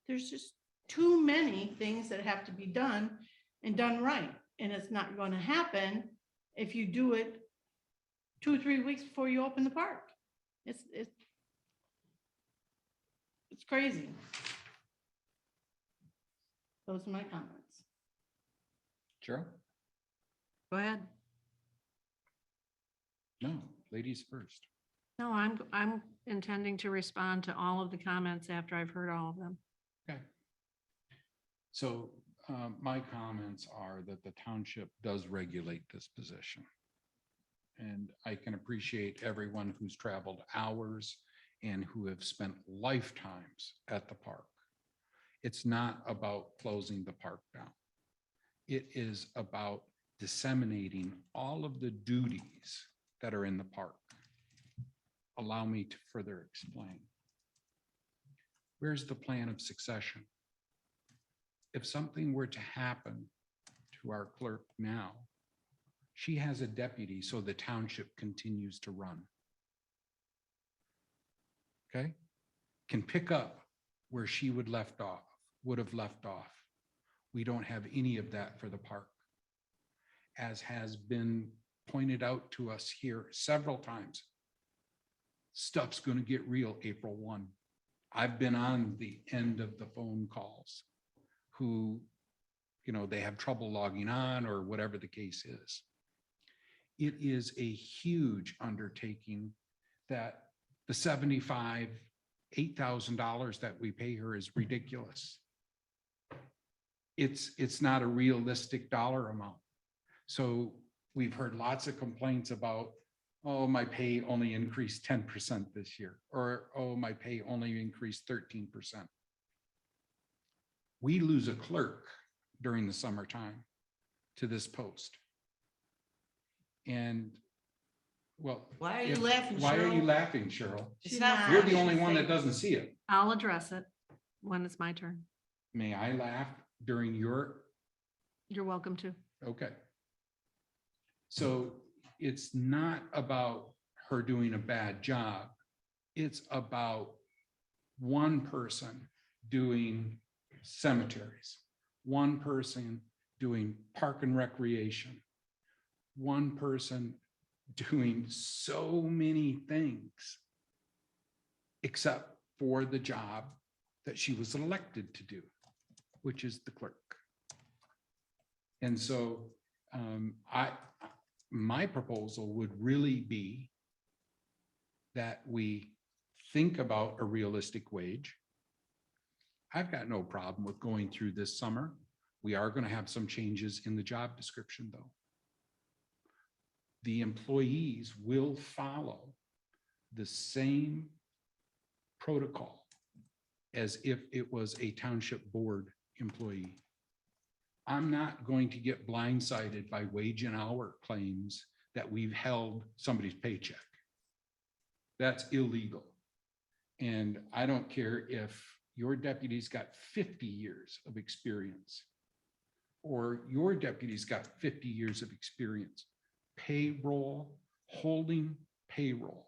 There's just too many things that have to be done and done right. And it's not going to happen if you do it 2 or 3 weeks before you open the park. It's crazy. Those are my comments. Cheryl? Go ahead. No, ladies first. No, I'm intending to respond to all of the comments after I've heard all of them. Okay. So my comments are that the township does regulate this position. And I can appreciate everyone who's traveled hours and who have spent lifetimes at the park. It's not about closing the park down. It is about disseminating all of the duties that are in the park. Allow me to further explain. Where's the plan of succession? If something were to happen to our clerk now, she has a deputy, so the township continues to run. Okay? Can pick up where she would have left off. We don't have any of that for the park. As has been pointed out to us here several times, stuff's going to get real April 1. I've been on the end of the phone calls who, they have trouble logging on or whatever the case is. It is a huge undertaking that the $8,000 that we pay her is ridiculous. It's not a realistic dollar amount. So we've heard lots of complaints about, oh, my pay only increased 10% this year, or, oh, my pay only increased 13%. We lose a clerk during the summertime to this post. And well, Why are you laughing, Why are you Cheryl? laughing, Cheryl? It's not You're funny. the only one that doesn't see it. I'll address it when it's my turn. May I laugh during your, You're welcome to. okay. So it's not about her doing a bad job. It's about one person doing cemeteries, one person doing park and recreation, one person doing so many things, except for the job that she was elected to do, which is the clerk. And so my proposal would really be that we think about a realistic wage. I've got no problem with going through this summer. We are going to have some changes in the job description, though. The employees will follow the same protocol as if it was a township board employee. I'm not going to get blindsided by wage and hour claims that we've held somebody's paycheck. That's illegal. And I don't care if your deputy's got 50 years of experience or your deputy's got 50 years of experience. Payroll, holding payroll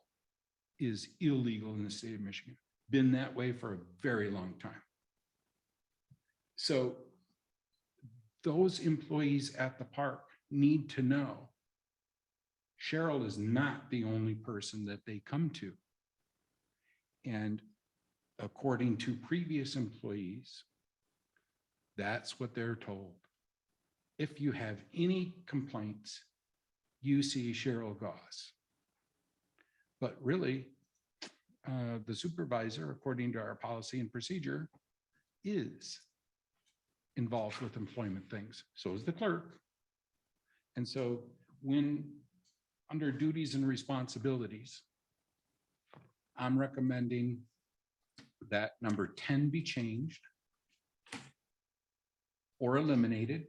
is illegal in the state of Michigan. Been that way for a very long time. So those employees at the park need to know Cheryl is not the only person that they come to. And according to previous employees, that's what they're told. If you have any complaints, you see Cheryl Goss. But really, the supervisor, according to our policy and procedure, is involved with employment things. So is the clerk. And so when under duties and responsibilities, I'm recommending that number 10 be changed or eliminated,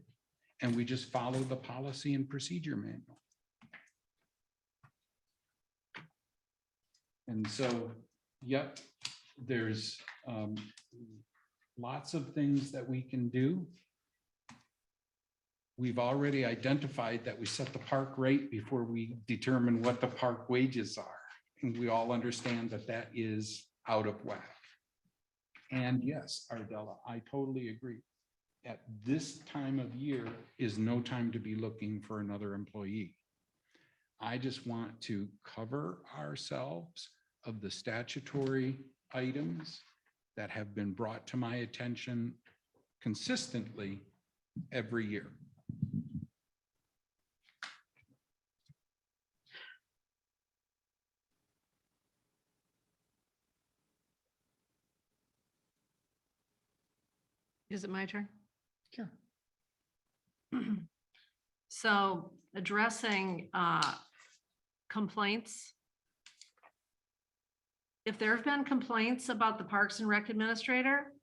and we just follow the policy and procedure manual. And so, yep, there's lots of things that we can do. We've already identified that we set the park rate before we determine what the park wages are. And we all understand that that is out of whack. And yes, Ardella, I totally agree. At this time of year is no time to be looking for another employee. I just want to cover ourselves of the statutory items that have been brought to my attention consistently every year. Is it my turn? Sure. So addressing complaints. If there have been complaints about the Parks and Rec administrator,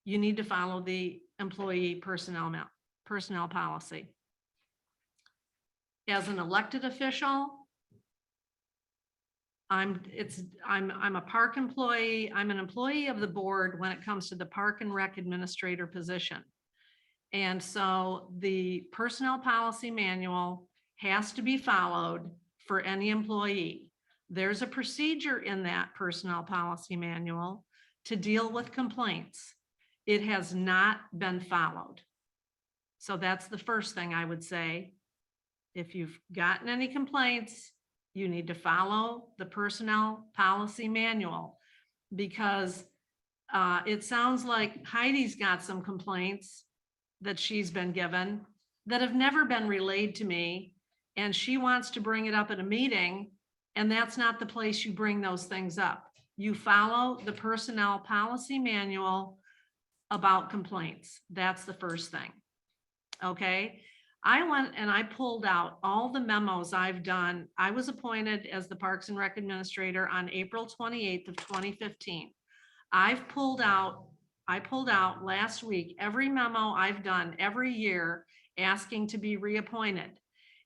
you need to follow the employee personnel policy. as an elected official, I'm a park employee. I'm an employee of the board when it comes to the park and rec administrator position. And so the personnel policy manual has to be followed for any employee. There's a procedure in that personnel policy manual to deal with complaints. It has not been followed. So that's the first thing I would say. If you've gotten any complaints, you need to follow the personnel policy manual, because it sounds like Heidi's got some complaints that she's been given that have never been relayed to me, and she wants to bring it up at a meeting, and that's not the place you bring those things up. You follow the personnel policy manual about complaints. That's the first thing. Okay. I went and I pulled out all the memos I've done. I was appointed as the Parks and Rec Administrator on April 28th of 2015. I pulled out last week every memo I've done every year asking to be reappointed.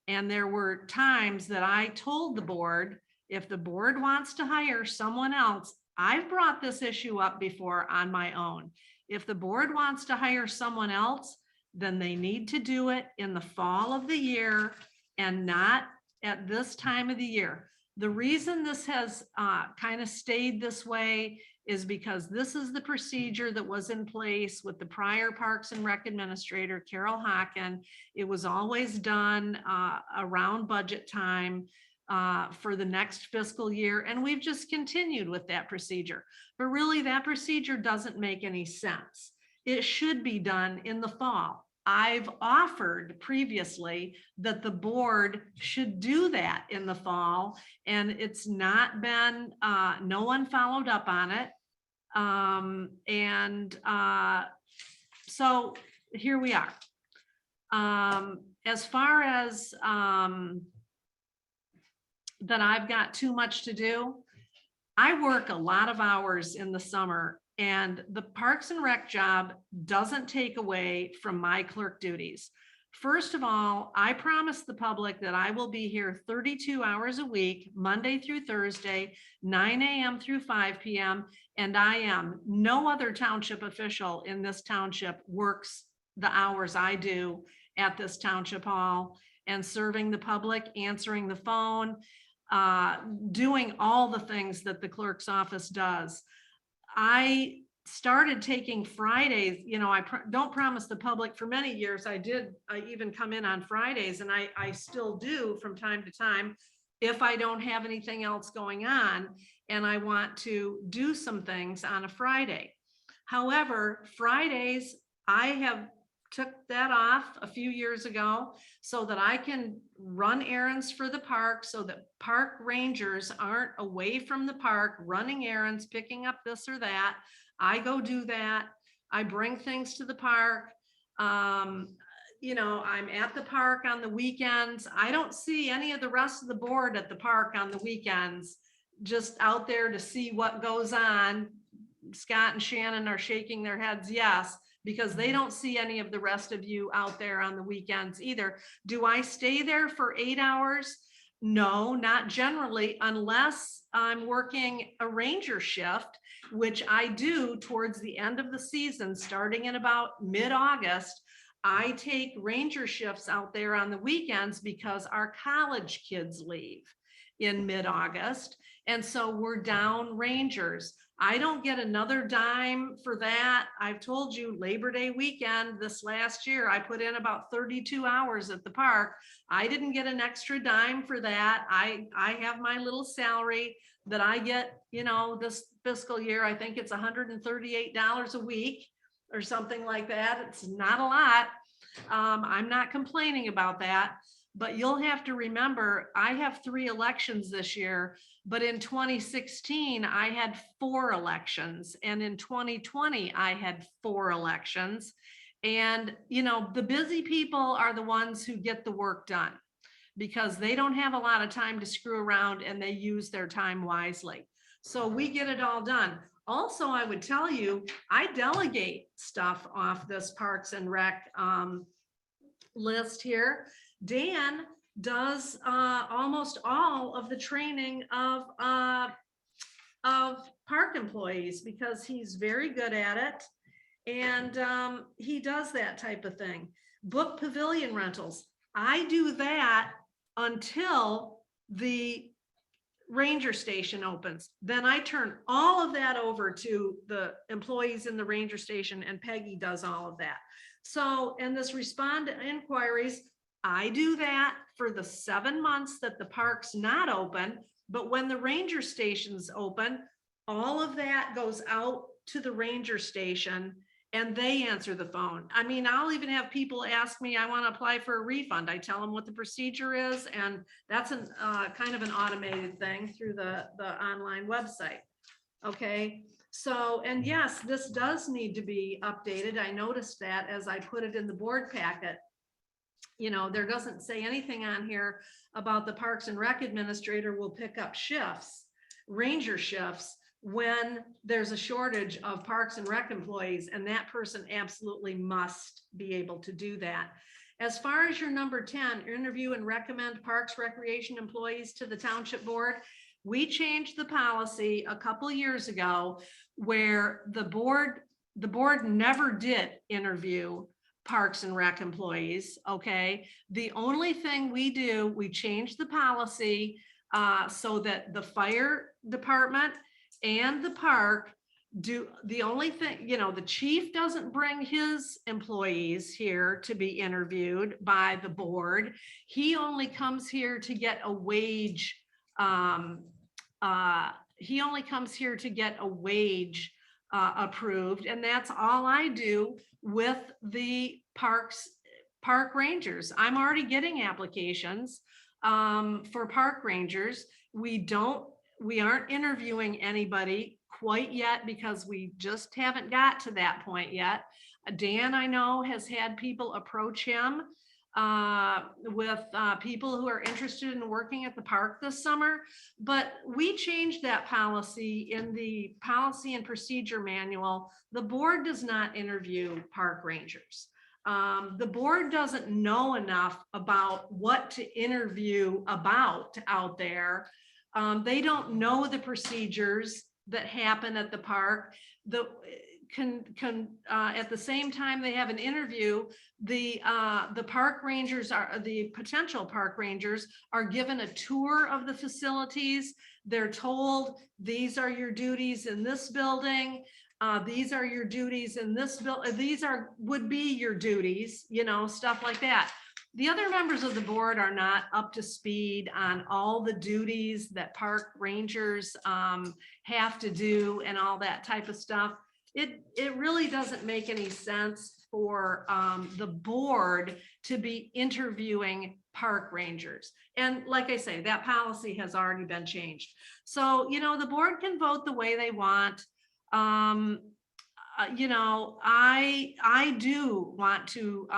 And there were times that I told the board, if the board wants to hire someone else, I've brought this issue up before on my own. If the board wants to hire someone else, then they need to do it in the fall of the year and not at this time of the year. The reason this has kind of stayed this way is because this is the procedure that was in place with the prior Parks and Rec Administrator, Carol Hocken. It was always done around budget time for the next fiscal year. And we've just continued with that procedure. But really, that procedure doesn't make any sense. It should be done in the fall. I've offered previously that the board should do that in the fall, and it's not been, no one followed up on it. So here we are. As far as that I've got too much to do, I work a lot of hours in the summer, and the Parks and Rec job doesn't take away from my clerk duties. First of all, I promise the public that I will be here 32 hours a week, Monday through Thursday, 9 a.m. through 5 p.m. And I am. No other township official in this township works the hours I do at this township hall, and serving the public, answering the phone, doing all the things that the clerk's office does. I started taking Fridays, I don't promise the public for many years. I even come in on Fridays, and I still do from time to time if I don't have anything else going on and I want to do some things on a Friday. However, Fridays, I have took that off a few years ago so that I can run errands for the park, so that park rangers aren't away from the park running errands, picking up this or that. I go do that. I bring things to the park. I'm at the park on the weekends. I don't see any of the rest of the board at the park on the weekends, just out there to see what goes on. Scott and Shannon are shaking their heads yes, because they don't see any of the rest of you out there on the weekends either. Do I stay there for 8 hours? No, not generally, unless I'm working a ranger shift, which I do towards the end of the season, starting in about mid-August. I take ranger shifts out there on the weekends because our college kids leave in mid-August. And so we're down rangers. I don't get another dime for that. I've told you, Labor Day weekend this last year, I put in about 32 hours at the park. I didn't get an extra dime for that. I have my little salary that I get, this fiscal year. I think it's $138 a week or something like that. It's not a lot. I'm not complaining about that. But you'll have to remember, I have 3 elections this year, but in 2016, I had 4 elections. And in 2020, I had 4 elections. And, the busy people are the ones who get the work done because they don't have a lot of time to screw around and they use their time wisely. So we get it all done. Also, I would tell you, I delegate stuff off this Parks and Rec list here. Dan does almost all of the training of park employees because he's very good at it. And he does that type of thing. Book pavilion rentals. I do that until the ranger station opens. Then I turn all of that over to the employees in the ranger station, and Peggy does all of that. So, and this respond to inquiries, I do that for the 7 months that the park's not open. But when the ranger station's open, all of that goes out to the ranger station and they answer the phone. I mean, I'll even have people ask me, I want to apply for a refund. I tell them what the procedure is, and that's an kind of an automated thing through the online website. Okay, so, and yes, this does need to be updated. I noticed that as I put it in the board packet. You know, there doesn't say anything on here about the Parks and Rec administrator will pick up shifts, ranger shifts, when there's a shortage of Parks and Rec employees, and that person absolutely must be able to do that. As far as your number 10, interview and recommend Parks Recreation employees to the township board, we changed the policy a couple years ago where the board never did interview Parks and Rec employees. Okay, the only thing we do, we changed the policy so that the fire department and the park do the only thing, you know, the chief doesn't bring his employees here to be interviewed by the board. He only comes here to get a wage. He only comes here to get a wage approved, and that's all I do with the park rangers. I'm already getting applications for park rangers. We aren't interviewing anybody quite yet because we just haven't got to that point yet. Dan, I know, has had people approach him with people who are interested in working at the park this summer, but we changed that policy in the policy and procedure manual. The board does not interview park rangers. The board doesn't know enough about what to interview about out there. They don't know the procedures that happen at the park. At the same time they have an interview, the park rangers the potential park rangers are given a tour of the facilities. They're told, these are your duties in this building. These are your duties in this building. Would be your duties, you know, stuff like that. The other members of the board are not up to speed on all the duties that park rangers have to do and all that type of stuff. It really doesn't make any sense for the board to be interviewing park rangers. And like I say, that policy has already been changed. So, you know, the board can vote the way they want. You know, I do want to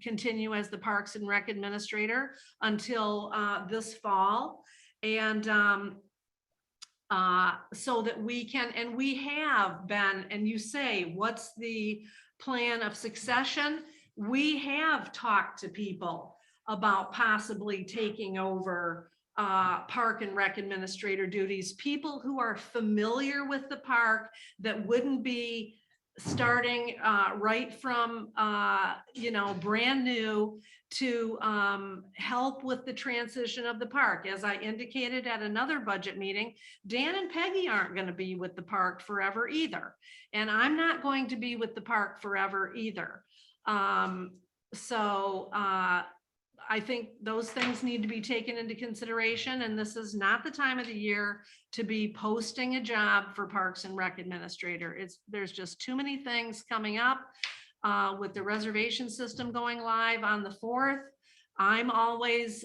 continue as the Parks and Rec administrator until this fall. And so that we can, and we have been, and you say, what's the plan of succession? We have talked to people about possibly taking over Park and Rec administrator duties, people who are familiar with the park that wouldn't be starting right from, you know, brand new to help with the transition of the park. As I indicated at another budget meeting, Dan and Peggy aren't going to be with the park forever either. And I'm not going to be with the park forever either. So I think those things need to be taken into consideration, and this is not the time of the year to be posting a job for Parks and Rec administrator. There's just too many things coming up with the reservation system going live on the 4th. I'm always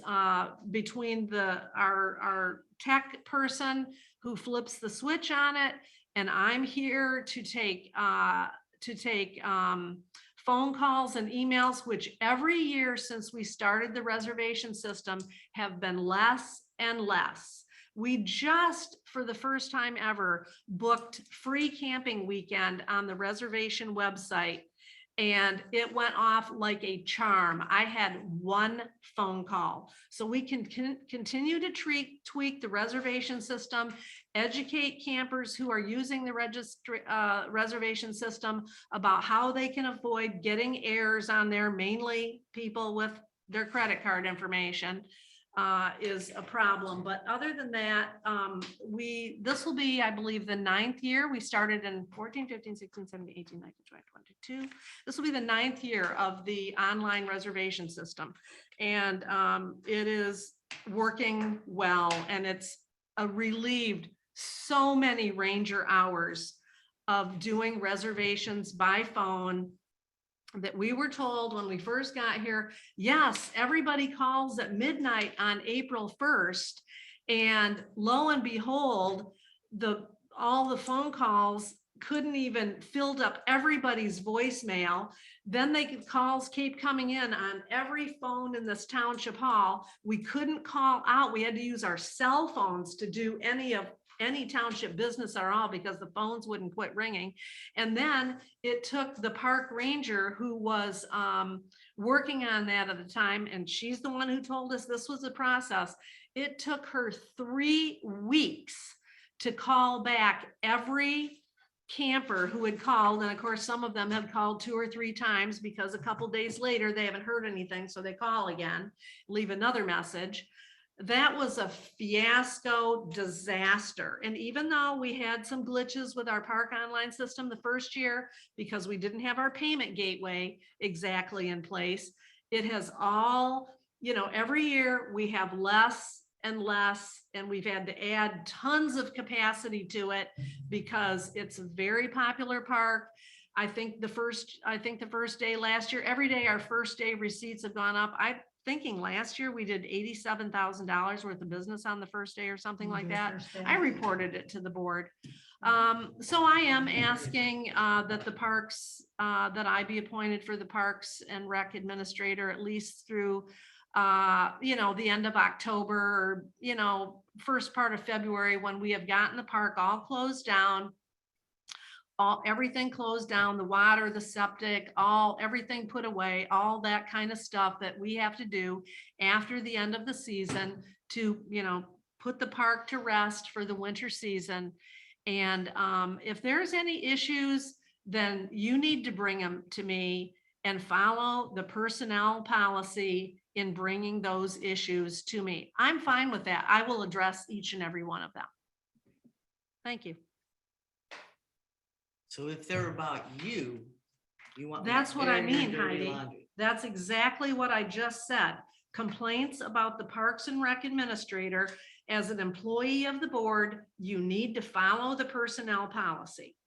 between our tech person who flips the switch on it, and I'm here to take phone calls and emails, which every year since we started the reservation system have been less and less. We just, for the first time ever, booked free camping weekend on the reservation website. And it went off like a charm. I had one phone call. So we can continue to tweak the reservation system, educate campers who are using the reservation system about how they can avoid getting errors on there, mainly people with their credit card information. Is a problem. But other than that, this will be, I believe, the 9th year. We started in 14, 15, 16, 17, 18, 19, 20, 22. This will be the 9th year of the online reservation system. And it is working well, and it's relieved so many ranger hours of doing reservations by phone that we were told when we first got here. Yes, everybody calls at midnight on April 1st. And lo and behold, all the phone calls couldn't even filled up everybody's voicemail. Then calls keep coming in on every phone in this township hall. We couldn't call out. We had to use our cell phones to do any township business at all because the phones wouldn't quit ringing. And then it took the park ranger who was working on that at the time, and she's the one who told us this was a process. It took her 3 weeks to call back every camper who had called. And of course, some of them had called 2 or 3 times because a couple days later, they haven't heard anything. So they call again, leave another message. That was a fiasco disaster. And even though we had some glitches with our park online system the first year, because we didn't have our payment gateway exactly in place, it has all, every year we have less and less, and we've had to add tons of capacity to it because it's a very popular park. I think the first day last year, every day our first day receipts have gone up. I'm thinking last year we did $87,000 worth of business on the first day or something like that. I reported it to the board. So I am asking that the parks, that I be appointed for the Parks and Rec Administrator at least through the end of October, or, first part of February, when we have gotten the park all closed down, everything closed down, the water, the septic, everything put away, all that kind of stuff that we have to do after the end of the season to, put the park to rest for the winter season. And if there's any issues, then you need to bring them to me and follow the personnel policy in bringing those issues to me. I'm fine with that. I will address each and every one of them. Thank you. So if they're about you want. me to That's what I air your mean, dirty Heidi. laundry. That's exactly what I just said. Complaints about the Parks and Rec Administrator, as an employee of the board, you need to follow the personnel policy.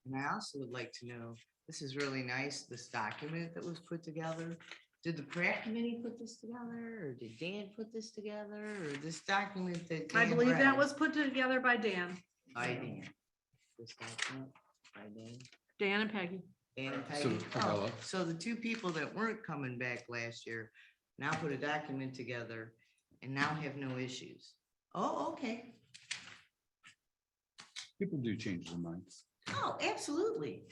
And I also would like to know, this is really nice, this document that was put together. Did the prac committee put this together, or did Dan put this together, or this document that? I Dan believe that read was put together by Dan. By Dan. This document by Dan. Dan and Peggy. Dan and So, Peggy. Carla. So the 2 people that weren't coming back last year now put a document together and now have no issues. Oh, okay. People do change their minds. Oh, absolutely.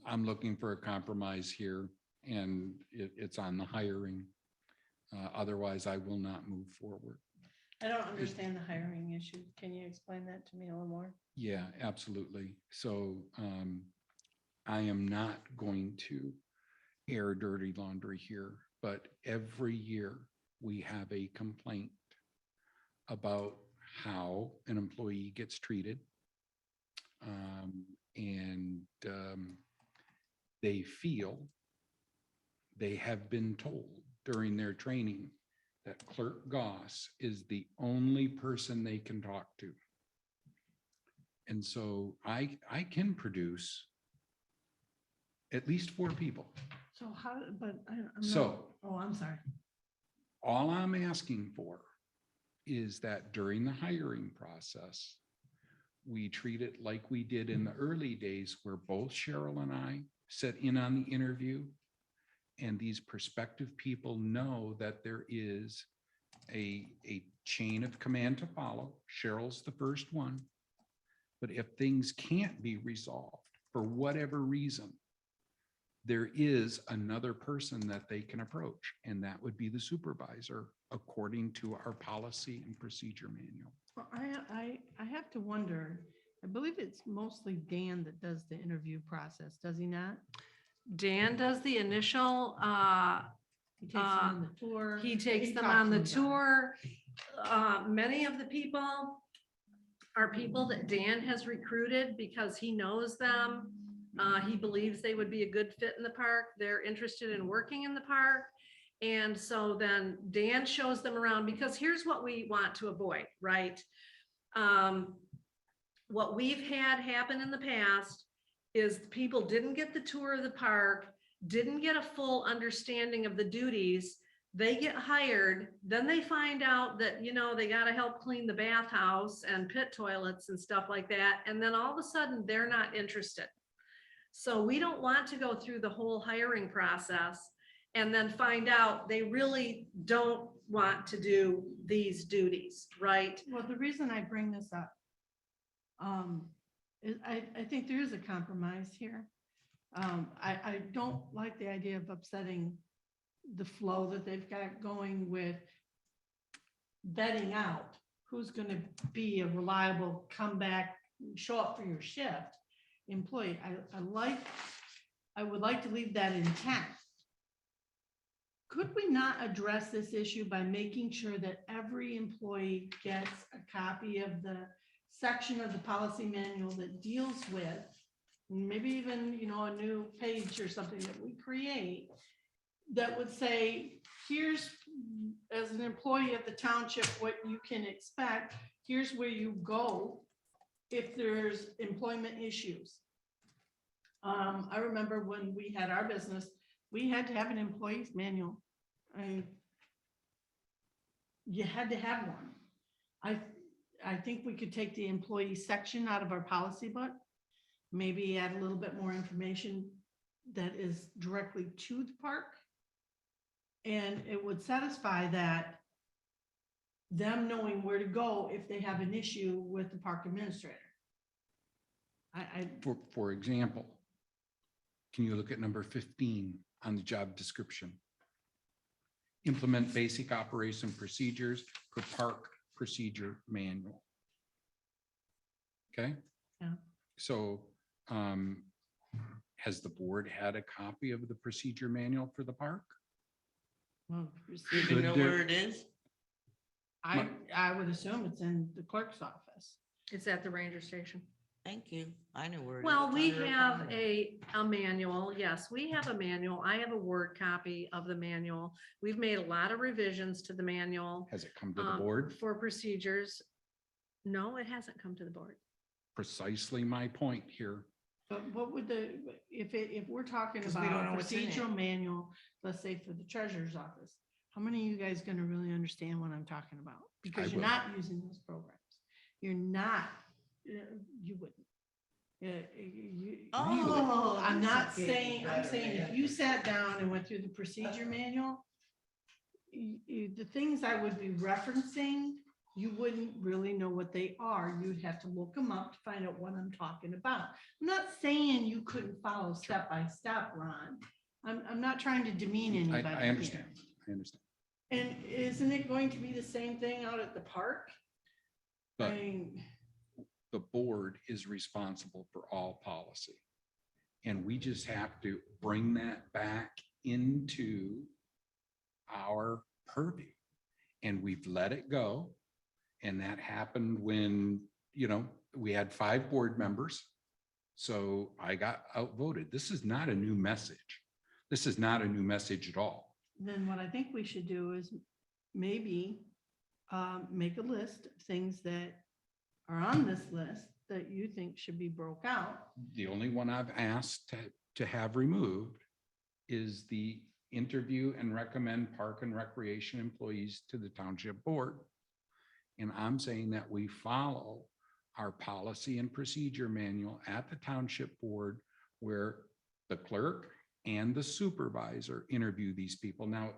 I'm looking for a compromise here, and it's on the hiring. Otherwise, I will not move forward. I don't understand the hiring issue. Can you explain that to me a little more? Yeah, absolutely. So I am not going to air dirty laundry here, but every year we have a complaint about how an employee gets treated. They feel, they have been told during their training that Clerk Goss is the only person they can talk to. And so I can produce at least 4 people. So how, but I'm not. So- Oh, I'm sorry. All I'm asking for is that during the hiring process, we treat it like we did in the early days, where both Cheryl and I sat in on the interview, and these prospective people know that there is a chain of command to follow. Cheryl's the first one. But if things can't be resolved for whatever reason, there is another person that they can approach, and that would be the supervisor, according to our policy and procedure manual. Well, I have to wonder, I believe it's mostly Dan that does the interview process, does he not? Dan does the initial, He takes them on the tour. he takes He them talks on to the them about it. tour. Many of the people are people that Dan has recruited because he knows them. He believes they would be a good fit in the park. They're interested in working in the park. And so then Dan shows them around, because here's what we want to avoid, right? What we've had happen in the past is people didn't get the tour of the park, didn't get a full understanding of the duties. They get hired, then they find out that, you know, they got to help clean the bathhouse and pit toilets and stuff like that. And then all of a sudden they're not interested. So we don't want to go through the whole hiring process and then find out they really don't want to do these duties, right? Well, the reason I bring this up, is I think there is a compromise here. I don't like the idea of upsetting the flow that they've got going with vetting out who's going to be a reliable comeback, show up for your shift employee. I would like to leave that intact. Could we not address this issue by making sure that every employee gets a copy of the section of the policy manual that deals with, maybe even, you know, a new page or something that we create that would say, here's, as an employee of the township, what you can expect. Here's where you go if there's employment issues. I remember when we had our business, we had to have an employee's manual. You had to have one. I think we could take the employee section out of our policy book, maybe add a little bit more information that is directly to the park. And it would satisfy that, them knowing where to go if they have an issue with the park administrator. For example, can you look at number 15 on the job description? Implement basic operation procedures for park procedure manual. Okay. Yeah. So has the board had a copy of the procedure manual for the park? Well, You Should even know there- where it is? I would assume it's in the clerk's office. It's at the ranger station. Thank you. I know where it is. Well, It's we under have comment. a manual. Yes, we have a manual. I have a Word copy of the manual. We've made a lot of revisions to the manual. Has it come to the board? For procedures. No, it hasn't come to the board. Precisely my point here. But what would if we're talking 'Cause we about don't a know what's in it. procedural manual, let's say for the treasurer's office, how many of you guys gonna really understand what I'm talking about? Because you're will. not using those programs. You're not, you wouldn't. Oh, I'm this not is getting saying, I'm better, saying if man. you sat down and went through the procedure manual, the things I would be referencing, you wouldn't really know what they are. You'd have to look them up to find out what I'm talking about. I'm not saying you couldn't follow step by step, Ron. I'm not trying to demean anybody. I here. understand. I understand. And isn't it going to be the same thing out at the park? I But mean, the board is responsible for all policy. And we just have to bring that back into our purview. And we've let it go. And that happened when, you know, we had 5 board members. So I got outvoted. This is not a new message. This is not a new message at all. then what I think we should do is maybe make a list of things that are on this list that you think should be broke out. The only one I've asked to have removed is the interview and recommend park and recreation employees to the township board. And I'm saying that we follow our policy and procedure manual at the township board, where the clerk and the supervisor interview these people. Now,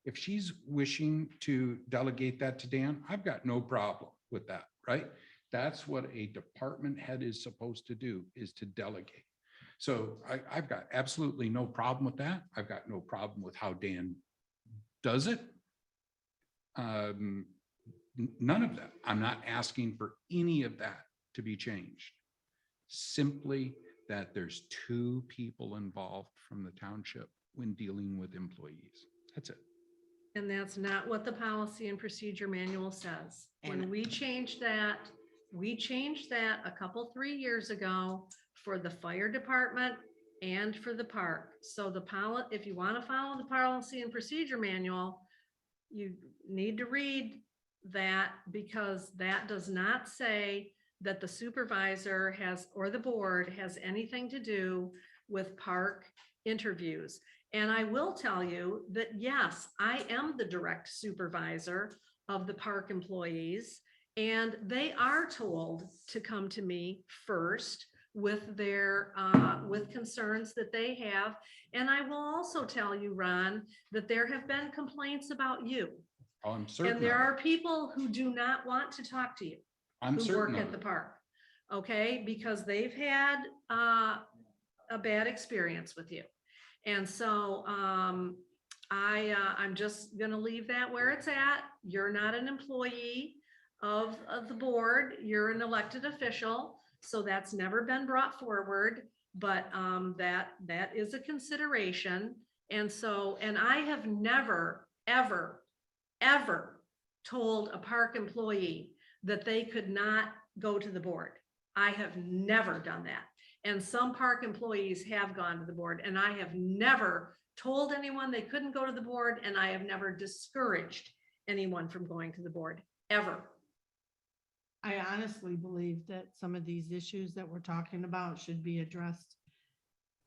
If she's wishing to delegate that to Dan, I've got no problem with that, right? That's what a department head is supposed to do, is to delegate. So I've got absolutely no problem with that. I've got no problem with how Dan does it. None of that. I'm not asking for any of that to be changed. Simply that there's two people involved from the township when dealing with employees. That's it. And that's not what the policy and procedure manual says. When And- we changed that a couple, 3 years ago for the fire department and for the park. So if you want to follow the policy and procedure manual, you need to read that, because that does not say that the supervisor has, or the board has anything to do with park interviews. And I will tell you that, yes, I am the direct supervisor of the park employees, and they are told to come to me first with their, with concerns that they have. And I will also tell you, Ron, that there have been complaints about you. Oh, I'm certain. And there of it. are people who do not want to talk to you. I'm Who certain work of at the it. park, okay, because they've had a bad experience with you. And so I'm just gonna leave that where it's at. You're not an employee of the board, you're an elected official, so that's never been brought forward, but that is a consideration. And so, and I have never, ever told a park employee that they could not go to the board. I have never done that. And some park employees have gone to the board, and I have never told anyone they couldn't go to the board, and I have never discouraged anyone from going to the board, ever. I honestly believe that some of these issues that we're talking about should be addressed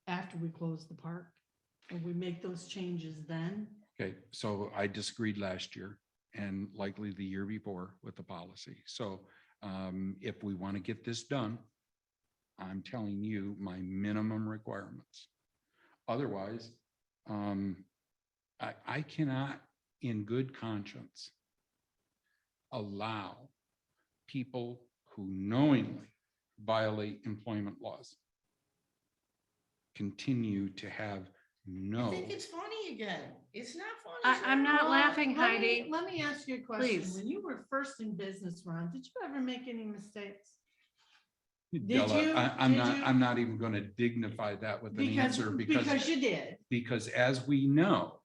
after we close the park. And we make those changes then. Okay, so I disagreed last year and likely the year before with the policy. So if we want to get this done, I'm telling you my minimum requirements. Otherwise, I cannot in good conscience allow people who knowingly violate employment laws continue to have I no. think it's funny again. It's not funny. I'm not Well, laughing, let me- Heidi. Let me ask you a question. Please. When you were first in business, Ron, did you ever make any mistakes? Della, you? I'm Did not, you? I'm not even going to dignify that with an Because, answer because you did. because as we know,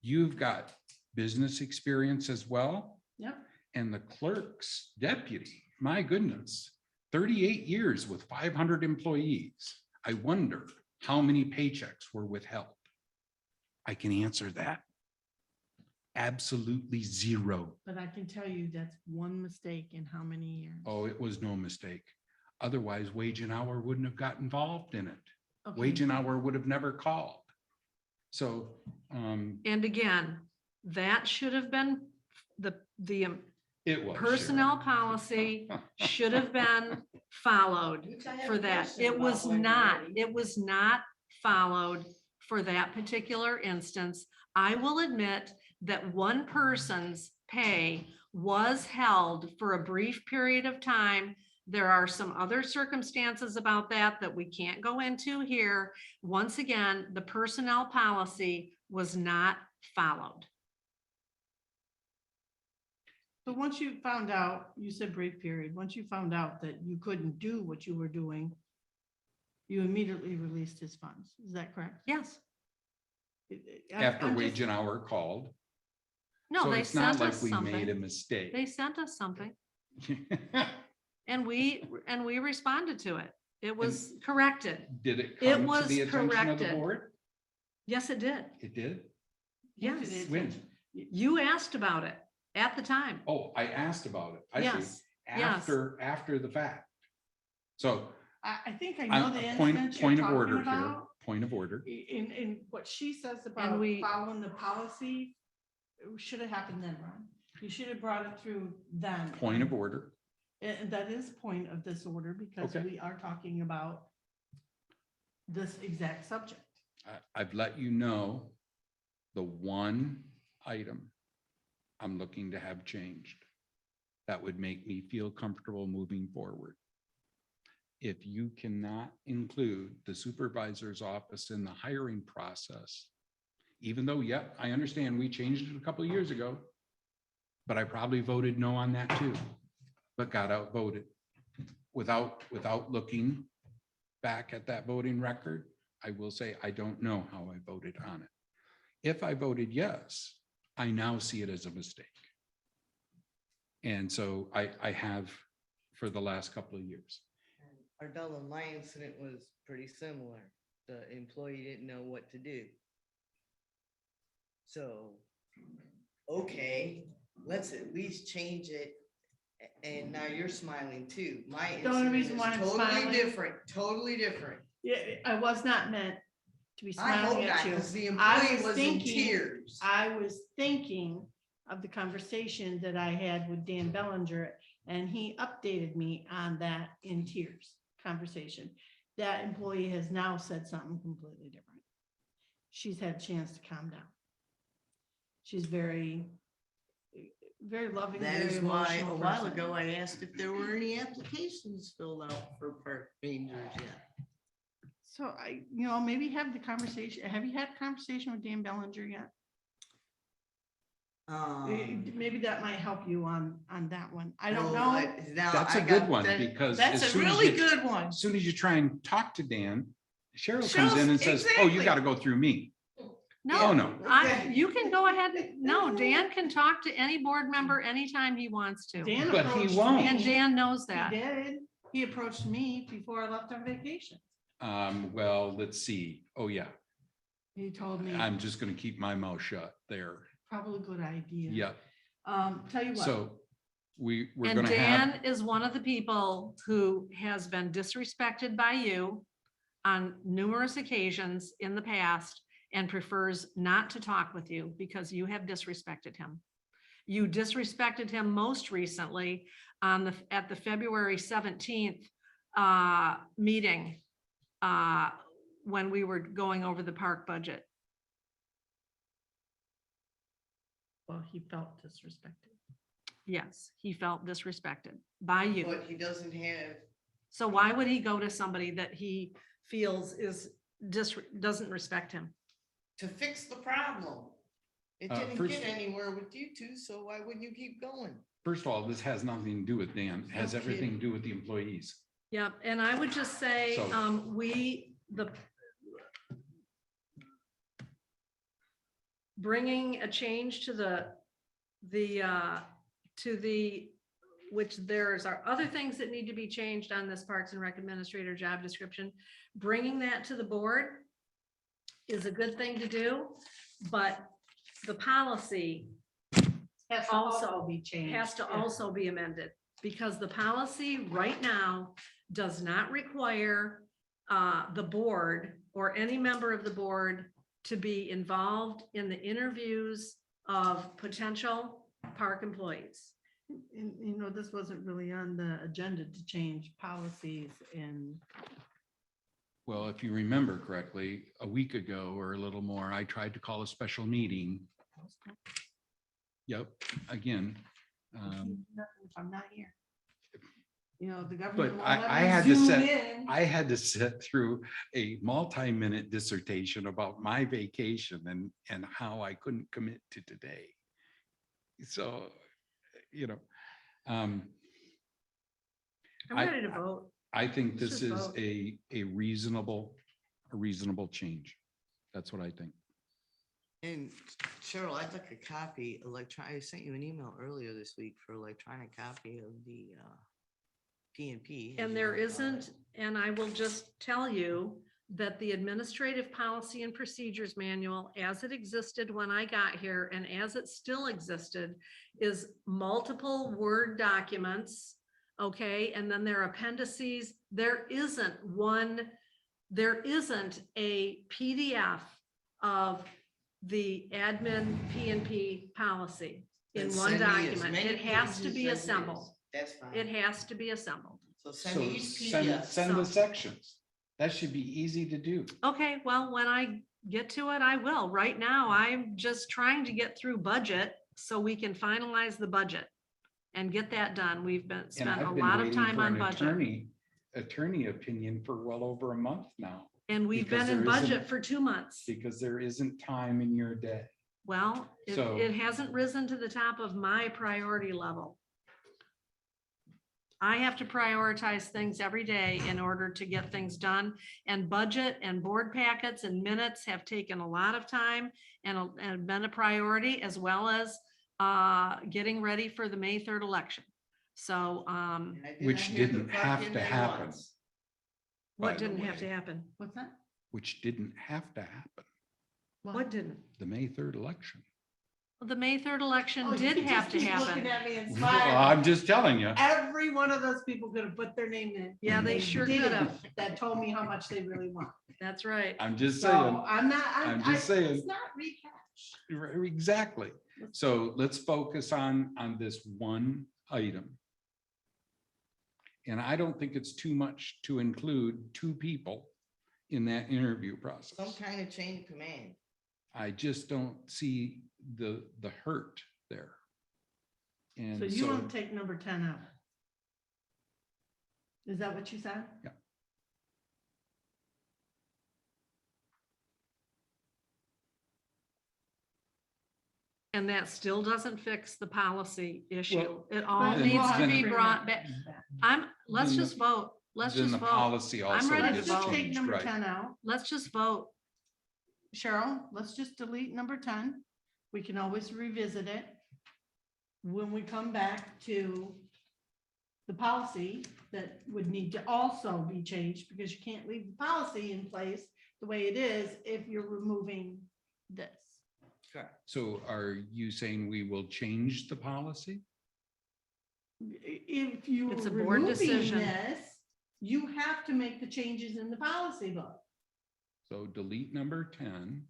you've got business experience as well. Yep. And the clerk's deputy, my goodness, 38 years with 500 employees. I wonder how many paychecks were withheld. I can answer that. Absolutely zero. But I can tell you that's one mistake in how many years? Oh, it was no mistake. Otherwise, Wage and Hour wouldn't have got involved in it. Okay. Wage and Hour would have never called. So, And again, that should have been the it was. personnel policy should have been followed for that. It was not followed for that particular instance. I will admit that one person's pay was held for a brief period of time. There are some other circumstances about that we can't go into here. Once again, the personnel policy was not followed. But once you found out, you said brief period, once you found out that you couldn't do what you were doing, you immediately released his funds. Is that correct? Yes. After I'm Wage just- and Hour called. No, So they it's not sent like us we made a something. mistake. They sent us something and we responded to it. It was corrected. Did it It come to was the attention of the corrected. board? Yes, it did. It did? Yes. When? You asked about it at the time. Oh, I asked about it. I see. Yes, yes. After the fact. So I think I know the point instance you're of talking order here, about. point of order. In what she says about following the policy, it should have happened then, Ron. You should have brought it through then. Point of order. And that is point of this order because Okay. we are talking about this exact subject. I've let you know the one item I'm looking to have changed that would make me feel comfortable moving forward. If you cannot include the supervisor's office in the hiring process, even though, yep, I understand we changed it a couple of years ago, but I probably voted no on that too, but got outvoted. Without looking back at that voting record, I will say I don't know how I voted on it. If I voted yes, I now see it as a mistake. And so I have for the last couple of years. Our Dublin Line incident was pretty similar. The employee didn't know what to do. So, okay, let's at least change it. And now you're smiling too. My The only incident reason is why I'm totally smiling- different, totally different. Yeah, I was not meant to be I hope smiling not, at you. because the I employee was in thinking- tears. I was thinking of the conversation that I had with Dan Bellinger, and he updated me on that in tears conversation. That employee has now said something completely different. She's had a chance to calm down. She's very, very loving, That very is why emotional a while person. ago I asked if there were any applications filled out for park rangers yet. So maybe have the conversation. Have you had a conversation with Dan Bellinger yet? Maybe that might help you on that one. I don't know. That's a good one because That's as a soon as really you- good one. As soon as you try and talk to Dan, Cheryl comes in and says, oh, you exactly. got to go through me. No, Oh, no. you can go ahead. No, Dan can talk to any board member anytime he wants to. Dan But he approached won't. me. And Dan knows He that. did. He approached me before I left on vacation. Well, let's see. Oh, yeah. He told me I'm just going to keep my mouth shut there. probably a good idea. Yeah. Tell you what. So we're And going to Dan have, is one of the people who has been disrespected by you on numerous occasions in the past and prefers not to talk with you because you have disrespected him. You disrespected him most recently at the February 17th meeting when we were going over the park budget. Well, he felt disrespected. Yes, he felt disrespected by you. But he doesn't have, So why would he go to somebody that he feels doesn't respect him? to fix the problem. It didn't first- get anywhere with you two, so why wouldn't you keep going? first of all, this has nothing to do with Dan. It has No everything to kidding. do with the employees. Yep, and I would just say, So- bringing a change to which there's are other things that need to be changed on this Parks and Rec Administrator job description. Bringing that to the board is a good thing to do, but the policy Has to also be changed. has to Yeah. also be amended, because the policy right now does not require the board or any member of the board to be involved in the interviews of potential park employees. And this wasn't really on the agenda to change policies and Well, if you remember correctly, a week ago or a little more, I tried to call a special meeting. Yep, again. nothing if I'm not here. The But government. won't I let had me to zoom sit, in. I had to sit through a multi-minute dissertation about my vacation and how I couldn't commit to today. So, I'm I- ready to vote. I think Let's this just is vote. a reasonable change. That's what I think. And Cheryl, I took a copy, I sent you an email earlier this week for electronic copy of the PNP. And there isn't, and I will just tell you that the Administrative Policy and Procedures Manual, as it existed when I got here and as it still existed, is multiple Word documents, okay? And then there are appendices. There isn't a PDF of the admin PNP policy in Then one send me as document. many It has to pages be as it assembled. is. That's fine. It has to be assembled. So send So me each send PDF. the sections. That should be easy to do. Okay, well, when I get to it, I will. Right now, I'm just trying to get through budget so we can finalize the budget and get that done. We've been, And spent a I've been lot of waiting time for on an budget. attorney opinion for well over a month now. And we've because been in there isn't- budget for 2 months. Because there isn't time in your day. Well, So- it hasn't risen to the top of my priority level. I have to prioritize things every day in order to get things done. And budget and board packets and minutes have taken a lot of time and been a priority, as well as getting ready for the May 3rd election. So Which didn't have to happen. what by the didn't have to way. happen? What's that? Which didn't have to happen. What didn't? The May 3rd election. The May 3rd election Oh, you did just have to keep happen. looking at me and Well, smiling. I'm just telling you. Every one of those people could have put their name in. Yeah, they sure could didn't. have. That told me how much they really want. That's right. I'm just So saying. I'm not, I'm just saying. It's not rehash. Exactly. So let's focus on this one item. And I don't think it's too much to include 2 people in that interview Some process. kind of chain of command. I just don't see the hurt there. So And you so, want to take number 10 out? Is that what you said? Yeah. And that still doesn't fix the policy issue. Well, It all then- needs to then- be brought back. Let's Then the- just vote. Let's then just the vote. policy I'm also ready to Let's gets just vote. take changed, number right? 10 out. Let's just vote. Cheryl, let's just delete number 10. We can always revisit it when we come back to the policy that would need to also be changed, because you can't leave the policy in place the way it is if you're removing this. So are you saying we will change the policy? If you It's a are board removing decision. this, you have to make the changes in the policy book. So delete number 10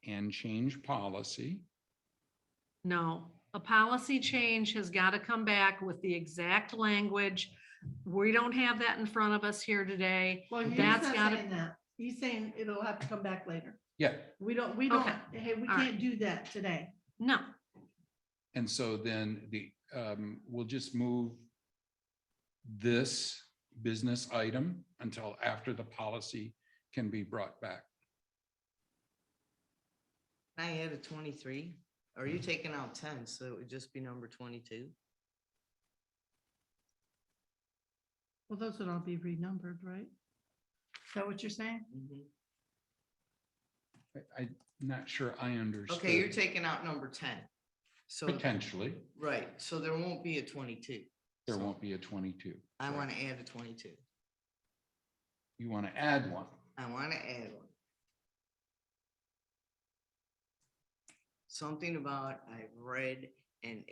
and change policy. No, a policy change has got to come back with the exact language. We don't have that in front of us here today. Well, he's That's not gotta- saying that. He's saying it'll have to come back later. Yeah. We don't, Okay. hey, we All right. can't do that today. No, And so then we'll just move this business item until after the policy can be brought back. I added 23. Are you taking out 10? So it would just be number 22? Well, those would all be renumbered, right? Is that what you're saying? I'm not sure I understood. Okay, you're taking out number 10. So, Potentially, right, so there won't be a 22. there won't be a 22. I want to add a 22. You want to add one. I want to add one. Something about I've read and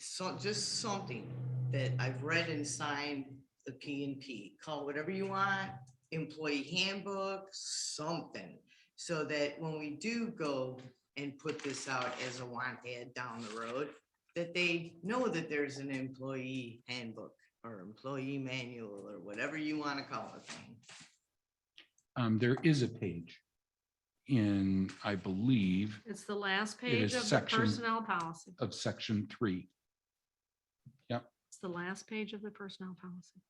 so just something that I've read and signed the P and P, call it whatever you want, employee handbook, something. So that when we do go and put this out as a want ad down the road, that they know that there's an employee handbook or employee manual or whatever you want to call it. There is a page in, I believe, it's the last It page is of the section- personnel policy. of section 3. It's the last page of the personnel policy.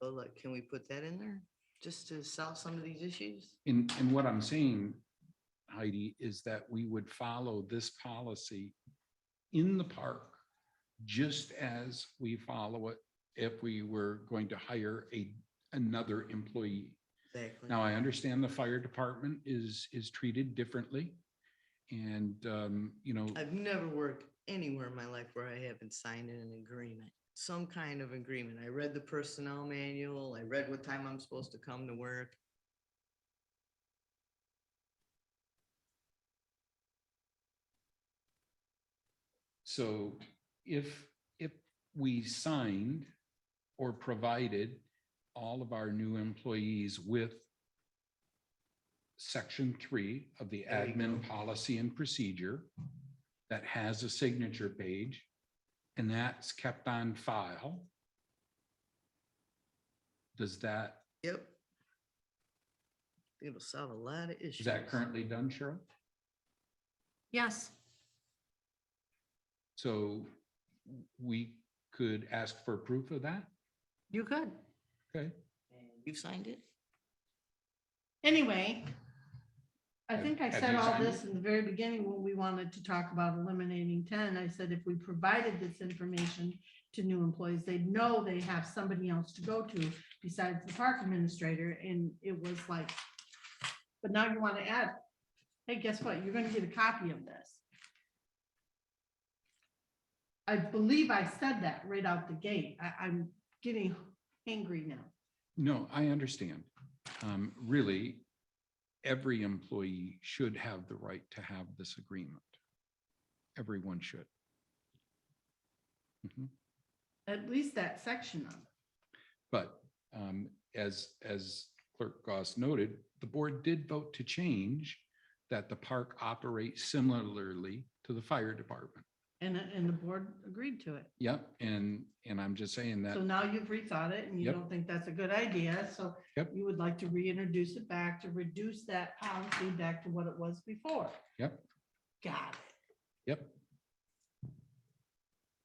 So like, can we put that in there just to solve some of these issues? And what I'm saying, Heidi, is that we would follow this policy in the park, just as we follow it if we were going to hire another employee. Exactly. Now, I understand the fire department is treated differently. And, I've never worked anywhere in my life where I haven't signed an agreement, some kind of agreement. I read the personnel manual. I read what time I'm supposed to come to work. so if we signed or provided all of our new employees with section 3 of the There you admin go. policy and procedure that has a signature page, and that's kept on file, does that Yep. It'll solve a lot of issues. Is that currently done, Cheryl? Yes, So we could ask for proof of that? you could. Okay. You signed it? Anyway, I think I Have said you all signed this in the very beginning when we wanted to talk about eliminating 10. I said if we provided this information to new employees, they'd know they have somebody else to go to besides the park administrator. And it was like, but now you want to add, hey, guess what? You're going to get a copy of this. I believe I said that right out the gate. I'm getting angry now. No, I understand. Really, every employee should have the right to have this agreement. Everyone should. Mhm. At least that section of it. But as Clerk Goss noted, the board did vote to change that the park operates similarly to the fire department. And the board agreed to it. Yep, and I'm just saying that. So now you've rethought it and you Yep. don't think that's a good idea. So Yep. you would like to reintroduce it back to reduce that policy back to what it was before. Yep. Got it. Yep.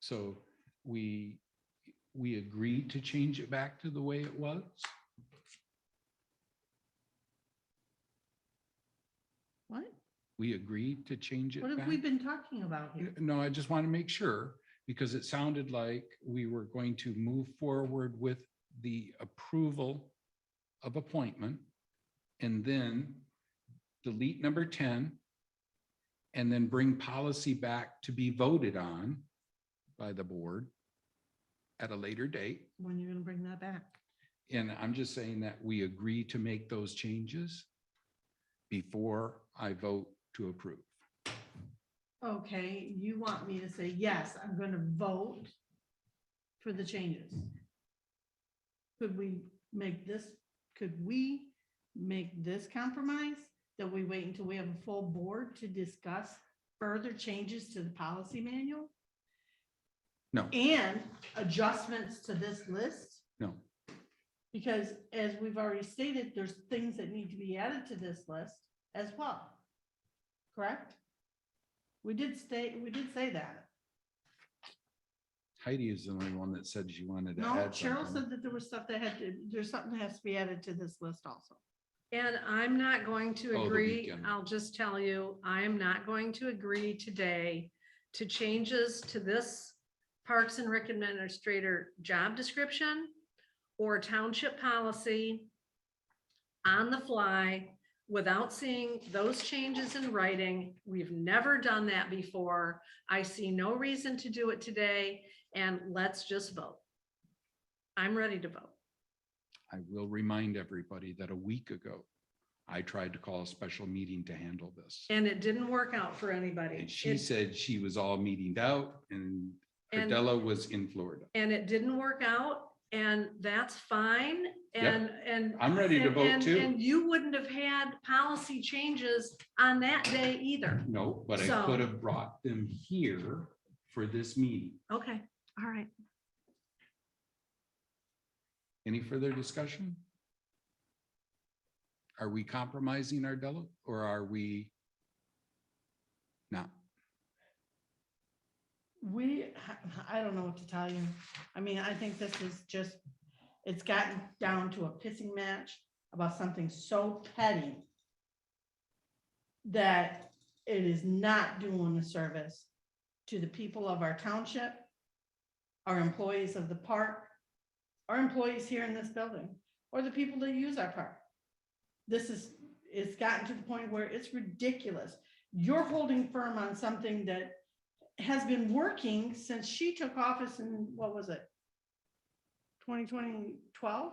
So we agreed to change it back to the way it was. What? We agreed to change it What have back. we been talking about here? No, I just want to make sure, because it sounded like we were going to move forward with the approval of appointment and then delete number 10 and then bring policy back to be voted on by the board at a later date. When you're gonna bring that back? And I'm just saying that we agree to make those changes before I vote to approve. Okay, you want me to say, yes, I'm gonna vote for the changes. Could we make this compromise that we wait until we have a full board to discuss further changes to the policy manual No, and adjustments to this list? no, Because as we've already stated, there's things that need to be added to this list as well. Correct? We did say that. Heidi is the only one that said she wanted to No, add Cheryl something. said that there was stuff there's something that has to be added to this list also. And I'm not going to Oh, the agree. weekend. I'll just tell you, I am not going to agree today to changes to this Parks and Rec Administrator job description or township policy on the fly without seeing those changes in writing. We've never done that before. I see no reason to do it today, and let's just vote. I'm ready to vote. I will remind everybody that a week ago, I tried to call a special meeting to handle this. And it didn't work out for anybody. And she It- said she was all meetinged out and And- Cardella was in Florida. And it didn't work out, and that's fine. And I'm ready to vote and- too. And you wouldn't have had policy changes on that day either. No, but I So- could have brought them here for this meeting. Okay, all right. Any further discussion? Are we compromising our Ardella or are we not? I don't know what to tell you. I mean, I think this is just, it's gotten down to a pissing match about something so petty that it is not doing a service to the people of our township, our employees of the park, our employees here in this building, or the people that use our park. It's gotten to the point where it's ridiculous. You're holding firm on something that has been working since she took office in, what was it? 2012.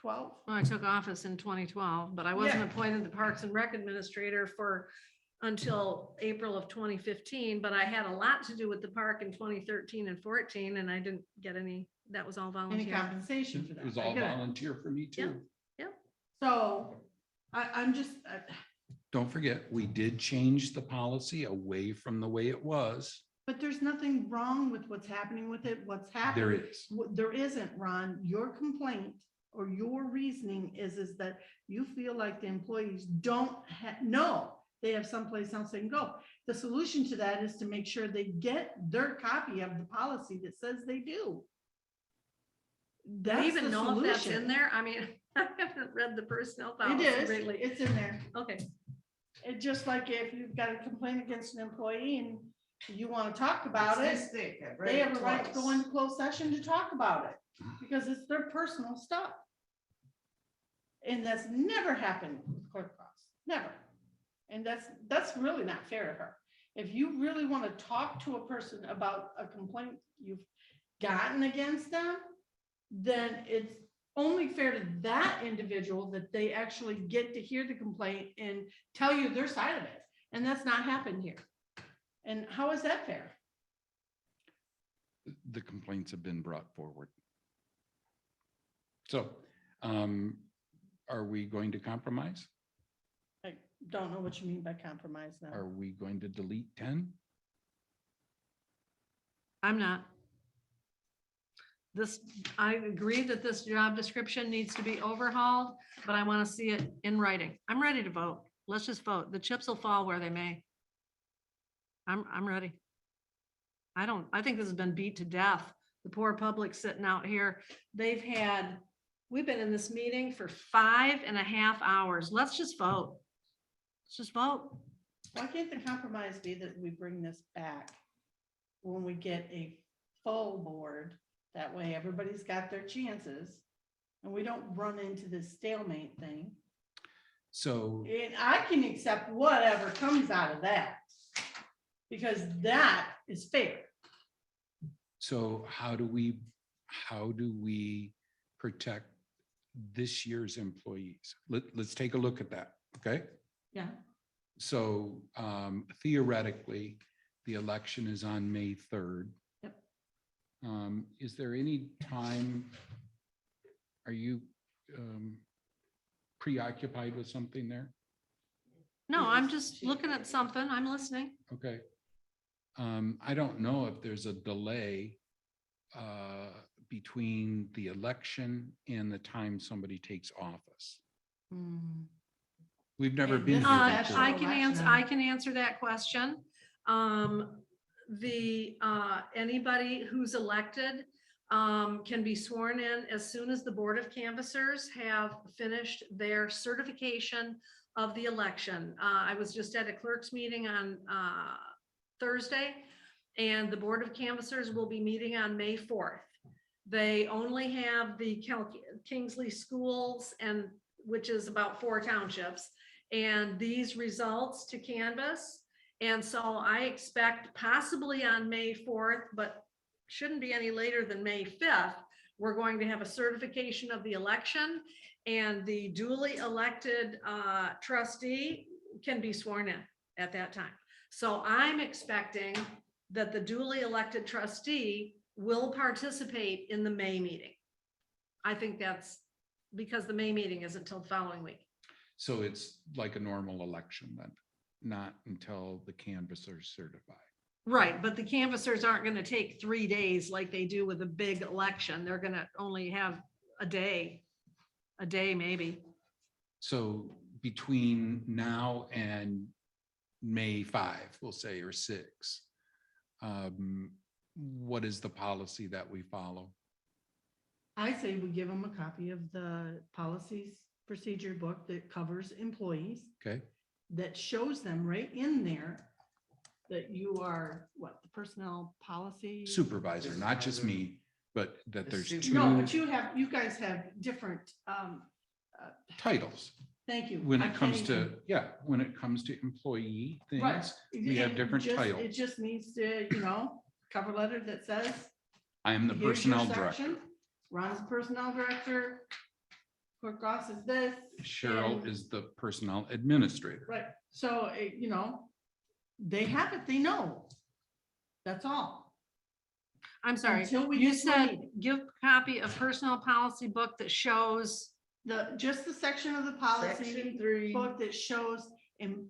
Well, I took office in 2012, but I wasn't Yeah. appointed the Parks and Rec Administrator until April of 2015, but I had a lot to do with the park in 2013 and 14, and I didn't get any, that was all Any volunteer. compensation for It that. was I all get it. volunteer for me too. So I'm just, Don't forget, we did change the policy away from the way it was. but there's nothing wrong with what's happening with it. What's happening. There is. There isn't, Ron. Your complaint or your reasoning is that you feel like the employees don't know they have someplace else they can go. The solution to that is to make sure they get their copy of the policy that says they do. Do you That's even the know if that's solution. in there? I mean, I haven't read the personnel It policy is, lately. it's in there. Okay, It's just like if you've got a complaint against an employee and you want to talk about it, they have a right to go into closed session to talk about it because it's their personal stuff. And that's never happened with Court Cross, never. And that's really not fair to her. If you really want to talk to a person about a complaint you've gotten against them, then it's only fair to that individual that they actually get to hear the complaint and tell you their side of it. And that's not happened here. And how is that fair? The complaints have been brought forward. So, are we going to compromise? I don't know what you mean by compromise now. Are we going to delete 10? I'm not. I agree that this job description needs to be overhauled, but I want to see it in writing. I'm ready to vote. Let's just vote. The chips will fall where they may. I'm ready. I think this has been beat to death. The poor public sitting out here, we've been in this meeting for 5.5 hours. Let's just vote. Let's just vote. Why can't the compromise be that we bring this back when we get a full board? That way everybody's got their chances and we don't run into this stalemate thing. So, And I can accept whatever comes out of that because that is fair. so how do we protect this year's employees? Let's take a look at that, okay? Yeah. So theoretically, the election is on May 3rd. Yep. Is there any time, are you preoccupied with something there? No, I'm just looking at something. I'm listening. Okay. I don't know if there's a delay between the election and the time somebody takes office. We've never been here before. I can answer that question. Anybody who's elected can be sworn in as soon as the Board of Canvassers have finished their certification of the election. I was just at a clerk's meeting on Thursday, and the Board of Canvassers will be meeting on May 4th. They only have the Kingsley schools, and which is about 4 townships, and these results to canvass. And so I expect possibly on May 4th, but shouldn't be any later than May 5th, we're going to have a certification of the election, and the duly elected trustee can be sworn in at that time. So I'm expecting that the duly elected trustee will participate in the May meeting. I think that's because the May meeting isn't until the following week. So it's like a normal election then, not until the canvassers certify. Right, but the canvassers aren't going to take 3 days like they do with a big election. They're going to only have a day maybe. So between now and May 5, we'll say, or 6, what is the policy that we follow? I say we give them a copy of the policies procedure book that covers employees, Okay, that shows them right in there that you are what, the personnel policy supervisor, not just me, but that there's No, but 2 you guys have different titles. thank you. When I it comes can't to, even- yeah, when it comes to employee Right. things, we have And different just- titles. It just needs to, cover letter that says. I am the here's your personnel director. section. Ron's the personnel director. Clerk Ross is this. Cheryl and- is the personnel administrator. Right, so, they have it, they know. That's all. I'm sorry, Until we you get to a said meeting. give copy of personnel policy book that shows. Just the section of the policy Section 3. book that shows in,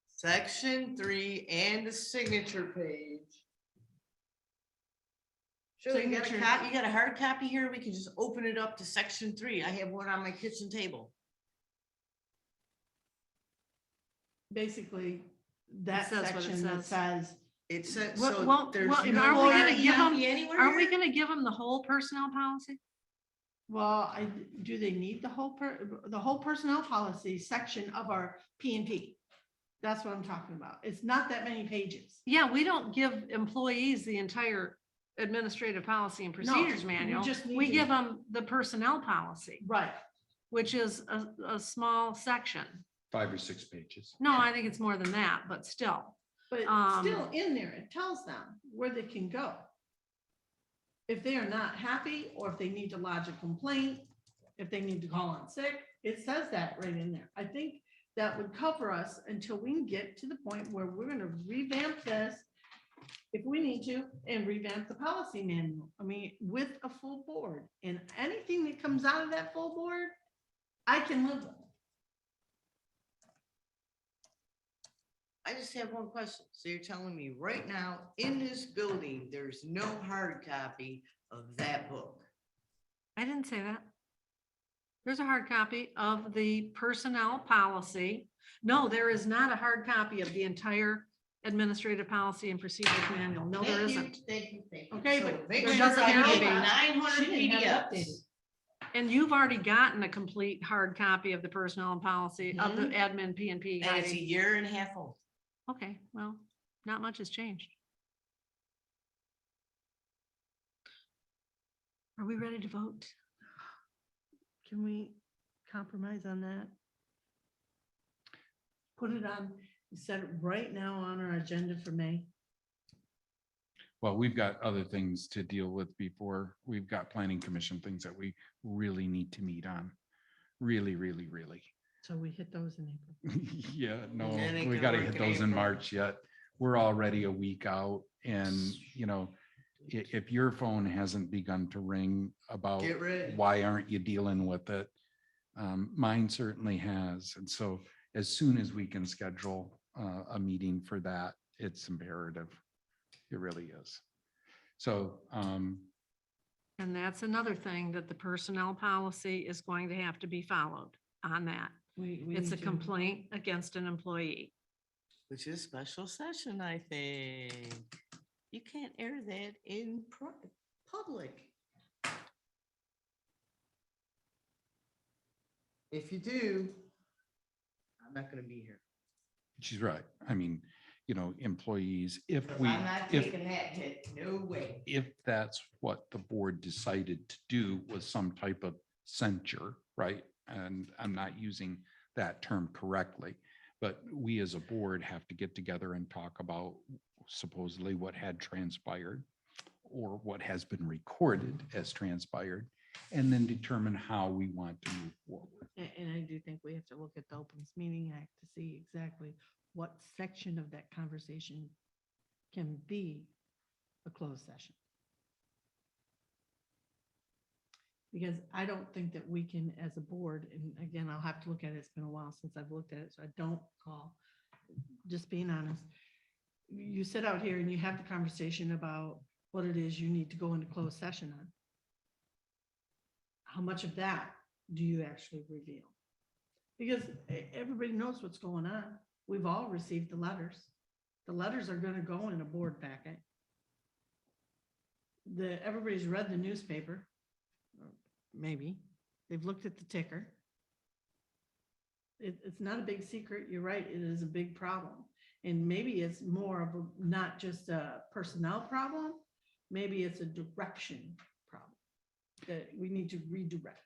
Section 3 and the signature page Joe, you got a signature. copy, you got a hard copy here? We can just open it up to section 3. I have one on my kitchen table. Basically, that says what it section that says, It says, Well, so well, there's well, no aren't we gonna hard give them, copy anywhere aren't we here? gonna give them the whole personnel policy? well, do they need the whole personnel policy section of our P and P? That's what I'm talking about. It's not that many pages. Yeah, we don't give employees the entire administrative policy and procedures we manual. just need We to- give them the personnel policy, Right. which is a small section. 5 or 6 pages. No, I think it's more than that, but still. But still in there, it tells them where they can go. If they are not happy, or if they need to lodge a complaint, if they need to call on sick, it says that right in there. I think that would cover us until we can get to the point where we're gonna revamp this, if we need to, and revamp the policy manual. I mean, with a full board, and anything that comes out of that full board, I can live with. I just have one question. So you're telling me right now, in this building, there's no hard copy of that book? I didn't say that. There's a hard copy of the personnel policy. No, there is not a hard copy of the entire administrative policy and procedures manual. No, there Thank you, isn't. Thank you, thank you. Okay, So but make there sure doesn't I have to get be. 900 She didn't have it PDFs. And you've already gotten a complete hard copy of the personnel policy of the Mhm. admin P and P. And it's a year and a half old. Okay, well, not much has changed. Are we ready to vote? Can we compromise on that? Put it on, set it right now on our agenda for May. Well, we've got other things to deal with before. We've got planning commission things that we really need to meet on. Really, really, really. So we hit those in April. Yeah, no, And then it we can gotta work hit in those in April. March yet. We're already a week out and, you know, if your phone hasn't begun to ring about Get ready. why aren't you dealing with it? Mine certainly has. And so as soon as we can schedule a meeting for that, it's imperative. It really is. So, And that's another thing that the personnel policy is going to have to be followed on that. We It's a need to- complaint against an employee. Which is special session, I think. You can't air that in public. If you do, I'm not gonna be here. she's right. I mean, you know, employees, if 'Cause we, I'm not if, taking that hit, no way. if that's what the board decided to do was some type of censure, right? And I'm not using that term correctly, but we as a board have to get together and talk about supposedly what had transpired or what has been recorded as transpired, and then determine how we want to move forward. And I do think we have to look at the Opens Meeting Act to see exactly what section of that conversation can be a closed session. Because I don't think that we can, as a board, and again, I'll have to look at it, it's been a while since I've looked at it, so I don't recall, just being honest. You sit out here and you have the conversation about what it is you need to go into closed session on. How much of that do you actually reveal? Because everybody knows what's going on. We've all received the letters. The letters are gonna go in a board packet. Everybody's read the newspaper. or Maybe. They've looked at the ticker. It's not a big secret. You're right. It is a big problem. And maybe it's more of a, not just a personnel problem. Maybe it's a direction problem that we need to redirect.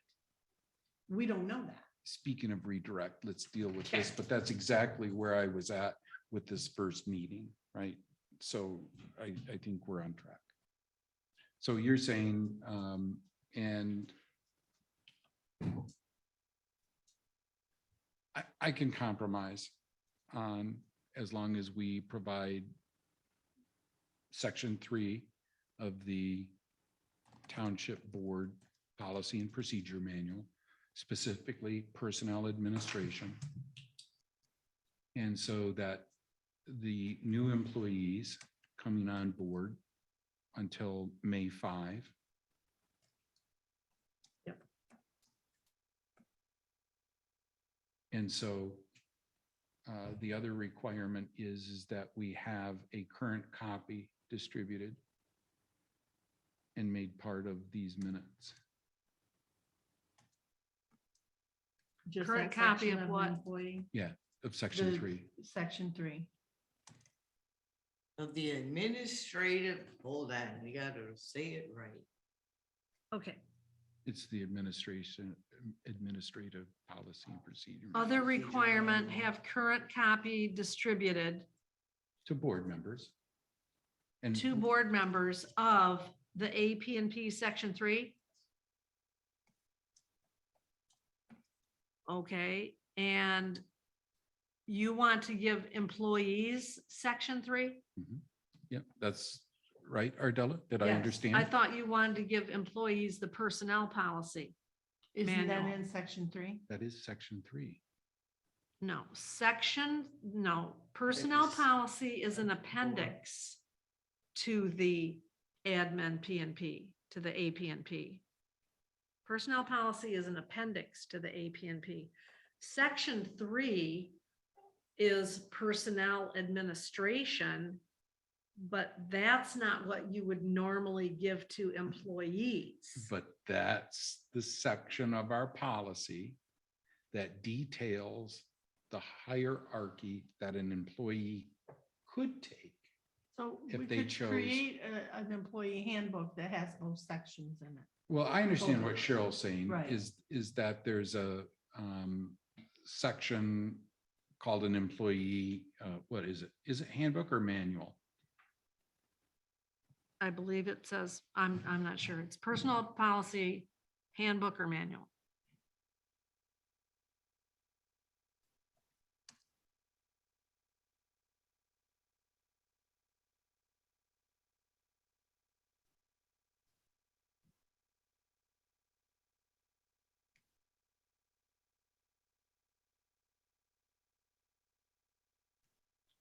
We don't know that. Speaking of redirect, let's deal with this, but that's exactly where I was at with this first meeting, right? So I think we're on track. So you're saying, and I can compromise on as long as we provide section 3 of the Township Board Policy and Procedure Manual, specifically personnel administration. And so that the new employees coming on board until May 5. Yep. And so the other requirement is that we have a current copy distributed and made part of these minutes. Just Current that copy section of the what? employee, Yeah, of section the 3. Section 3. Of the administrative, hold on, we gotta say it right. Okay. It's the administrative policy and procedure. Other requirement, have current copy distributed To board members. And to board members of the AP&P Section 3. Okay, and you want to give employees Section 3? Yep, that's right, Ardella. Did I Yes, understand? I thought you wanted to give employees the personnel policy. Isn't that Manual. in Section 3? That is section 3. No, personnel policy is an appendix to the admin P&P, to the AP&P. Personnel policy is an appendix to the AP&P. Section 3 is personnel administration, but that's not what you would normally give to employees. But that's the section of our policy that details the hierarchy that an employee could take. So If we they could chose- create an employee handbook that has those sections in it. Well, I understand what Cheryl's saying Right. is that there's a section called an employee, what is it? Is it handbook or manual? I believe it says, I'm not sure. It's personnel policy handbook or manual.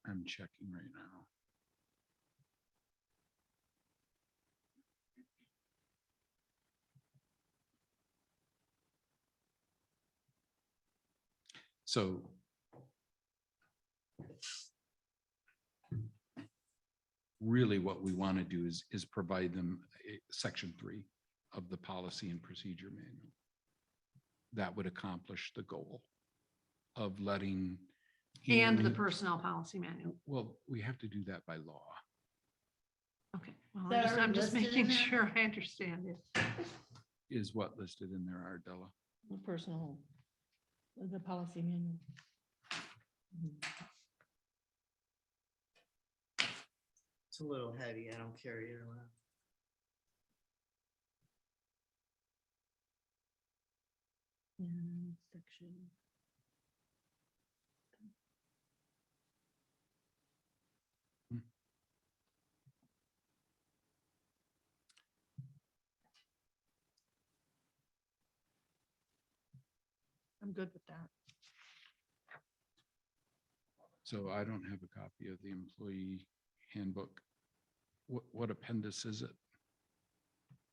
I'm checking right now. So really what we want to do is provide them section 3 of the policy and procedure manual. That would accomplish the goal of letting. And the human- personnel policy manual. Well, we have to do that by law. Okay, well, Is that I'm just already listed making in there? sure I understand it. Is what listed in there, Ardella? The personal, the policy manual. It's a little heavy, I don't carry it around. Section. I'm good with that. So I don't have a copy of the employee handbook. What appendix is it?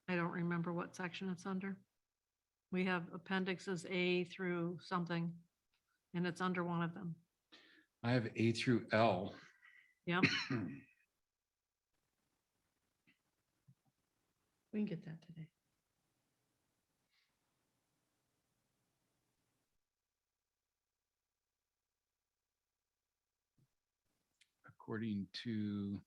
I don't remember what section it's under. We have appendixes A through something, and it's under one of them. I have A through L. Yep. We can get that today. According to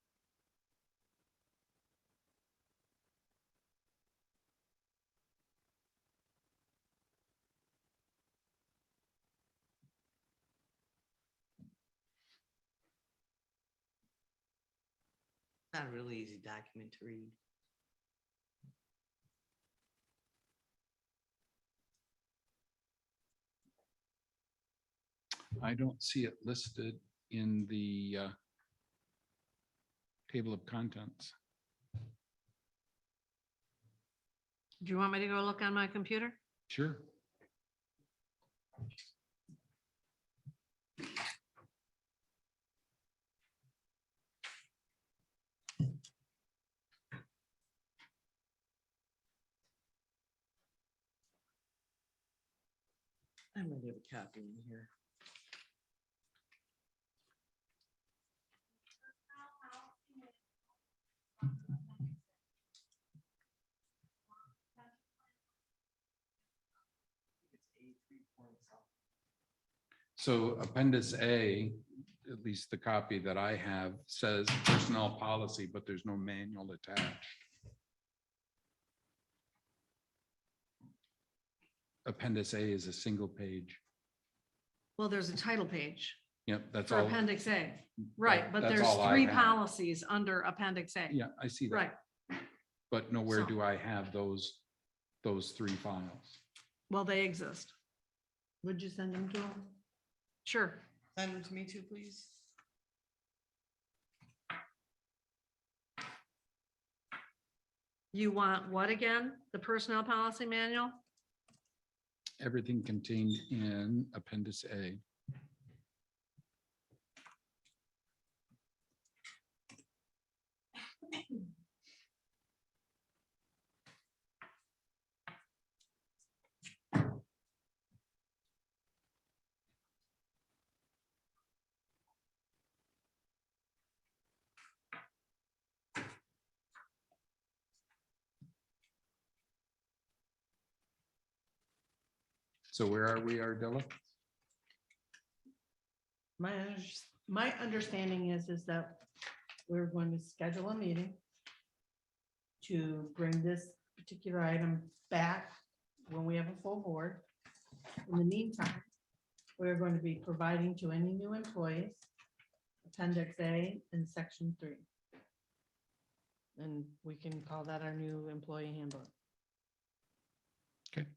Not a really easy document to read. I don't see it listed in the table of contents. Do you want me to go look on my computer? Sure. I might have a copy in here. So Appendix A, at least the copy that I have, says personnel policy, but there's no manual attached. Appendix A is a single page. Well, there's a title page Yep, that's for all. Appendix A. Right, but that's there's all I 3 have. policies under Appendix A. Yeah, I see that. Right. But nowhere So- do I have those 3 files. Well, they exist. Would you send them to them? Sure. Send them to me too, please. You want what again? The personnel policy manual? Everything contained in Appendix A. So where are we, Ardella? My understanding is that we're going to schedule a meeting to bring this particular item back when we have a full board. In the meantime, we're going to be providing to any new employees Appendix A and Section 3. And we can call that our new employee handbook. Okay.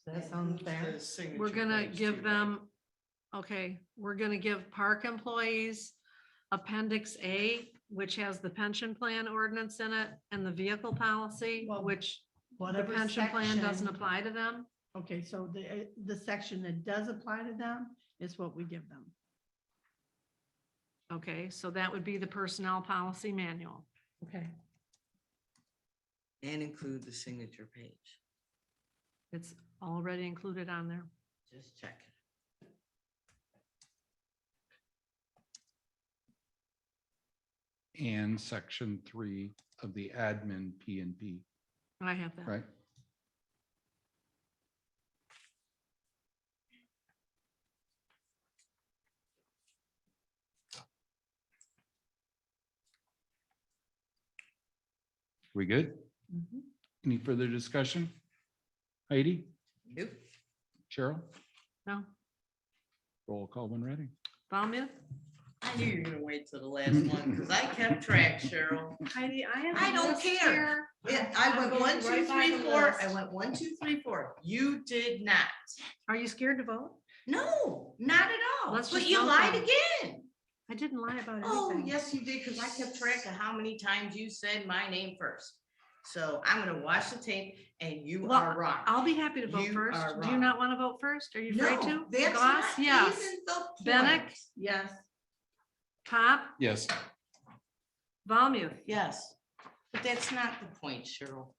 Does that sound fair? We're gonna give them, okay, we're gonna give park employees Appendix A, which has the pension plan ordinance in it, and the vehicle policy, Well, which the whatever pension plan doesn't section- apply to them. Okay, so the section that does apply to them is what we give them. Okay, so that would be the personnel policy manual. Okay. And include the signature page. It's already included on there. Just check. And Section 3 of the admin P and P, I have that. right? We good? Mhm. Any further discussion? Heidi, Nope. Cheryl, No, Roll call when ready. Valmuth? I knew you were gonna wait till the last one, because I kept track, Cheryl. Heidi, I have. I a don't list care. here. Yeah, I I'm went going 1, 2, right by 3, the 4. list. I went 1, 2, 3, 4. You did not. Are you scared to vote? No, not at all. Let's But just you vote lied then. again. I didn't lie about Oh, anything. yes, you did, because I kept track of how many times you said my name first. So I'm gonna watch the tape and you Well, are wrong. I'll be happy to vote You first. are Do you wrong. not want to vote first? Are you afraid No, to? that's Goss? not Yes. even the point. Bennett? Yes. Pop? Yes. Valmuth? Yes, but that's not the point, Cheryl.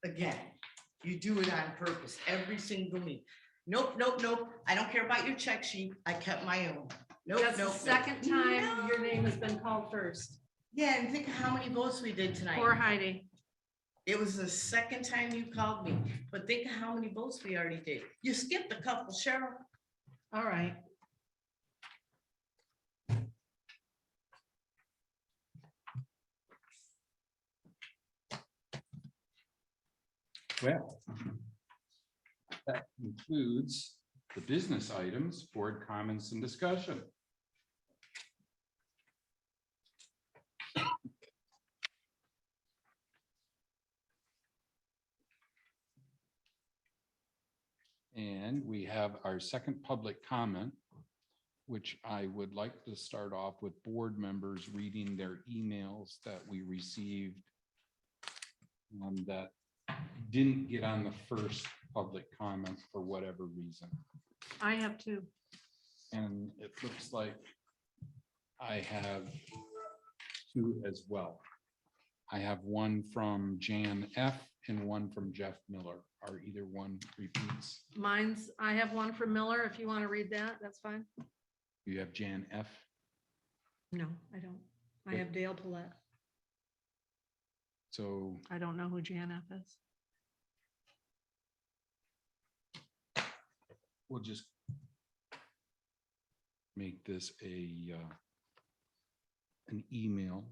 Again, you do it on purpose every single week. Nope, nope, nope. I don't care about your check sheet. I kept my own. Nope, That's the nope, nope. second time your name has been called first. Yeah, and think of how many votes we did tonight. Poor Heidi. It was the second time you called me, but think of how many votes we already did. You skipped a couple, Cheryl. All right. Well, that concludes the business items, board comments and discussion. And we have our second public comment, which I would like to start off with board members reading their emails that we received that didn't get on the first public comment for whatever reason. I have two. And it looks like I have two as well. I have one from Jan F. and one from Jeff Miller. Are either one repeats? I have one from Miller. If you want to read that, that's fine. You have Jan F. No, I don't. I have Dale Paulette. So I don't know who Jan F is. we'll just make this an email.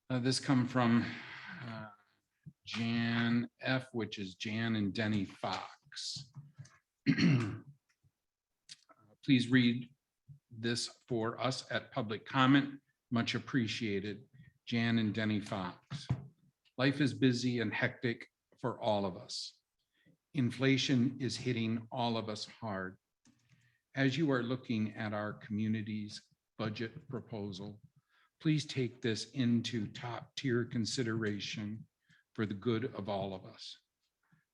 This come from Jan F, which is Jan and Denny Fox. Please read this for us at public comment. Much appreciated. Jan and Denny Fox. Life is busy and hectic for all of us. Inflation is hitting all of us hard. As you are looking at our community's budget proposal, please take this into top tier consideration for the good of all of us.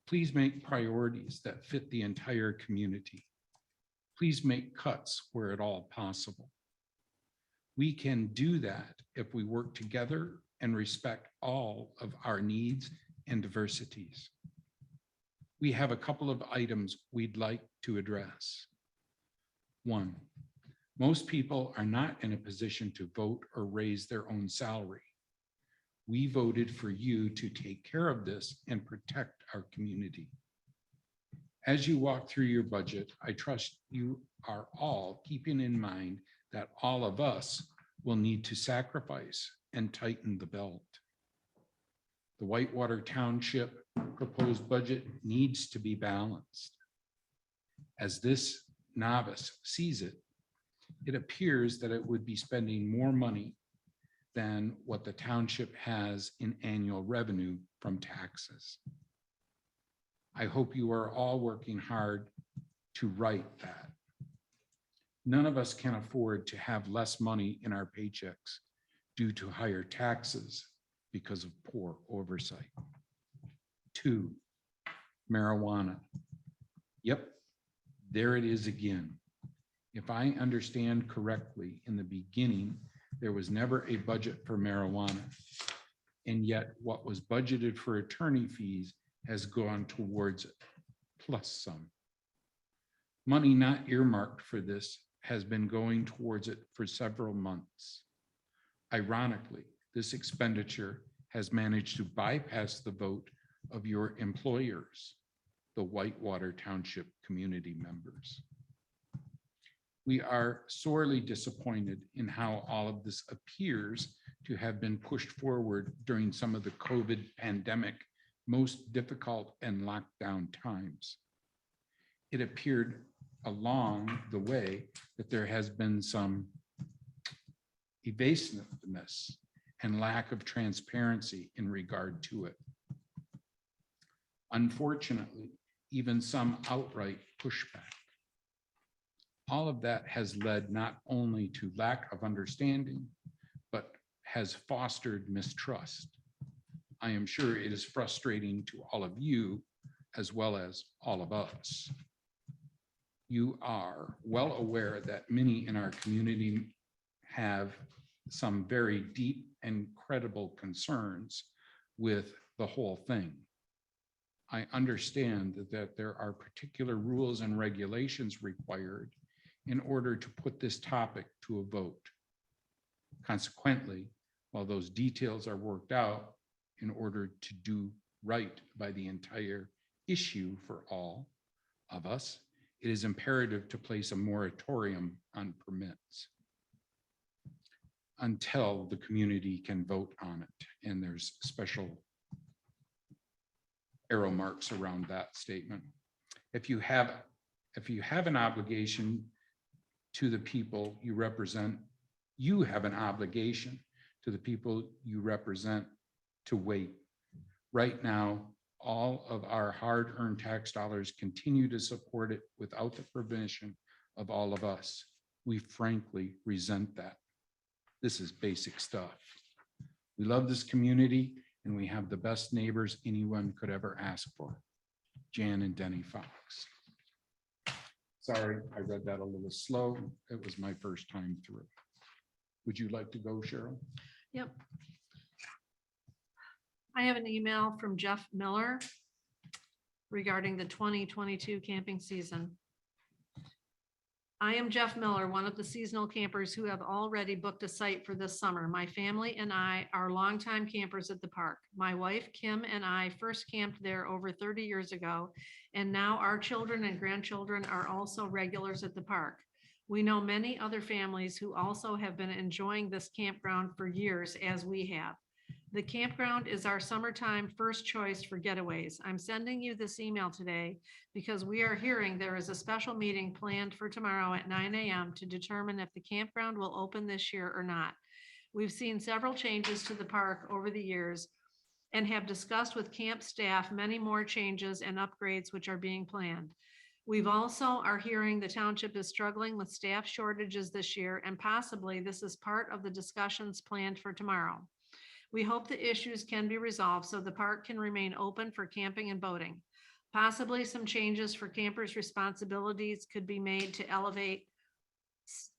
Please make priorities that fit the entire community. Please make cuts where at all possible. We can do that if we work together and respect all of our needs and diversities. We have a couple of items we'd like to address. One, most people are not in a position to vote or raise their own salary. We voted for you to take care of this and protect our community. As you walk through your budget, I trust you are all keeping in mind that all of us will need to sacrifice and tighten the belt. The Whitewater Township proposed budget needs to be balanced. As this novice sees it, it appears that it would be spending more money than what the township has in annual revenue from taxes. I hope you are all working hard to right that. None of us can afford to have less money in our paychecks due to higher taxes because of poor oversight. 2, marijuana. Yep, there it is again. If I understand correctly, in the beginning, there was never a budget for marijuana. And yet what was budgeted for attorney fees has gone towards it, plus some. Money not earmarked for this has been going towards it for several months. Ironically, this expenditure has managed to bypass the vote of your employers, the Whitewater Township community members. We are sorely disappointed in how all of this appears to have been pushed forward during some of the COVID pandemic most difficult and lockdown times. It appeared along the way that there has been some evasiveness and lack of transparency in regard to it. Unfortunately, even some outright pushback. All of that has led not only to lack of understanding, but has fostered mistrust. I am sure it is frustrating to all of you as well as all of us. You are well aware that many in our community have some very deep and credible concerns with the whole thing. I understand that there are particular rules and regulations required in order to put this topic to a vote. Consequently, while those details are worked out in order to do right by the entire issue for all of us, it is imperative to place a moratorium on permits until the community can vote on it. And there's special arrow marks around that statement. If you have an obligation to the people you represent, you have an obligation to the people you represent to wait. Right now, all of our hard-earned tax dollars continue to support it without the permission of all of us. We frankly resent that. This is basic stuff. We love this community and we have the best neighbors anyone could ever ask for. Jan and Denny Fox. Sorry, I read that a little slow. It was my first time through. Would you like to go, Cheryl? Yep. I have an email from Jeff Miller regarding the 2022 camping season. I am Jeff Miller, one of the seasonal campers who have already booked a site for this summer. My family and I are longtime campers at the park. My wife, Kim, and I first camped there over 30 years ago, and now our children and grandchildren are also regulars at the park. We know many other families who also have been enjoying this campground for years, as we have. The campground is our summertime first choice for getaways. I'm sending you this email today because we are hearing there is a special meeting planned for tomorrow at 9 a.m. to determine if the campground will open this year or not. We've seen several changes to the park over the years and have discussed with camp staff many more changes and upgrades which are being planned. We've also are hearing the township is struggling with staff shortages this year, and possibly this is part of the discussions planned for tomorrow. We hope the issues can be resolved so the park can remain open for camping and boating. Possibly some changes for campers' responsibilities could be made to elevate,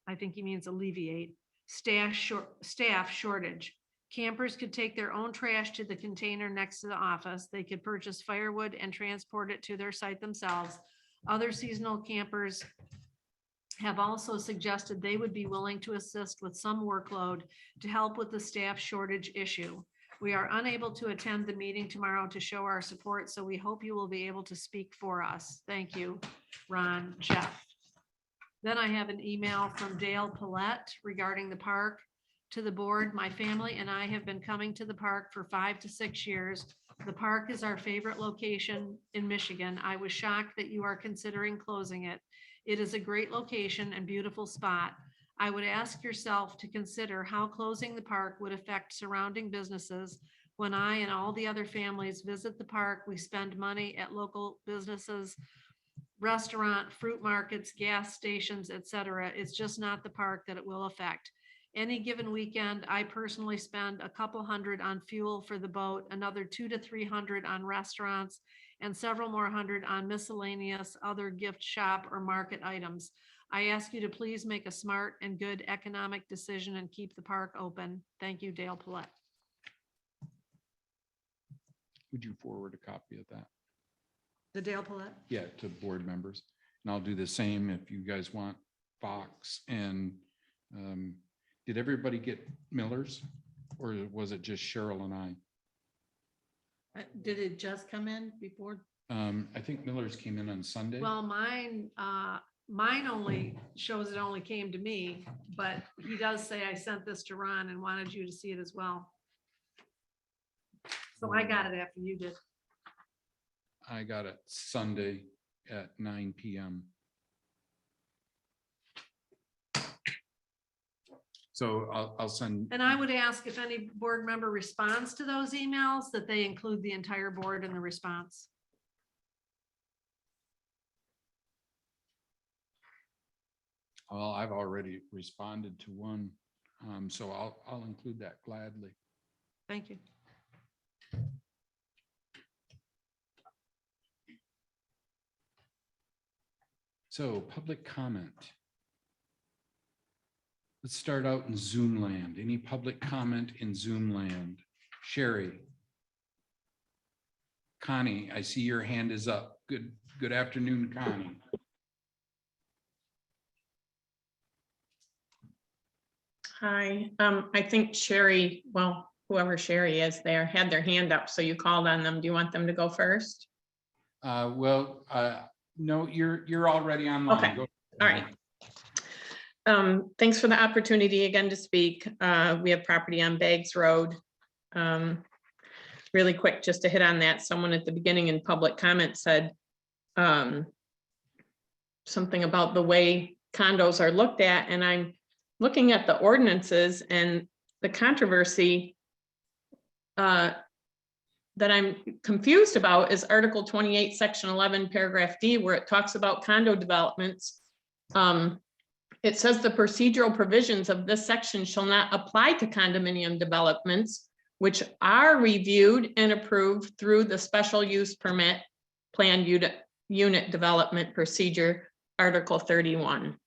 I think he means alleviate, staff shortage. Campers could take their own trash to the container next to the office. They could purchase firewood and transport it to their site themselves. Other seasonal campers have also suggested they would be willing to assist with some workload to help with the staff shortage issue. We are unable to attend the meeting tomorrow to show our support, so we hope you will be able to speak for us. Thank you, Ron, Jeff. Then I have an email from Dale Paulette regarding the park. To the board, my family and I have been coming to the park for 5 to 6 years. The park is our favorite location in Michigan. I was shocked that you are considering closing it. It is a great location and beautiful spot. I would ask yourself to consider how closing the park would affect surrounding businesses. When I and all the other families visit the park, we spend money at local businesses, restaurant, fruit markets, gas stations, etc. It's just not the park that it will affect. Any given weekend, I personally spend a couple hundred on fuel for the boat, another 200 to 300 on restaurants, and several more hundred on miscellaneous other gift shop or market items. I ask you to please make a smart and good economic decision and keep the park open. Thank you, Dale Paulette. Would you forward a copy of that? The Dale Paulette? Yeah, to board members. And I'll do the same if you guys want Fox. And did everybody get Miller's, or was it just Cheryl and I? Did it just come in before? I think Miller's came in on Sunday. Well, mine only shows it only came to me, but he does say I sent this to Ron and wanted you to see it as well. So I got it after you did. I got it Sunday at 9 p.m. So I'll send. And I would ask if any board member responds to those emails, that they include the entire board in the response. Well, I've already responded to one, so I'll include that gladly. Thank you. So public comment. Let's start out in Zoom land. Any public comment in Zoom land? Sherry. Connie, I see your hand is up. Good afternoon, Connie. Hi, I think Sherry, well, whoever Sherry is there had their hand up, so you called on them. Do you want them to go first? No, you're already online. Okay, Go. all right. Thanks for the opportunity again to speak. We have property on Baggs Road. Really quick, just to hit on that, someone at the beginning in public comment said something about the way condos are looked at, and I'm looking at the ordinances, and the controversy that I'm confused about is Article 28, Section 11, Paragraph D, where it talks about condo developments. It says the procedural provisions of this section shall not apply to condominium developments, which are reviewed and approved through the special use permit planned unit development procedure, Article 31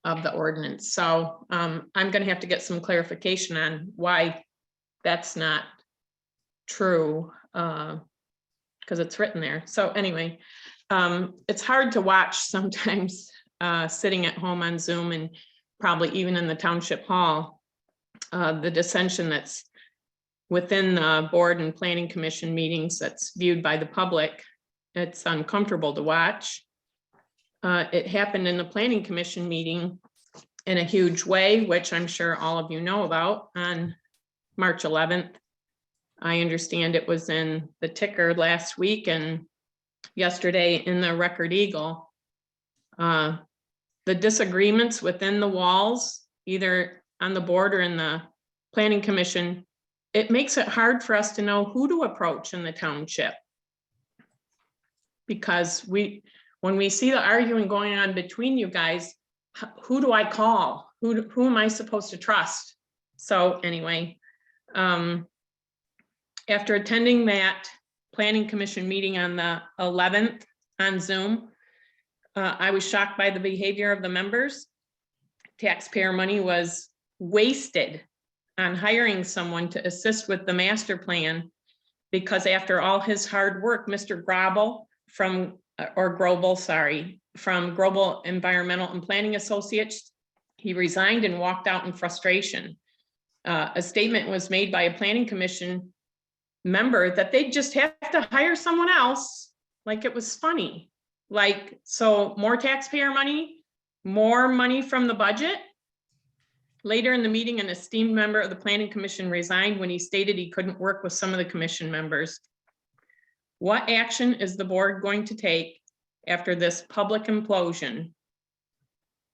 of the ordinance. So I'm going to have to get some clarification on why that's not true, because it's written there. So anyway, it's hard to watch sometimes, sitting at home on Zoom and probably even in the township hall, the dissension that's within the board and planning commission meetings that's viewed by the public. It's uncomfortable to watch. It happened in the planning commission meeting in a huge way, which I'm sure all of you know about, on March 11th. I understand it was in the ticker last week and yesterday in the Record Eagle. The disagreements within the walls, either on the board or in the planning commission, it makes it hard for us to know who to approach in the township. Because when we see the arguing going on between you guys, who do I call? Who am I supposed to trust? So anyway, after attending that planning commission meeting on the 11th on Zoom, I was shocked by the behavior of the members. Taxpayer money was wasted on hiring someone to assist with the master plan, because after all his hard work, Mr. Grobel from Global Environmental and Planning Associates, he resigned and walked out in frustration. A statement was made by a planning commission member that they just have to hire someone else, like it was funny. Like, so more taxpayer money, more money from the budget. Later in the meeting, an esteemed member of the planning commission resigned when he stated he couldn't work with some of the commission members. What action is the board going to take after this public implosion?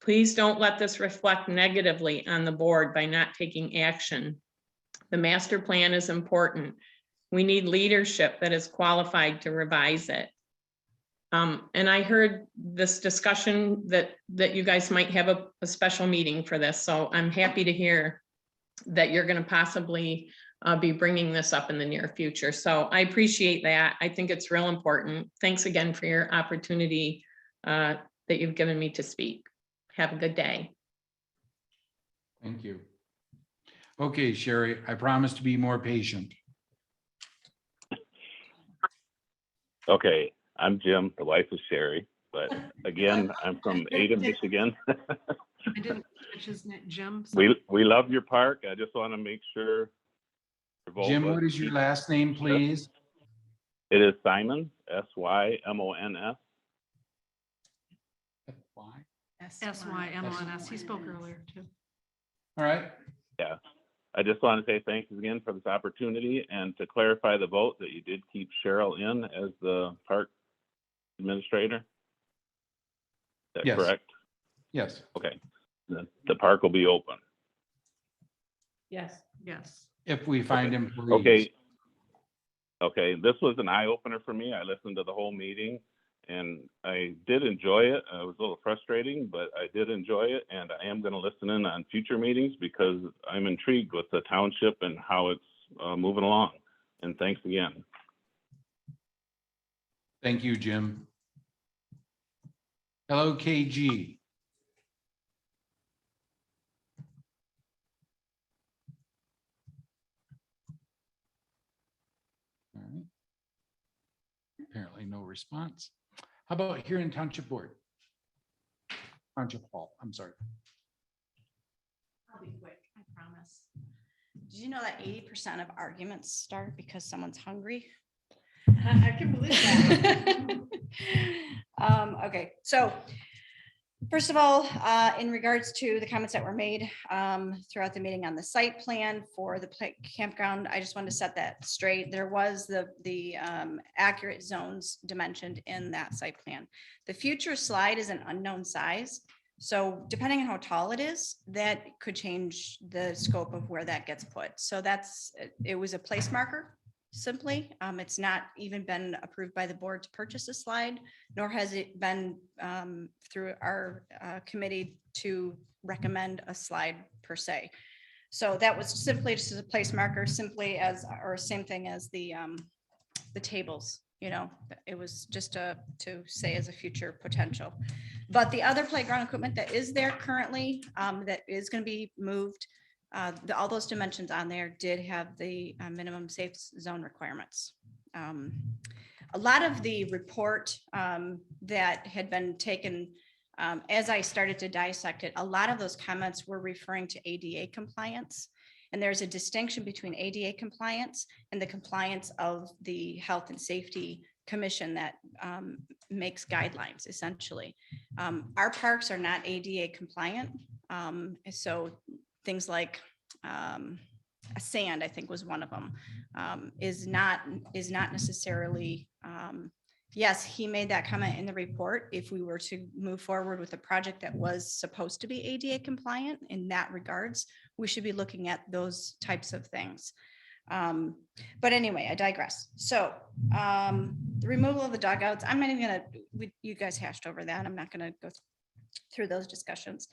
Please don't let this reflect negatively on the board by not taking action. The master plan is important. We need leadership that is qualified to revise it. And I heard this discussion that you guys might have a special meeting for this. So I'm happy to hear that you're going to possibly be bringing this up in the near future. So I appreciate that. I think it's real important. Thanks again for your opportunity that you've given me to speak. Have a good day. Thank you. Okay, Sherry, I promise to be more patient. Okay, I'm Jim, the wife of Sherry, but again, I'm from Ada, Michigan. I didn't catch his name, Jim. We love your park. I just want to make sure. Jim, what is your last name, please? It is Simons, S-Y-M-O-N-S. S-Y-M-O-N-S. He spoke earlier too. All right. Yeah, I just want to say thanks again for this opportunity and to clarify the vote that you did keep Cheryl in as the park administrator. Is that Yes. correct? Yes. Okay, the park will be open. Yes. Yes. If we find employees. Okay. Okay, this was an eye opener for me. I listened to the whole meeting and I did enjoy it. It was a little frustrating, but I did enjoy it. And I am going to listen in on future meetings because I'm intrigued with the township and how it's moving along. And thanks again. Thank you, Jim. Hello, KG. All right. Apparently no response. How about here in Township Board? Township Hall, I'm sorry. I'll be quick, I promise. Did you know that 80% of arguments start because someone's hungry? I can believe that. Okay, so first of all, in regards to the comments that were made throughout the meeting on the site plan for the campground, I just wanted to set that straight. There was the accurate zones dimensioned in that site plan. The future slide is an unknown size. So depending on how tall it is, that could change the scope of where that gets put. So it was a place marker. Simply, it's not even been approved by the board to purchase a slide, nor has it been through our committee to recommend a slide per se. So that was simply just a place marker, simply as, or same thing as the tables, you know, it was just to say as a future potential. But the other playground equipment that is there currently, that is going to be moved all those dimensions on there did have the minimum safe zone requirements. A lot of the report that had been taken, as I started to dissect it, a lot of those comments were referring to ADA compliance. And there's a distinction between ADA compliance and the compliance of the Health and Safety Commission that makes guidelines, essentially. Our parks are not ADA compliant. So things like a sand, I think was one of them, is not necessarily, yes, he made that comment in the report. If we were to move forward with a project that was supposed to be ADA compliant in that regards, we should be looking at those types of things. But anyway, I digress. So the removal of the dugouts, I'm not even gonna, you guys hashed over that. I'm not gonna go through those discussions.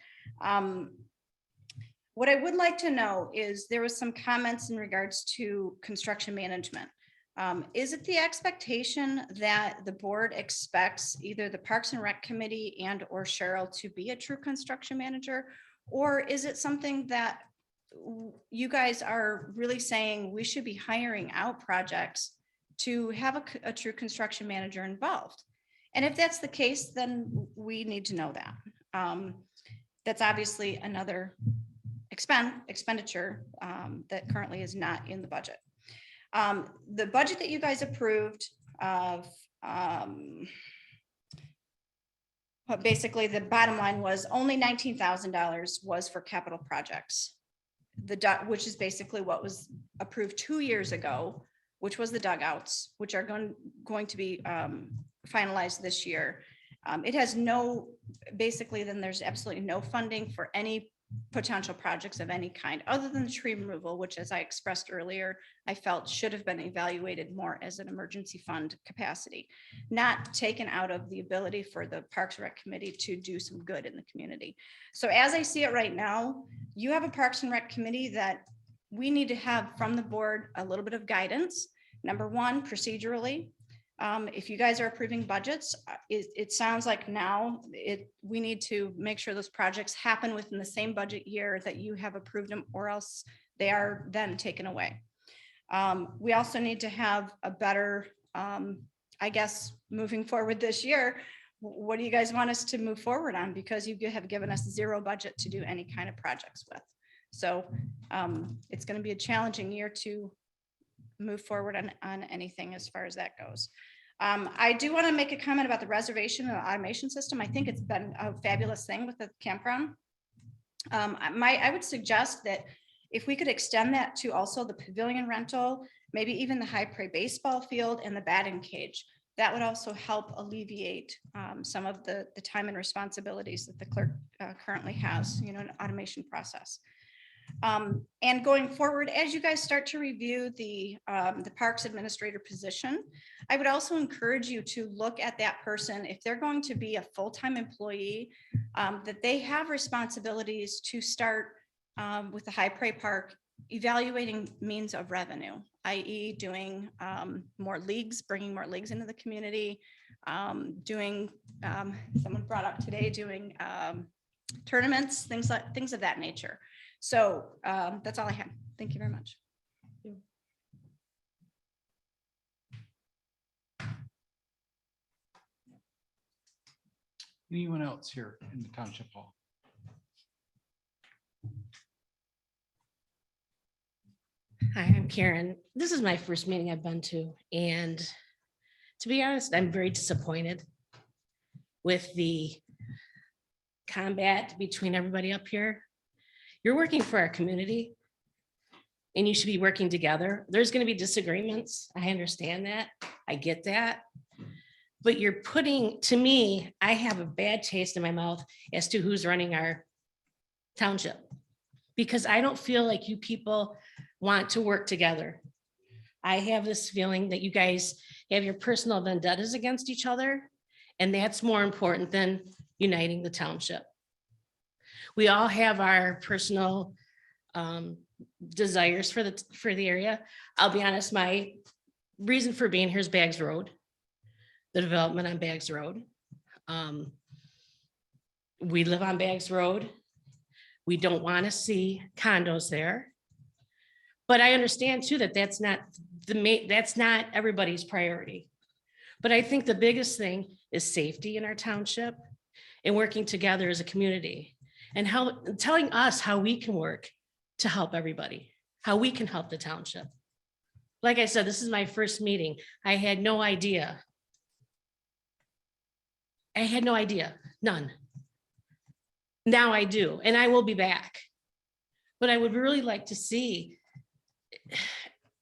What I would like to know is there was some comments in regards to construction management. Is it the expectation that the board expects either the Parks and Rec Committee and or Cheryl to be a true construction manager? Or is it something that you guys are really saying we should be hiring out projects to have a true construction manager involved? And if that's the case, then we need to know that. That's obviously another expenditure that currently is not in the budget. The budget that you guys approved of, but basically the bottom line was only $19,000 was for capital projects. Which is basically what was approved 2 years ago, which was the dugouts, which are going to be finalized this year. It has no, basically then there's absolutely no funding for any potential projects of any kind other than the tree removal, which, as I expressed earlier, I felt should have been evaluated more as an emergency fund capacity, not taken out of the ability for the Parks and Rec Committee to do some good in the community. So as I see it right now, you have a Parks and Rec Committee that we need to have from the board a little bit of guidance. Number one, procedurally, if you guys are approving budgets, it sounds like now we need to make sure those projects happen within the same budget year that you have approved them, or else they are then taken away. We also need to have a better, I guess, moving forward this year. What do you guys want us to move forward on? Because you have given us zero budget to do any kind of projects with. So it's going to be a challenging year to move forward on anything as far as that goes. I do want to make a comment about the reservation and the automation system. I think it's been a fabulous thing with the campground. I would suggest that if we could extend that to also the pavilion rental, maybe even the high prey baseball field and the batting cage, that would also help alleviate some of the time and responsibilities that the clerk currently has, an automation process. And going forward, as you guys start to review the parks administrator position, I would also encourage you to look at that person. If they're going to be a full-time employee, that they have responsibilities to start with the High Prairie Park, evaluating means of revenue, i.e. doing more leagues, bringing more leagues into the community, doing, someone brought up today, doing tournaments, things of that nature. So that's all I have. Thank you very much. Anyone else here in the Township Hall? Hi, I'm Karen. This is my first meeting I've been to, and to be honest, I'm very disappointed with the combat between everybody up here. You're working for our community, and you should be working together. There's going to be disagreements. I understand that. I get that. But you're putting, to me, I have a bad taste in my mouth as to who's running our township, because I don't feel like you people want to work together. I have this feeling that you guys have your personal vendettas against each other, and that's more important than uniting the township. We all have our personal desires for the area. I'll be honest, my reason for being here is Baggs Road, the development on Baggs Road. We live on Baggs Road. We don't want to see condos there. But I understand too that that's not that's not everybody's priority. But I think the biggest thing is safety in our township and working together as a community and telling us how we can work to help everybody, how we can help the township. Like I said, this is my first meeting. I had no idea. None. Now I do, and I will be back. But I would really like to see,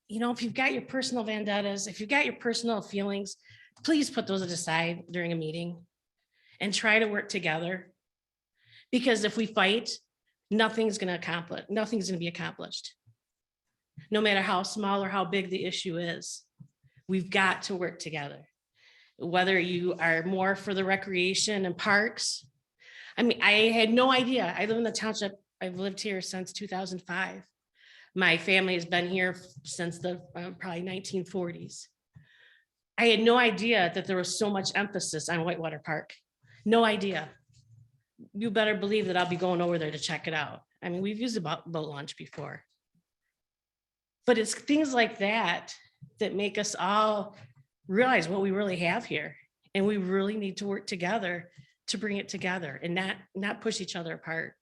if you've got your personal vendettas, if you've got your personal feelings, please put those aside during a meeting and try to work together. Because if we fight, nothing's going to be accomplished. No matter how small or how big the issue is, we've got to work together. Whether you are more for the recreation and parks. I mean, I had no idea. I live in the township. I've lived here since 2005. My family has been here since the probably 1940s. I had no idea that there was so much emphasis on Whitewater Park. No idea. You better believe that I'll be going over there to check it out. I mean, we've used a boat launch before. But it's things like that that make us all realize what we really have here. And we really need to work together to bring it together and not push each other apart.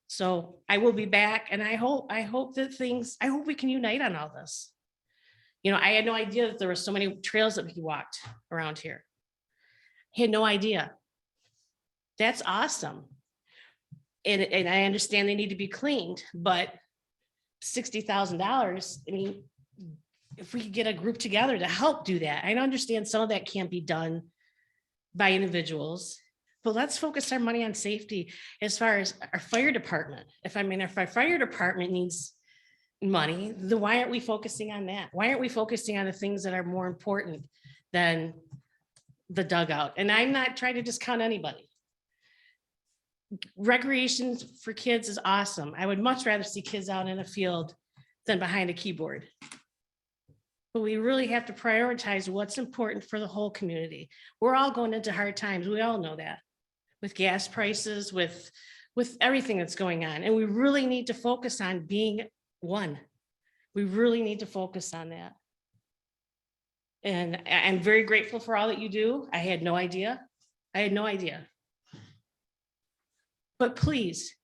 So I will be back, and I hope we can unite on all this. I had no idea that there were so many trails that we walked around here. I had no idea. That's awesome. And I understand they need to be cleaned, but $60,000, I mean, if we could get a group together to help do that. I understand some of that can't be done by individuals, but let's focus our money on safety as far as our fire department. If our fire department needs money, then why aren't we focusing on that? Why aren't we focusing on the things that are more important than the dugout? And I'm not trying to discount anybody. Recreation for kids is awesome. I would much rather see kids out in a field than behind a keyboard. But we really have to prioritize what's important for the whole community. We're all going into hard times. We all know that, with gas prices, with everything that's going on. And we really need to focus on being one. We really need to focus on that. And I'm very grateful for all that you do. I had no idea. But please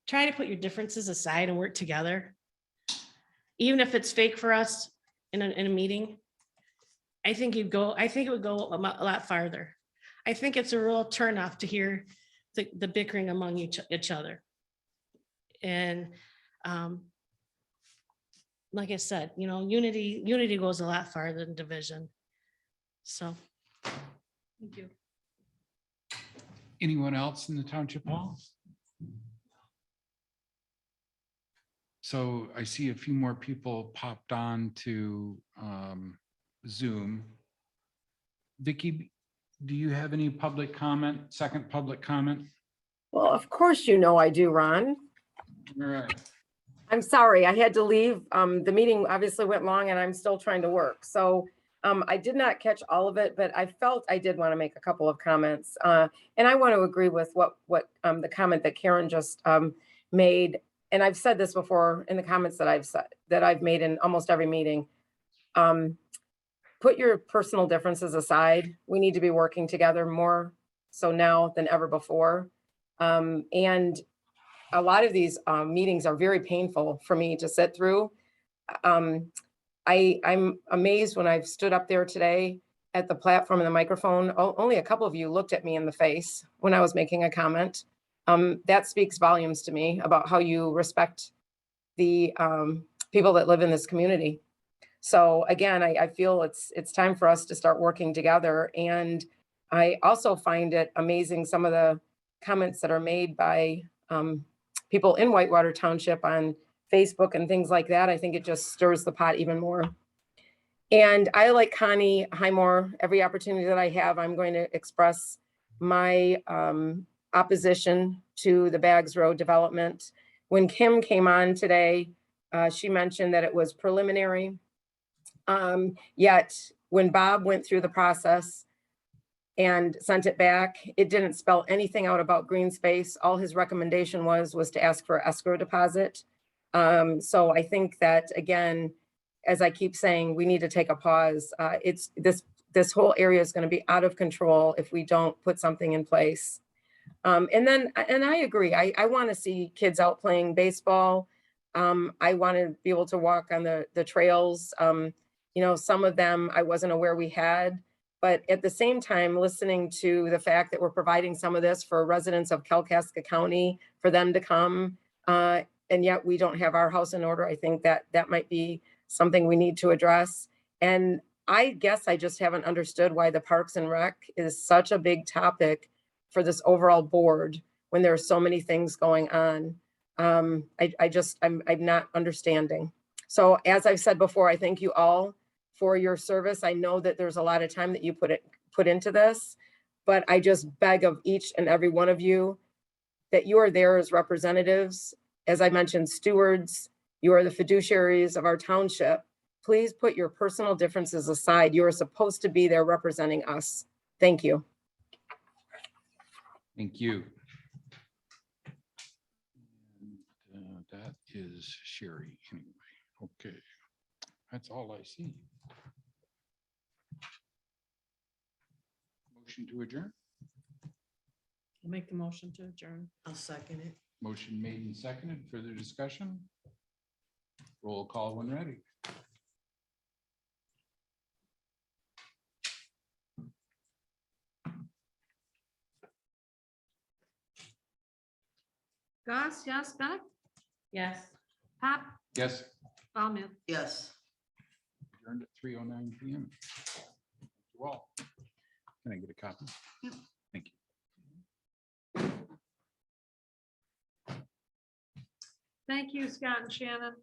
try to put your differences aside and work together. Even if it's fake for us in a meeting, I think it would go a lot farther. I think it's a real turnoff to hear the bickering among each other. And like I said, unity goes a lot farther than division. So, thank you. Anyone else in the township hall? So I see a few more people popped on to Zoom. Vicky, do you have any public comment, second public comment? Well, of course, I do, Ron. All right. I'm sorry, I had to leave. The meeting obviously went long and I'm still trying to work. So I did not catch all of it, but I felt I did want to make a couple of comments. And I want to agree with what the comment that Karen just made. And I've said this before in the comments that I've made in almost every meeting. Put your personal differences aside. We need to be working together more so now than ever before. And a lot of these meetings are very painful for me to sit through. I'm amazed when I've stood up there today at the platform and the microphone. Only a couple of you looked at me in the face when I was making a comment. That speaks volumes to me about how you respect the people that live in this community. So again, I feel it's time for us to start working together. And I also find it amazing some of the comments that are made by people in Whitewater Township on Facebook and things like that. I think it just stirs the pot even more. And I, like Connie Highmore, every opportunity that I have, I'm going to express my opposition to the Baggs Road development. When Kim came on today, she mentioned that it was preliminary. Yet when Bob went through the process, and sent it back. It didn't spell anything out about green space. All his recommendation was to ask for escrow deposit. So I think that, again, as I keep saying, we need to take a pause. It's this whole area is going to be out of control if we don't put something in place. And I agree. I want to see kids out playing baseball. I want to be able to walk on the trails. You know, some of them I wasn't aware we had, but at the same time, listening to the fact that we're providing some of this for residents of Kalkaska County for them to come, and yet we don't have our house in order. I think that might be something we need to address. And I guess I just haven't understood why the Parks and Rec is such a big topic for this overall board when there are so many things going on. I'm not understanding. So as I've said before, I thank you all for your service. I know that there's a lot of time that you put into this, but I just beg of each and every one of you that you are there as representatives. As I mentioned, stewards, you are the fiduciaries of our township. Please put your personal differences aside. You are supposed to be there representing us. Thank you. Thank you. And, that is Sherry anyway. Okay, that's all I see. Motion to adjourn. I'll make the motion to adjourn. I'll second it. Motion made and seconded. Further discussion? Roll call when ready. Goss, yes, Beck, Yes. Pop, Yes. Bauman. Yes. Adjourned at 3:09 PM. Thank you all. Can I get a copy? Yep. Thank you. Thank you, Scott and Shannon.